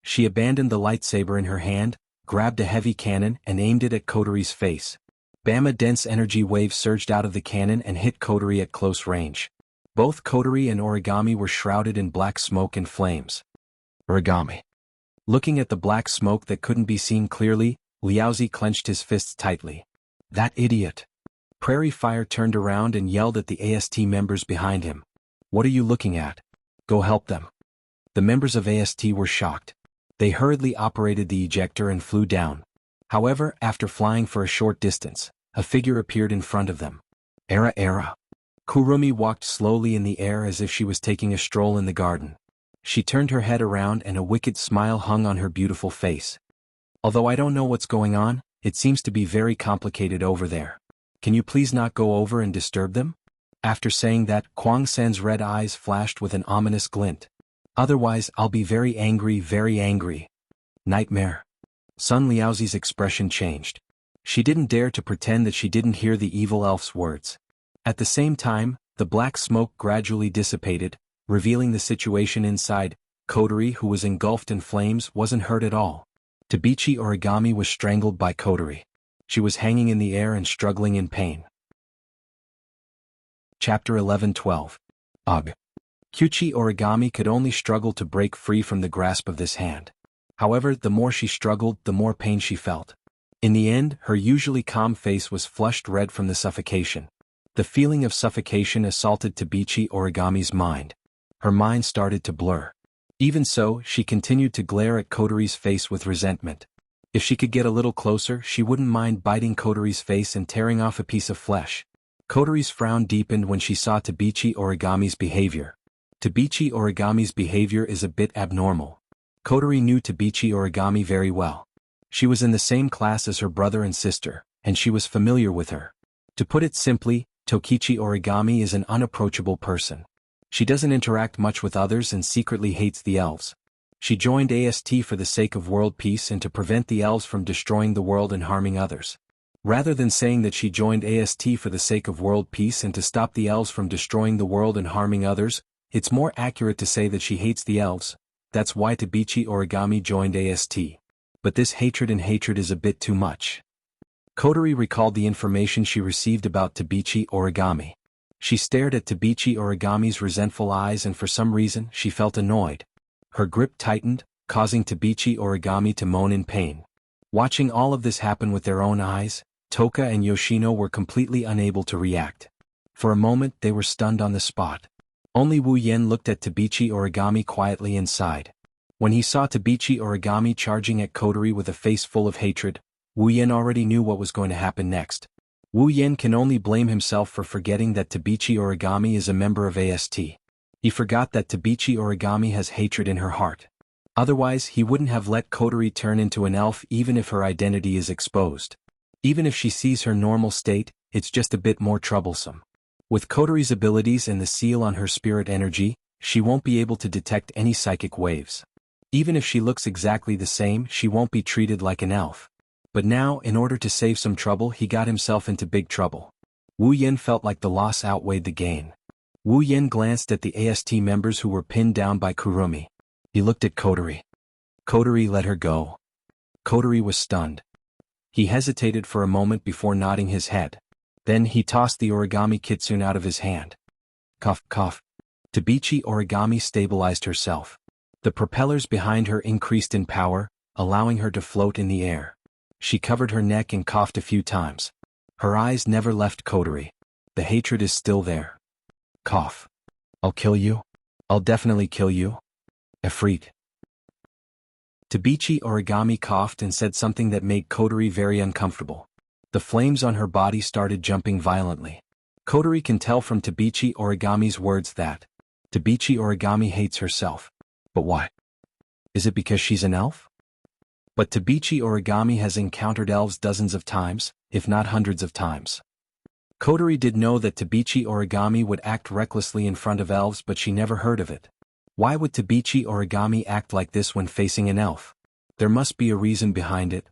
She abandoned the lightsaber in her hand, grabbed a heavy cannon and aimed it at Kotori's face. Bam! A dense energy wave surged out of the cannon and hit Kotori at close range. Both Kotori and Origami were shrouded in black smoke and flames. Origami. Looking at the black smoke that couldn't be seen clearly, Liaozi clenched his fists tightly. That idiot. Prairie Fire turned around and yelled at the AST members behind him. What are you looking at? Go help them. The members of AST were shocked. They hurriedly operated the ejector and flew down. However, after flying for a short distance, a figure appeared in front of them. Era. Kurumi walked slowly in the air as if she was taking a stroll in the garden. She turned her head around and a wicked smile hung on her beautiful face. Although I don't know what's going on, it seems to be very complicated over there. Can you please not go over and disturb them? After saying that, Kwang Sen's red eyes flashed with an ominous glint. Otherwise, I'll be very angry, very angry. Nightmare. Sun Liaozi's expression changed. She didn't dare to pretend that she didn't hear the evil elf's words. At the same time, the black smoke gradually dissipated, revealing the situation inside. Kotori, who was engulfed in flames, wasn't hurt at all. Tabichi Origami was strangled by Kotori. She was hanging in the air and struggling in pain. Chapter 11-12. Ugh. Kyuchi Origami could only struggle to break free from the grasp of this hand. However, the more she struggled, the more pain she felt. In the end, her usually calm face was flushed red from the suffocation. The feeling of suffocation assaulted Tabichi Origami's mind. Her mind started to blur. Even so, she continued to glare at Kotori's face with resentment. If she could get a little closer, she wouldn't mind biting Kotori's face and tearing off a piece of flesh. Kotori's frown deepened when she saw Tabichi Origami's behavior. Tabichi Origami's behavior is a bit abnormal. Kotori knew Tabichi Origami very well. She was in the same class as her brother and sister, and she was familiar with her. To put it simply, Tokichi Origami is an unapproachable person. She doesn't interact much with others and secretly hates the elves. She joined AST for the sake of world peace and to prevent the elves from destroying the world and harming others. Rather than saying that she joined AST for the sake of world peace and to stop the elves from destroying the world and harming others, it's more accurate to say that she hates the elves. That's why Tabichi Origami joined AST. But this hatred is a bit too much. Kotori recalled the information she received about Tabichi Origami. She stared at Tabichi Origami's resentful eyes and for some reason she felt annoyed. Her grip tightened, causing Tabichi Origami to moan in pain. Watching all of this happen with their own eyes, Toka and Yoshino were completely unable to react. For a moment they were stunned on the spot. Only Wu Yen looked at Tabichi Origami quietly and sighed. When he saw Tabichi Origami charging at Kotori with a face full of hatred, Wu Yen already knew what was going to happen next. Wu Yen can only blame himself for forgetting that Tabichi Origami is a member of AST. He forgot that Tabichi Origami has hatred in her heart. Otherwise, he wouldn't have let Kotori turn into an elf even if her identity is exposed. Even if she sees her normal state, it's just a bit more troublesome. With Kotori's abilities and the seal on her spirit energy, she won't be able to detect any psychic waves. Even if she looks exactly the same, she won't be treated like an elf. But now, in order to save some trouble, he got himself into big trouble. Wu Yen felt like the loss outweighed the gain. Wu Yen glanced at the AST members who were pinned down by Kurumi. He looked at Kotori. Kotori let her go. Kotori was stunned. He hesitated for a moment before nodding his head. Then he tossed the origami kitsune out of his hand. Cough, cough. Tabichi Origami stabilized herself. The propellers behind her increased in power, allowing her to float in the air. She covered her neck and coughed a few times. Her eyes never left Kotori. The hatred is still there. Cough. I'll kill you. I'll definitely kill you. Efreet. Tabichi Origami coughed and said something that made Kotori very uncomfortable. The flames on her body started jumping violently. Kotori can tell from Tabichi Origami's words that Tabichi Origami hates herself. But why? Is it because she's an elf? But Tabichi Origami has encountered elves dozens of times, if not hundreds of times. Kotori did know that Tabichi Origami would act recklessly in front of elves, but she never heard of it. Why would Tabichi Origami act like this when facing an elf? There must be a reason behind it.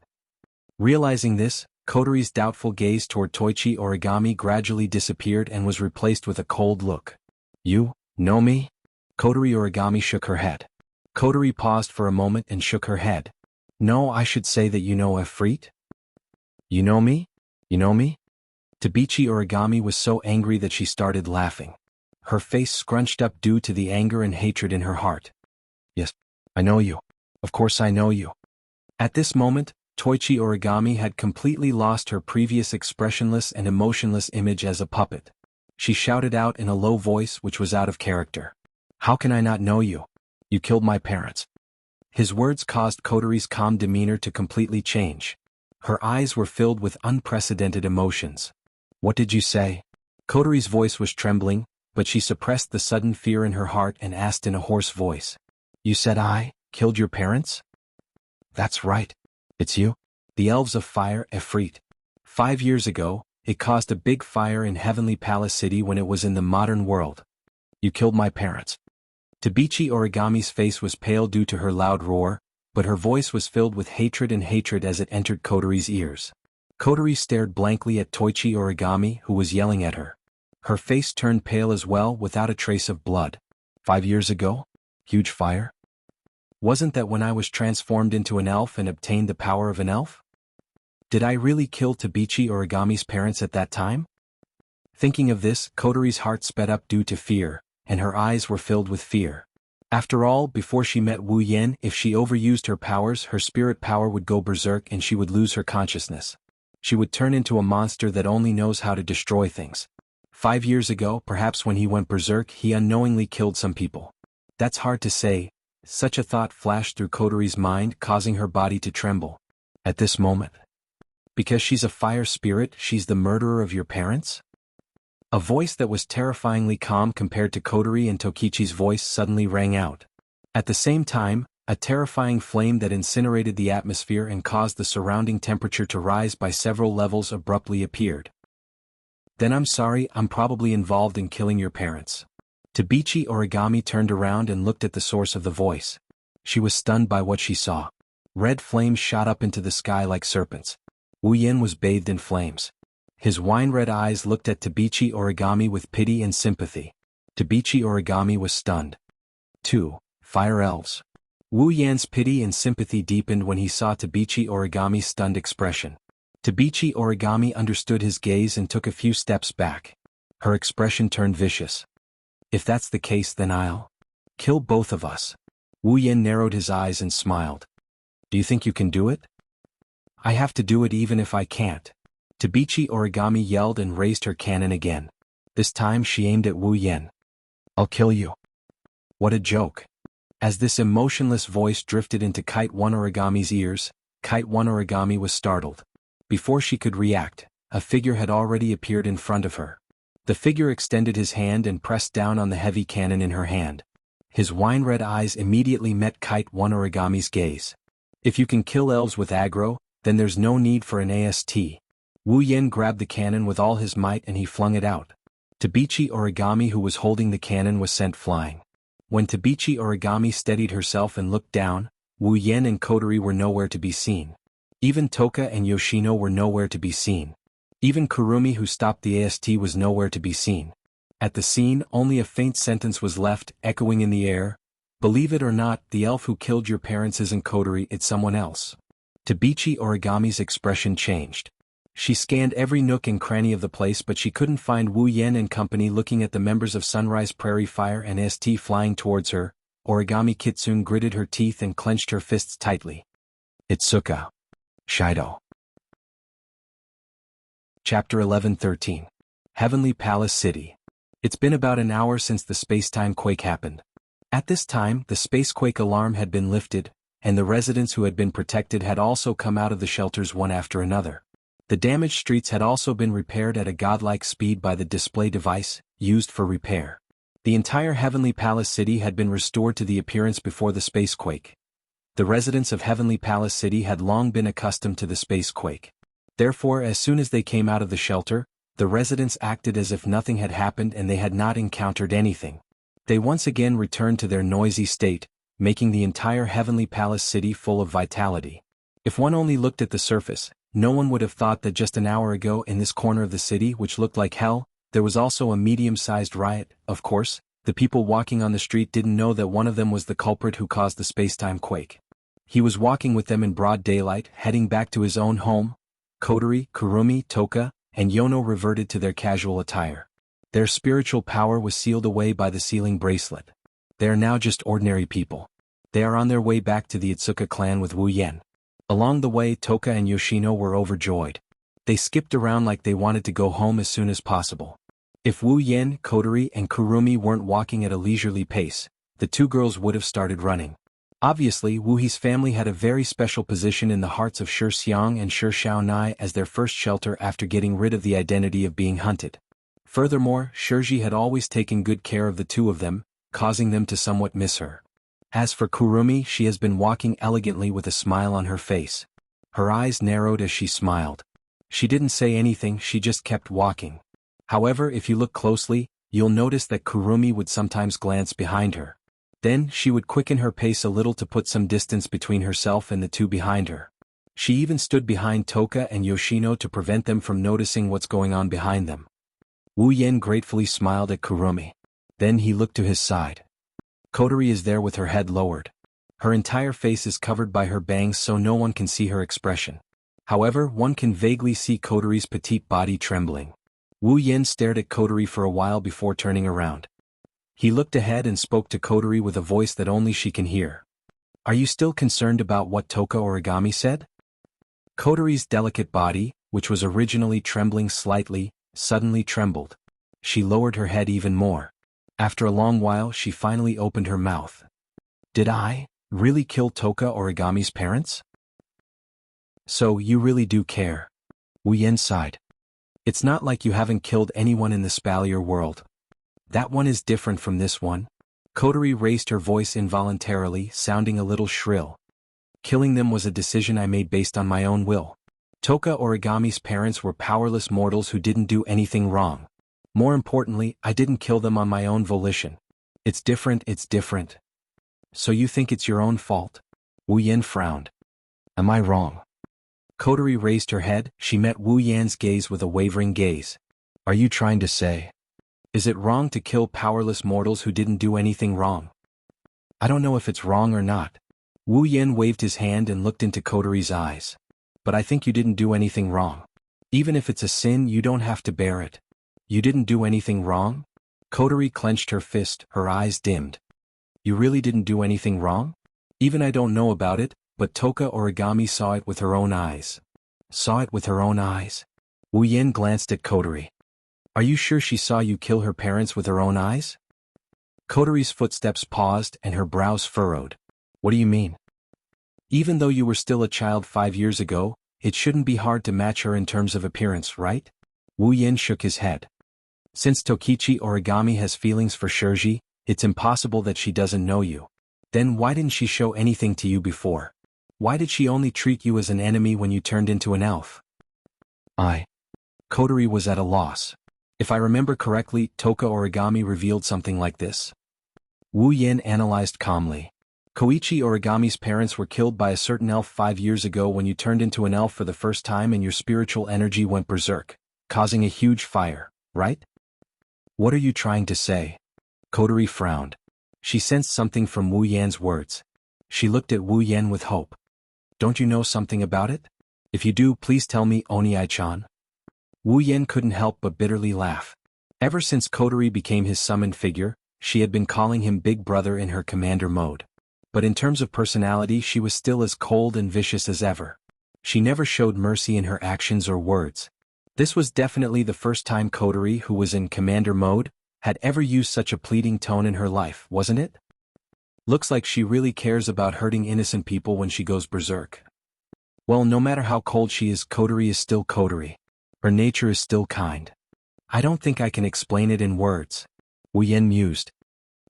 Realizing this, Kotori's doubtful gaze toward Toichi Origami gradually disappeared and was replaced with a cold look. You know me? Kotori Origami shook her head. Kotori paused for a moment and shook her head. No, I should say that you know Efreet? You know me? You know me? Tabichi Origami was so angry that she started laughing. Her face scrunched up due to the anger and hatred in her heart. Yes, I know you. Of course I know you. At this moment, Toichi Origami had completely lost her previous expressionless and emotionless image as a puppet. She shouted out in a low voice which was out of character. How can I not know you? You killed my parents. His words caused Kotori's calm demeanor to completely change. Her eyes were filled with unprecedented emotions. What did you say? Kotori's voice was trembling, but she suppressed the sudden fear in her heart and asked in a hoarse voice. You said I killed your parents? That's right. It's you. The elves of fire, Efreet. 5 years ago, It caused a big fire in Heavenly Palace City when it was in the modern world. You killed my parents. Tabichi Origami's face was pale due to her loud roar, but her voice was filled with hatred as it entered Kotori's ears. Kotori stared blankly at Toichi Origami, who was yelling at her. Her face turned pale as well, without a trace of blood. 5 years ago? Huge fire? Wasn't that when I was transformed into an elf and obtained the power of an elf? Did I really kill Tabichi Origami's parents at that time? Thinking of this, Kotori's heart sped up due to fear, and her eyes were filled with fear. After all, before she met Wu Yan, if she overused her powers, her spirit power would go berserk and she would lose her consciousness. She would turn into a monster that only knows how to destroy things. 5 years ago, perhaps when he went berserk, he unknowingly killed some people. That's hard to say. Such a thought flashed through Kotori's mind, causing her body to tremble. At this moment. Because she's a fire spirit, she's the murderer of your parents? A voice that was terrifyingly calm compared to Kotori and Tokichi's voice suddenly rang out. At the same time, a terrifying flame that incinerated the atmosphere and caused the surrounding temperature to rise by several levels abruptly appeared. Then I'm sorry, I'm probably involved in killing your parents. Tabichi Origami turned around and looked at the source of the voice. She was stunned by what she saw. Red flames shot up into the sky like serpents. Wu Yin was bathed in flames. His wine-red eyes looked at Tabichi Origami with pity and sympathy. Tabichi Origami was stunned. 2. Fire Elves. Wu Yan's pity and sympathy deepened when he saw Tabichi Origami's stunned expression. Tabichi Origami understood his gaze and took a few steps back. Her expression turned vicious. If that's the case, then I'll kill both of us. Wu Yan narrowed his eyes and smiled. Do you think you can do it? I have to do it even if I can't. Tabichi Origami yelled and raised her cannon again. This time she aimed at Wu Yan. I'll kill you. What a joke. As this emotionless voice drifted into Kite 1 Origami's ears, Kite 1 Origami was startled. Before she could react, a figure had already appeared in front of her. The figure extended his hand and pressed down on the heavy cannon in her hand. His wine-red eyes immediately met Kite 1 Origami's gaze. If you can kill elves with aggro, then there's no need for an AST. Wu Yan grabbed the cannon with all his might and he flung it out. Tabichi Origami, who was holding the cannon, was sent flying. When Tabichi Origami steadied herself and looked down, Wu Yan and Kotori were nowhere to be seen. Even Toka and Yoshino were nowhere to be seen. Even Kurumi, who stopped the AST, was nowhere to be seen. At the scene, only a faint sentence was left, echoing in the air. Believe it or not, the elf who killed your parents isn't Kotori, it's someone else. Tabichi Origami's expression changed. She scanned every nook and cranny of the place, but she couldn't find Wu Yan and company. Looking at the members of Sunrise Prairie Fire and ST flying towards her, Origami Kitsune gritted her teeth and clenched her fists tightly. Itsuka. Shido. Chapter 11-13. Heavenly Palace City. It's been about an hour since the space-time quake happened. At this time, the spacequake alarm had been lifted, and the residents who had been protected had also come out of the shelters one after another. The damaged streets had also been repaired at a godlike speed by the display device, used for repair. The entire Heavenly Palace City had been restored to the appearance before the spacequake. The residents of Heavenly Palace City had long been accustomed to the spacequake. Therefore, as soon as they came out of the shelter, the residents acted as if nothing had happened and they had not encountered anything. They once again returned to their noisy state, making the entire Heavenly Palace City full of vitality. If one only looked at the surface, no one would have thought that just an hour ago in this corner of the city, which looked like hell, there was also a medium-sized riot. Of course, the people walking on the street didn't know that one of them was the culprit who caused the space-time quake. He was walking with them in broad daylight, heading back to his own home. Kotori, Kurumi, Toka, and Yono reverted to their casual attire. Their spiritual power was sealed away by the sealing bracelet. They are now just ordinary people. They are on their way back to the Itsuka clan with Wu Yan. Along the way, Toka and Yoshino were overjoyed. They skipped around like they wanted to go home as soon as possible. If Wu Yan, Kotori, and Kurumi weren't walking at a leisurely pace, the two girls would have started running. Obviously, Wu He's family had a very special position in the hearts of Shi Xiang and Shi Xiaonai as their first shelter after getting rid of the identity of being hunted. Furthermore, Shiji had always taken good care of the two of them, causing them to somewhat miss her. As for Kurumi, she has been walking elegantly with a smile on her face. Her eyes narrowed as she smiled. She didn't say anything, she just kept walking. However, if you look closely, you'll notice that Kurumi would sometimes glance behind her. Then, she would quicken her pace a little to put some distance between herself and the two behind her. She even stood behind Toka and Yoshino to prevent them from noticing what's going on behind them. Wu Yen gratefully smiled at Kurumi. Then he looked to his side. Kotori is there with her head lowered. Her entire face is covered by her bangs so no one can see her expression. However, one can vaguely see Kotori's petite body trembling. Wu Yen stared at Kotori for a while before turning around. He looked ahead and spoke to Kotori with a voice that only she can hear. Are you still concerned about what Toka Origami said? Kotori's delicate body, which was originally trembling slightly, suddenly trembled. She lowered her head even more. After a long while she finally opened her mouth. Did I really kill Toka Origami's parents? So you really do care? Wu Yen sighed. It's not like you haven't killed anyone in the Spalier world. That one is different from this one. Kotori raised her voice involuntarily, sounding a little shrill. Killing them was a decision I made based on my own will. Toka Origami's parents were powerless mortals who didn't do anything wrong. More importantly, I didn't kill them on my own volition. It's different, it's different. So you think it's your own fault? Wu Yen frowned. Am I wrong? Kotori raised her head, she met Wu Yan's gaze with a wavering gaze. Are you trying to say? Is it wrong to kill powerless mortals who didn't do anything wrong? I don't know if it's wrong or not. Wu Yen waved his hand and looked into Kotori's eyes. But I think you didn't do anything wrong. Even if it's a sin, you don't have to bear it. You didn't do anything wrong? Kotori clenched her fist, her eyes dimmed. You really didn't do anything wrong? Even I don't know about it, but Toka Origami saw it with her own eyes. Saw it with her own eyes? Wu Yen glanced at Kotori. Are you sure she saw you kill her parents with her own eyes? Kotori's footsteps paused and her brows furrowed. What do you mean? Even though you were still a child 5 years ago, it shouldn't be hard to match her in terms of appearance, right? Wu Yen shook his head. Since Tokichi Origami has feelings for Shirji, it's impossible that she doesn't know you. Then why didn't she show anything to you before? Why did she only treat you as an enemy when you turned into an elf? Kotori was at a loss. If I remember correctly, Toka Origami revealed something like this. Wu Yen analyzed calmly. Koichi Origami's parents were killed by a certain elf 5 years ago when you turned into an elf for the first time and your spiritual energy went berserk, causing a huge fire, right? What are you trying to say? Kotori frowned. She sensed something from Wu Yan's words. She looked at Wu Yen with hope. Don't you know something about it? If you do, please tell me, Oni-chan. Wu Yen couldn't help but bitterly laugh. Ever since Kotori became his summoned figure, she had been calling him Big Brother in her commander mode. But in terms of personality she was still as cold and vicious as ever. She never showed mercy in her actions or words. This was definitely the first time Kotori, who was in commander mode, had ever used such a pleading tone in her life, wasn't it? Looks like she really cares about hurting innocent people when she goes berserk. Well, no matter how cold she is, Kotori is still Kotori. Her nature is still kind. I don't think I can explain it in words. Wu Yen mused.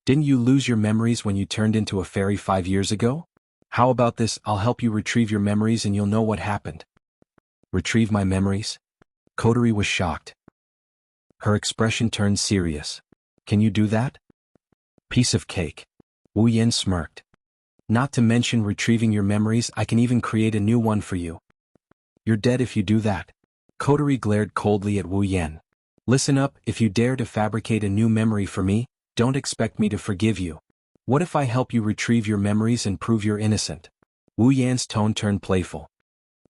Didn't you lose your memories when you turned into a fairy 5 years ago? How about this, I'll help you retrieve your memories and you'll know what happened. Retrieve my memories? Kotori was shocked. Her expression turned serious. Can you do that? Piece of cake. Wu Yen smirked. Not to mention retrieving your memories, I can even create a new one for you. You're dead if you do that. Kotori glared coldly at Wu Yen. Listen up, if you dare to fabricate a new memory for me, don't expect me to forgive you. What if I help you retrieve your memories and prove you're innocent? Wu Yan's tone turned playful.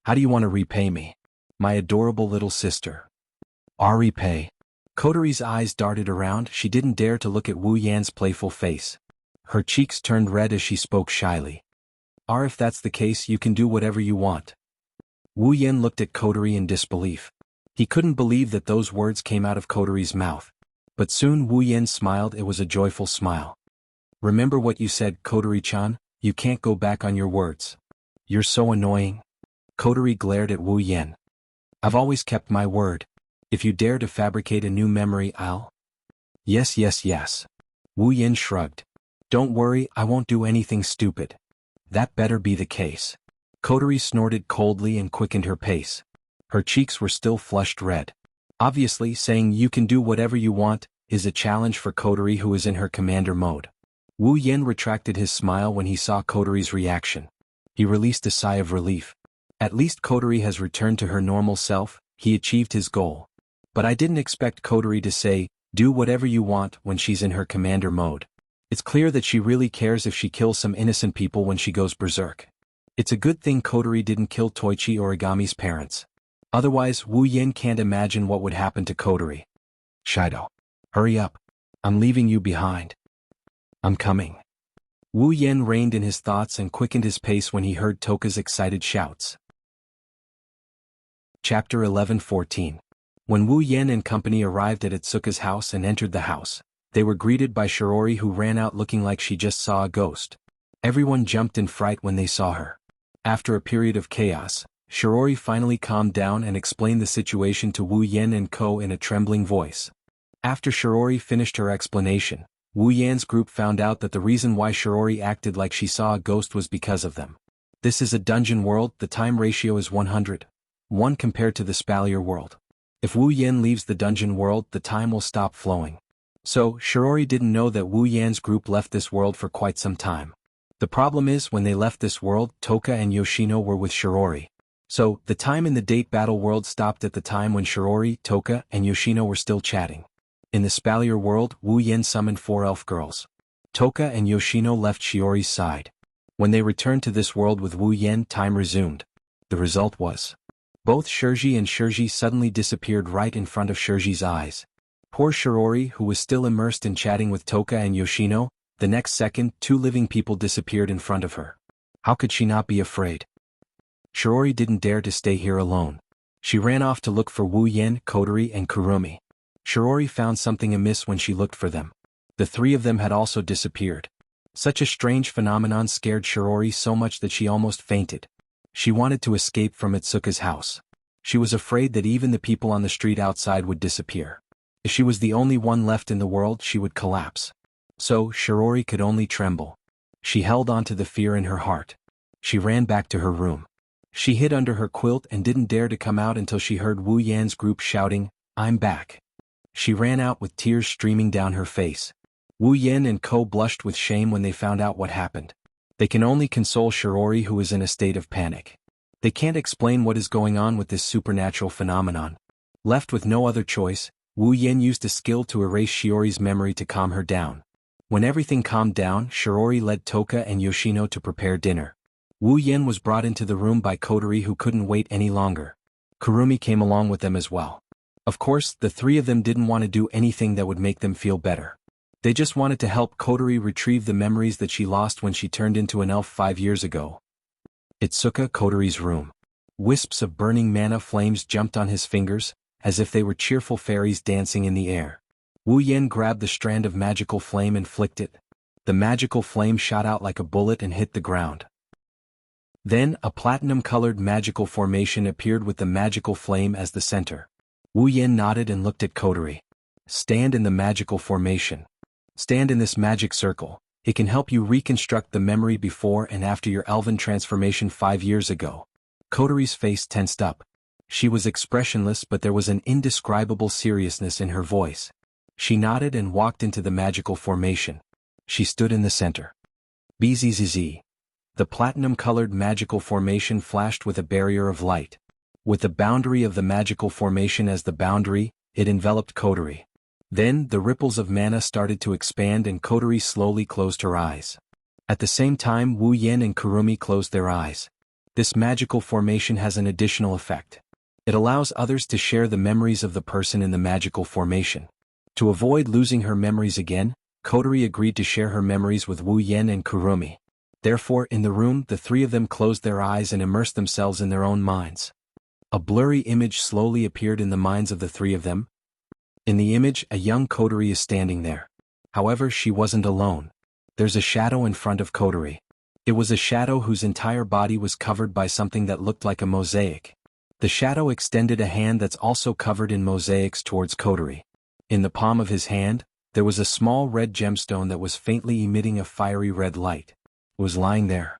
How do you want to repay me? My adorable little sister. Repay. Kotori's eyes darted around, she didn't dare to look at Wu Yan's playful face. Her cheeks turned red as she spoke shyly. If that's the case, you can do whatever you want. Wu Yen looked at Kotori in disbelief. He couldn't believe that those words came out of Kotori's mouth. But soon Wu Yen smiled, it was a joyful smile. Remember what you said, Kotori-chan, you can't go back on your words. You're so annoying. Kotori glared at Wu Yen. I've always kept my word. If you dare to fabricate a new memory, I'll... Yes. Wu Yen shrugged. Don't worry, I won't do anything stupid. That better be the case. Kotori snorted coldly and quickened her pace. Her cheeks were still flushed red. Obviously, saying you can do whatever you want is a challenge for Kotori, who is in her commander mode. Wu Yen retracted his smile when he saw Kotori's reaction. He released a sigh of relief. At least Kotori has returned to her normal self. He achieved his goal. But I didn't expect Kotori to say, do whatever you want, when she's in her commander mode. It's clear that she really cares if she kills some innocent people when she goes berserk. It's a good thing Kotori didn't kill Toichi Origami's parents. Otherwise, Wu Yen can't imagine what would happen to Kotori. Shido. Hurry up. I'm leaving you behind. I'm coming. Wu Yen reined in his thoughts and quickened his pace when he heard Toka's excited shouts. Chapter 11-14. When Wu Yen and company arrived at Atsuka's house and entered the house, they were greeted by Shirori, who ran out looking like she just saw a ghost. Everyone jumped in fright when they saw her. After a period of chaos, Shirori finally calmed down and explained the situation to Wu Yen and Ko in a trembling voice. After Shirori finished her explanation, Wu Yan's group found out that the reason why Shirori acted like she saw a ghost was because of them. This is a dungeon world. The time ratio is 100:1 compared to the Spalier world. If Wu Yen leaves the dungeon world, the time will stop flowing. So, Shirori didn't know that Wu Yan's group left this world for quite some time. The problem is, when they left this world, Toka and Yoshino were with Shirori. So, the time in the date battle world stopped at the time when Shirori, Toka, and Yoshino were still chatting. In the Spalier world, Wu Yen summoned 4 elf girls. Toka and Yoshino left Shiori's side. When they returned to this world with Wu Yen, time resumed. The result was, both Shirji and Shirji suddenly disappeared right in front of Shirji's eyes. Poor Shirori, who was still immersed in chatting with Toka and Yoshino, the next second 2 living people disappeared in front of her. How could she not be afraid? Shirori didn't dare to stay here alone. She ran off to look for Wu Yen, Kotori, and Kurumi. Shirori found something amiss when she looked for them. The 3 of them had also disappeared. Such a strange phenomenon scared Shirori so much that she almost fainted. She wanted to escape from Atsuka's house. She was afraid that even the people on the street outside would disappear. If she was the only one left in the world, she would collapse. So, Shirori could only tremble. She held on to the fear in her heart. She ran back to her room. She hid under her quilt and didn't dare to come out until she heard Wu Yan's group shouting, "I'm back." She ran out with tears streaming down her face. Wu Yen and Ko blushed with shame when they found out what happened. They can only console Shirori, who is in a state of panic. They can't explain what is going on with this supernatural phenomenon. Left with no other choice, Wu Yen used a skill to erase Shiori's memory to calm her down. When everything calmed down, Shirori led Toka and Yoshino to prepare dinner. Wu Yen was brought into the room by Kotori, who couldn't wait any longer. Kurumi came along with them as well. Of course, the 3 of them didn't want to do anything that would make them feel better. They just wanted to help Kotori retrieve the memories that she lost when she turned into an elf 5 years ago. Itsuka, Kotori's room. Wisps of burning mana flames jumped on his fingers, as if they were cheerful fairies dancing in the air. Wu Yen grabbed the strand of magical flame and flicked it. The magical flame shot out like a bullet and hit the ground. Then, a platinum-colored magical formation appeared with the magical flame as the center. Wu Yen nodded and looked at Kotori. Stand in the magical formation. Stand in this magic circle. It can help you reconstruct the memory before and after your elven transformation 5 years ago. Kotori's face tensed up. She was expressionless, but there was an indescribable seriousness in her voice. She nodded and walked into the magical formation. She stood in the center. Bzzz. The platinum-colored magical formation flashed with a barrier of light. With the boundary of the magical formation as the boundary, it enveloped Kotori. Then, the ripples of mana started to expand and Kotori slowly closed her eyes. At the same time, Wu Yen and Kurumi closed their eyes. This magical formation has an additional effect. It allows others to share the memories of the person in the magical formation. To avoid losing her memories again, Kotori agreed to share her memories with Wu Yen and Kurumi. Therefore, in the room, the 3 of them closed their eyes and immersed themselves in their own minds. A blurry image slowly appeared in the minds of the 3 of them. In the image, a young Kotori is standing there. However, she wasn't alone. There's a shadow in front of Kotori. It was a shadow whose entire body was covered by something that looked like a mosaic. The shadow extended a hand that's also covered in mosaics towards Kotori. In the palm of his hand, there was a small red gemstone that was faintly emitting a fiery red light. It was lying there.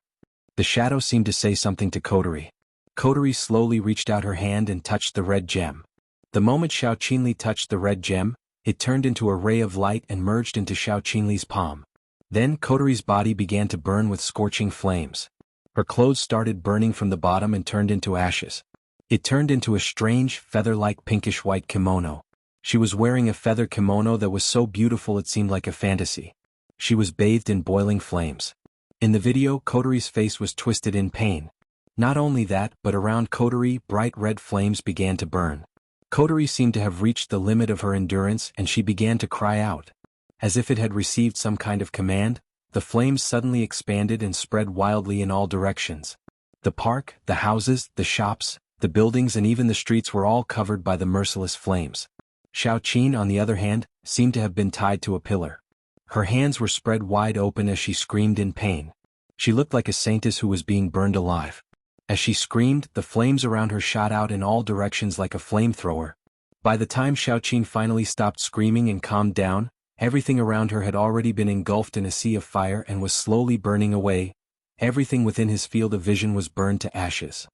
The shadow seemed to say something to Kotori. Kotori slowly reached out her hand and touched the red gem. The moment Xiao Qinli touched the red gem, it turned into a ray of light and merged into Xiao Qinli's palm. Then Kotori's body began to burn with scorching flames. Her clothes started burning from the bottom and turned into ashes. It turned into a strange, feather-like pinkish-white kimono. She was wearing a feather kimono that was so beautiful it seemed like a fantasy. She was bathed in boiling flames. In the video, Kotori's face was twisted in pain. Not only that, but around Kotori, bright red flames began to burn. Kotori seemed to have reached the limit of her endurance and she began to cry out. As if it had received some kind of command, the flames suddenly expanded and spread wildly in all directions. The park, the houses, the shops, the buildings and even the streets were all covered by the merciless flames. Xiao Qin, on the other hand, seemed to have been tied to a pillar. Her hands were spread wide open as she screamed in pain. She looked like a saintess who was being burned alive. As she screamed, the flames around her shot out in all directions like a flamethrower. By the time Xiao Qin finally stopped screaming and calmed down, everything around her had already been engulfed in a sea of fire and was slowly burning away. Everything within his field of vision was burned to ashes.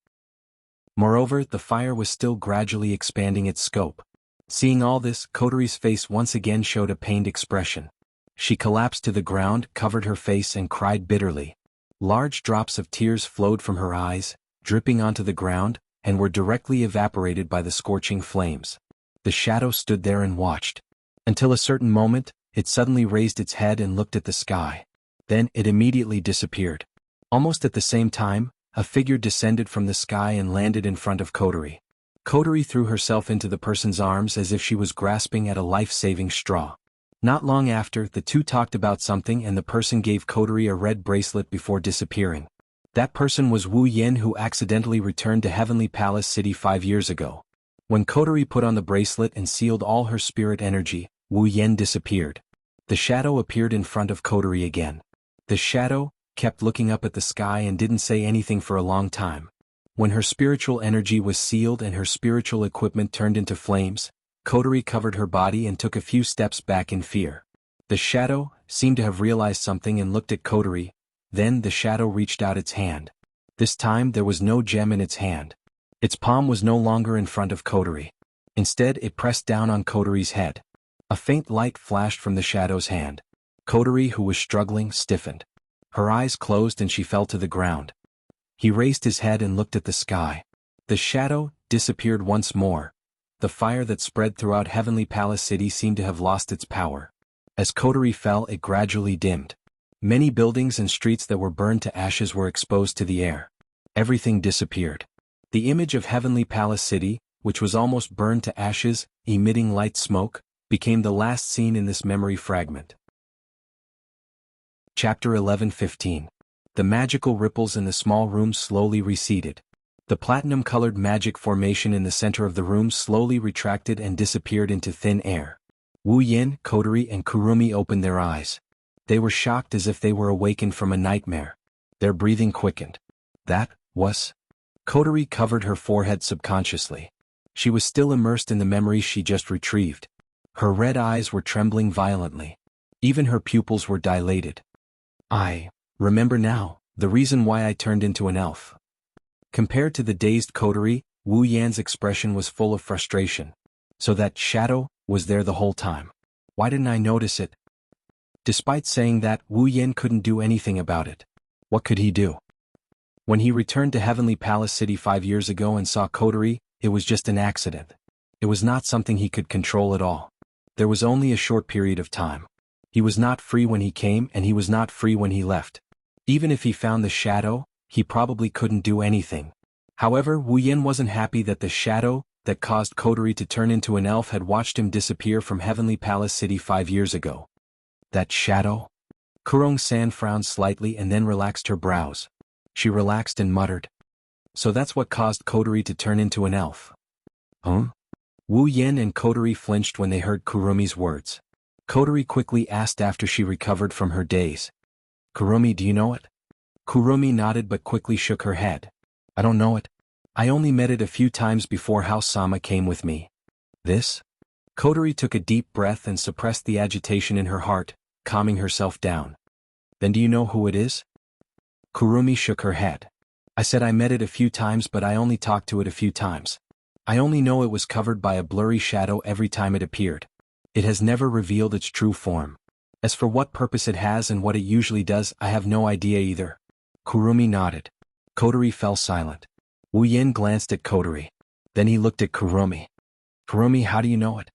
Moreover, the fire was still gradually expanding its scope. Seeing all this, Kotori's face once again showed a pained expression. She collapsed to the ground, covered her face and cried bitterly. Large drops of tears flowed from her eyes, dripping onto the ground, and were directly evaporated by the scorching flames. The shadow stood there and watched. Until a certain moment, it suddenly raised its head and looked at the sky. Then it immediately disappeared. Almost at the same time, a figure descended from the sky and landed in front of Kotori. Kotori threw herself into the person's arms as if she was grasping at a life-saving straw. Not long after, the two talked about something and the person gave Kotori a red bracelet before disappearing. That person was Wu Yen, who accidentally returned to Heavenly Palace City 5 years ago. When Kotori put on the bracelet and sealed all her spirit energy, Wu Yen disappeared. The shadow appeared in front of Kotori again. The shadow kept looking up at the sky and didn't say anything for a long time. When her spiritual energy was sealed and her spiritual equipment turned into flames, Kotori covered her body and took a few steps back in fear. The shadow seemed to have realized something and looked at Kotori. Then the shadow reached out its hand. This time there was no gem in its hand. Its palm was no longer in front of Kotori. Instead, it pressed down on Kotori's head. A faint light flashed from the shadow's hand. Kotori, who was struggling, stiffened. Her eyes closed and she fell to the ground. He raised his head and looked at the sky. The shadow disappeared once more. The fire that spread throughout Heavenly Palace City seemed to have lost its power. As Kotori fell, it gradually dimmed. Many buildings and streets that were burned to ashes were exposed to the air. Everything disappeared. The image of Heavenly Palace City, which was almost burned to ashes, emitting light smoke, became the last scene in this memory fragment. Chapter 11:15. The magical ripples in the small room slowly receded. The platinum-colored magic formation in the center of the room slowly retracted and disappeared into thin air. Wu Yin, Kotori and Kurumi opened their eyes. They were shocked as if they were awakened from a nightmare. Their breathing quickened. That was... Kotori covered her forehead subconsciously. She was still immersed in the memories she just retrieved. Her red eyes were trembling violently. Even her pupils were dilated. I remember now, the reason why I turned into an elf. Compared to the dazed Kotori, Wu Yan's expression was full of frustration. So that shadow was there the whole time. Why didn't I notice it? Despite saying that, Wu Yan couldn't do anything about it. What could he do? When he returned to Heavenly Palace City 5 years ago and saw Kotori, it was just an accident. It was not something he could control at all. There was only a short period of time. He was not free when he came and he was not free when he left. Even if he found the shadow, he probably couldn't do anything. However, Wu Yan wasn't happy that the shadow that caused Kotori to turn into an elf had watched him disappear from Heavenly Palace City 5 years ago. That shadow? Kurong-san frowned slightly and then relaxed her brows. She relaxed and muttered. So that's what caused Kotori to turn into an elf. Huh? Wu Yan and Kotori flinched when they heard Kurumi's words. Kotori quickly asked after she recovered from her daze. Kurumi, do you know it? Kurumi nodded but quickly shook her head. I don't know it. I only met it a few times before House-sama came with me. This? Kotori took a deep breath and suppressed the agitation in her heart, calming herself down. Then do you know who it is? Kurumi shook her head. I said I met it a few times, but I only talked to it a few times. I only know it was covered by a blurry shadow every time it appeared. It has never revealed its true form. As for what purpose it has and what it usually does, I have no idea either. Kurumi nodded. Kotori fell silent. Wu Yin glanced at Kotori. Then he looked at Kurumi. Kurumi, how do you know it?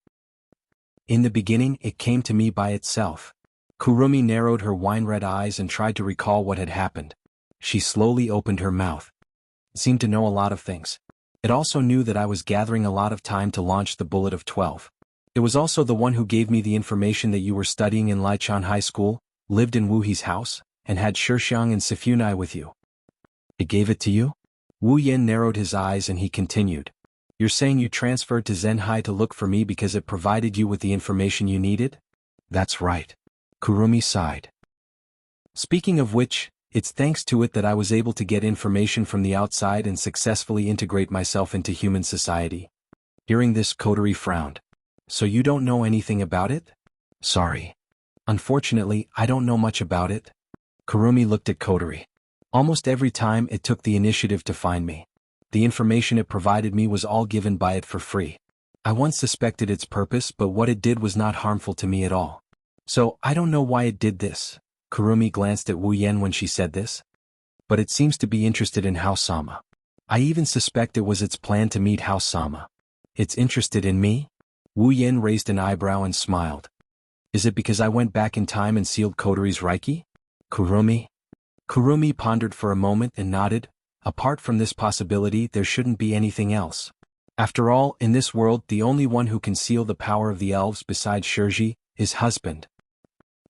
In the beginning, it came to me by itself. Kurumi narrowed her wine-red eyes and tried to recall what had happened. She slowly opened her mouth. It seemed to know a lot of things. It also knew that I was gathering a lot of time to launch the Bullet of 12. It was also the one who gave me the information that you were studying in Lichon High School, lived in Wu He's house, and had Shixiang and Sifunai with you. It gave it to you? Wu Yin narrowed his eyes and he continued. You're saying you transferred to Zenhai to look for me because it provided you with the information you needed? That's right. Kurumi sighed. Speaking of which, it's thanks to it that I was able to get information from the outside and successfully integrate myself into human society. Hearing this, Kotori frowned. So you don't know anything about it? Sorry. Unfortunately, I don't know much about it. Kurumi looked at Kotori. Almost every time it took the initiative to find me. The information it provided me was all given by it for free. I once suspected its purpose, but what it did was not harmful to me at all. So, I don't know why it did this. Kurumi glanced at Wu Yen when she said this. But it seems to be interested in House-sama. I even suspect it was its plan to meet House-sama. It's interested in me? Wu Yen raised an eyebrow and smiled. Is it because I went back in time and sealed Kotori's Reiki? Kurumi? Kurumi pondered for a moment and nodded. Apart from this possibility, there shouldn't be anything else. After all, in this world, the only one who can seal the power of the elves besides Shirji is Husband.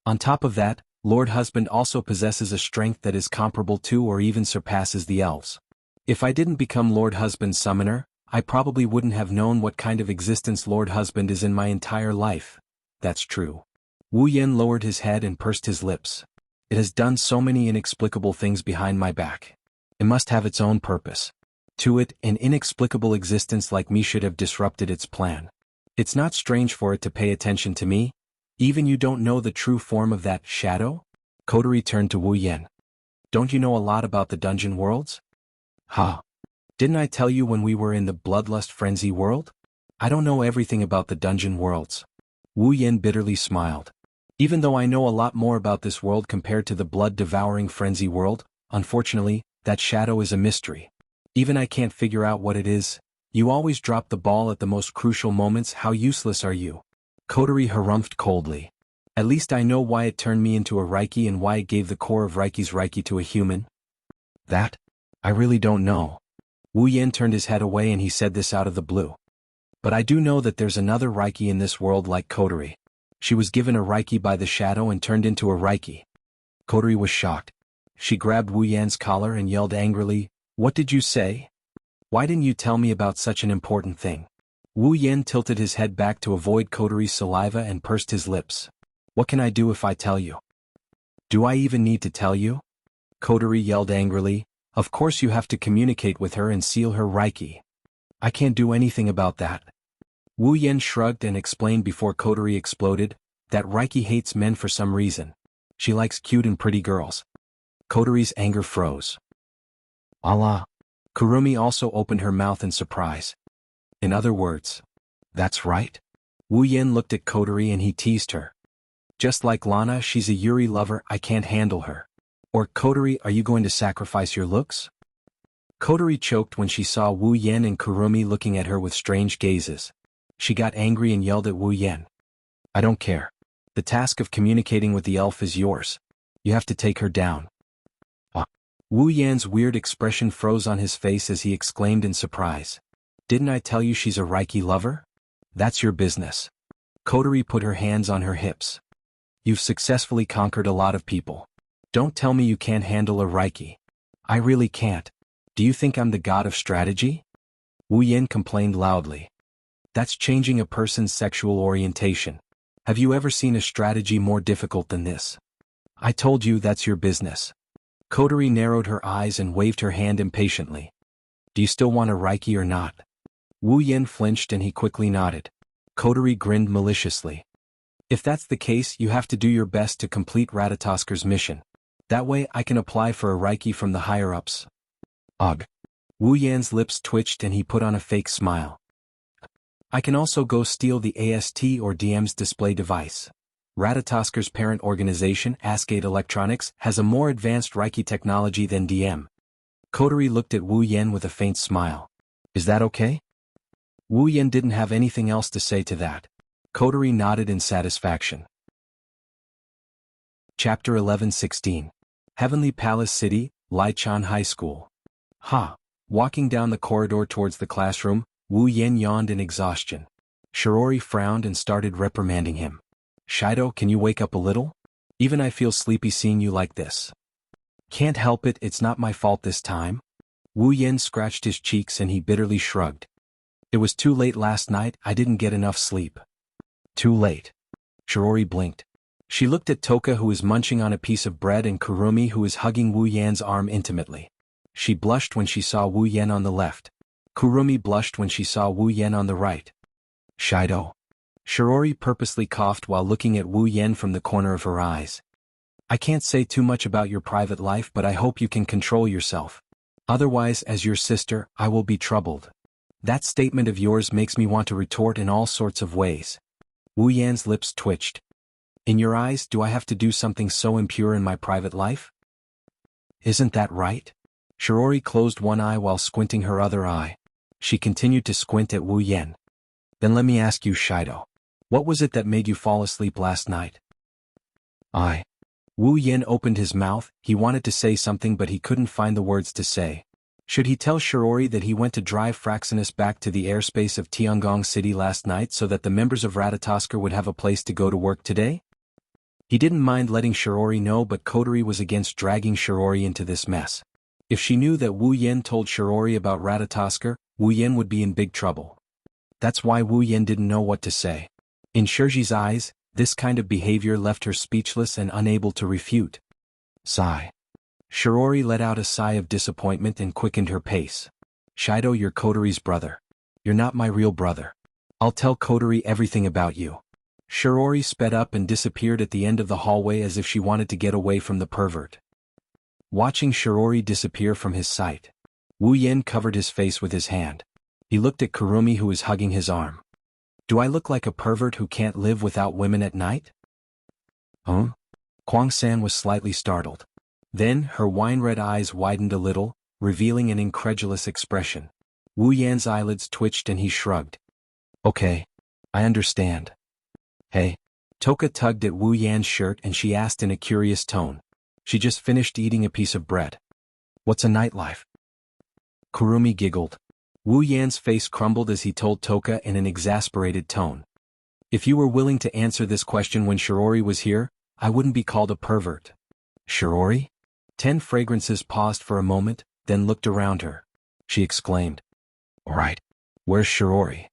On top of that, Lord Husband also possesses a strength that is comparable to or even surpasses the elves. If I didn't become Lord Husband's summoner, I probably wouldn't have known what kind of existence Lord Husband is in my entire life. That's true. Wu Yen lowered his head and pursed his lips. It has done so many inexplicable things behind my back. It must have its own purpose. To it, an inexplicable existence like me should have disrupted its plan. It's not strange for it to pay attention to me. Even you don't know the true form of that shadow? Kotori turned to Wu Yen. Don't you know a lot about the dungeon worlds? Huh. Didn't I tell you when we were in the bloodlust frenzy world? I don't know everything about the dungeon worlds. Wu Yen bitterly smiled. Even though I know a lot more about this world compared to the blood-devouring frenzy world, unfortunately, that shadow is a mystery. Even I can't figure out what it is. You always drop the ball at the most crucial moments. How useless are you? Kotori harumphed coldly. At least I know why it turned me into a Reiki and why it gave the core of Reiki's Reiki to a human. That? I really don't know. Wu Yen turned his head away and he said this out of the blue. But I do know that there's another Reiki in this world like Kotori. She was given a Reiki by the shadow and turned into a Reiki. Kotori was shocked. She grabbed Wu Yan's collar and yelled angrily, "What did you say? Why didn't you tell me about such an important thing?" Wu Yen tilted his head back to avoid Kotori's saliva and pursed his lips. What can I do if I tell you? Do I even need to tell you? Kotori yelled angrily. Of course you have to communicate with her and seal her Reiki. I can't do anything about that. Wu Yen shrugged and explained before Kotori exploded, that Reiki hates men for some reason. She likes cute and pretty girls. Kotori's anger froze. Allah. Kurumi also opened her mouth in surprise. In other words, that's right? Wu Yen looked at Kotori and he teased her. Just like Lana, she's a Yuri lover, I can't handle her. Or Kotori, are you going to sacrifice your looks? Kotori choked when she saw Wu Yen and Kurumi looking at her with strange gazes. She got angry and yelled at Wu Yen. I don't care. The task of communicating with the elf is yours. You have to take her down. Wu Yan's weird expression froze on his face as he exclaimed in surprise. Didn't I tell you she's a Reiki lover? That's your business. Kotori put her hands on her hips. You've successfully conquered a lot of people. Don't tell me you can't handle a Reiki. I really can't. Do you think I'm the god of strategy? Wu Yen complained loudly. That's changing a person's sexual orientation. Have you ever seen a strategy more difficult than this? I told you that's your business. Kotori narrowed her eyes and waved her hand impatiently. Do you still want a Reiki or not? Wu Yen flinched and he quickly nodded. Kotori grinned maliciously. If that's the case, you have to do your best to complete Ratatasker's mission. That way I can apply for a Reiki from the higher-ups. Ugh. Wu Yan's lips twitched and he put on a fake smile. I can also go steal the AST or DM's display device. Ratatasker's parent organization, Ascade Electronics, has a more advanced Reiki technology than DM. Kotori looked at Wu Yan with a faint smile. Is that okay? Wu Yan didn't have anything else to say to that. Kotori nodded in satisfaction. Chapter 11:16. Heavenly Palace City, Lichon High School. Walking down the corridor towards the classroom, Wu Yan yawned in exhaustion. Shirori frowned and started reprimanding him. Shido, can you wake up a little? Even I feel sleepy seeing you like this. Can't help it, it's not my fault this time. Wu Yan scratched his cheeks and he bitterly shrugged. It was too late last night, I didn't get enough sleep. Too late. Shirori blinked. She looked at Toka, who was munching on a piece of bread, and Kurumi, who was hugging Wu Yan's arm intimately. She blushed when she saw Wu Yan on the left. Kurumi blushed when she saw Wu Yan on the right. Shido. Shirori purposely coughed while looking at Wu Yan from the corner of her eyes. I can't say too much about your private life, but I hope you can control yourself. Otherwise, as your sister, I will be troubled. That statement of yours makes me want to retort in all sorts of ways. Wu Yan's lips twitched. In your eyes, do I have to do something so impure in my private life? Isn't that right? Shirori closed one eye while squinting her other eye. She continued to squint at Wu Yan. Then let me ask you, Shido. What was it that made you fall asleep last night? Wu Yan opened his mouth. He wanted to say something but he couldn't find the words to say. Should he tell Shirori that he went to drive Fraxinus back to the airspace of Tiangong City last night so that the members of Ratatosker would have a place to go to work today? He didn't mind letting Shirori know, but Kotori was against dragging Shirori into this mess. If she knew that Wu Yan told Shirori about Ratatosker, Wu Yan would be in big trouble. That's why Wu Yan didn't know what to say. In Shirji's eyes, this kind of behavior left her speechless and unable to refute. Sigh. Shirori let out a sigh of disappointment and quickened her pace. Shido, you're Kotori's brother. You're not my real brother. I'll tell Kotori everything about you. Shirori sped up and disappeared at the end of the hallway as if she wanted to get away from the pervert. Watching Shirori disappear from his sight, Wu Yan covered his face with his hand. He looked at Kurumi, who was hugging his arm. Do I look like a pervert who can't live without women at night? Kwang-san was slightly startled. Then, her wine-red eyes widened a little, revealing an incredulous expression. Wu Yan's eyelids twitched and he shrugged. Okay. I understand. Hey. Toka tugged at Wu Yan's shirt and she asked in a curious tone. She just finished eating a piece of bread. What's a nightlife? Kurumi giggled. Wu Yan's face crumbled as he told Toka in an exasperated tone. If you were willing to answer this question when Shirori was here, I wouldn't be called a pervert. Shirori? 10 Fragrances paused for a moment, then looked around her. She exclaimed. All right. Where's Shirori?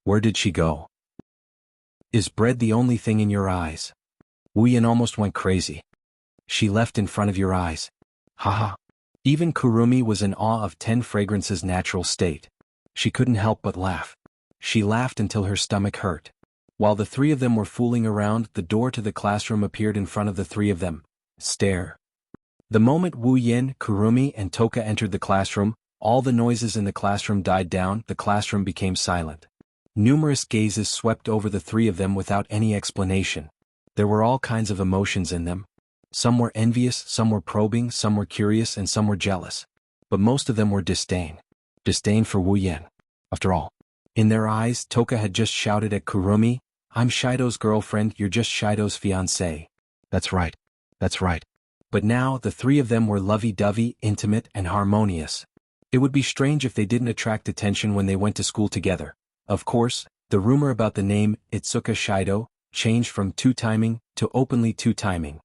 Where did she go? Is bread the only thing in your eyes? Wu Yan almost went crazy. She left in front of your eyes. Haha. Even Kurumi was in awe of 10 Fragrances' natural state. She couldn't help but laugh. She laughed until her stomach hurt. While the three of them were fooling around, the door to the classroom appeared in front of the three of them. Stare. The moment Wu Yan, Kurumi, and Toka entered the classroom, all the noises in the classroom died down, the classroom became silent. Numerous gazes swept over the three of them without any explanation. There were all kinds of emotions in them. Some were envious, some were probing, some were curious, and some were jealous. But most of them were disdain. Disdain for Wu Yan. After all, in their eyes, Toka had just shouted at Kurumi, I'm Shido's girlfriend, you're just Shido's fiancé. That's right. That's right. But now, the three of them were lovey-dovey, intimate, and harmonious. It would be strange if they didn't attract attention when they went to school together. Of course, the rumor about the name, Itsuka Shido, changed from two-timing to openly two-timing.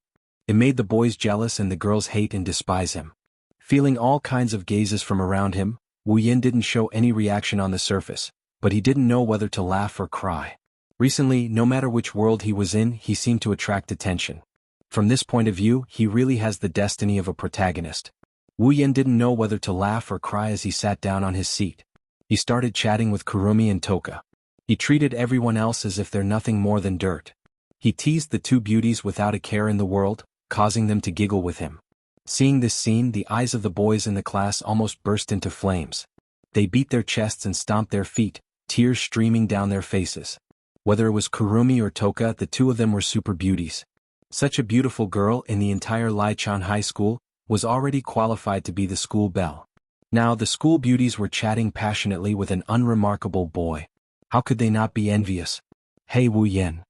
It made the boys jealous and the girls hate and despise him. Feeling all kinds of gazes from around him, Wu Yan didn't show any reaction on the surface, but he didn't know whether to laugh or cry. Recently, no matter which world he was in, he seemed to attract attention. From this point of view, he really has the destiny of a protagonist. Wu Yan didn't know whether to laugh or cry as he sat down on his seat. He started chatting with Kurumi and Toka. He treated everyone else as if they're nothing more than dirt. He teased the two beauties without a care in the world, causing them to giggle with him. Seeing this scene, the eyes of the boys in the class almost burst into flames. They beat their chests and stomped their feet, tears streaming down their faces. Whether it was Kurumi or Toka, the two of them were super beauties. Such a beautiful girl in the entire Lichon High School was already qualified to be the school belle. Now the school beauties were chatting passionately with an unremarkable boy. How could they not be envious? Hey Wu Yen.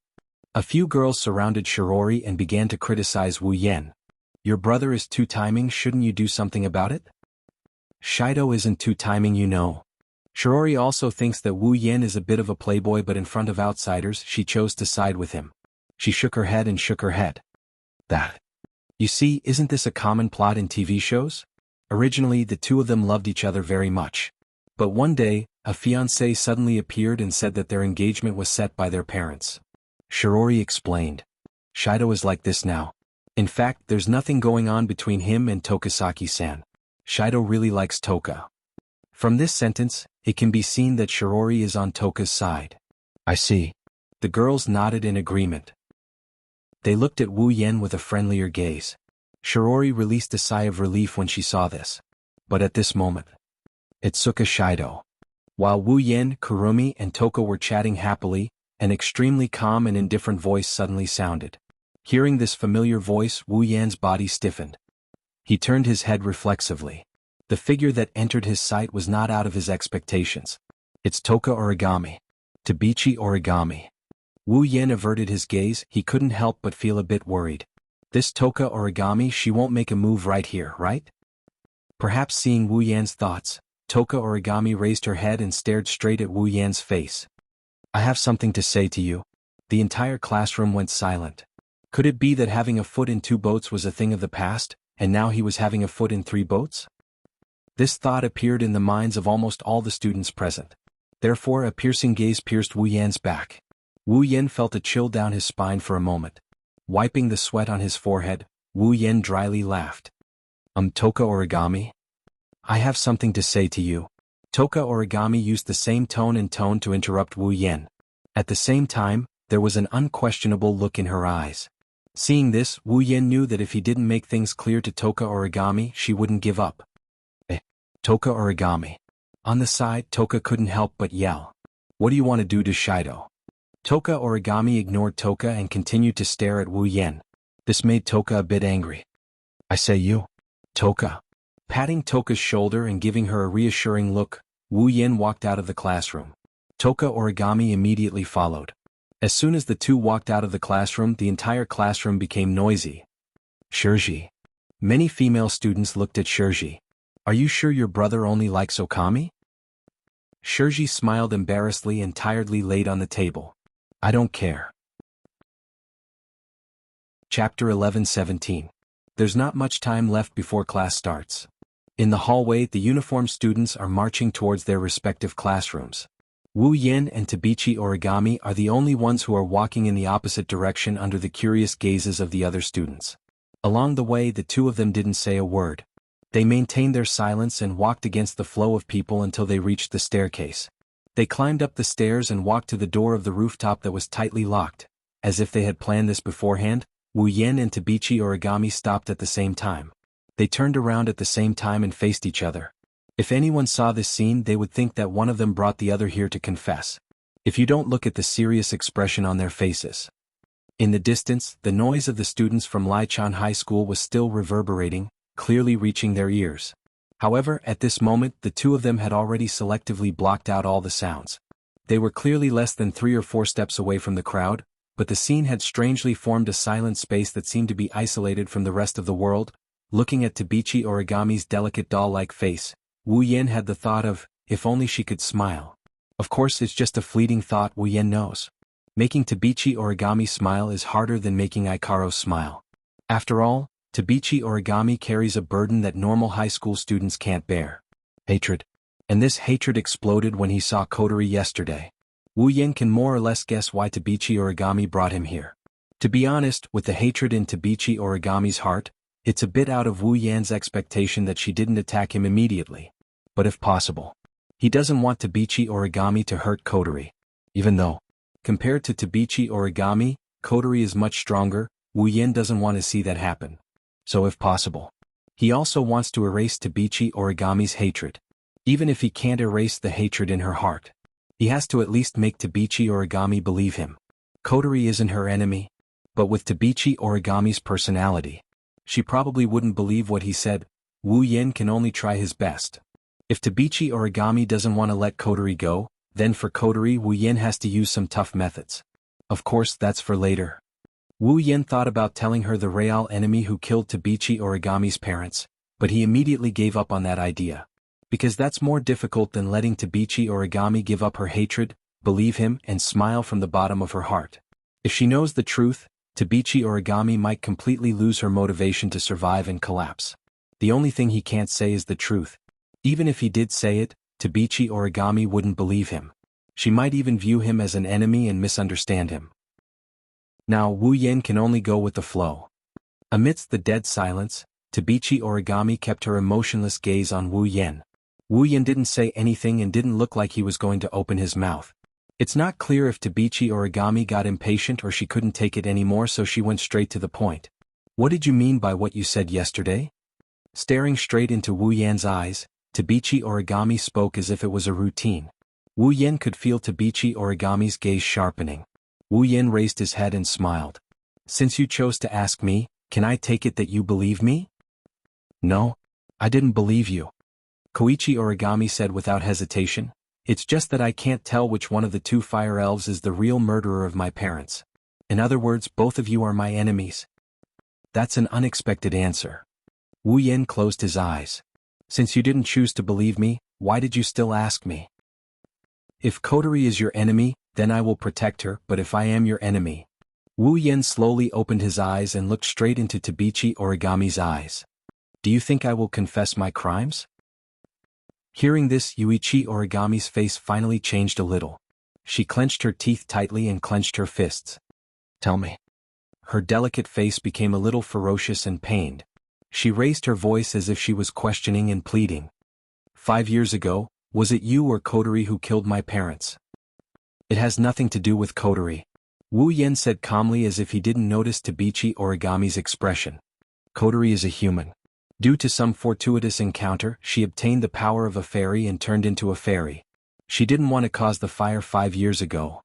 A few girls surrounded Shirori and began to criticize Wu Yen. Your brother is two-timing, shouldn't you do something about it? Shido isn't two-timing, you know. Shirori also thinks that Wu Yen is a bit of a playboy, but in front of outsiders she chose to side with him. She shook her head and shook her head. That. You see, isn't this a common plot in TV shows? Originally the two of them loved each other very much. But one day, a fiancé suddenly appeared and said that their engagement was set by their parents. Shirori explained. Shido is like this now. In fact, there's nothing going on between him and Tokasaki-san. Shido really likes Toka. From this sentence, it can be seen that Shirori is on Toka's side. I see. The girls nodded in agreement. They looked at Wu Yen with a friendlier gaze. Shirori released a sigh of relief when she saw this. But at this moment, Itsuka Shido. While Wu Yen, Kurumi, and Toka were chatting happily, an extremely calm and indifferent voice suddenly sounded. Hearing this familiar voice, Wu Yan's body stiffened. He turned his head reflexively. The figure that entered his sight was not out of his expectations. It's Toka Origami. Tabichi Origami. Wu Yen averted his gaze, he couldn't help but feel a bit worried. This Toka Origami, she won't make a move right here, right? Perhaps seeing Wu Yan's thoughts, Toka Origami raised her head and stared straight at Wu Yan's face. I have something to say to you. The entire classroom went silent. Could it be that having a foot in two boats was a thing of the past, and now he was having a foot in three boats? This thought appeared in the minds of almost all the students present. Therefore a piercing gaze pierced Wu Yan's back. Wu Yen felt a chill down his spine for a moment. Wiping the sweat on his forehead, Wu Yen dryly laughed. Toka Origami? I have something to say to you. Toka Origami used the same tone and tone to interrupt Wu Yen. At the same time, there was an unquestionable look in her eyes. Seeing this, Wu Yen knew that if he didn't make things clear to Toka Origami, she wouldn't give up. Toka Origami. On the side, Toka couldn't help but yell. What do you want to do to Shido? Toka Origami ignored Toka and continued to stare at Wu Yen. This made Toka a bit angry. I say you. Toka. Patting Toka's shoulder and giving her a reassuring look, Wu Yen walked out of the classroom. Toka Origami immediately followed. As soon as the two walked out of the classroom, the entire classroom became noisy. Shirji. Many female students looked at Shirji. Are you sure your brother only likes Okami? Shirji smiled embarrassedly and tiredly laid on the table. I don't care. Chapter 11-17. There's not much time left before class starts. In the hallway, the uniformed students are marching towards their respective classrooms. Wu Yen and Tabichi Origami are the only ones who are walking in the opposite direction under the curious gazes of the other students. Along the way, the two of them didn't say a word. They maintained their silence and walked against the flow of people until they reached the staircase. They climbed up the stairs and walked to the door of the rooftop that was tightly locked. As if they had planned this beforehand, Wu Yen and Tabichi Origami stopped at the same time. They turned around at the same time and faced each other. If anyone saw this scene, they would think that one of them brought the other here to confess. If you don't look at the serious expression on their faces. In the distance, the noise of the students from Lichon High School was still reverberating, clearly reaching their ears. However, at this moment, the two of them had already selectively blocked out all the sounds. They were clearly less than 3 or 4 steps away from the crowd, but the scene had strangely formed a silent space that seemed to be isolated from the rest of the world. Looking at Tabichi Origami's delicate doll-like face, Wu Yen had the thought of, if only she could smile. Of course, it's just a fleeting thought, Wu Yen knows. Making Tabichi Origami smile is harder than making Ikaro smile. After all, Tabichi Origami carries a burden that normal high school students can't bear. Hatred. And this hatred exploded when he saw Kotori yesterday. Wu Yen can more or less guess why Tabichi Origami brought him here. To be honest, with the hatred in Tabichi Origami's heart, it's a bit out of Wu Yan's expectation that she didn't attack him immediately. But if possible, he doesn't want Tabichi Origami to hurt Kotori. Even though, compared to Tabichi Origami, Kotori is much stronger, Wu Yen doesn't want to see that happen. So if possible, He also wants to erase Tabichi Origami's hatred. Even if he can't erase the hatred in her heart, he has to at least make Tabichi Origami believe him. Kotori isn't her enemy, but with Tabichi Origami's personality, she probably wouldn't believe what he said. Wu Yin can only try his best. If Tabichi Origami doesn't want to let Kotori go, then for Kotori Wu Yin has to use some tough methods. Of course that's for later. Wu Yin thought about telling her the real enemy who killed Tabichi Origami's parents, but he immediately gave up on that idea. Because that's more difficult than letting Tabichi Origami give up her hatred, believe him, and smile from the bottom of her heart. If she knows the truth, Tabichi Origami might completely lose her motivation to survive and collapse. The only thing he can't say is the truth. Even if he did say it, Tabichi Origami wouldn't believe him. She might even view him as an enemy and misunderstand him. Now Wu Yin can only go with the flow. Amidst the dead silence, Tabichi Origami kept her emotionless gaze on Wu Yin. Wu Yin didn't say anything and didn't look like he was going to open his mouth. It's not clear if Tabichi Origami got impatient or she couldn't take it anymore, so she went straight to the point. What did you mean by what you said yesterday? Staring straight into Wu Yan's eyes, Tabichi Origami spoke as if it was a routine. Wu Yin could feel Tabichi Origami's gaze sharpening. Wu Yin raised his head and smiled. Since you chose to ask me, can I take it that you believe me? No, I didn't believe you. Koichi Origami said without hesitation. It's just that I can't tell which one of the two fire elves is the real murderer of my parents. In other words, both of you are my enemies. That's an unexpected answer. Wu Yin closed his eyes. Since you didn't choose to believe me, why did you still ask me? If Kotori is your enemy, then I will protect her, but if I am your enemy... Wu Yin slowly opened his eyes and looked straight into Tabichi Origami's eyes. Do you think I will confess my crimes? Hearing this, Yuichi Origami's face finally changed a little. She clenched her teeth tightly and clenched her fists. Tell me. Her delicate face became a little ferocious and pained. She raised her voice as if she was questioning and pleading. 5 years ago, was it you or Kotori who killed my parents? It has nothing to do with Kotori. Wu Yin said calmly as if he didn't notice Tabichi Origami's expression. Kotori is a human. Due to some fortuitous encounter, she obtained the power of a fairy and turned into a fairy. She didn't want to cause the fire 5 years ago.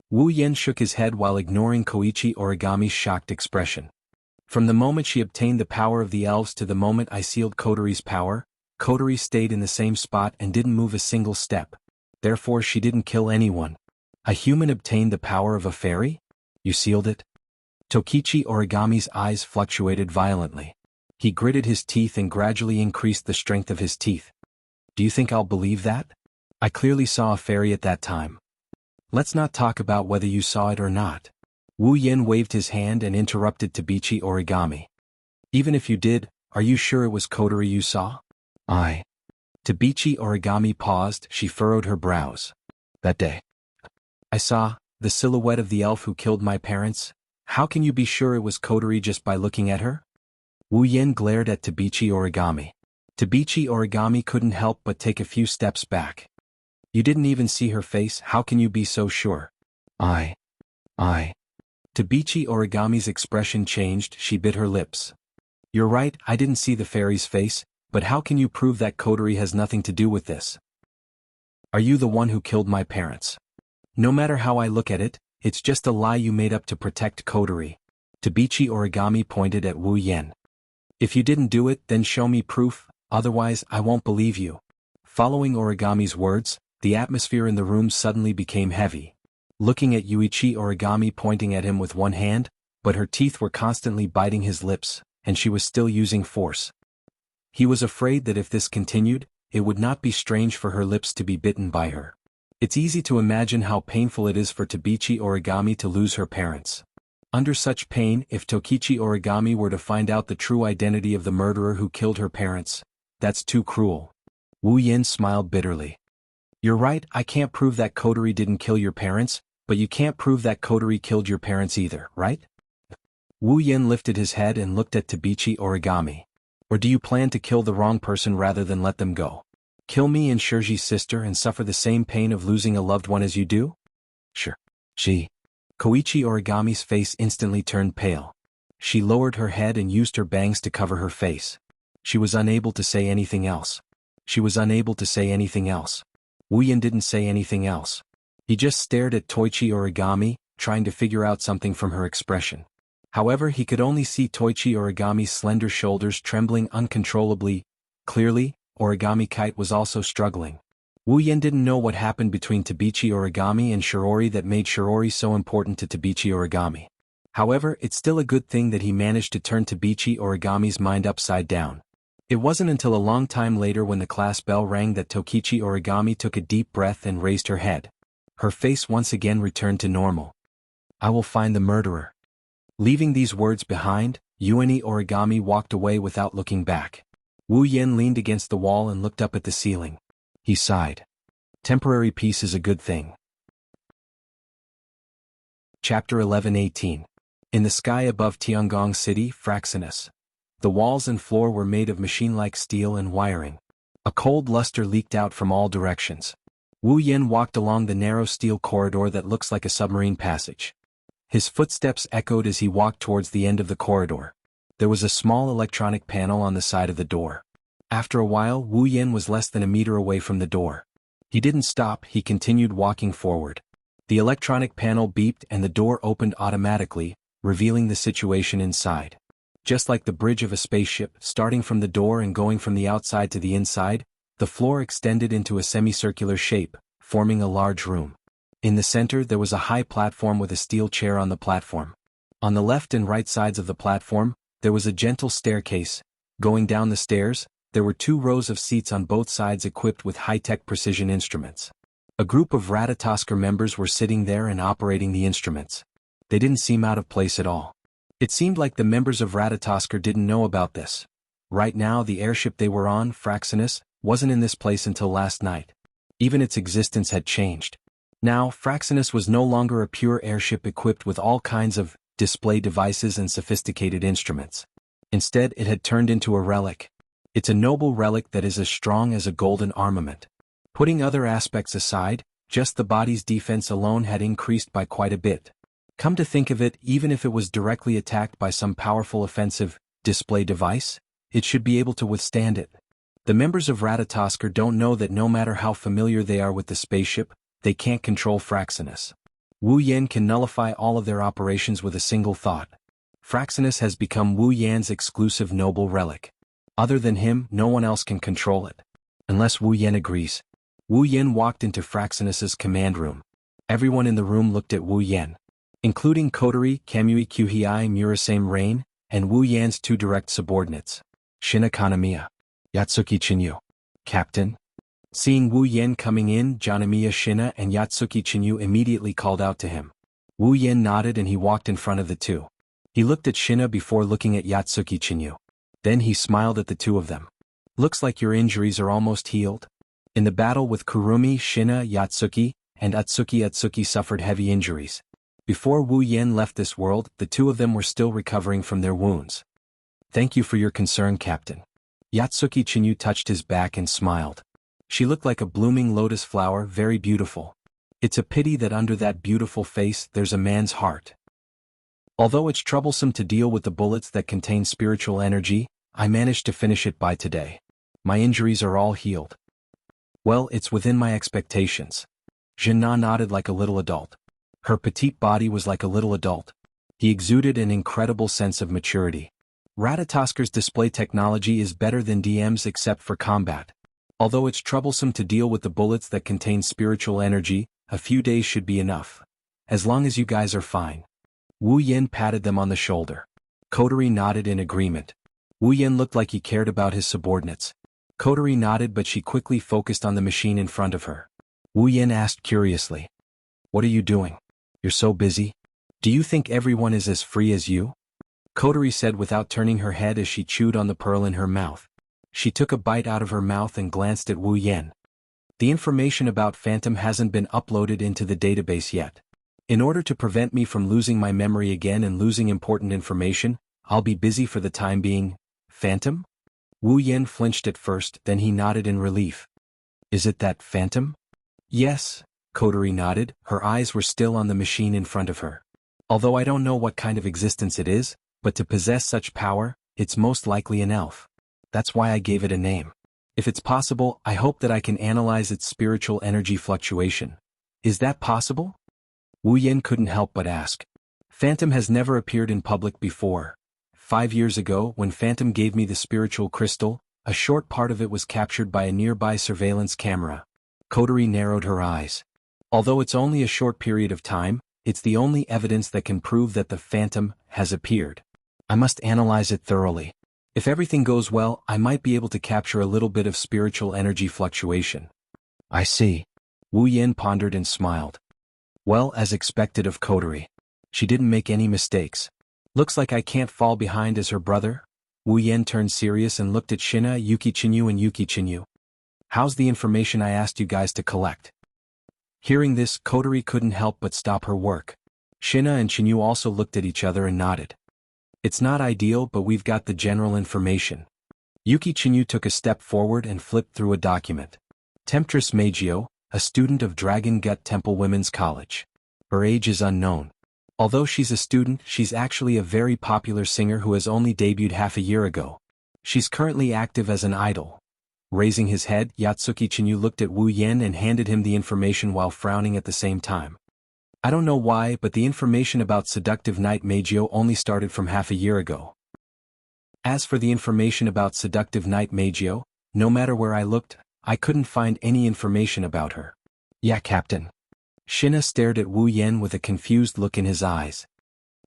Wu Yin shook his head while ignoring Koichi Origami's shocked expression. From the moment she obtained the power of the elves to the moment I sealed Kotori's power, Kotori stayed in the same spot and didn't move a single step. Therefore she didn't kill anyone. A human obtained the power of a fairy? You sealed it? Tokichi Origami's eyes fluctuated violently. He gritted his teeth and gradually increased the strength of his teeth. Do you think I'll believe that? I clearly saw a fairy at that time. Let's not talk about whether you saw it or not. Wu Yin waved his hand and interrupted Tabichi Origami. Even if you did, are you sure it was Kotori you saw? Tabichi Origami paused. She furrowed her brows. That day, I saw the silhouette of the elf who killed my parents. How can you be sure it was Kotori just by looking at her? Wu Yin glared at Tabichi Origami. Tabichi Origami couldn't help but take a few steps back. You didn't even see her face, how can you be so sure? Tabichi Origami's expression changed, she bit her lips. You're right, I didn't see the fairy's face, but how can you prove that Kotori has nothing to do with this? Are you the one who killed my parents? No matter how I look at it, it's just a lie you made up to protect Kotori. Tabichi Origami pointed at Wu Yin. If you didn't do it, then show me proof, otherwise I won't believe you. Following Origami's words, the atmosphere in the room suddenly became heavy. Looking at Yuichi Origami pointing at him with one hand, but her teeth were constantly biting his lips, and she was still using force. He was afraid that if this continued, it would not be strange for her lips to be bitten by her. It's easy to imagine how painful it is for Tabichi Origami to lose her parents. Under such pain, if Tokichi Origami were to find out the true identity of the murderer who killed her parents, that's too cruel. Wu Yin smiled bitterly. You're right, I can't prove that Kotori didn't kill your parents, but you can't prove that Kotori killed your parents either, right? Wu Yin lifted his head and looked at Tabichi Origami. Or do you plan to kill the wrong person rather than let them go? Kill me and Shirji's sister and suffer the same pain of losing a loved one as you do? Sure. Koichi Origami's face instantly turned pale. She lowered her head and used her bangs to cover her face. She was unable to say anything else. She was unable to say anything else. Wu Yan didn't say anything else. He just stared at Toichi Origami, trying to figure out something from her expression. However, he could only see Toichi Origami's slender shoulders trembling uncontrollably. Clearly, Origami Kite was also struggling. Wu Yan didn't know what happened between Tabichi Origami and Shirori that made Shirori so important to Tabichi Origami. However, it's still a good thing that he managed to turn Tabichi Origami's mind upside down. It wasn't until a long time later when the class bell rang that Tokichi Origami took a deep breath and raised her head. Her face once again returned to normal. I will find the murderer. Leaving these words behind, Yuani Origami walked away without looking back. Wu Yan leaned against the wall and looked up at the ceiling. He sighed. Temporary peace is a good thing. Chapter 11:18. In the sky above Tiangong City, Fraxinus. The walls and floor were made of machine-like steel and wiring. A cold luster leaked out from all directions. Wu Yan walked along the narrow steel corridor that looks like a submarine passage. His footsteps echoed as he walked towards the end of the corridor. There was a small electronic panel on the side of the door. After a while, Wu Yan was less than a meter away from the door. He didn't stop, he continued walking forward. The electronic panel beeped and the door opened automatically, revealing the situation inside. Just like the bridge of a spaceship, starting from the door and going from the outside to the inside, the floor extended into a semicircular shape, forming a large room. In the center there was a high platform with a steel chair on the platform. On the left and right sides of the platform, there was a gentle staircase. Going down the stairs, there were 2 rows of seats on both sides equipped with high-tech precision instruments. A group of Ratatosker members were sitting there and operating the instruments. They didn't seem out of place at all. It seemed like the members of Ratatosker didn't know about this. Right now the airship they were on, Fraxinus, wasn't in this place until last night. Even its existence had changed. Now, Fraxinus was no longer a pure airship equipped with all kinds of display devices and sophisticated instruments. Instead, it had turned into a relic. It's a noble relic that is as strong as a golden armament. Putting other aspects aside, just the body's defense alone had increased by quite a bit. Come to think of it, even if it was directly attacked by some powerful offensive display device, it should be able to withstand it. The members of Ratatosker don't know that no matter how familiar they are with the spaceship, they can't control Fraxinus. Wu Yan can nullify all of their operations with a single thought. Fraxinus has become Wu Yan's exclusive noble relic. Other than him, no one else can control it. Unless Wu Yan agrees. Wu Yan walked into Fraxinus's command room. Everyone in the room looked at Wu Yan, including Kotori, Kamui Kuhei Murasame Rain, and Wu Yan's 2 direct subordinates, Shina Kanamiya, Yatsuki Chinyu. Captain? Seeing Wu Yan coming in, Janamiya Shina and Yatsuki Chinyu immediately called out to him. Wu Yan nodded and he walked in front of the 2. He looked at Shina before looking at Yatsuki Chinyu. Then he smiled at the 2 of them. Looks like your injuries are almost healed. In the battle with Kurumi, Shina, Yatsuki, and Atsuki suffered heavy injuries. Before Wu Yan left this world, the 2 of them were still recovering from their wounds. Thank you for your concern, Captain. Yatsuki Chinyu touched his back and smiled. She looked like a blooming lotus flower, very beautiful. It's a pity that under that beautiful face there's a man's heart. Although it's troublesome to deal with the bullets that contain spiritual energy, I managed to finish it by today. My injuries are all healed. Well, it's within my expectations. Jin-na nodded like a little adult. Her petite body was like a little adult. He exuded an incredible sense of maturity. Ratatosker's display technology is better than DM's except for combat. Although it's troublesome to deal with the bullets that contain spiritual energy, a few days should be enough. As long as you guys are fine. Wu Yan patted them on the shoulder. Kotori nodded in agreement. Wu Yan looked like he cared about his subordinates. Kotori nodded, but she quickly focused on the machine in front of her. Wu Yan asked curiously. What are you doing? You're so busy. Do you think everyone is as free as you? Kotori said without turning her head as she chewed on the pearl in her mouth. She took a bite out of her mouth and glanced at Wu Yan. The information about Phantom hasn't been uploaded into the database yet. In order to prevent me from losing my memory again and losing important information, I'll be busy for the time being. Phantom? Wu Yan flinched at first, then he nodded in relief. Is it that Phantom? Yes, Kotori nodded, her eyes were still on the machine in front of her. Although I don't know what kind of existence it is, but to possess such power, it's most likely an elf. That's why I gave it a name. If it's possible, I hope that I can analyze its spiritual energy fluctuation. Is that possible? Wu Yin couldn't help but ask. Phantom has never appeared in public before. 5 years ago, when Phantom gave me the spiritual crystal, a short part of it was captured by a nearby surveillance camera. Coterie narrowed her eyes. Although it's only a short period of time, it's the only evidence that can prove that the Phantom has appeared. I must analyze it thoroughly. If everything goes well, I might be able to capture a little bit of spiritual energy fluctuation. I see. Wu Yin pondered and smiled. Well, as expected of Coterie. She didn't make any mistakes. Looks like I can't fall behind as her brother? Wu Yin turned serious and looked at Shina, Yuki Chinyu and Yuki Chinyu. How's the information I asked you guys to collect? Hearing this, Coterie couldn't help but stop her work. Shina and Chinyu also looked at each other and nodded. It's not ideal, but we've got the general information. Yuki Chinyu took a step forward and flipped through a document. Temptress Meijio, a student of Dragon Gut Temple Women's College. Her age is unknown. Although she's a student, she's actually a very popular singer who has only debuted half a year ago. She's currently active as an idol. Raising his head, Yatsuki Chinyu looked at Wu Yin and handed him the information while frowning at the same time. I don't know why, but the information about Seductive Knight Meijio only started from half a year ago. As for the information about Seductive Knight Meijio, no matter where I looked, I couldn't find any information about her. Yeah, Captain. Shina stared at Wu Yin with a confused look in his eyes.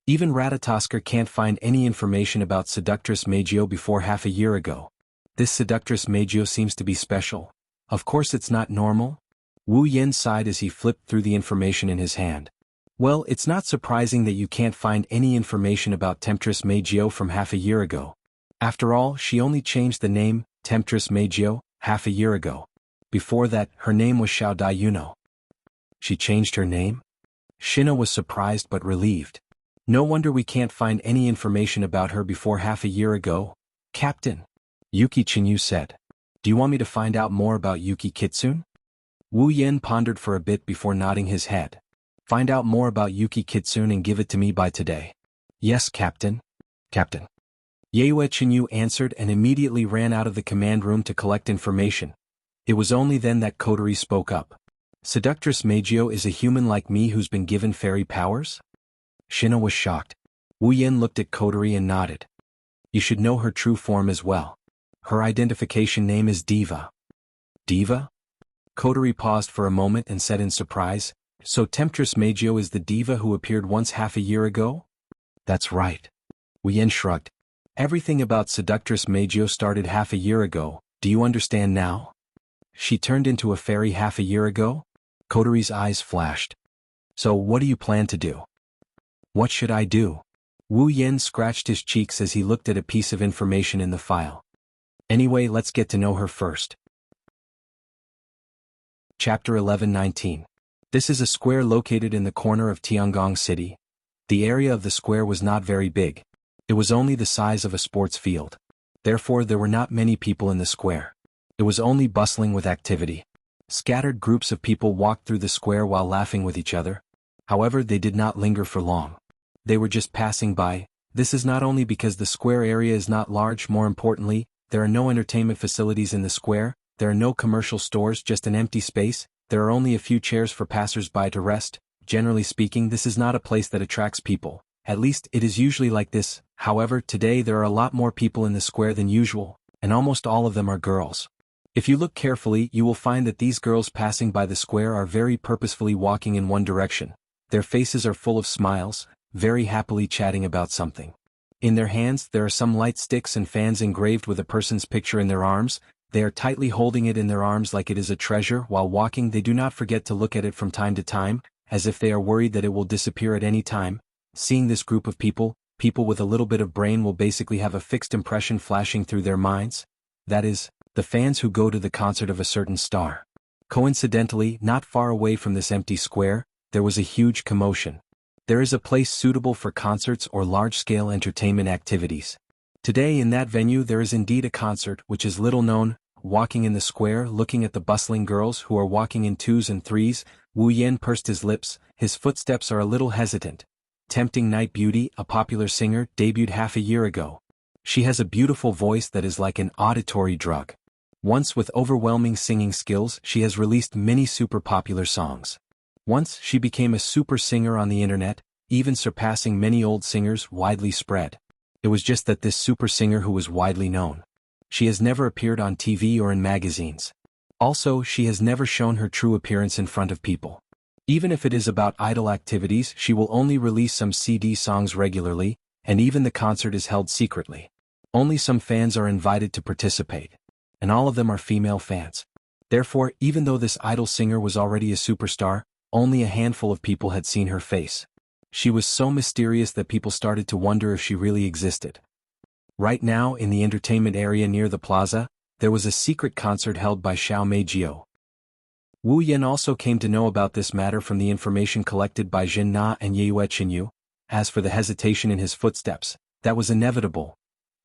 Even Ratatosker can't find any information about Seductress Meijio before half a year ago. This Seductress Meijio seems to be special. Of course it's not normal. Wu Yin sighed as he flipped through the information in his hand. Well, it's not surprising that you can't find any information about Temptress Meijio from half a year ago. After all, she only changed the name, Temptress Meijio, half a year ago. Before that, her name was Xiao Dai Yuno. She changed her name? Shina was surprised but relieved. No wonder we can't find any information about her before half a year ago, Captain. Yuki Chinyu said. Do you want me to find out more about Yuki Kitsune? Wu Yin pondered for a bit before nodding his head. Find out more about Yuki Kitsune and give it to me by today. Yes, Captain. Captain. Yue Chinyu answered and immediately ran out of the command room to collect information. It was only then that Coterie spoke up. Seductress Meijio is a human like me who's been given fairy powers? Shina was shocked. Wu Yin looked at Coterie and nodded. You should know her true form as well. Her identification name is Diva. Diva? Coterie paused for a moment and said in surprise, so Temptress Meijio is the diva who appeared once half a year ago? That's right. Wu Yin shrugged. Everything about Seductress Meijio started half a year ago, do you understand now? She turned into a fairy half a year ago? Coterie's eyes flashed. So what do you plan to do? What should I do? Wu Yin scratched his cheeks as he looked at a piece of information in the file. Anyway, let's get to know her first. Chapter 11-19. This is a square located in the corner of Tiangong City. The area of the square was not very big. It was only the size of a sports field. Therefore, there were not many people in the square. It was only bustling with activity. Scattered groups of people walked through the square while laughing with each other. However, they did not linger for long. They were just passing by. This is not only because the square area is not large, more importantly, there are no entertainment facilities in the square, there are no commercial stores, just an empty space, there are only a few chairs for passers-by to rest. Generally speaking, this is not a place that attracts people. At least, it is usually like this. However, today there are a lot more people in the square than usual, and almost all of them are girls. If you look carefully, you will find that these girls passing by the square are very purposefully walking in one direction. Their faces are full of smiles, very happily chatting about something. In their hands, there are some light sticks and fans engraved with a person's picture in their arms. They are tightly holding it in their arms like it is a treasure. While walking, they do not forget to look at it from time to time, as if they are worried that it will disappear at any time. Seeing this group of people, people with a little bit of brain will basically have a fixed impression flashing through their minds. That is, the fans who go to the concert of a certain star. Coincidentally, not far away from this empty square, there was a huge commotion. There is a place suitable for concerts or large-scale entertainment activities. Today in that venue there is indeed a concert which is little known. Walking in the square, looking at the bustling girls who are walking in twos and threes, Wu Yin pursed his lips, his footsteps are a little hesitant. Tempting Night Beauty, a popular singer, debuted half a year ago. She has a beautiful voice that is like an auditory drug. Once with overwhelming singing skills, she has released many super popular songs. Once she became a super singer on the internet, even surpassing many old singers widely spread. It was just that this super singer who was widely known. She has never appeared on TV or in magazines. Also, she has never shown her true appearance in front of people. Even if it is about idol activities, she will only release some CD songs regularly, and even the concert is held secretly. Only some fans are invited to participate. And all of them are female fans. Therefore, even though this idol singer was already a superstar, only a handful of people had seen her face. She was so mysterious that people started to wonder if she really existed. Right now, in the entertainment area near the plaza, there was a secret concert held by Xiao Meijio. Wu Yan also came to know about this matter from the information collected by Jin Na and Yue Qinyu. As for the hesitation in his footsteps, that was inevitable.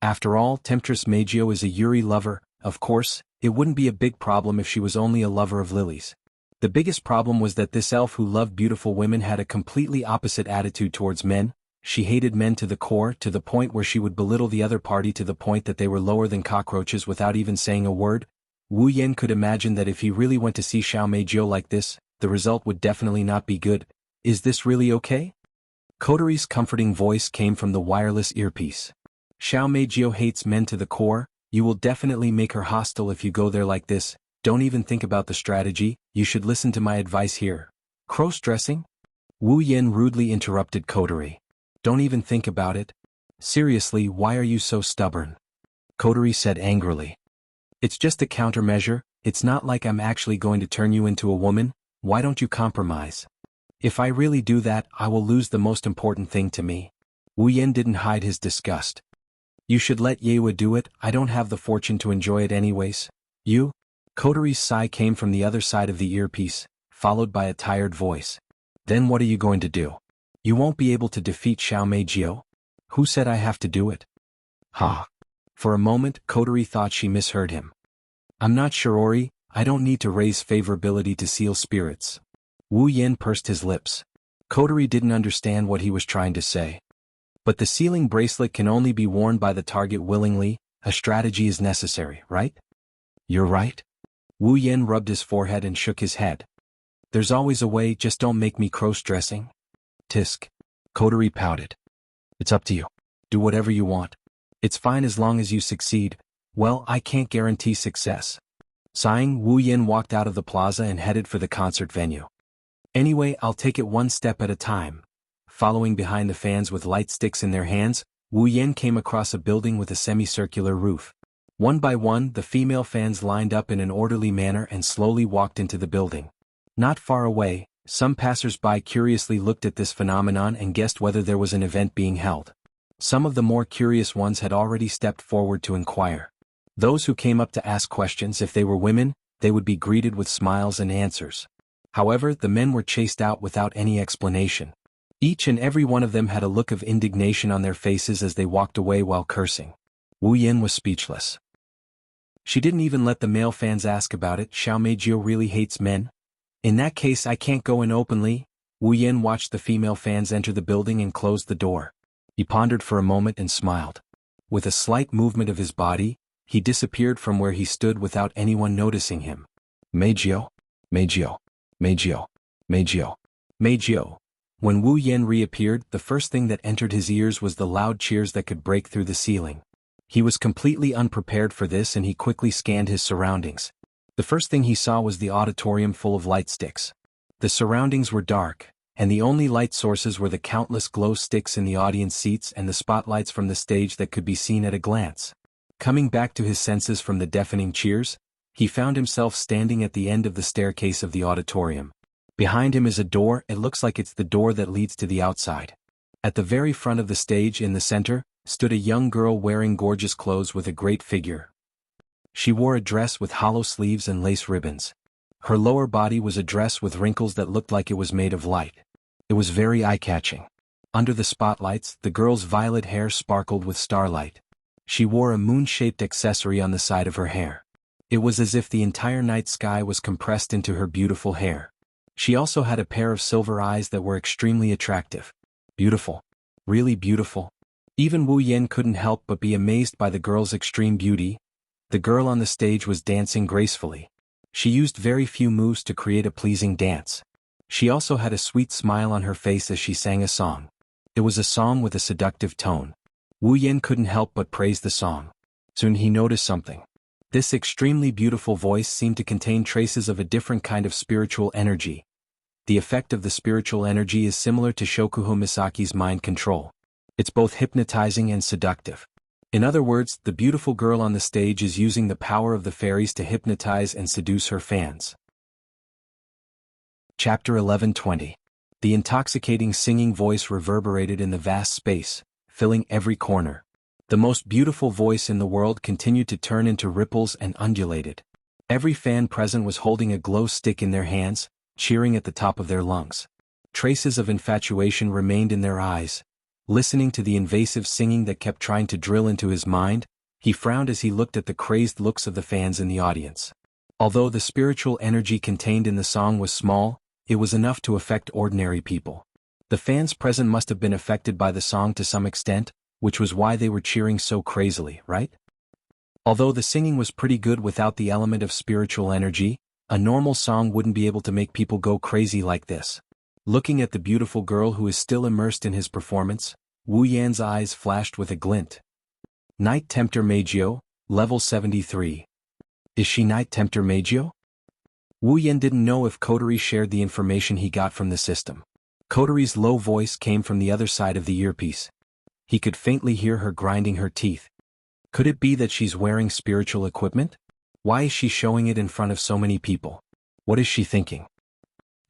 After all, Temptress Meijio is a Yuri lover. Of course, it wouldn't be a big problem if she was only a lover of lilies. The biggest problem was that this elf who loved beautiful women had a completely opposite attitude towards men. She hated men to the core, to the point where she would belittle the other party to the point that they were lower than cockroaches without even saying a word. Wu Yan could imagine that if he really went to see Xiao Meijio like this, the result would definitely not be good. Is this really okay? Kotori's comforting voice came from the wireless earpiece. Xiao Meijio hates men to the core. You will definitely make her hostile if you go there like this. Don't even think about the strategy, you should listen to my advice here. Cross-dressing? Wu Yan rudely interrupted Kotori. Don't even think about it. Seriously, why are you so stubborn? Kotori said angrily. It's just a countermeasure, it's not like I'm actually going to turn you into a woman, why don't you compromise? If I really do that, I will lose the most important thing to me. Wu Yan didn't hide his disgust. You should let Yue do it, I don't have the fortune to enjoy it anyways. You? Kotori's sigh came from the other side of the earpiece, followed by a tired voice. Then what are you going to do? You won't be able to defeat Xiao Meijio? Who said I have to do it? Ha. For a moment, Kotori thought she misheard him. I'm not sure, Ori, I don't need to raise favorability to seal spirits. Wu Yan pursed his lips. Kotori didn't understand what he was trying to say. But the sealing bracelet can only be worn by the target willingly, a strategy is necessary, right? You're right. Wu Yan rubbed his forehead and shook his head. There's always a way, just don't make me cross-dressing. Tisk. Kotori pouted. It's up to you. Do whatever you want. It's fine as long as you succeed. Well, I can't guarantee success. Sighing, Wu Yan walked out of the plaza and headed for the concert venue. Anyway, I'll take it one step at a time. Following behind the fans with light sticks in their hands, Wu Yan came across a building with a semicircular roof. One by one, the female fans lined up in an orderly manner and slowly walked into the building. Not far away, some passers-by curiously looked at this phenomenon and guessed whether there was an event being held. Some of the more curious ones had already stepped forward to inquire. Those who came up to ask questions, if they were women, they would be greeted with smiles and answers. However, the men were chased out without any explanation. Each and every one of them had a look of indignation on their faces as they walked away while cursing. Wu Yan was speechless. She didn't even let the male fans ask about it. Xiao Meijio really hates men? In that case, I can't go in openly. Wu Yan watched the female fans enter the building and closed the door. He pondered for a moment and smiled. With a slight movement of his body, he disappeared from where he stood without anyone noticing him. Meijio? Meijio? Meijio? Meijio? Meijio. When Wu Yan reappeared, the first thing that entered his ears was the loud cheers that could break through the ceiling. He was completely unprepared for this and he quickly scanned his surroundings. The first thing he saw was the auditorium full of light sticks. The surroundings were dark, and the only light sources were the countless glow sticks in the audience seats and the spotlights from the stage that could be seen at a glance. Coming back to his senses from the deafening cheers, he found himself standing at the end of the staircase of the auditorium. Behind him is a door, it looks like it's the door that leads to the outside. At the very front of the stage in the center, stood a young girl wearing gorgeous clothes with a great figure. She wore a dress with hollow sleeves and lace ribbons. Her lower body was a dress with wrinkles that looked like it was made of light. It was very eye-catching. Under the spotlights, the girl's violet hair sparkled with starlight. She wore a moon-shaped accessory on the side of her hair. It was as if the entire night sky was compressed into her beautiful hair. She also had a pair of silver eyes that were extremely attractive. Beautiful. Really beautiful. Even Wu Yan couldn't help but be amazed by the girl's extreme beauty. The girl on the stage was dancing gracefully. She used very few moves to create a pleasing dance. She also had a sweet smile on her face as she sang a song. It was a song with a seductive tone. Wu Yan couldn't help but praise the song. Soon he noticed something. This extremely beautiful voice seemed to contain traces of a different kind of spiritual energy. The effect of the spiritual energy is similar to Shokuho Misaki's mind control. It's both hypnotizing and seductive. In other words, the beautiful girl on the stage is using the power of the fairies to hypnotize and seduce her fans. Chapter 11:20. The intoxicating singing voice reverberated in the vast space, filling every corner. The most beautiful voice in the world continued to turn into ripples and undulated. Every fan present was holding a glow stick in their hands, cheering at the top of their lungs. Traces of infatuation remained in their eyes. Listening to the invasive singing that kept trying to drill into his mind, he frowned as he looked at the crazed looks of the fans in the audience. Although the spiritual energy contained in the song was small, it was enough to affect ordinary people. The fans present must have been affected by the song to some extent, which was why they were cheering so crazily, right? Although the singing was pretty good without the element of spiritual energy, a normal song wouldn't be able to make people go crazy like this. Looking at the beautiful girl who is still immersed in his performance, Wu Yan's eyes flashed with a glint. Night Tempter Meijio, level 73. Is she Night Tempter Meijio? Wu Yan didn't know if Kotori shared the information he got from the system. Kotori's low voice came from the other side of the earpiece. He could faintly hear her grinding her teeth. Could it be that she's wearing spiritual equipment? Why is she showing it in front of so many people? What is she thinking?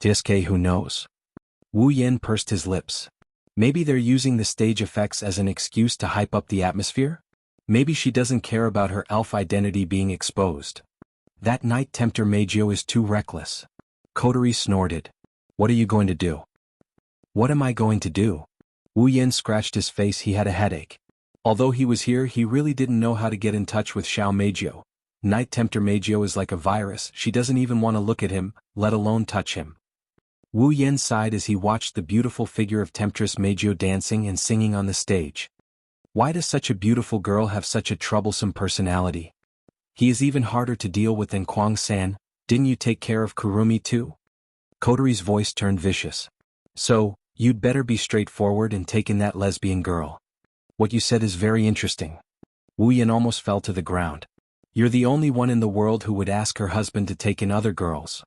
TSK, who knows? Wu Yan pursed his lips. Maybe they're using the stage effects as an excuse to hype up the atmosphere? Maybe she doesn't care about her elf identity being exposed. That Night Tempter Meijio is too reckless. Kotori snorted. What are you going to do? What am I going to do? Wu Yan scratched his face. He had a headache. Although he was here, he really didn't know how to get in touch with Xiao Meijio. Night Tempter Meijio is like a virus. She doesn't even want to look at him, let alone touch him. Wu Yan sighed as he watched the beautiful figure of Temptress Meijio dancing and singing on the stage. Why does such a beautiful girl have such a troublesome personality? He is even harder to deal with than Kwang-san. Didn't you take care of Kurumi too? Kotori's voice turned vicious. So, you'd better be straightforward and take in that lesbian girl. What you said is very interesting. Wu Yan almost fell to the ground. You're the only one in the world who would ask her husband to take in other girls.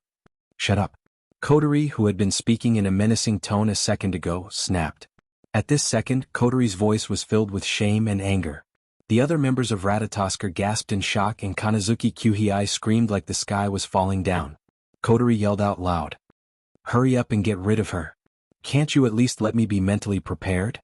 Shut up. Kotori, who had been speaking in a menacing tone a second ago, snapped. At this second, Kotori's voice was filled with shame and anger. The other members of Ratatosker gasped in shock and Kanazuki Kyuhei screamed like the sky was falling down. Kotori yelled out loud. Hurry up and get rid of her. Can't you at least let me be mentally prepared?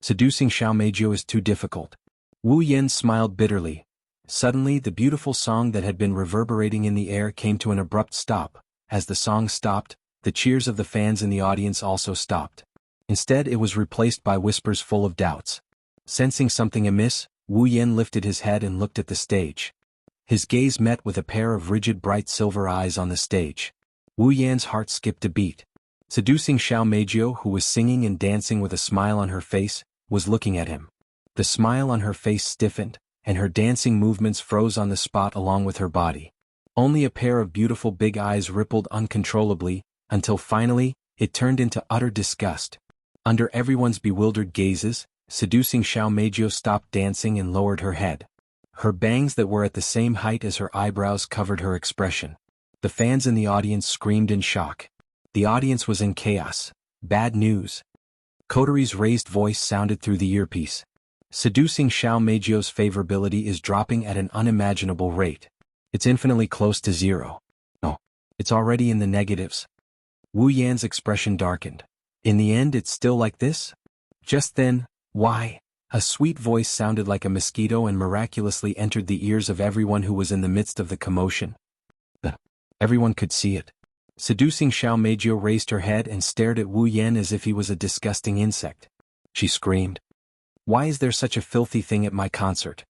Seducing Xiao Meijio is too difficult. Wu Yan smiled bitterly. Suddenly the beautiful song that had been reverberating in the air came to an abrupt stop. As the song stopped, the cheers of the fans in the audience also stopped. Instead it was replaced by whispers full of doubts. Sensing something amiss, Wu Yan lifted his head and looked at the stage. His gaze met with a pair of rigid bright silver eyes on the stage. Wu Yan's heart skipped a beat. Seducing Xiao Meijio, who was singing and dancing with a smile on her face, was looking at him. The smile on her face stiffened, and her dancing movements froze on the spot along with her body. Only a pair of beautiful big eyes rippled uncontrollably, until finally, it turned into utter disgust. Under everyone's bewildered gazes, seducing Xiao Meijio stopped dancing and lowered her head. Her bangs that were at the same height as her eyebrows covered her expression. The fans in the audience screamed in shock. The audience was in chaos. Bad news. Kotori's raised voice sounded through the earpiece. Seducing Xiao Meijio's favorability is dropping at an unimaginable rate. It's infinitely close to zero. No, it's already in the negatives. Wu Yan's expression darkened. In the end it's still like this? Just then, why? A sweet voice sounded like a mosquito and miraculously entered the ears of everyone who was in the midst of the commotion. Everyone could see it. Seducing Xiao Meijio raised her head and stared at Wu Yan as if he was a disgusting insect. She screamed. Why is there such a filthy thing at my concert?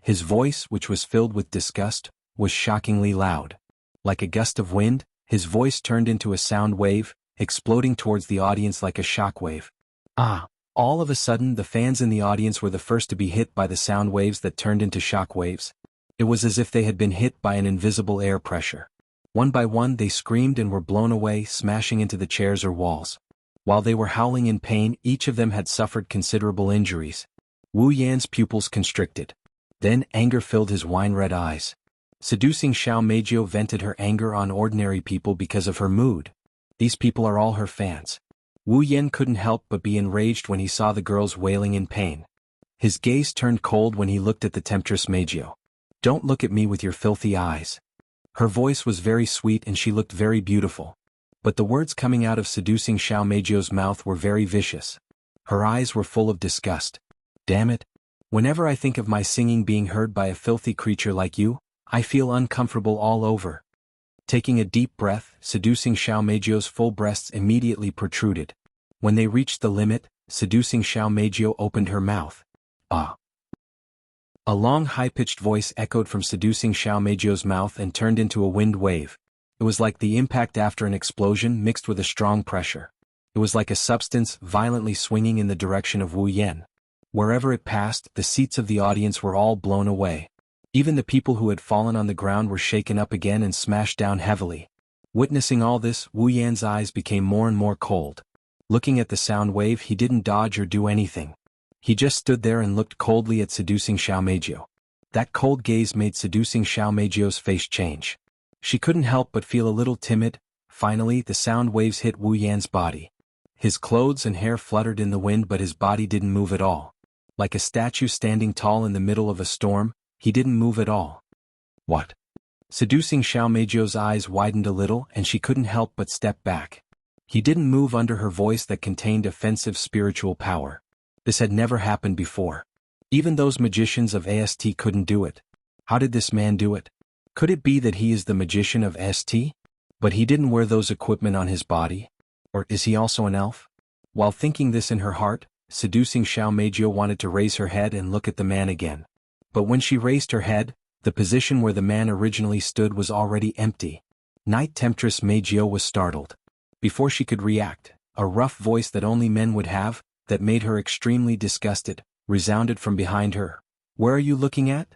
His voice, which was filled with disgust, was shockingly loud. Like a gust of wind, his voice turned into a sound wave, exploding towards the audience like a shock wave. Ah, All of a sudden the fans in the audience were the first to be hit by the sound waves that turned into shock waves. It was as if they had been hit by an invisible air pressure. One by one they screamed and were blown away, smashing into the chairs or walls. While they were howling in pain, each of them had suffered considerable injuries. Wu Yan's pupils constricted. Then anger filled his wine-red eyes. Seducing Xiao Meijio vented her anger on ordinary people because of her mood. These people are all her fans. Wu Yan couldn't help but be enraged when he saw the girls wailing in pain. His gaze turned cold when he looked at the temptress Meijio. "Don't look at me with your filthy eyes." Her voice was very sweet and she looked very beautiful. But the words coming out of seducing Xiao Meijio's mouth were very vicious. Her eyes were full of disgust. "Damn it. Whenever I think of my singing being heard by a filthy creature like you, I feel uncomfortable all over." Taking a deep breath, seducing Xiao Meijio's full breasts immediately protruded. When they reached the limit, seducing Xiao Meijio opened her mouth. "Ah." A long high-pitched voice echoed from seducing Xiao Meijio's mouth and turned into a wind wave. It was like the impact after an explosion mixed with a strong pressure. It was like a substance violently swinging in the direction of Wu Yan. Wherever it passed, the seats of the audience were all blown away. Even the people who had fallen on the ground were shaken up again and smashed down heavily. Witnessing all this, Wu Yan's eyes became more and more cold. Looking at the sound wave, he didn't dodge or do anything. He just stood there and looked coldly at seducing Xiao Meijio. That cold gaze made seducing Xiao Meijio's face change. She couldn't help but feel a little timid. Finally, the sound waves hit Wu Yan's body. His clothes and hair fluttered in the wind, but his body didn't move at all. Like a statue standing tall in the middle of a storm, he didn't move at all. "What?" Seducing Xiao Meijio's eyes widened a little and she couldn't help but step back. He didn't move under her voice that contained offensive spiritual power. This had never happened before. Even those magicians of AST couldn't do it. How did this man do it? Could it be that he is the magician of AST? But he didn't wear those equipment on his body. Or is he also an elf? While thinking this in her heart, seducing Xiao Meijio wanted to raise her head and look at the man again. But when she raised her head, the position where the man originally stood was already empty. Night Temptress Meijio was startled. Before she could react, a rough voice that only men would have, that made her extremely disgusted, resounded from behind her. "Where are you looking at?"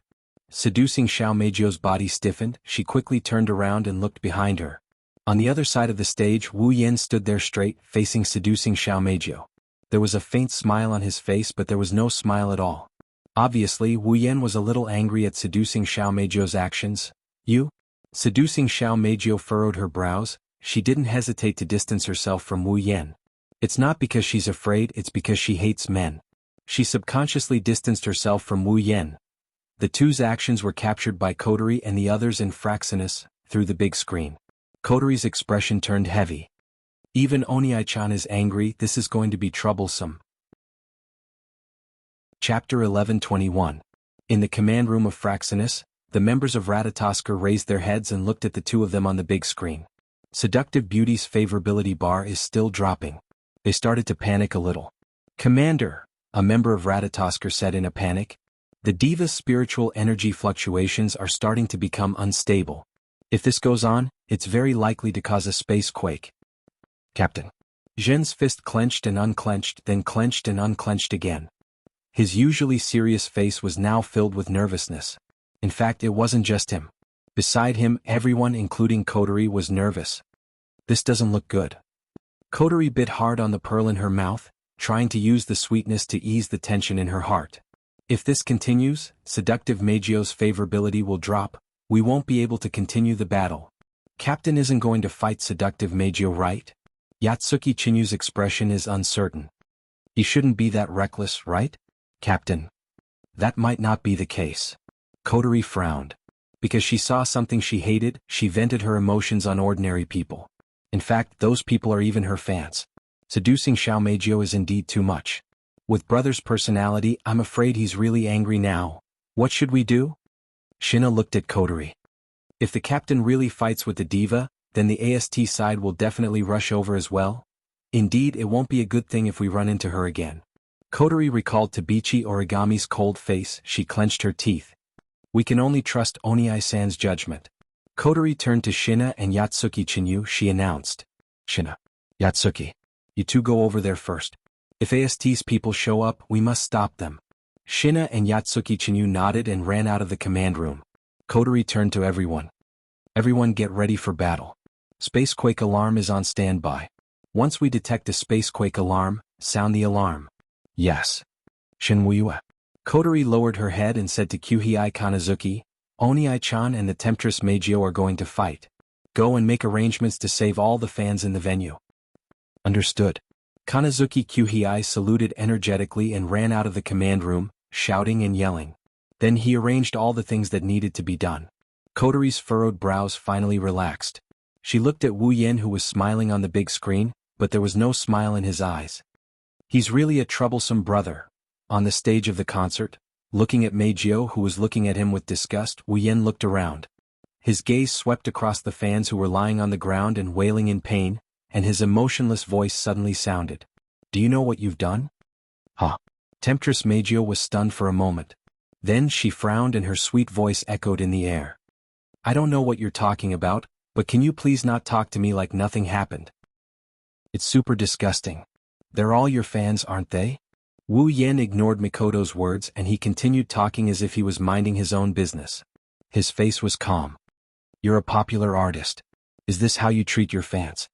Seducing Xiao Meijio's body stiffened, she quickly turned around and looked behind her. On the other side of the stage, Wu Yan stood there straight, facing seducing Xiao Meijio. There was a faint smile on his face, but there was no smile at all. Obviously, Wu Yan was a little angry at seducing Xiao Meijio's actions. "You?" Seducing Xiao Meijio furrowed her brows. She didn't hesitate to distance herself from Wu Yan. It's not because she's afraid, it's because she hates men. She subconsciously distanced herself from Wu Yan. The two's actions were captured by Coterie and the others in Fraxinus, through the big screen. Coterie's expression turned heavy. "Even Oniai-chan is angry, this is going to be troublesome." Chapter 11:21. In the command room of Fraxinus, the members of Ratatosker raised their heads and looked at the two of them on the big screen. Seductive Beauty's favorability bar is still dropping. They started to panic a little. "Commander," a member of Ratatosker said in a panic, "the diva's spiritual energy fluctuations are starting to become unstable. If this goes on, it's very likely to cause a space quake." "Captain." Zhen's fist clenched and unclenched, then clenched and unclenched again. His usually serious face was now filled with nervousness. In fact, it wasn't just him. Beside him, everyone including Coterie was nervous. "This doesn't look good." Coterie bit hard on the pearl in her mouth, trying to use the sweetness to ease the tension in her heart. "If this continues, seductive Meijio's favorability will drop. We won't be able to continue the battle. Captain isn't going to fight seductive Meijio, right?" Yatsuki Chinyu's expression is uncertain. "He shouldn't be that reckless, right, Captain?" "That might not be the case." Coterie frowned. Because she saw something she hated, she vented her emotions on ordinary people. In fact, those people are even her fans. Seducing Xiao Meijio is indeed too much. With brother's personality, I'm afraid he's really angry now. What should we do? Shina looked at Coterie. If the captain really fights with the diva, then the AST side will definitely rush over as well. Indeed, it won't be a good thing if we run into her again. Coterie recalled Tabichi Origami's cold face. She clenched her teeth. "We can only trust Oniai-san's judgment." Coterie turned to Shina and Yatsuki Chinyu. She announced, "Shina, Yatsuki, you two go over there first. If AST's people show up, we must stop them. Shina and Yatsuki Chinyu nodded and ran out of the command room. Kotori turned to everyone. Everyone get ready for battle. Spacequake alarm is on standby. Once we detect a spacequake alarm, sound the alarm. Yes. Shinwuyue. Kotori lowered her head and said to Kyuhei Kanazuki, Oni-chan and the Temptress Meijio are going to fight. Go and make arrangements to save all the fans in the venue. Understood. Kanazuki Kyuhei saluted energetically and ran out of the command room, shouting and yelling. Then he arranged all the things that needed to be done. Kotori's furrowed brows finally relaxed. She looked at Wu Yen, who was smiling on the big screen, but there was no smile in his eyes. He's really a troublesome brother. On the stage of the concert, looking at Meijio, who was looking at him with disgust, Wu Yen looked around. His gaze swept across the fans who were lying on the ground and wailing in pain, and his emotionless voice suddenly sounded. Do you know what you've done? Huh. Temptress Meijio was stunned for a moment. Then she frowned and her sweet voice echoed in the air. I don't know what you're talking about, but can you please not talk to me like nothing happened? It's super disgusting. They're all your fans, aren't they? Wu Yen ignored Mikoto's words and he continued talking as if he was minding his own business. His face was calm. You're a popular artist. Is this how you treat your fans?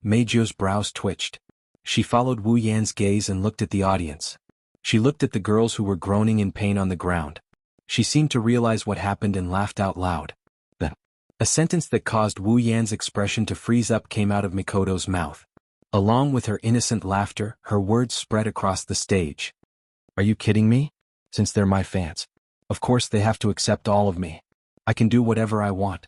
Meijio's brows twitched. She followed Wu Yan's gaze and looked at the audience. She looked at the girls who were groaning in pain on the ground. She seemed to realize what happened and laughed out loud. A sentence that caused Wu Yan's expression to freeze up came out of Mikoto's mouth. Along with her innocent laughter, her words spread across the stage. Are you kidding me? Since they're my fans. Of course they have to accept all of me. I can do whatever I want.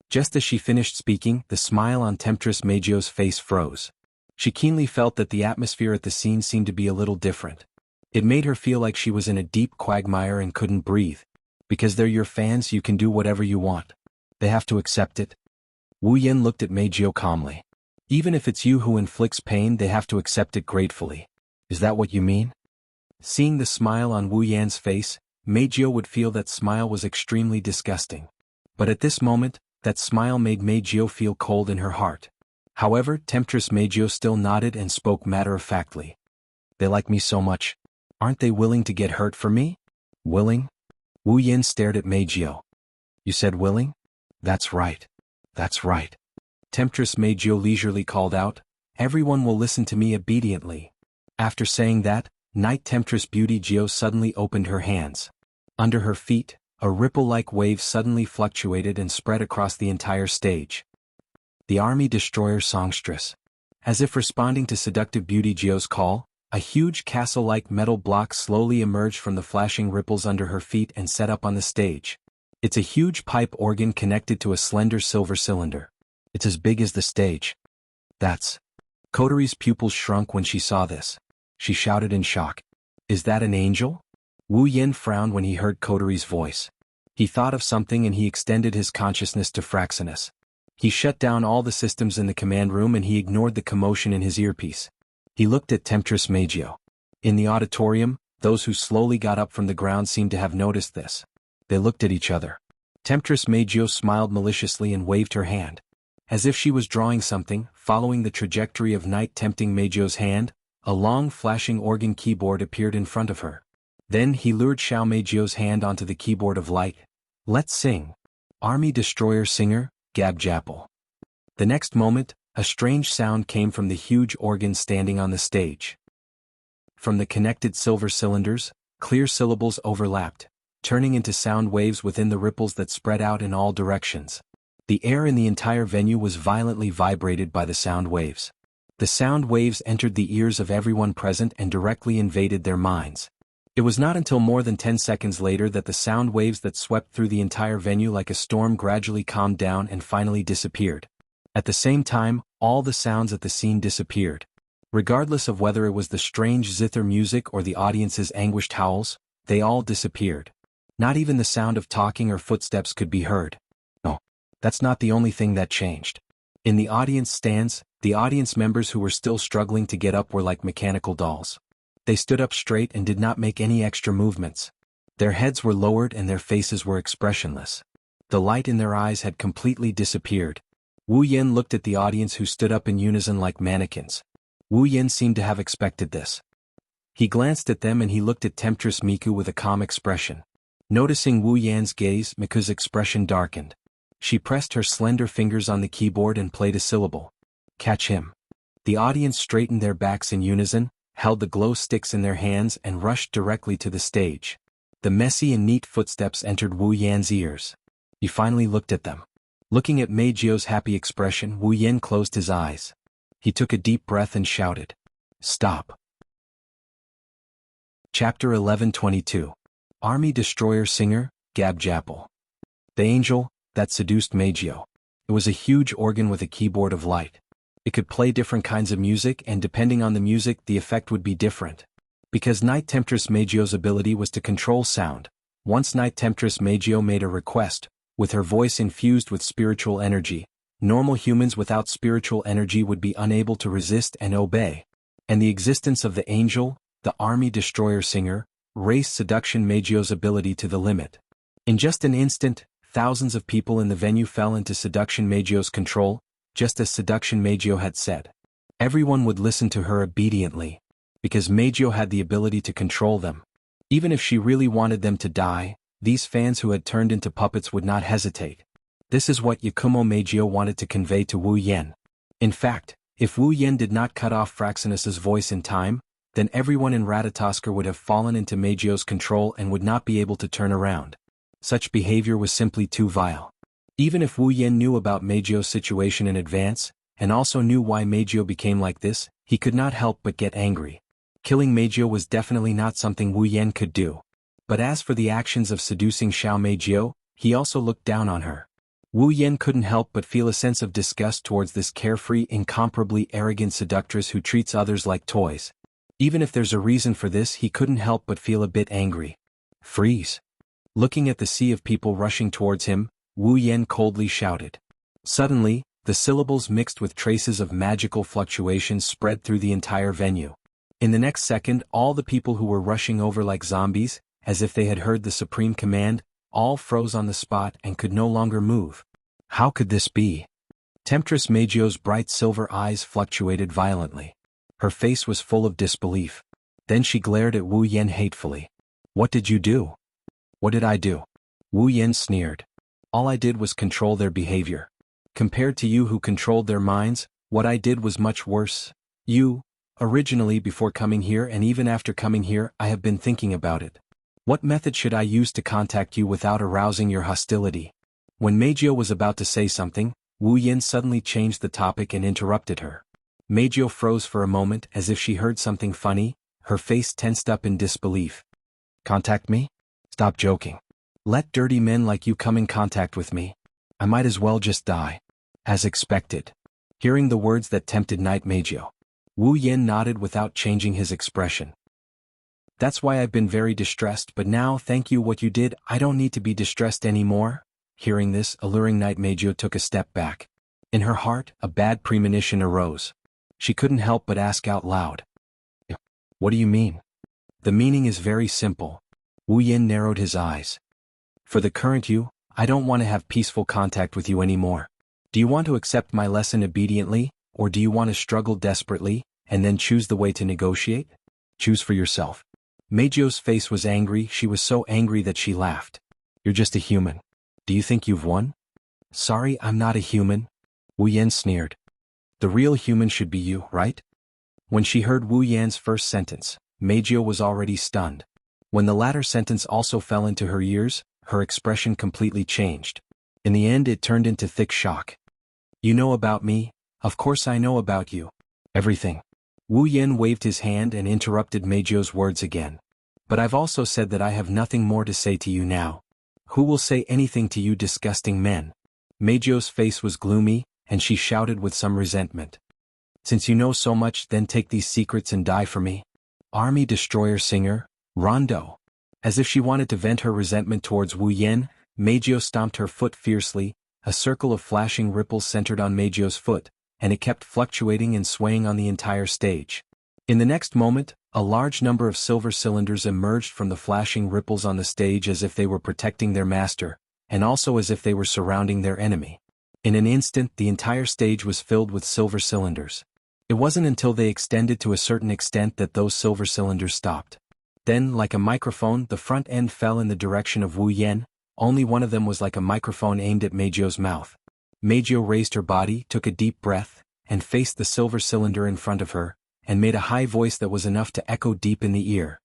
Just as she finished speaking, the smile on Temptress Meijio's face froze. She keenly felt that the atmosphere at the scene seemed to be a little different. It made her feel like she was in a deep quagmire and couldn't breathe. Because they're your fans, you can do whatever you want. They have to accept it. Wu Yen looked at Meijio calmly. Even if it's you who inflicts pain, they have to accept it gratefully. Is that what you mean? Seeing the smile on Wu Yan's face, Meijio would feel that smile was extremely disgusting. But at this moment, that smile made Meijio feel cold in her heart. However, Temptress Meijio still nodded and spoke matter-of-factly. They like me so much. Aren't they willing to get hurt for me? Willing? Wu Yen stared at Meijio. You said willing? That's right. That's right. Temptress Meijio leisurely called out, everyone will listen to me obediently. After saying that, Night Temptress Beauty Gio suddenly opened her hands. Under her feet, a ripple-like wave suddenly fluctuated and spread across the entire stage. The Army Destroyer Songstress. As if responding to seductive Beauty Gio's call, a huge castle-like metal block slowly emerged from the flashing ripples under her feet and set up on the stage. It's a huge pipe organ connected to a slender silver cylinder. It's as big as the stage. That's... Kotori's pupils shrunk when she saw this. She shouted in shock. Is that an angel? Wu Yen frowned when he heard Kotori's voice. He thought of something and he extended his consciousness to Fraxinus. He shut down all the systems in the command room and he ignored the commotion in his earpiece. He looked at Temptress Meijio. In the auditorium, those who slowly got up from the ground seemed to have noticed this. They looked at each other. Temptress Meijio smiled maliciously and waved her hand. As if she was drawing something, following the trajectory of Night Tempting Meijio's hand, a long flashing organ keyboard appeared in front of her. Then he lured Xiao Meijio's hand onto the keyboard of light. Let's sing. Army Destroyer Singer, Gab Japple. The next moment, a strange sound came from the huge organ standing on the stage. From the connected silver cylinders, clear syllables overlapped, turning into sound waves within the ripples that spread out in all directions. The air in the entire venue was violently vibrated by the sound waves. The sound waves entered the ears of everyone present and directly invaded their minds. It was not until more than 10 seconds later that the sound waves that swept through the entire venue like a storm gradually calmed down and finally disappeared. At the same time, all the sounds at the scene disappeared. Regardless of whether it was the strange zither music or the audience's anguished howls, they all disappeared. Not even the sound of talking or footsteps could be heard. No, that's not the only thing that changed. In the audience stands, the audience members who were still struggling to get up were like mechanical dolls. They stood up straight and did not make any extra movements. Their heads were lowered and their faces were expressionless. The light in their eyes had completely disappeared. Wu Yen looked at the audience who stood up in unison like mannequins. Wu Yen seemed to have expected this. He glanced at them and he looked at Temptress Miku with a calm expression. Noticing Wu Yan's gaze, Miku's expression darkened. She pressed her slender fingers on the keyboard and played a syllable. Catch him. The audience straightened their backs in unison, held the glow sticks in their hands and rushed directly to the stage. The messy and neat footsteps entered Wu Yan's ears. He finally looked at them. Looking at Meijio's happy expression, Wu Yan closed his eyes. He took a deep breath and shouted. Stop. Chapter 11:22. Army Destroyer Singer, Gabjapple. The angel that seduced Meijio. It was a huge organ with a keyboard of light. It could play different kinds of music, and depending on the music the effect would be different. Because Night Temptress Meijio's ability was to control sound, once Night Temptress Meijio made a request, with her voice infused with spiritual energy, normal humans without spiritual energy would be unable to resist and obey. And the existence of the angel, the Army Destroyer Singer, raised Seduction Meijio's ability to the limit. In just an instant, thousands of people in the venue fell into Seduction Meijio's control, just as Seduction Meijio had said. Everyone would listen to her obediently, because Meijio had the ability to control them. Even if she really wanted them to die, these fans who had turned into puppets would not hesitate. This is what Yakumo Meijio wanted to convey to Wu Yan. In fact, if Wu Yan did not cut off Fraxinus's voice in time, then everyone in Ratatoskr would have fallen into Meijio's control and would not be able to turn around. Such behavior was simply too vile. Even if Wu Yan knew about Meijio's situation in advance, and also knew why Meijio became like this, he could not help but get angry. Killing Meijio was definitely not something Wu Yan could do. But as for the actions of seducing Xiao Meijio, he also looked down on her. Wu Yan couldn't help but feel a sense of disgust towards this carefree, incomparably arrogant seductress who treats others like toys. Even if there's a reason for this, he couldn't help but feel a bit angry. Freeze. Looking at the sea of people rushing towards him, Wu Yan coldly shouted. Suddenly, the syllables mixed with traces of magical fluctuations spread through the entire venue. In the next second, all the people who were rushing over like zombies, as if they had heard the supreme command, all froze on the spot and could no longer move. How could this be? Temptress Meijio's bright silver eyes fluctuated violently. Her face was full of disbelief. Then she glared at Wu Yan hatefully. What did you do? What did I do? Wu Yan sneered. All I did was control their behavior. Compared to you who controlled their minds, what I did was much worse. Originally before coming here and even after coming here, I have been thinking about it. What method should I use to contact you without arousing your hostility? When Meijio was about to say something, Wu Yan suddenly changed the topic and interrupted her. Meijio froze for a moment as if she heard something funny, her face tensed up in disbelief. Contact me? Stop joking. Let dirty men like you come in contact with me. I might as well just die. As expected. Hearing the words that tempted Night Meijio, Wu Yan nodded without changing his expression. That's why I've been very distressed, but now, thank you what you did, I don't need to be distressed anymore. Hearing this, alluring Night Meijio took a step back. In her heart, a bad premonition arose. She couldn't help but ask out loud. What do you mean? The meaning is very simple. Wu Yan narrowed his eyes. For the current you, I don't want to have peaceful contact with you anymore. Do you want to accept my lesson obediently, or do you want to struggle desperately, and then choose the way to negotiate? Choose for yourself. Meijio's face was angry, she was so angry that she laughed. You're just a human. Do you think you've won? Sorry, I'm not a human. Wu Yan sneered. The real human should be you, right? When she heard Wu Yan's first sentence, Meijio was already stunned. When the latter sentence also fell into her ears, her expression completely changed. In the end it turned into thick shock. You know about me? Of course I know about you. Everything. Wu Yan waved his hand and interrupted Meijio's words again. But I've also said that I have nothing more to say to you now. Who will say anything to you disgusting men? Meijio's face was gloomy, and she shouted with some resentment. Since you know so much, then take these secrets and die for me. Army Destroyer Singer, Rondo. As if she wanted to vent her resentment towards Wu Yan, Meijio stomped her foot fiercely. A circle of flashing ripples centered on Meijio's foot, and it kept fluctuating and swaying on the entire stage. In the next moment, a large number of silver cylinders emerged from the flashing ripples on the stage as if they were protecting their master, and also as if they were surrounding their enemy. In an instant, the entire stage was filled with silver cylinders. It wasn't until they extended to a certain extent that those silver cylinders stopped. Then, like a microphone, the front end fell in the direction of Wu Yan. Only one of them was like a microphone aimed at Meijio's mouth. Meijio raised her body, took a deep breath, and faced the silver cylinder in front of her, and made a high voice that was enough to echo deep in the ear.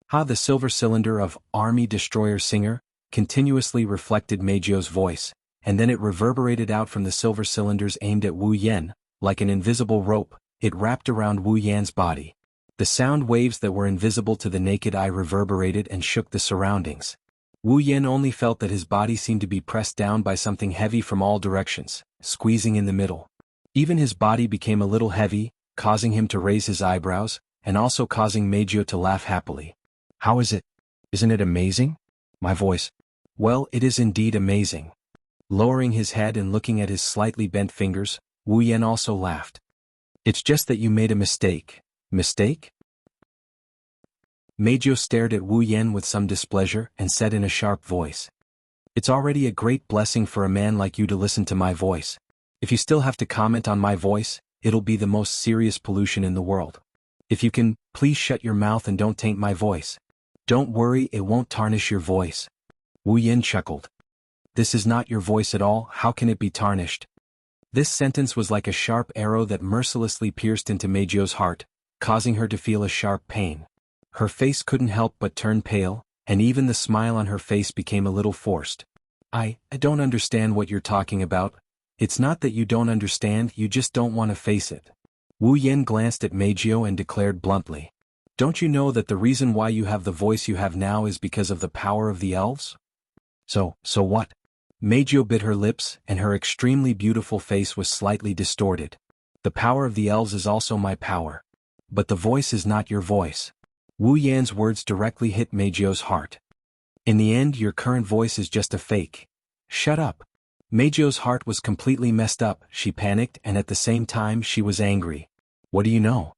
Ha! The silver cylinder of Army Destroyer Singer continuously reflected Meijio's voice, and then it reverberated out from the silver cylinders aimed at Wu Yan. Like an invisible rope, it wrapped around Wu Yan's body. The sound waves that were invisible to the naked eye reverberated and shook the surroundings. Wu Yan only felt that his body seemed to be pressed down by something heavy from all directions, squeezing in the middle. Even his body became a little heavy, causing him to raise his eyebrows, and also causing Meijio to laugh happily. How is it? Isn't it amazing? My voice. Well, it is indeed amazing. Lowering his head and looking at his slightly bent fingers, Wu Yan also laughed. It's just that you made a mistake. Mistake? Meijio stared at Wu Yan with some displeasure and said in a sharp voice. It's already a great blessing for a man like you to listen to my voice. If you still have to comment on my voice, it'll be the most serious pollution in the world. If you can, please shut your mouth and don't taint my voice. Don't worry, it won't tarnish your voice. Wu Yan chuckled. This is not your voice at all, how can it be tarnished? This sentence was like a sharp arrow that mercilessly pierced into Meijio's heart, causing her to feel a sharp pain. Her face couldn't help but turn pale, and even the smile on her face became a little forced. I don't understand what you're talking about. It's not that you don't understand, you just don't want to face it. Wu Yan glanced at Meijio and declared bluntly. Don't you know that the reason why you have the voice you have now is because of the power of the elves? So what? Meijio bit her lips, and her extremely beautiful face was slightly distorted. The power of the elves is also my power. But the voice is not your voice. Wu Yan's words directly hit Meijio's heart. In the end, your current voice is just a fake. Shut up. Meijio's heart was completely messed up, she panicked, and at the same time she was angry. What do you know?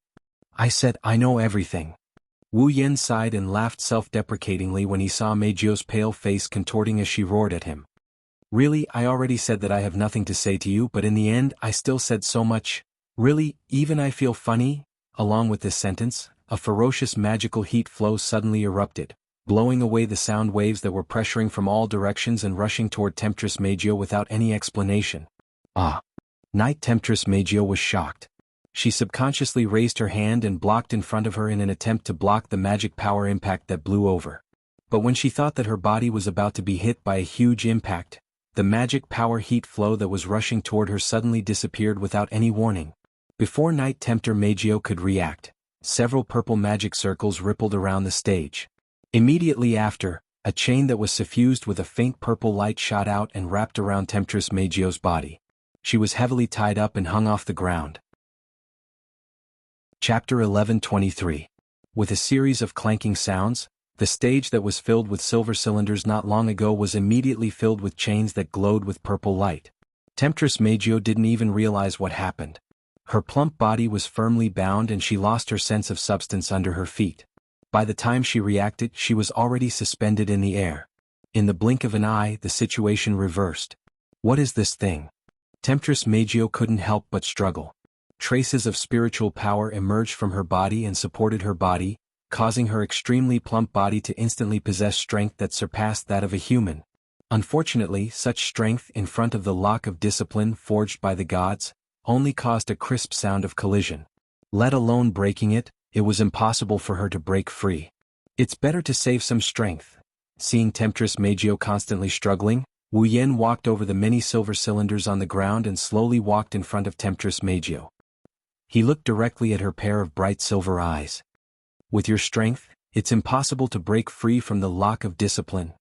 I said I know everything. Wu Yan sighed and laughed self-deprecatingly when he saw Meijio's pale face contorting as she roared at him. Really, I already said that I have nothing to say to you, but in the end I still said so much. Really, even I feel funny? Along with this sentence, a ferocious magical heat flow suddenly erupted, blowing away the sound waves that were pressuring from all directions and rushing toward Temptress Meijio without any explanation. Ah! Knight Temptress Meijio was shocked. She subconsciously raised her hand and blocked in front of her in an attempt to block the magic power impact that blew over. But when she thought that her body was about to be hit by a huge impact, the magic power heat flow that was rushing toward her suddenly disappeared without any warning. Before Knight Tempter Meijio could react, several purple magic circles rippled around the stage. Immediately after, a chain that was suffused with a faint purple light shot out and wrapped around Temptress Meijio's body. She was heavily tied up and hung off the ground. Chapter 11:23. With a series of clanking sounds, the stage that was filled with silver cylinders not long ago was immediately filled with chains that glowed with purple light. Temptress Meijio didn't even realize what happened. Her plump body was firmly bound and she lost her sense of substance under her feet. By the time she reacted, she was already suspended in the air. In the blink of an eye, the situation reversed. What is this thing? Temptress Meijio couldn't help but struggle. Traces of spiritual power emerged from her body and supported her body, causing her extremely plump body to instantly possess strength that surpassed that of a human. Unfortunately, such strength in front of the lock of discipline forged by the gods only caused a crisp sound of collision. Let alone breaking it, it was impossible for her to break free. It's better to save some strength. Seeing Temptress Meijio constantly struggling, Wu Yan walked over the many silver cylinders on the ground and slowly walked in front of Temptress Meijio. He looked directly at her pair of bright silver eyes. With your strength, it's impossible to break free from the lock of discipline.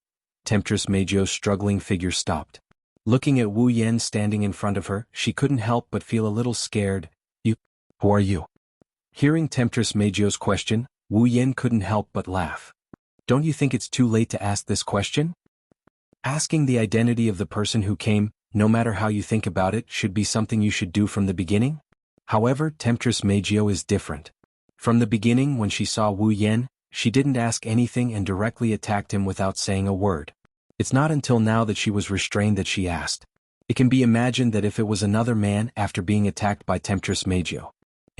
Temptress Meijio's struggling figure stopped. Looking at Wu Yan standing in front of her, she couldn't help but feel a little scared. Who are you? Hearing Temptress Meijio's question, Wu Yan couldn't help but laugh. Don't you think it's too late to ask this question? Asking the identity of the person who came, no matter how you think about it, should be something you should do from the beginning? However, Temptress Meijio is different. From the beginning, when she saw Wu Yan, she didn't ask anything and directly attacked him without saying a word. It's not until now that she was restrained that she asked. It can be imagined that if it was another man after being attacked by Temptress Meijio.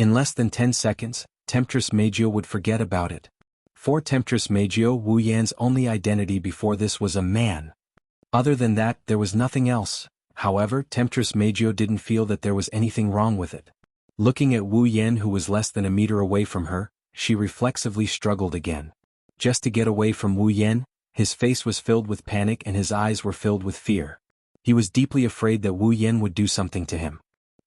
In less than 10 seconds, Temptress Meijio would forget about it. For Temptress Meijio, Wu Yan's only identity before this was a man. Other than that, there was nothing else. However, Temptress Meijio didn't feel that there was anything wrong with it. Looking at Wu Yan, who was less than a meter away from her, she reflexively struggled again. Just to get away from Wu Yan, his face was filled with panic and his eyes were filled with fear. He was deeply afraid that Wu Yan would do something to him.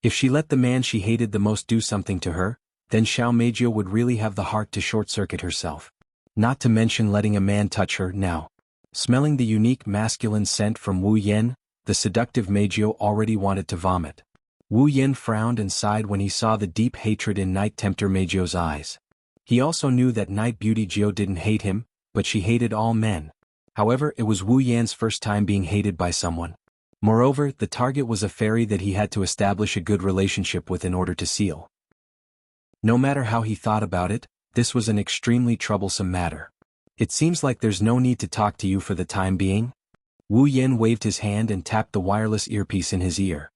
If she let the man she hated the most do something to her, then Xiao Meijio would really have the heart to short-circuit herself. Not to mention letting a man touch her now. Smelling the unique masculine scent from Wu Yan, the seductive Meijio already wanted to vomit. Wu Yan frowned and sighed when he saw the deep hatred in Night Tempter Meijio's eyes. He also knew that Night Beauty Jiu didn't hate him, but she hated all men. However, it was Wu Yan's first time being hated by someone. Moreover, the target was a fairy that he had to establish a good relationship with in order to seal. No matter how he thought about it, this was an extremely troublesome matter. It seems like there's no need to talk to you for the time being. Wu Yan waved his hand and tapped the wireless earpiece in his ear.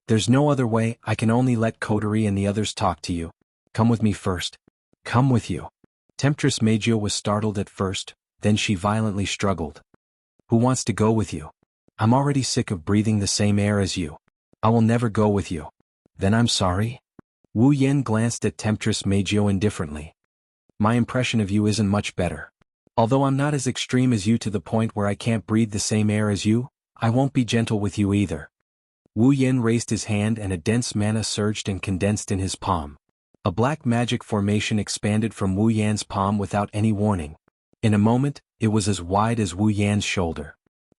There's no other way, I can only let Coterie and the others talk to you. Come with me first. Come with you. Temptress Meijio was startled at first, then she violently struggled. Who wants to go with you? I'm already sick of breathing the same air as you. I will never go with you. Then I'm sorry. Wu Yan glanced at Temptress Meijio indifferently. My impression of you isn't much better. Although I'm not as extreme as you to the point where I can't breathe the same air as you, I won't be gentle with you either. Wu Yan raised his hand and a dense mana surged and condensed in his palm. A black magic formation expanded from Wu Yan's palm without any warning. In a moment, it was as wide as Wu Yan's shoulder.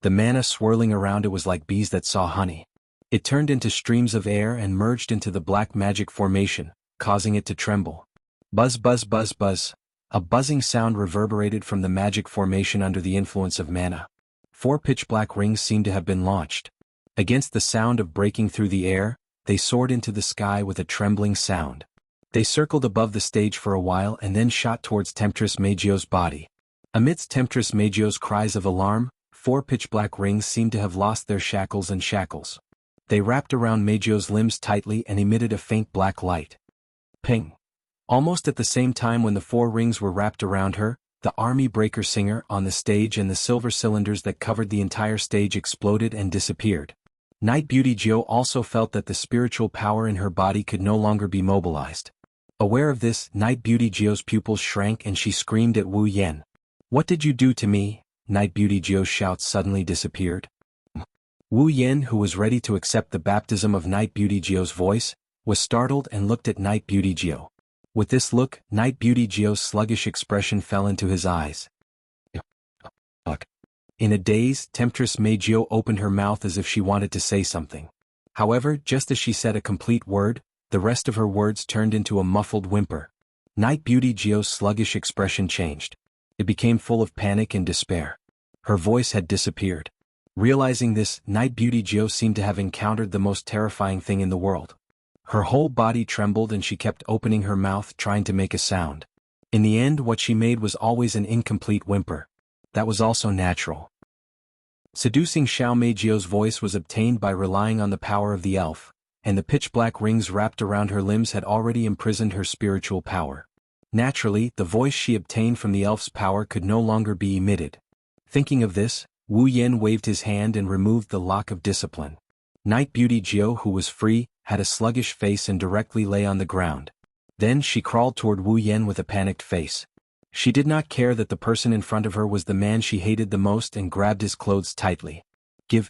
The mana swirling around it was like bees that saw honey. It turned into streams of air and merged into the black magic formation, causing it to tremble. Buzz buzz buzz buzz. A buzzing sound reverberated from the magic formation under the influence of mana. 4 pitch-black rings seemed to have been launched. Against the sound of breaking through the air, they soared into the sky with a trembling sound. They circled above the stage for a while and then shot towards Temptress Meijio's body. Amidst Temptress Meijio's cries of alarm, 4 pitch-black rings seemed to have lost their shackles and shackles. They wrapped around Meijio's limbs tightly and emitted a faint black light. Ping! Almost at the same time when the 4 rings were wrapped around her, the army breaker singer on the stage and the silver cylinders that covered the entire stage exploded and disappeared. Night Beauty Jiu also felt that the spiritual power in her body could no longer be mobilized. Aware of this, Night Beauty Jiu's pupils shrank and she screamed at Wu Yan. What did you do to me? Night Beauty Jiu's shouts suddenly disappeared. Wu Yan, who was ready to accept the baptism of Night Beauty Jiu's voice, was startled and looked at Night Beauty Jiu. With this look, Night Beauty Jiu's sluggish expression fell into his eyes. In a daze, Temptress Meijio opened her mouth as if she wanted to say something. However, just as she said a complete word, the rest of her words turned into a muffled whimper. Night Beauty Jiu's sluggish expression changed. It became full of panic and despair. Her voice had disappeared. Realizing this, Night Beauty Jiu seemed to have encountered the most terrifying thing in the world. Her whole body trembled and she kept opening her mouth trying to make a sound. In the end, what she made was always an incomplete whimper. That was also natural. Seducing Xiao Meijio's voice was obtained by relying on the power of the elf, and the pitch-black rings wrapped around her limbs had already imprisoned her spiritual power. Naturally, the voice she obtained from the elf's power could no longer be emitted. Thinking of this, Wu Yan waved his hand and removed the lock of discipline. Night Beauty Jiu, who was free, had a sluggish face and directly lay on the ground. Then she crawled toward Wu Yan with a panicked face. She did not care that the person in front of her was the man she hated the most and grabbed his clothes tightly. Give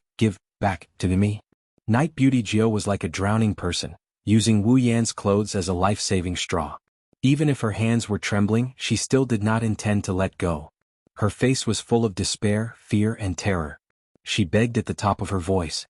back to me. Night Beauty Jiu was like a drowning person, using Wu Yan's clothes as a life-saving straw. Even if her hands were trembling, she still did not intend to let go. Her face was full of despair, fear and terror. She begged at the top of her voice.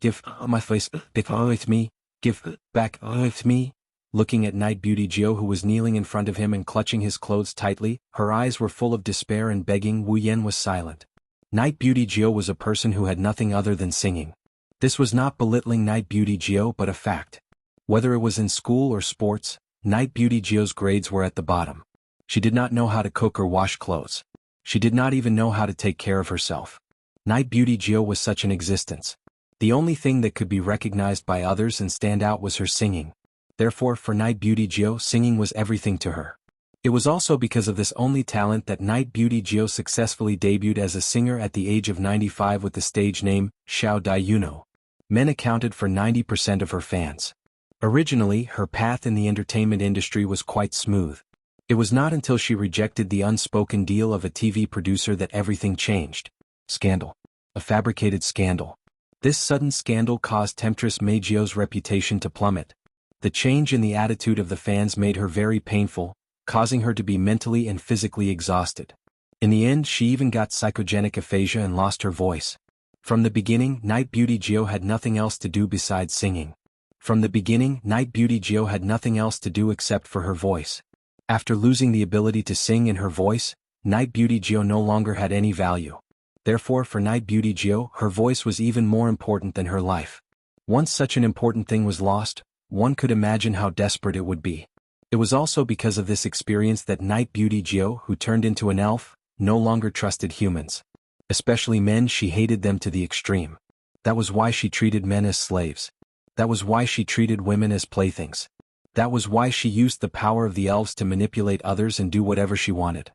Give my face back with me. Give back with me. Looking at Night Beauty Jiu, who was kneeling in front of him and clutching his clothes tightly, her eyes were full of despair and begging. Wu Yan was silent. Night Beauty Jiu was a person who had nothing other than singing. This was not belittling Night Beauty Jiu but a fact. Whether it was in school or sports, Night Beauty Jiu's grades were at the bottom. She did not know how to cook or wash clothes. She did not even know how to take care of herself. Night Beauty Jiu was such an existence. The only thing that could be recognized by others and stand out was her singing. Therefore for Night Beauty Geo, singing was everything to her. It was also because of this only talent that Night Beauty Geo successfully debuted as a singer at the age of 95 with the stage name, Xiao Dai Yuno. Men accounted for 90% of her fans. Originally, her path in the entertainment industry was quite smooth. It was not until she rejected the unspoken deal of a TV producer that everything changed. Scandal. A fabricated scandal. This sudden scandal caused Temptress Meijio's reputation to plummet. The change in the attitude of the fans made her very painful, causing her to be mentally and physically exhausted. In the end, she even got psychogenic aphasia and lost her voice. From the beginning, Night Beauty Geo had nothing else to do besides singing. From the beginning, Night Beauty Geo had nothing else to do except for her voice. After losing the ability to sing in her voice, Night Beauty Geo no longer had any value. Therefore for Night Beauty Geo, her voice was even more important than her life. Once such an important thing was lost, one could imagine how desperate it would be. It was also because of this experience that Night Beauty Geo, who turned into an elf, no longer trusted humans. Especially men, she hated them to the extreme. That was why she treated men as slaves. That was why she treated women as playthings. That was why she used the power of the elves to manipulate others and do whatever she wanted.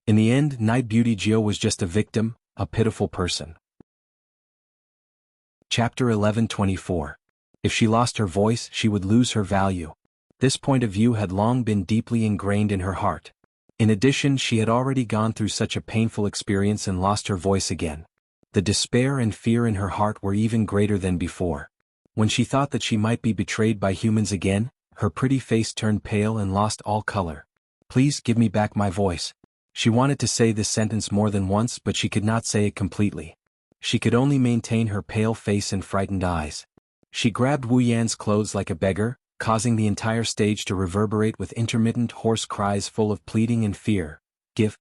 In the end, Night Beauty Geo was just a victim, a pitiful person. Chapter 11:24. If she lost her voice, she would lose her value. This point of view had long been deeply ingrained in her heart. In addition, she had already gone through such a painful experience and lost her voice again. The despair and fear in her heart were even greater than before. When she thought that she might be betrayed by humans again, her pretty face turned pale and lost all color. Please give me back my voice. She wanted to say this sentence more than once, but she could not say it completely. She could only maintain her pale face and frightened eyes. She grabbed Wu Yan's clothes like a beggar, causing the entire stage to reverberate with intermittent hoarse cries full of pleading and fear. Give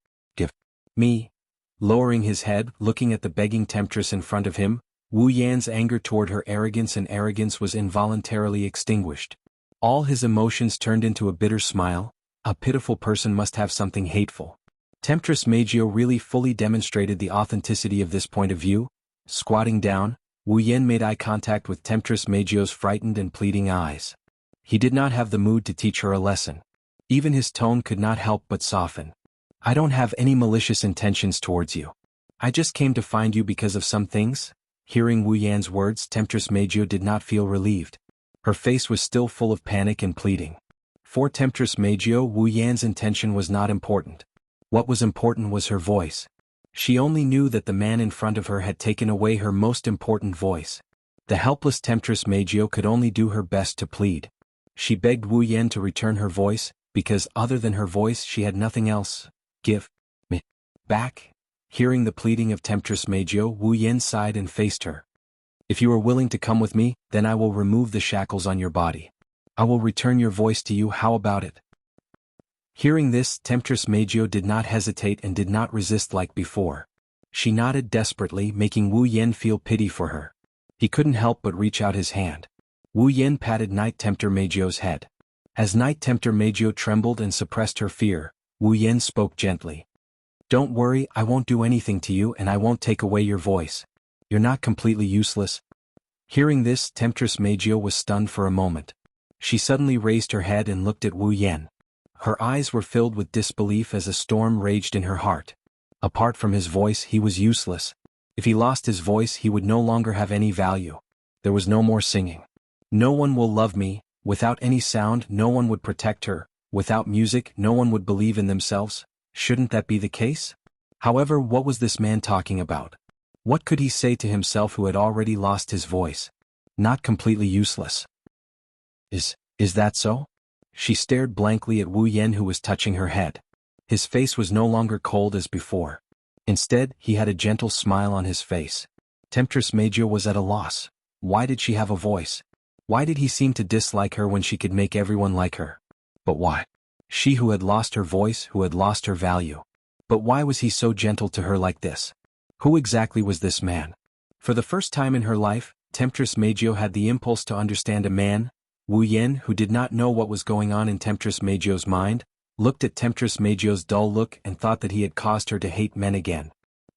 me. Lowering his head, looking at the begging temptress in front of him, Wu Yan's anger toward her arrogance was involuntarily extinguished. All his emotions turned into a bitter smile. A pitiful person must have something hateful. Temptress Meijio really fully demonstrated the authenticity of this point of view. Squatting down, Wu Yan made eye contact with Temptress Meijio's frightened and pleading eyes. He did not have the mood to teach her a lesson. Even his tone could not help but soften. I don't have any malicious intentions towards you. I just came to find you because of some things. Hearing Wu Yan's words, Temptress Meijio did not feel relieved. Her face was still full of panic and pleading. For Temptress Meijio, Wu Yan's intention was not important. What was important was her voice. She only knew that the man in front of her had taken away her most important voice. The helpless Temptress Meijio could only do her best to plead. She begged Wu Yan to return her voice, because other than her voice she had nothing else. Give me back. Hearing the pleading of Temptress Meijio, Wu Yan sighed and faced her. If you are willing to come with me, then I will remove the shackles on your body. I will return your voice to you, how about it? Hearing this, Temptress Meijio did not hesitate and did not resist like before. She nodded desperately, making Wu Yan feel pity for her. He couldn't help but reach out his hand. Wu Yan patted Night Tempter Meijio's head. As Night Tempter Meijio trembled and suppressed her fear, Wu Yan spoke gently. Don't worry, I won't do anything to you and I won't take away your voice. You're not completely useless. Hearing this, Temptress Meijio was stunned for a moment. She suddenly raised her head and looked at Wu Yan. Her eyes were filled with disbelief as a storm raged in her heart. Apart from his voice, he was useless. If he lost his voice, he would no longer have any value. There was no more singing. No one will love me. Without any sound, no one would protect her. Without music, no one would believe in themselves. Shouldn't that be the case? However, what was this man talking about? What could he say to himself who had already lost his voice? Not completely useless. Is that so? She stared blankly at Wu Yan, who was touching her head. His face was no longer cold as before. Instead, he had a gentle smile on his face. Temptress Meijio was at a loss. Why did she have a voice? Why did he seem to dislike her when she could make everyone like her? But why? She who had lost her voice, who had lost her value. But why was he so gentle to her like this? Who exactly was this man? For the first time in her life, Temptress Meijio had the impulse to understand a man. Wu Yan, who did not know what was going on in Temptress Meijio's mind, looked at Temptress Meijio's dull look and thought that he had caused her to hate men again.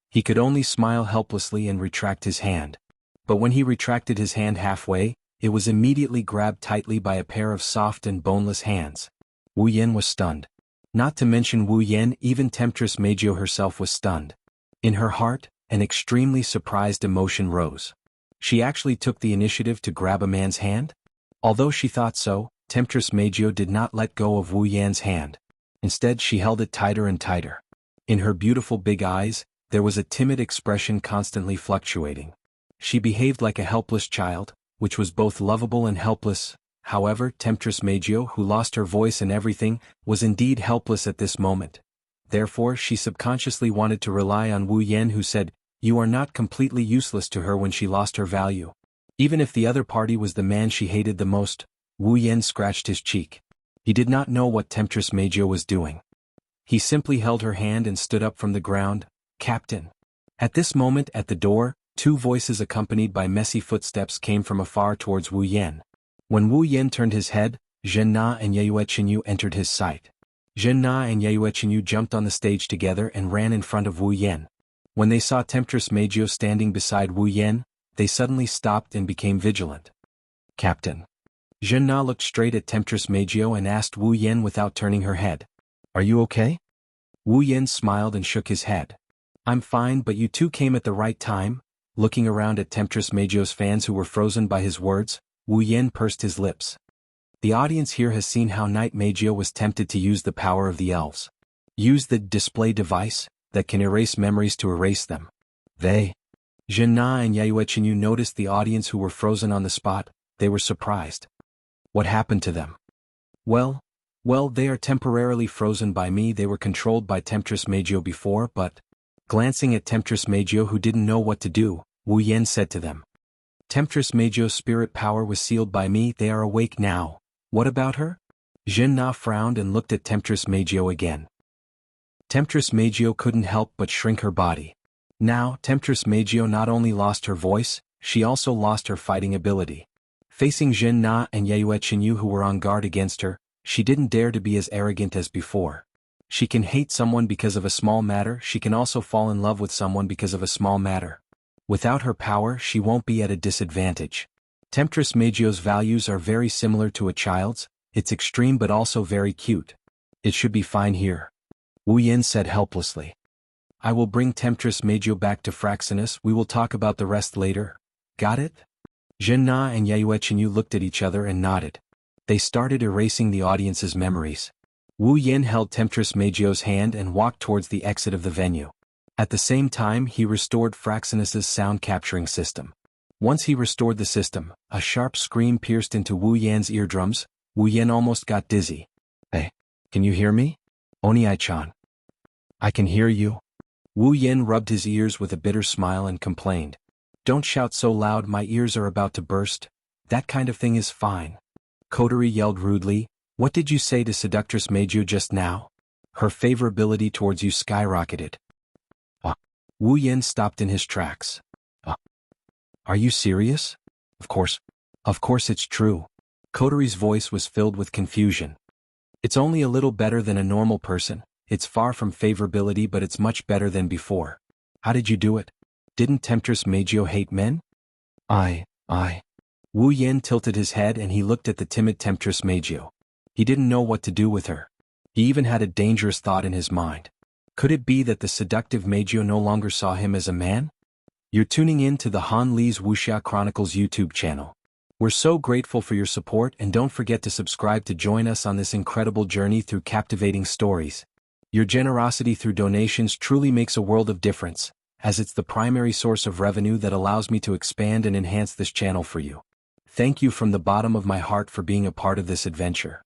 He could only smile helplessly and retract his hand. But when he retracted his hand halfway, it was immediately grabbed tightly by a pair of soft and boneless hands. Wu Yan was stunned. Not to mention Wu Yan, even Temptress Meijio herself was stunned. In her heart, an extremely surprised emotion rose. She actually took the initiative to grab a man's hand? Although she thought so, Temptress Meijio did not let go of Wu Yan's hand. Instead she held it tighter and tighter. In her beautiful big eyes, there was a timid expression constantly fluctuating. She behaved like a helpless child, which was both lovable and helpless. However, Temptress Meijio, who lost her voice and everything, was indeed helpless at this moment. Therefore she subconsciously wanted to rely on Wu Yan, who said, "You are not completely useless to her," when she lost her value. Even if the other party was the man she hated the most. Wu Yan scratched his cheek. He did not know what Temptress Meijio was doing. He simply held her hand and stood up from the ground. "Captain." At this moment at the door, two voices accompanied by messy footsteps came from afar towards Wu Yan. When Wu Yan turned his head, Zhen Na and Yue Qinyu entered his sight. Zhen Na and Yue Qinyu jumped on the stage together and ran in front of Wu Yan. When they saw Temptress Meijio standing beside Wu Yan, they suddenly stopped and became vigilant. "Captain." Zhen Na looked straight at Temptress Meijio and asked Wu Yan without turning her head. "Are you okay?" Wu Yan smiled and shook his head. "I'm fine, but you two came at the right time." Looking around at Temptress Meijio's fans who were frozen by his words, Wu Yan pursed his lips. The audience here has seen how Knight Meijio was tempted to use the power of the elves. Use the display device that can erase memories to erase them. Zhen Na and Yue Qinyu noticed the audience who were frozen on the spot. They were surprised. "What happened to them?" Well, they are temporarily frozen by me. They were controlled by Temptress Meijio before, but..." Glancing at Temptress Meijio, who didn't know what to do, Wu Yan said to them. "Temptress Meijio's spirit power was sealed by me. They are awake now. What about her?" Zhen Na frowned and looked at Temptress Meijio again. Temptress Meijio couldn't help but shrink her body. Now, Temptress Meijio not only lost her voice, she also lost her fighting ability. Facing Zhen Na and Yue Qinyu, who were on guard against her, she didn't dare to be as arrogant as before. She can hate someone because of a small matter. She can also fall in love with someone because of a small matter. Without her power, she won't be at a disadvantage. Temptress Meijio's values are very similar to a child's. It's extreme but also very cute. It should be fine here. Wu Yan said helplessly. "I will bring Temptress Meijio back to Fraxinus. We will talk about the rest later. Got it?" Zhen Na and Yue Qinyu looked at each other and nodded. They started erasing the audience's memories. Wu Yan held Temptress Meijio's hand and walked towards the exit of the venue. At the same time, he restored Fraxinus's sound capturing system. Once he restored the system, a sharp scream pierced into Wu Yan's eardrums. Wu Yan almost got dizzy. "Hey, can you hear me? Oni-chan." "I can hear you." Wu Yan rubbed his ears with a bitter smile and complained. "Don't shout so loud, my ears are about to burst." "That kind of thing is fine." Kotori yelled rudely. "What did you say to Seductress Meijio just now? Her favorability towards you skyrocketed." Wu Yan stopped in his tracks. Are you serious?" Of course it's true." Kotori's voice was filled with confusion. "It's only a little better than a normal person. It's far from favorability, but it's much better than before." "How did you do it? Didn't Temptress Meijio hate men?" I. Wu Yan tilted his head and he looked at the timid Temptress Meijio. He didn't know what to do with her. He even had a dangerous thought in his mind. Could it be that the seductive Meijio no longer saw him as a man? You're tuning in to the Han Li's Wuxia Chronicles YouTube channel. We're so grateful for your support, and don't forget to subscribe to join us on this incredible journey through captivating stories. Your generosity through donations truly makes a world of difference, as it's the primary source of revenue that allows me to expand and enhance this channel for you. Thank you from the bottom of my heart for being a part of this adventure.